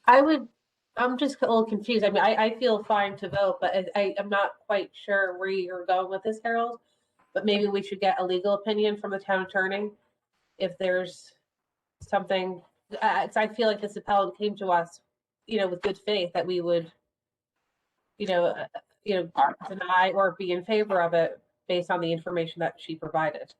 I'm just a little confused. I mean, I feel fine to vote, but I'm not quite sure where you're going with this, Harold. But maybe we should get a legal opinion from the town attorney if there's something. I feel like this appellant came to us, you know, with good faith that we would, deny or be in favor of it based on the information that she provided.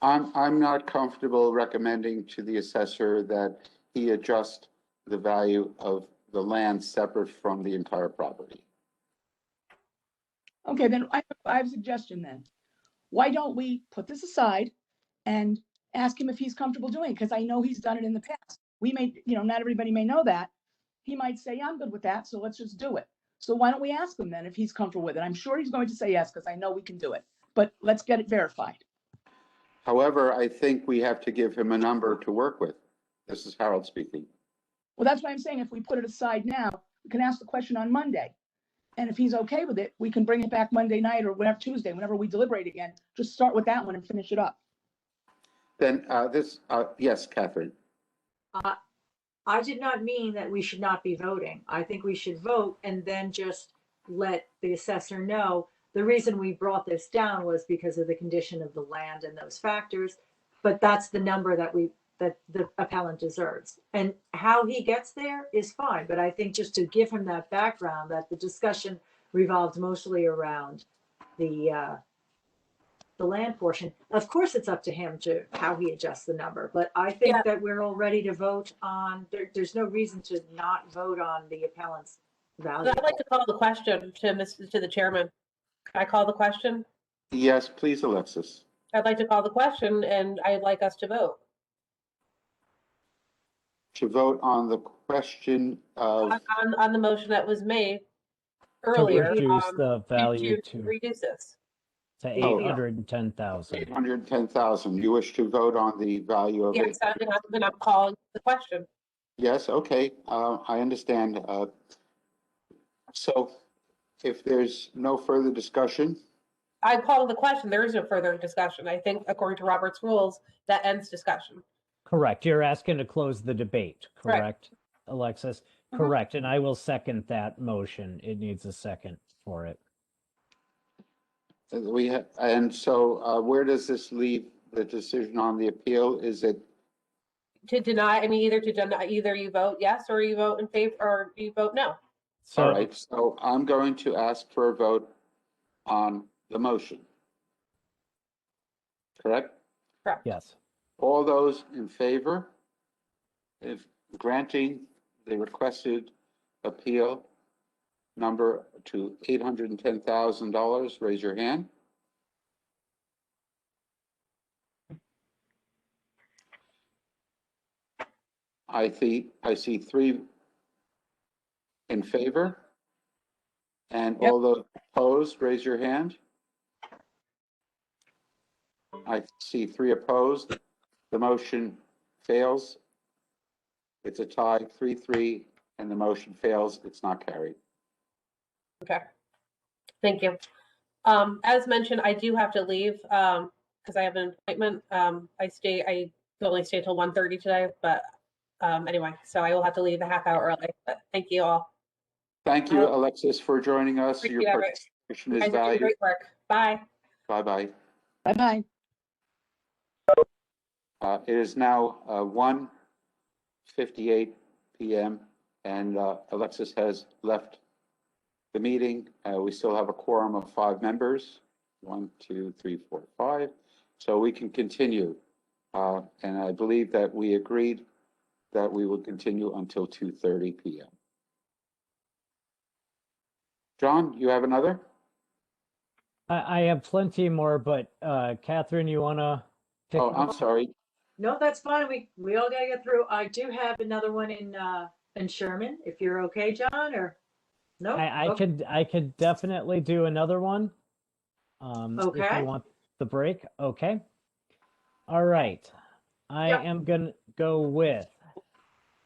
I'm not comfortable recommending to the assessor that he adjust the value of the land separate from the entire property. Okay, then I have a suggestion then. Why don't we put this aside and ask him if he's comfortable doing it? Because I know he's done it in the past. We may, not everybody may know that. He might say, yeah, I'm good with that, so let's just do it. So why don't we ask him then if he's comfortable with it? I'm sure he's going to say yes, because I know we can do it. But let's get it verified. However, I think we have to give him a number to work with. This is Harold speaking. Well, that's why I'm saying if we put it aside now, we can ask the question on Monday. And if he's okay with it, we can bring it back Monday night or whatever, Tuesday, whenever we deliberate again. Just start with that one and finish it up. Then yes, Catherine. I did not mean that we should not be voting. I think we should vote and then just let the assessor know. The reason we brought this down was because of the condition of the land and those factors. But that's the number that the appellant deserves. And how he gets there is fine, but I think just to give him that background, that the discussion revolved mostly around the land portion. Of course, it's up to him to how he adjusts the number, but I think Yeah. that we're all ready to vote on, there's no reason to not vote on the appellant's value. I'd like to call the question to the chairman. Can I call the question? Yes, please, Alexis. I'd like to call the question and I'd like us to vote. To vote on the question of, On the motion that was made To earlier. reduce um, the value to Reduce this. Oh, 810,000. 810,000. You wish to vote on the value of it? Yes, and I'm calling the question. Yes, okay, I understand. So if there's no further discussion, I call the question. There is no further discussion. I think according to Robert's rules, that ends discussion. Correct. You're asking to close the debate, Correct. correct, Alexis? Mhm. Correct. And I will second that motion. It needs a second for it. and so where does this leave the decision on the appeal? Is it, To deny, I mean, either you vote yes or you vote in favor or you vote no. all So, right, so I'm going to ask for a vote on the motion. Correct? Correct. yes. All those in favor of granting the requested appeal number to $810,000, raise your hand. I see three in favor. And Yep. all those opposed, raise your hand. I see three opposed. The motion fails. It's a tie, 3-3, and the motion fails. It's not carried. Okay. Thank you. As mentioned, I do have to leave because I have an appointment. I only stay till 1:30 today, but anyway, so I will have to leave a half hour early. But thank you all. Thank you, Alexis, for joining us. Your Appreciate it. participation You is guys are doing valued. great work. Bye. Bye-bye. Bye-bye. It is now 1:58 p.m. and Alexis has left the meeting. We still have a quorum of 5 members. 1, 2, 3, 4, 5. So we can continue. And I believe that we agreed that we will continue until 2:30 p.m. John, you have another? I have plenty more, but Catherine, you want to? Oh, I'm sorry. No, that's fine. We all gotta get through. I do have another one in Sherman, if you're okay, John, or no? I could definitely do another one. If Okay. you want the break, okay. All right. I Yep. am gonna go with,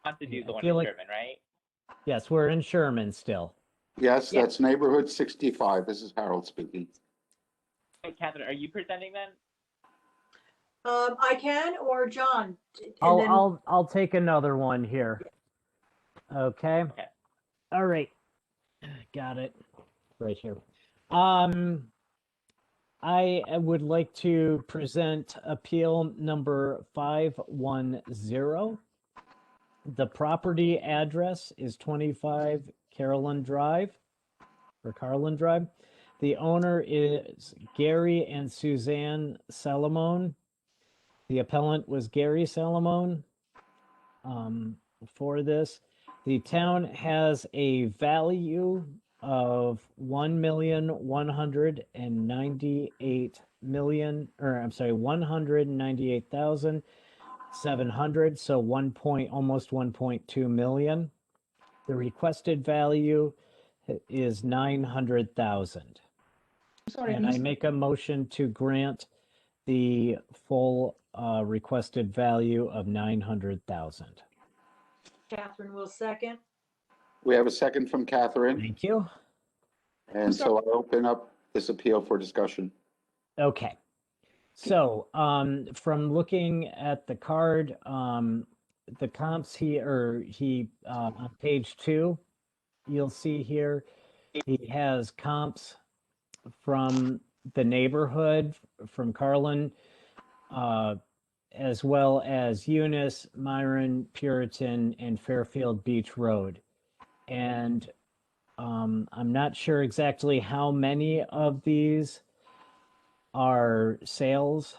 Want to do I the one feel in like- Sherman, right? yes, we're in Sherman still. Yes, Yeah. that's neighborhood 65. This is Harold speaking. Hey, Catherine, are you presenting then? I can, or John. And then I'll take another one here. Okay. Okay. All right. Got it. Right here. I would like to present appeal number 510. The property address is 25 Carolyn Drive, or Carlin Drive. The owner is Gary and Suzanne Salamone. The appellant was Gary Salamone. For this, the town has a value of $198,700. So almost 1.2 million. The requested value is 900,000. Sorry, I And I missed make a motion to grant the full requested value of 900,000. Catherine will second. We have a second from Catherine, Thank you. and so I open up this appeal for discussion. Okay. So, from looking at the card, the comps on page 2, you'll see here, he has comps from the neighborhood, from Carlin, as well as Eunice, Myron, Puritan, and Fairfield Beach Road. And I'm not sure exactly how many of these are sales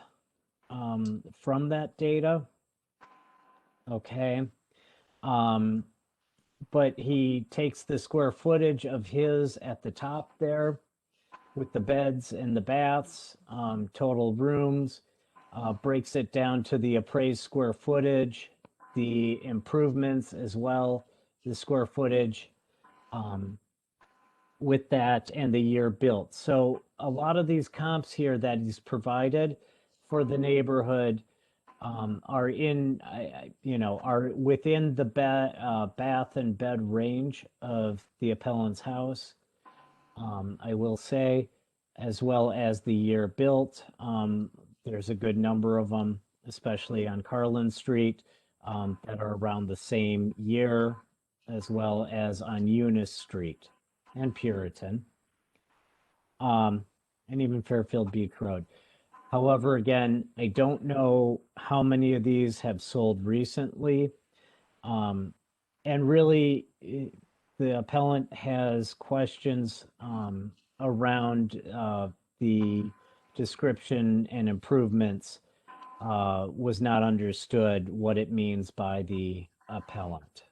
from that data. Okay. But he takes the square footage of his at the top there with the beds and the baths, total rooms, breaks it down to the appraised square footage, the improvements as well, the square footage with that, and the year built. So a lot of these comps here that he's provided for the neighborhood are are within the bath and bed range of the appellant's house. I will say, as well as the year built. There's a good number of them, especially on Carlin Street, that are around the same year, as well as on Eunice Street and Puritan, and even Fairfield Beach Road. However, again, I don't know how many of these have sold recently. And really, the appellant has questions around the description and improvements, was not understood what it means by the appellant.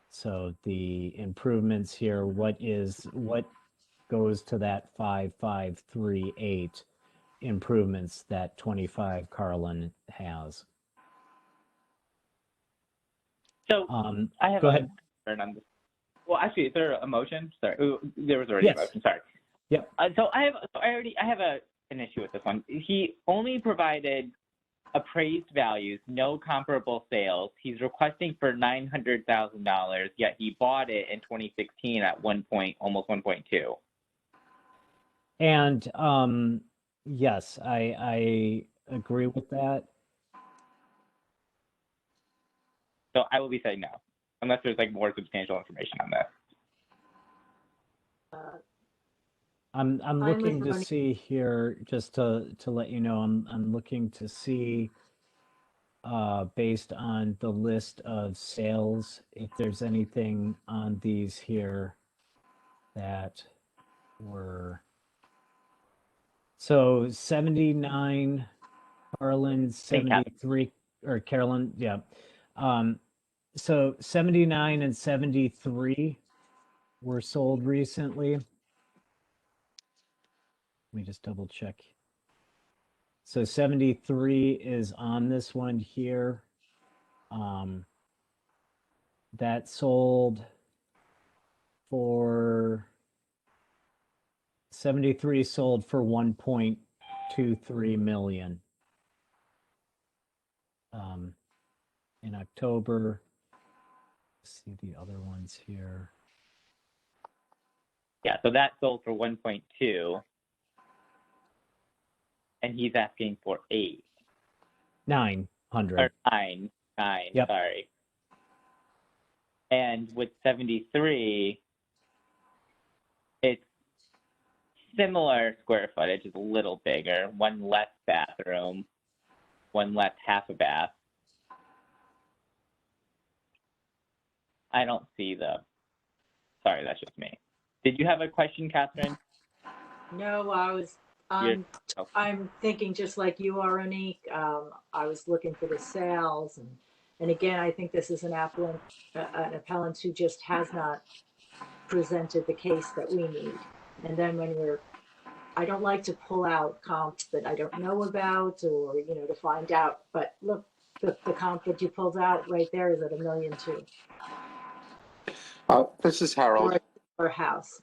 So the improvements here, what goes to that 5538 improvements that 25 Carlin has. So I have go ahead. concern on this. Well, actually, is there a motion? Sorry, there was already Yes. a motion. Sorry. Yep. So I have an issue with this one. He only provided appraised values, no comparable sales. He's requesting for $900,000, yet he bought it in 2016 at almost 1.2. And yes, I agree with that. So I will be saying no, unless there's like more substantial information on this. I'm with looking to Ronnie. see here, just to let you know, I'm looking to see, based on the list of sales, if there's anything on these here that were. So 79, Carlin, 73, or Carolyn, yeah. So 79 and 73 were sold recently. Let me just double check. So 73 is on this one here. That sold for 73 sold for 1.23 million. In October. Let's see the other ones here. Yeah, so that sold for 1.2, and he's asking for 900. or nine. Yep. Sorry. And with 73, it's similar square footage, it's a little bigger, one less bathroom, one less half a bath. I don't see sorry, that's just me. Did you have a question, Catherine? No, I'm thinking just like you are, Anique. I was looking for the sales, and again, I think this is an appellant who just has not presented the case that we need. And then I don't like to pull out comps that I don't know about, or to find out. But look, the comp that you pulled out right there is at $1.2 million. This is Harold. Per house.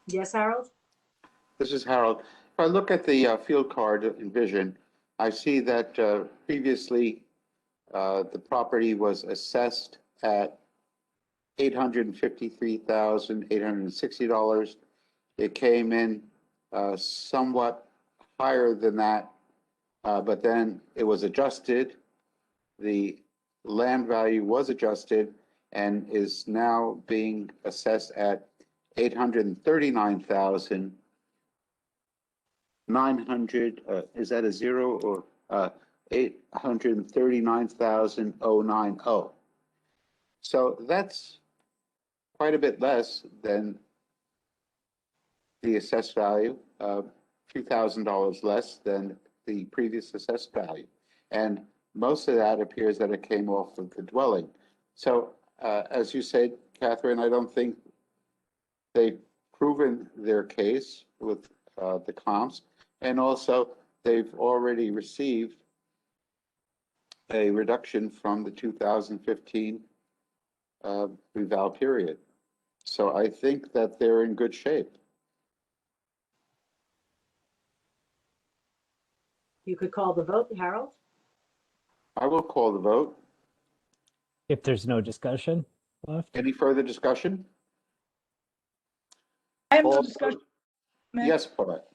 Yes, Harold? This is Harold. If I look at the field card in Vision, I see that previously the property was assessed at $853,860. It came in somewhat higher than that, but then it was adjusted. The land value was adjusted and is now being assessed at 839,900, is that a zero or 839,090? So that's quite a bit less than the assessed value, $2,000 less than the previous assessed value. And most of that appears that it came off of the dwelling. So as you said, Catherine, I don't think they've proven their case with the comps. And also, they've already received a reduction from the 2015 reval period. So I think that they're in good shape. You could call the vote, Harold. I will call the vote. If there's no discussion left. Any further discussion? I have no All- discussion. Matt. Yes, Paulette.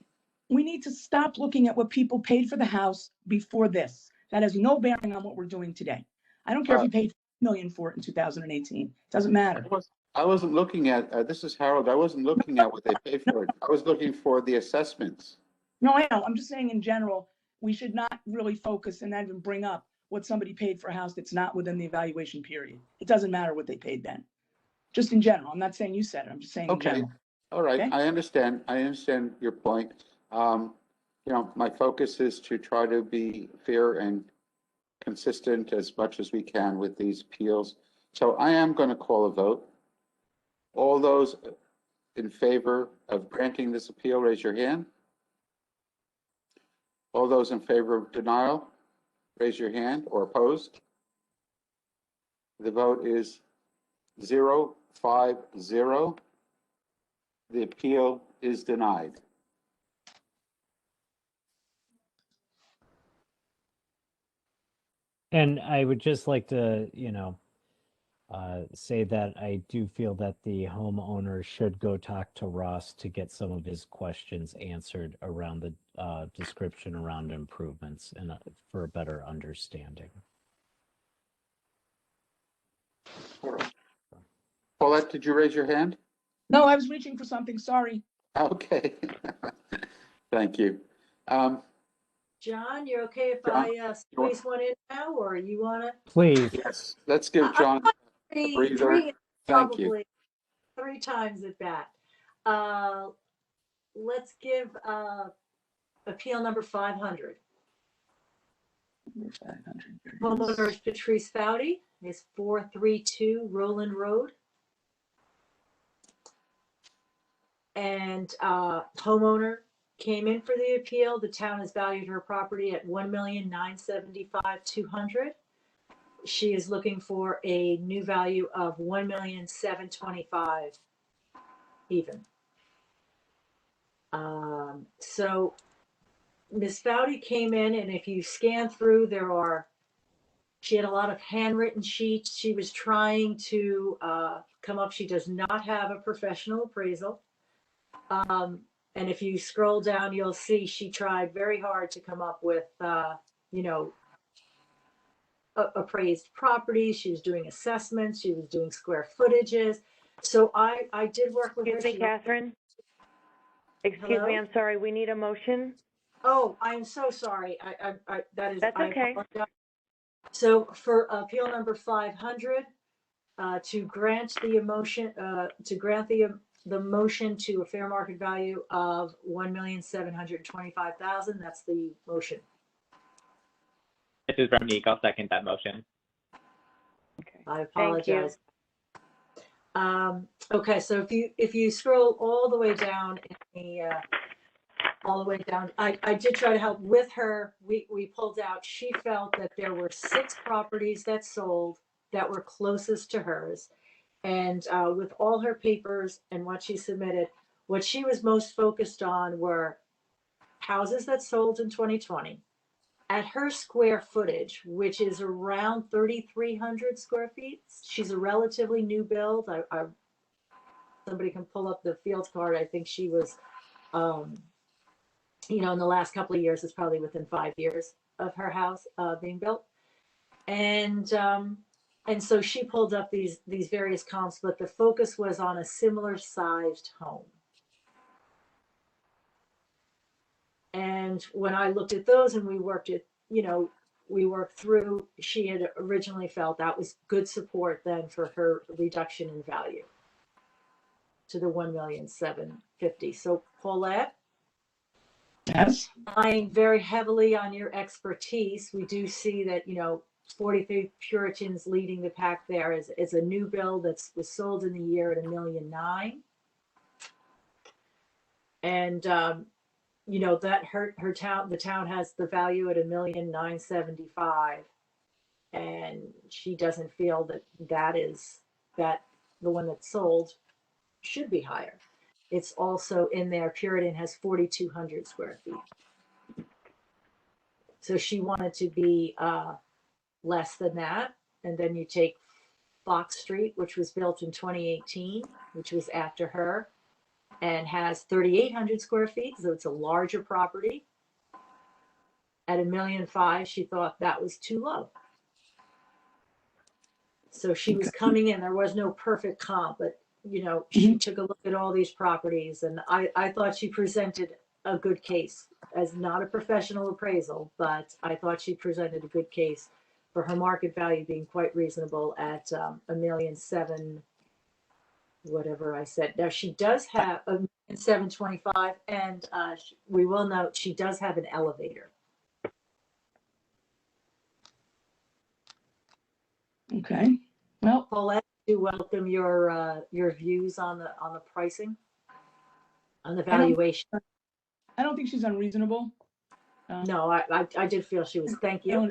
We need to stop looking at what people paid for the house before this. That has no bearing on what we're doing today. I don't care if you paid $1 million for it in 2018. It doesn't matter. I wasn't looking at, this is Harold, I wasn't looking at what they paid for it. I was looking for the assessments. No, I know. I'm just saying in general, we should not really focus and not even bring up what somebody paid for a house that's not within the evaluation period. It doesn't matter what they paid then. Just in general. I'm not saying you said it. I'm just saying in Okay. general. All right, Okay. I understand your point. You know, my focus is to try to be fair and consistent as much as we can with these appeals. So I am going to call a vote. All those in favor of granting this appeal, raise your hand. All those in favor of denial, raise your hand, or opposed. The vote is 0-5-0. The appeal is denied. And I would just like to, say that I do feel that the homeowner should go talk to Ross to get some of his questions answered around the description around improvements and for a better understanding. Paulette, did you raise your hand? No, I was reaching for something. Sorry. Okay. Thank you. John, you're okay if John, I squeeze one in now, or you want to? Please. Yes, let's give John a breather. Three, Thank you. probably 3 times at bat. Let's give appeal number 500. Homeowner is Patrice Foudy, is 432 Roland Road. And homeowner came in for the appeal. The town has valued her property at $1,975,200. She is looking for a new value of $1,725,000 even. So Ms. Foudy came in, and if you scan through, she had a lot of handwritten sheets. She was trying to come up. She does not have a professional appraisal. And if you scroll down, you'll see she tried very hard to come up with, appraised properties. She was doing assessments. She was doing square footages. So I did work with her. Excuse me, Catherine. Excuse Hello? me, I'm sorry. We need a motion. Oh, I'm so sorry. That is. That's I okay. apologize. So for appeal number 500, to grant the motion to a fair market value of $1,725,000. That's the motion. This is Ramneek. I'll second that motion. Okay. I Thank you. apologize. Okay, so if you scroll all the way down I did try to help with her. We pulled out. She felt that there were 6 properties that sold that were closest to hers. And with all her papers and what she submitted, what she was most focused on were houses that sold in 2020 at her square footage, which is around 3,300 square feet. She's a relatively new build. Somebody can pull up the Fields card. I think she was, in the last couple of years, it's probably within 5 years of her house being built. And so she pulled up these various comps, but the focus was on a similar sized home. And when I looked at those and we worked through, she had originally felt that was good support then for her reduction in value to the 1,750,000. So Paulette, Yes. relying very heavily on your expertise, we do see that, 43 Puritans leading the pack there is a new build was sold in the year at $1.9 million. And, that the town has the value at $1,975,000. And she doesn't feel that the one that's sold should be higher. It's also in there, Puritan has 4,200 square feet. So she wanted to be less than that. And then you take Fox Street, which was built in 2018, which was after her, and has 3,800 square feet. So it's a larger property. At $1.5 million, she thought that was too low. So she was coming in, there was no perfect comp, but she took a look at all these properties, and I thought she presented a good case as not a professional appraisal, but I thought she presented a good case for her market value being quite reasonable at $1.7 million, whatever I said. Now she does have $1.725 million, and we will note she does have an elevator. Okay. Well, Paulette, do welcome your views on the pricing, on the valuation. I don't think she's unreasonable. No, I did feel she was. Thank you.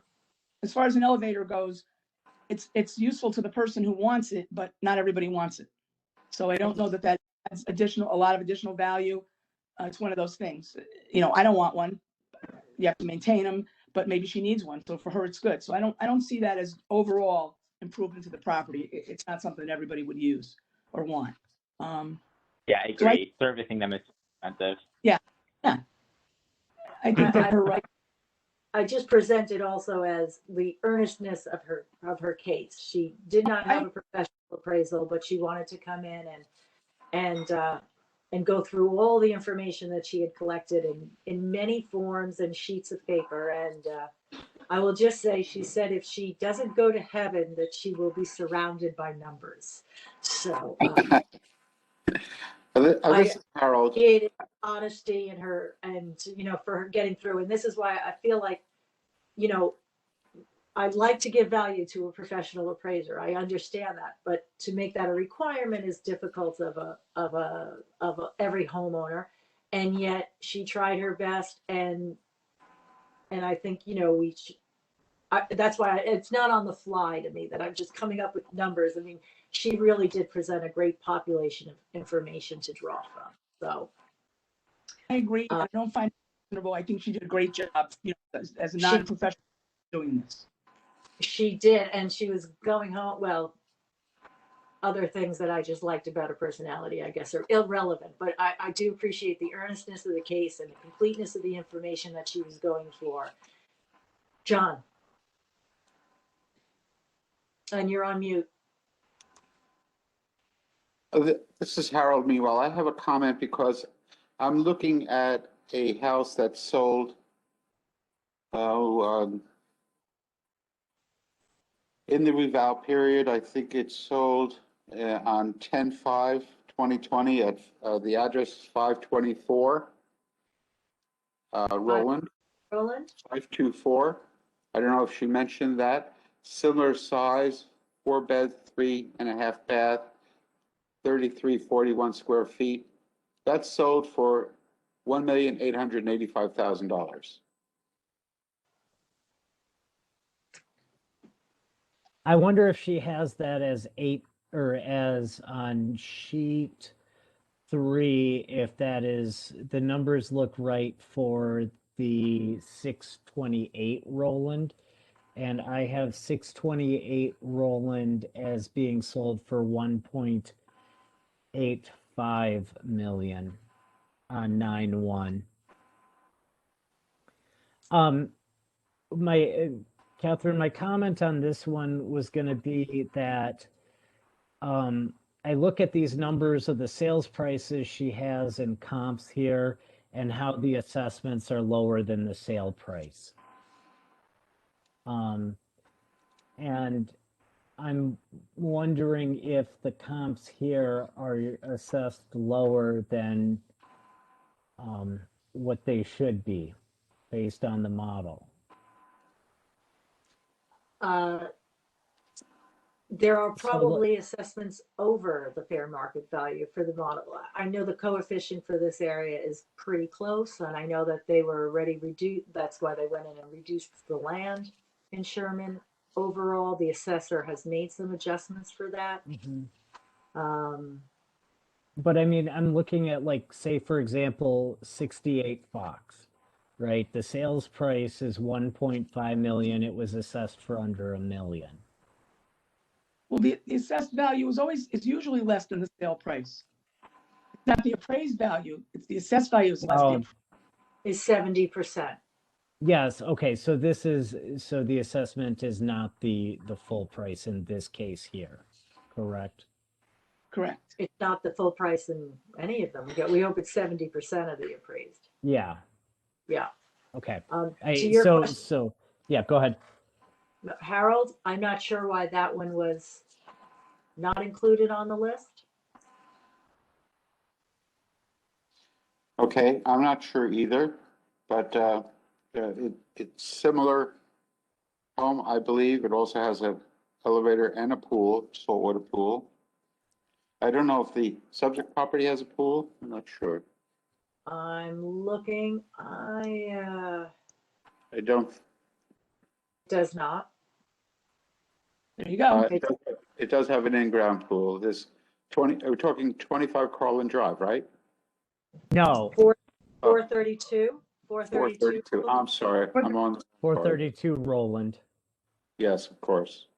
As far as an elevator goes, it's useful to the person who wants it, but not everybody wants it. So I don't know that adds a lot of additional value. It's one of those things. I don't want one. You have to maintain them, but maybe she needs one. So for her, it's good. So I don't see that as overall improvement to the property. It's not something that everybody would use or want. Yeah, I agree. Servicing them is expensive. Yeah. I think that her right. I just presented also as the earnestness of her case. She did not have a professional appraisal, but she wanted to come in and go through all the information that she had collected in many forms and sheets of paper. And I will just say, she said if she doesn't go to heaven, that she will be surrounded by numbers. So This is Harold. appreciated honesty in her, and for her getting through. And this is why I feel like, I'd like to give value to a professional appraiser. I understand that, but to make that a requirement is difficult of every homeowner. And yet she tried her best, and I think that's why it's not on the fly to me that I'm just coming up with numbers. I mean, she really did present a great population of information to draw from. So I agree. I don't find it reasonable. I think she did a great job, as a non-professional doing this. She did, and she was going home. Well, other things that I just liked about her personality, I guess, are irrelevant. But I do appreciate the earnestness of the case and the completeness of the information that she was going for. John, and you're on mute. This is Harold. Meanwhile, I have a comment because I'm looking at a house that sold in the reval period. I think it sold on 10/5/2020 at the address 524 Roland. 524. I don't know if she mentioned that. Similar size, 4-bed, 3.5 bath, 3,341 square feet. That's sold for $1,885,000. I wonder if she has that as 8 or as on sheet 3, if that is, the numbers look right for the 628 Roland. And I have 628 Roland as being sold for 1.85 million on 9/1. My Catherine, my comment on this one was going to be that I look at these numbers of the sales prices she has in comps here and how the assessments are lower than the sale price. And I'm wondering if the comps here are assessed lower than what they should be based on the model. There are So, probably assessments over the fair market value for the model. I know the coefficient for this area is pretty close, and I know that they were already reduced. That's why they went in and reduced the land in Sherman. Overall, the assessor has made some adjustments for that. But I mean, I'm looking at, like, say, for example, 68 Fox, right? The sales price is 1.5 million. It was assessed for under $1 million. Well, the assessed value is usually less than the sale price. It's not the appraised value, it's the assessed value is less. Well, Is 70%. yes, okay, so the assessment is not the full price in this case here, correct? Correct. It's not the full price in any of them. We hope it's 70% of the appraised. Yeah, Yeah. okay. To your question, So, yeah, go ahead. Harold, I'm not sure why that one was not included on the list. Okay, I'm not sure either, but it's similar home, I believe. It also has a elevator and a pool, saltwater pool. I don't know if the subject property has a pool. I'm not sure. I'm looking. I don't. Does not. There you go. It does have an in-ground pool. We're talking 25 Carlin Drive, right? No, 432. 432. I'm sorry. I'm on. 432 Roland. Yes, of course.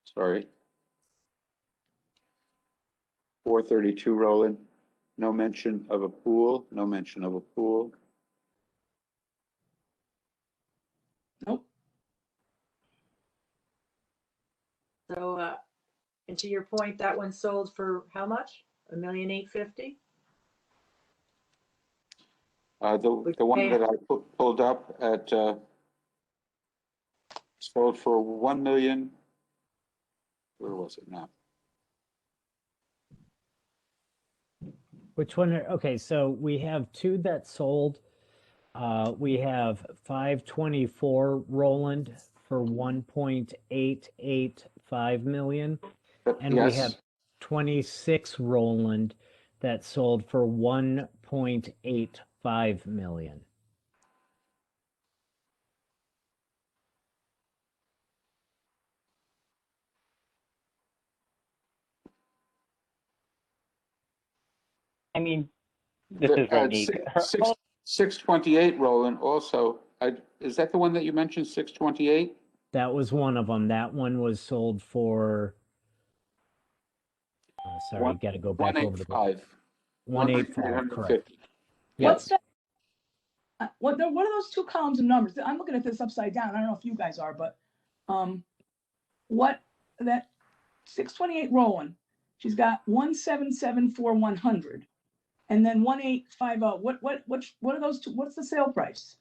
Sorry. 432 Roland. No mention of a pool. No mention of a pool. Nope. So, and to your point, that one sold for how much? $1,850,000. The one that I pulled up at sold for 1 million. Where was it now? Which one? Okay, so we have two that sold. We have 524 Roland for 1.885 million. And we have 26 Roland that sold for 1.85 million. I mean, this is Rodney. 628 Roland also. Is that the one that you mentioned, 628? That was one of them. That one was sold for, sorry, got to go back over to 185, correct. What's that? What are those two columns of numbers? I'm looking at this upside down. I don't know if you guys are, but what that 628 Roland, she's got 1774100 and then 1850. What are those two? What's the sale price?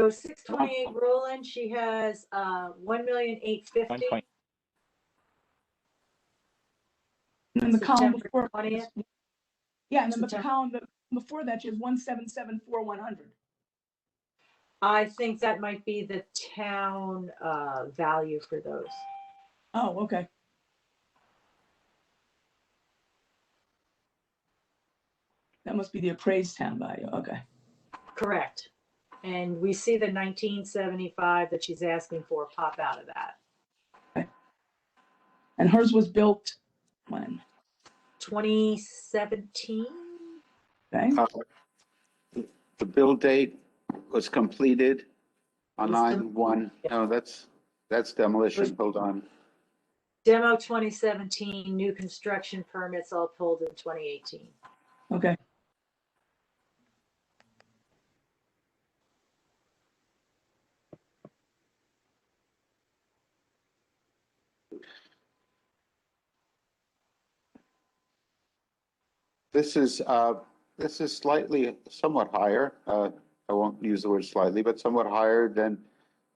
So 628 Roland, she has 1,850,000. And the column before, 20th. yeah, and then the column before that, she has 1774100. I think that might be the town value for those. Oh, okay. That must be the appraised town value. Okay. Correct. And we see the 1975 that she's asking for pop out of that. Okay. And hers was built when? 2017. Okay. The build date was completed on 9/1. No, that's demolition. Hold on. Demo 2017, new construction permits all pulled in 2018. Okay. This is slightly, somewhat higher. I won't use the word slightly, but somewhat higher than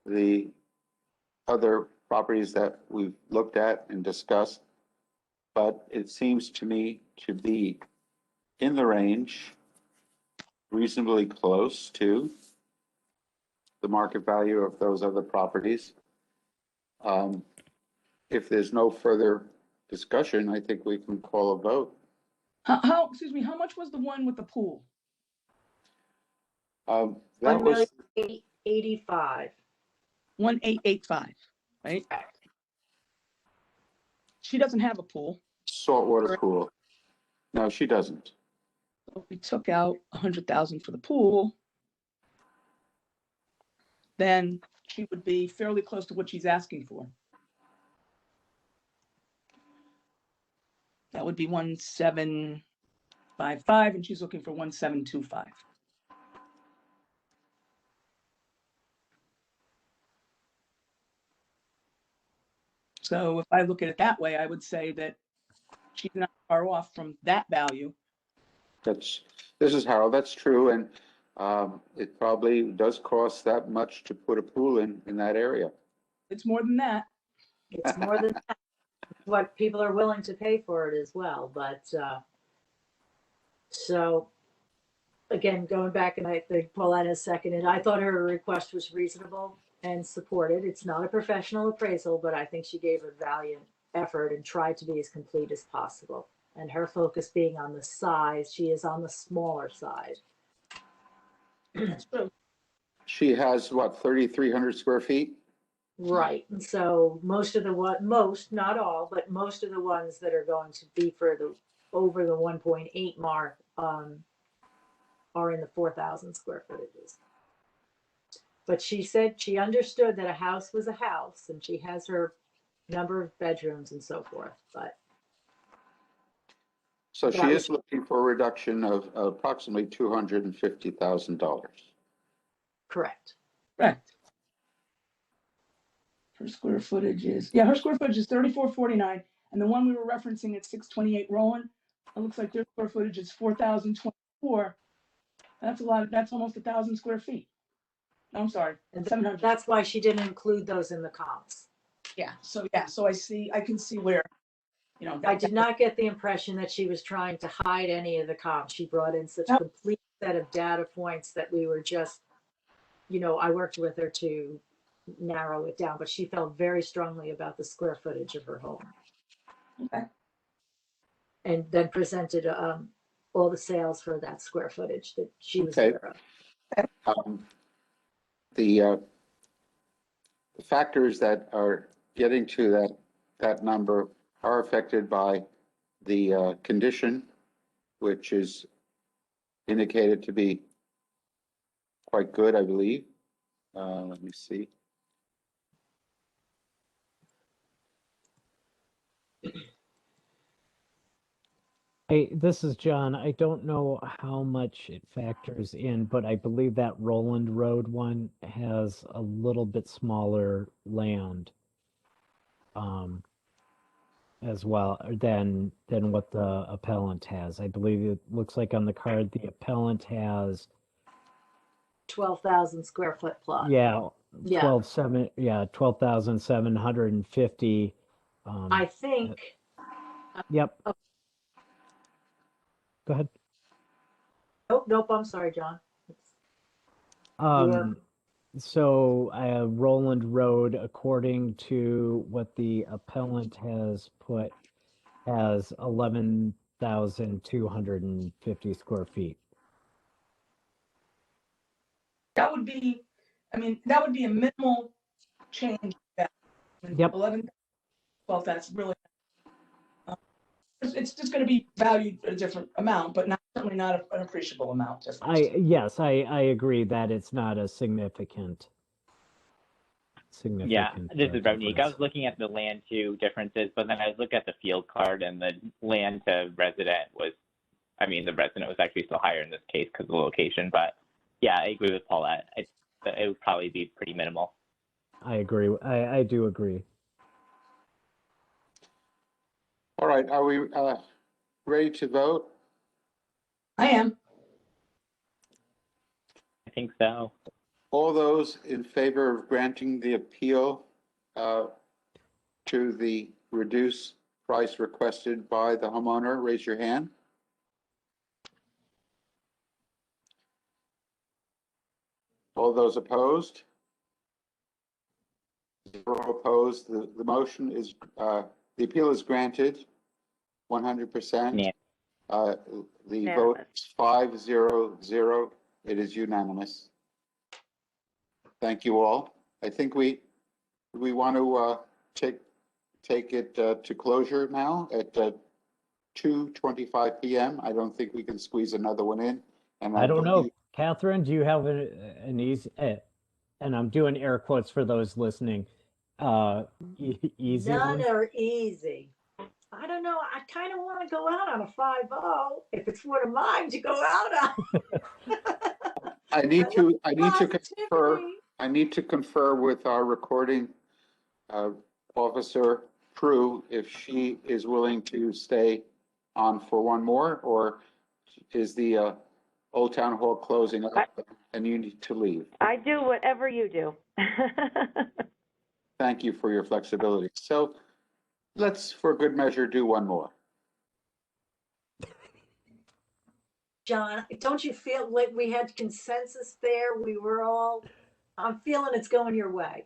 the other properties that we've looked at and discussed. But it seems to me to be in the range, reasonably close to the market value of those other properties. If there's no further discussion, I think we can call a vote. Excuse me, how much was the one with the pool? That 1,885,000. 1885, right? She doesn't have a pool. saltwater pool. No, she doesn't. So if we took out 100,000 for the pool, then she would be fairly close to what she's asking for. That would be 1,755, and she's looking for 1,725. So if I look at it that way, I would say that she's not far off from that value. This is Harold, that's true, and it probably does cost that much to put a pool in that area. It's more than that. It's more than that, what people are willing to pay for it as well, but, so, again, going back, and I think Paulette has seconded, I thought her request was reasonable and supported. It's not a professional appraisal, but I think she gave a valiant effort and tried to be as complete as possible. And her focus being on the size, she is on the smaller side. That's true. She has, what, 3,300 square feet? Right, and so most, not all, but most of the ones that are going to be for the, over the 1.8 mark, are in the 4,000 square footages. But she said she understood that a house was a house, and she has her number of bedrooms and so forth, but. So she That is looking for a reduction of approximately $250,000. Correct. Correct. Her square footage is, yeah, her square footage is 3,449, and the one we were referencing at 628 Rowan, it looks like their square footage is 4,024. That's a lot, that's almost 1,000 square feet. No, I'm sorry, And 700. that's why she didn't include those in the comps. Yeah, so I can see where, you know. I did not get the impression that she was trying to hide any of the comps. She brought in such a No. complete set of data points that we were just, I worked with her to narrow it down, but she felt very strongly about the square footage of her home. Okay. And then presented all the sales for that square footage that she was Okay. aware of. The factors that are getting to that number are affected by the condition, which is indicated to be quite good, I believe. Let me see. This is John. I don't know how much it factors in, but I believe that Roland Road one has a little bit smaller land as well than what the appellant has. I believe it looks like on the card the appellant has 12,000 square foot plot. yeah, Yeah. 12,750. I think, Yep. Oh. Go ahead. nope, I'm sorry, John. So Roland Road, according to what the appellant has put, has 11,250 square feet. That would be a minimal change. Yep. 11, well, that's really, it's just going to be valued a different amount, but certainly not an appreciable amount difference. Yes, I agree that it's not a significant. Yeah, this is Ravneek. I difference. was looking at the land to differences, but then I was looking at the field card, and the land to resident was, the resident was actually still higher in this case because of the location. But yeah, I agree with Paulette. It would probably be pretty minimal. I agree. I do agree. All right, are we ready to vote? I am. I think so. All those in favor of granting the appeal to the reduced price requested by the homeowner, raise your hand. All those opposed? Zero opposed. The motion is, the appeal is granted 100%. Yeah. The vote is 5-0-0. It is unanimous. Thank you all. I think we want to take it to closure now at 2:25 p.m. I don't think we can squeeze another one in. And I don't know. believe- Catherine, do you have an easy, and I'm doing air quotes for those listening, easy None one? are easy. I don't know. I kind of want to go out on a 5-0 if it's one of mine to go out on. I need to confer. Positivity. I need to confer with our recording officer, Prue, if she is willing to stay on for one more, or is the Old Town Hall closing up and you need to leave? I do whatever you do. Thank you for your flexibility. So let's, for good measure, do one more. John, don't you feel like we had consensus there? We were all, I'm feeling it's going your way.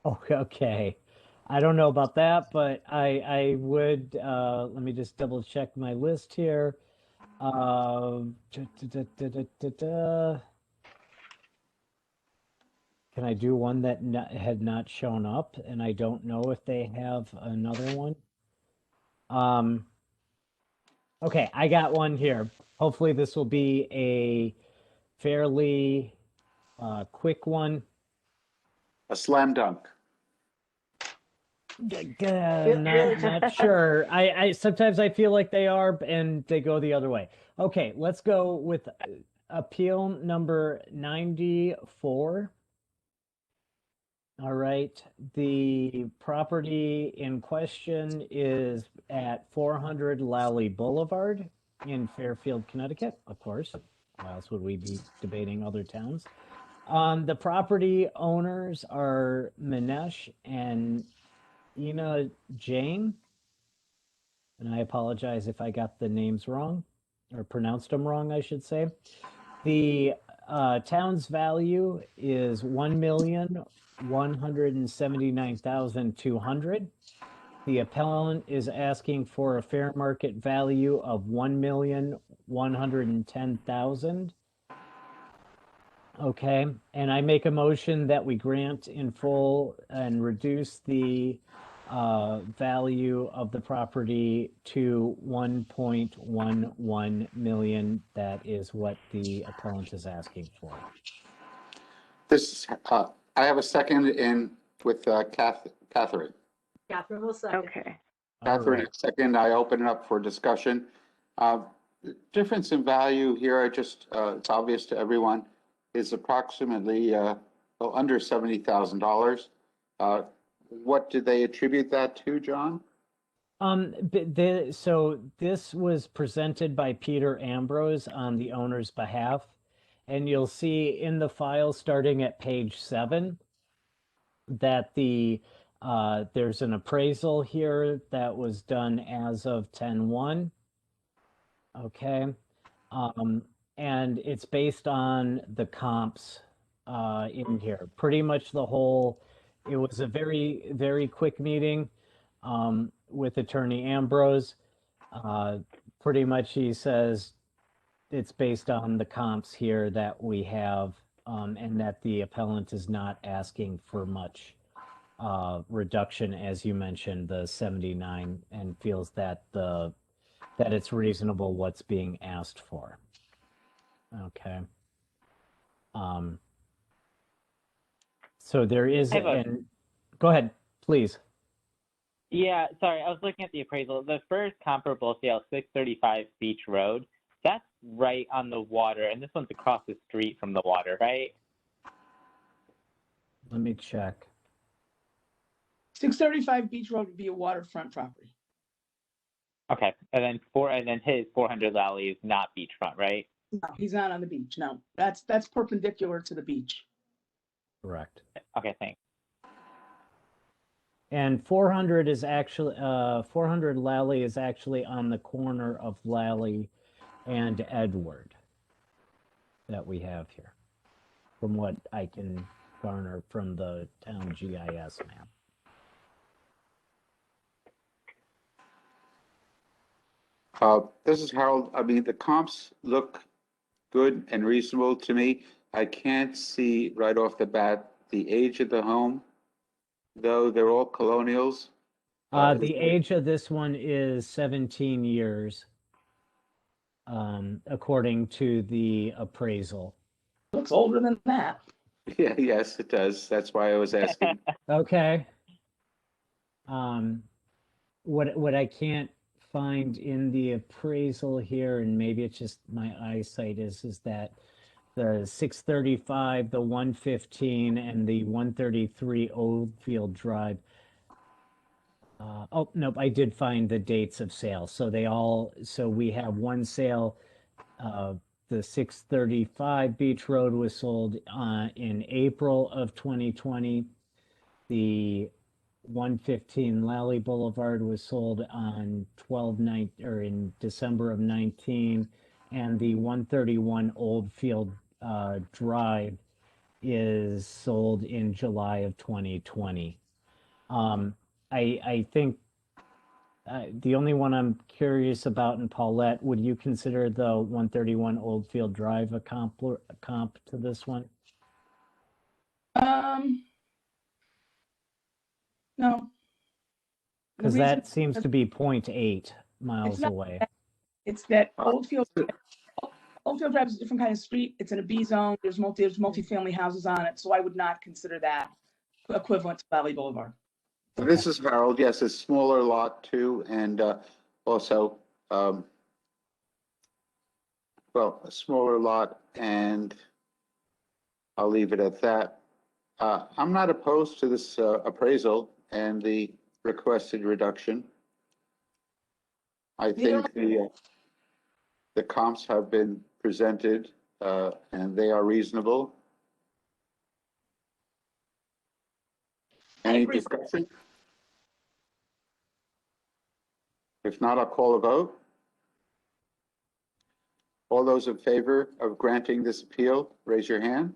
Okay. I don't know about that, but I would, let me just double check my list here. Can I do one that had not shown up, and I don't know if they have another one? Okay, I got one here. Hopefully this will be a fairly quick one. A slam dunk. Not sure. I sometimes I feel like they are, and they go the other way. Okay, let's go with appeal number 94. All right, the property in question is at 400 Lally Boulevard in Fairfield, Connecticut, of course. Why else would we be debating other towns? The property owners are Manesh and Ina Jain. And I apologize if I got the names wrong, or pronounced them wrong, I should say. The town's value is $1,179,200. The appellant is asking for a fair market value of $1,110,000. Okay, and I make a motion that we grant in full and reduce the value of the property to 1.11 million. That is what the appellant is asking for. This, I have a second in with Catherine. Catherine will second. Okay. All Catherine, right. second, I open it up for discussion. The difference in value here, it's obvious to everyone, is approximately under $70,000. What did they attribute that to, John? So this was presented by Peter Ambrose on the owner's behalf, and you'll see in the file starting at page 7 that there's an appraisal here that was done as of 10/1. Okay, and it's based on the comps in here. Pretty much the whole. It was a very, very quick meeting with Attorney Ambrose. Pretty much he says it's based on the comps here that we have, and that the appellant is not asking for much reduction, as you mentioned, the 79, and feels that that it's reasonable what's being asked for. Okay. So there is, and go ahead, please. Yeah, sorry, I was looking at the appraisal. The first comparable sale, 635 Beach Road, that's right on the water, and this one's across the street from the water, right? Let me check. 635 Beach Road would be a waterfront property. Okay, and then his 400 Lally is not beachfront, right? No, he's not on the beach. No, that's perpendicular to the beach. Correct. Okay, thanks. And 400 is actually 400 Lally is actually on the corner of Lally and Edward that we have here, from what I can garner from the town GIS map. This is Harold. I mean, the comps look good and reasonable to me. I can't see right off the bat the age of the home, though they're all colonials. The age of this one is 17 years, according to the appraisal. Looks older than that. Yeah, yes, it does. That's why I was asking. Okay. What I can't find in the appraisal here, and maybe it's just my eyesight, is that the 635, the 115, and the 133 Oldfield Drive. Oh, nope, I did find the dates of sale. So we have one sale. The 635 Beach Road was sold in April of 2020. The 115 Lally Boulevard was sold on in December of 19, and the 131 Oldfield Drive is sold in July of 2020. I think the only one I'm curious about in Paulette, would you consider the 131 Oldfield Drive a comp to this one? No. The Because reason- that seems to be 0.8 miles not away. It's that Oldfield Drive is a different kind of street. It's in a B zone. There's multi-family houses on it, so I would not consider that equivalent to Valley Boulevard. This is Harold. Yes, a smaller lot too, and also, well, a smaller lot, and I'll leave it at that. I'm not opposed to this appraisal and the requested reduction. I think the comps have been presented, and they are reasonable. Any discussion? If not, I'll call a vote. All those in favor of granting this appeal, raise your hand.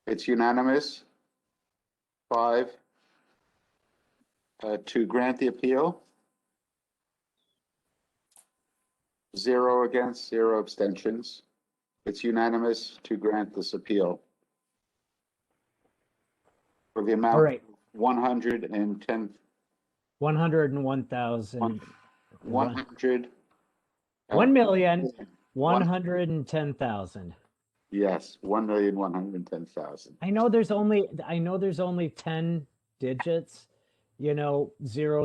It's unanimous. 5 to grant the appeal. 0 against, 0 abstentions. It's unanimous to grant this appeal. For the All amount right, 110, 101,000, 100. 1,110,000. Yes, 1,110,000. I know there's only 10 digits, 0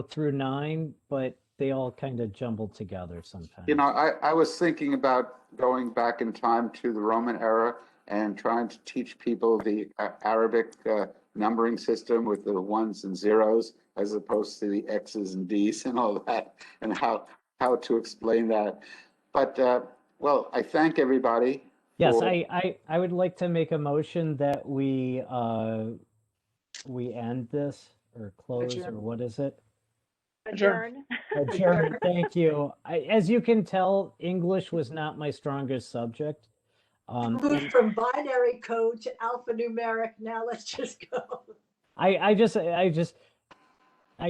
through 9, but they all kind of jumble together sometimes. I was thinking about going back in time to the Roman era and trying to teach people the Arabic numbering system with the ones and zeros, as opposed to the X's and D's and all that, and how to explain that. But, well, I thank everybody. Yes, for- I would like to make a motion that we end this or close, or Adjourn. what is it? Adjourn. Adjourn. Thank you. As you can tell, English was not my strongest subject. Moved And from binary code to alphanumeric. Now let's just go. I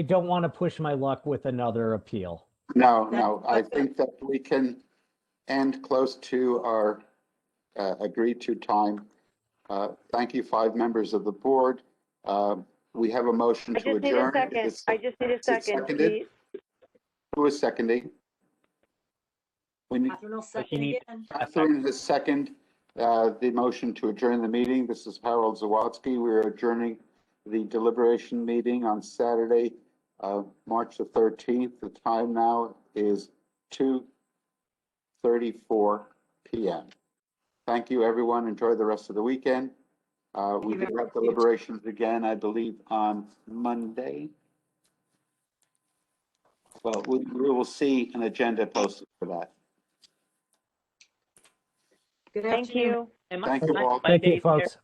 don't want to push my luck with another appeal. No, I think that we can end close to our agreed to time. Thank you, 5 members of the board. We have a motion I to just need a adjourn. second. I just need a second, seconded? please. Who is seconding? We need, Catherine will second You need- again. Catherine has seconded the motion to adjourn the meeting. This is Harold Zawadzki. We're adjourning the deliberation meeting on Saturday, March the 13th. The time now is 2:34 p.m. Thank you, everyone. Enjoy the rest of the weekend. We do have deliberations again, I believe, on Monday. Well, we will see an agenda posted for that. Good Thank afternoon. you. And Thank you all. Thank you, folks.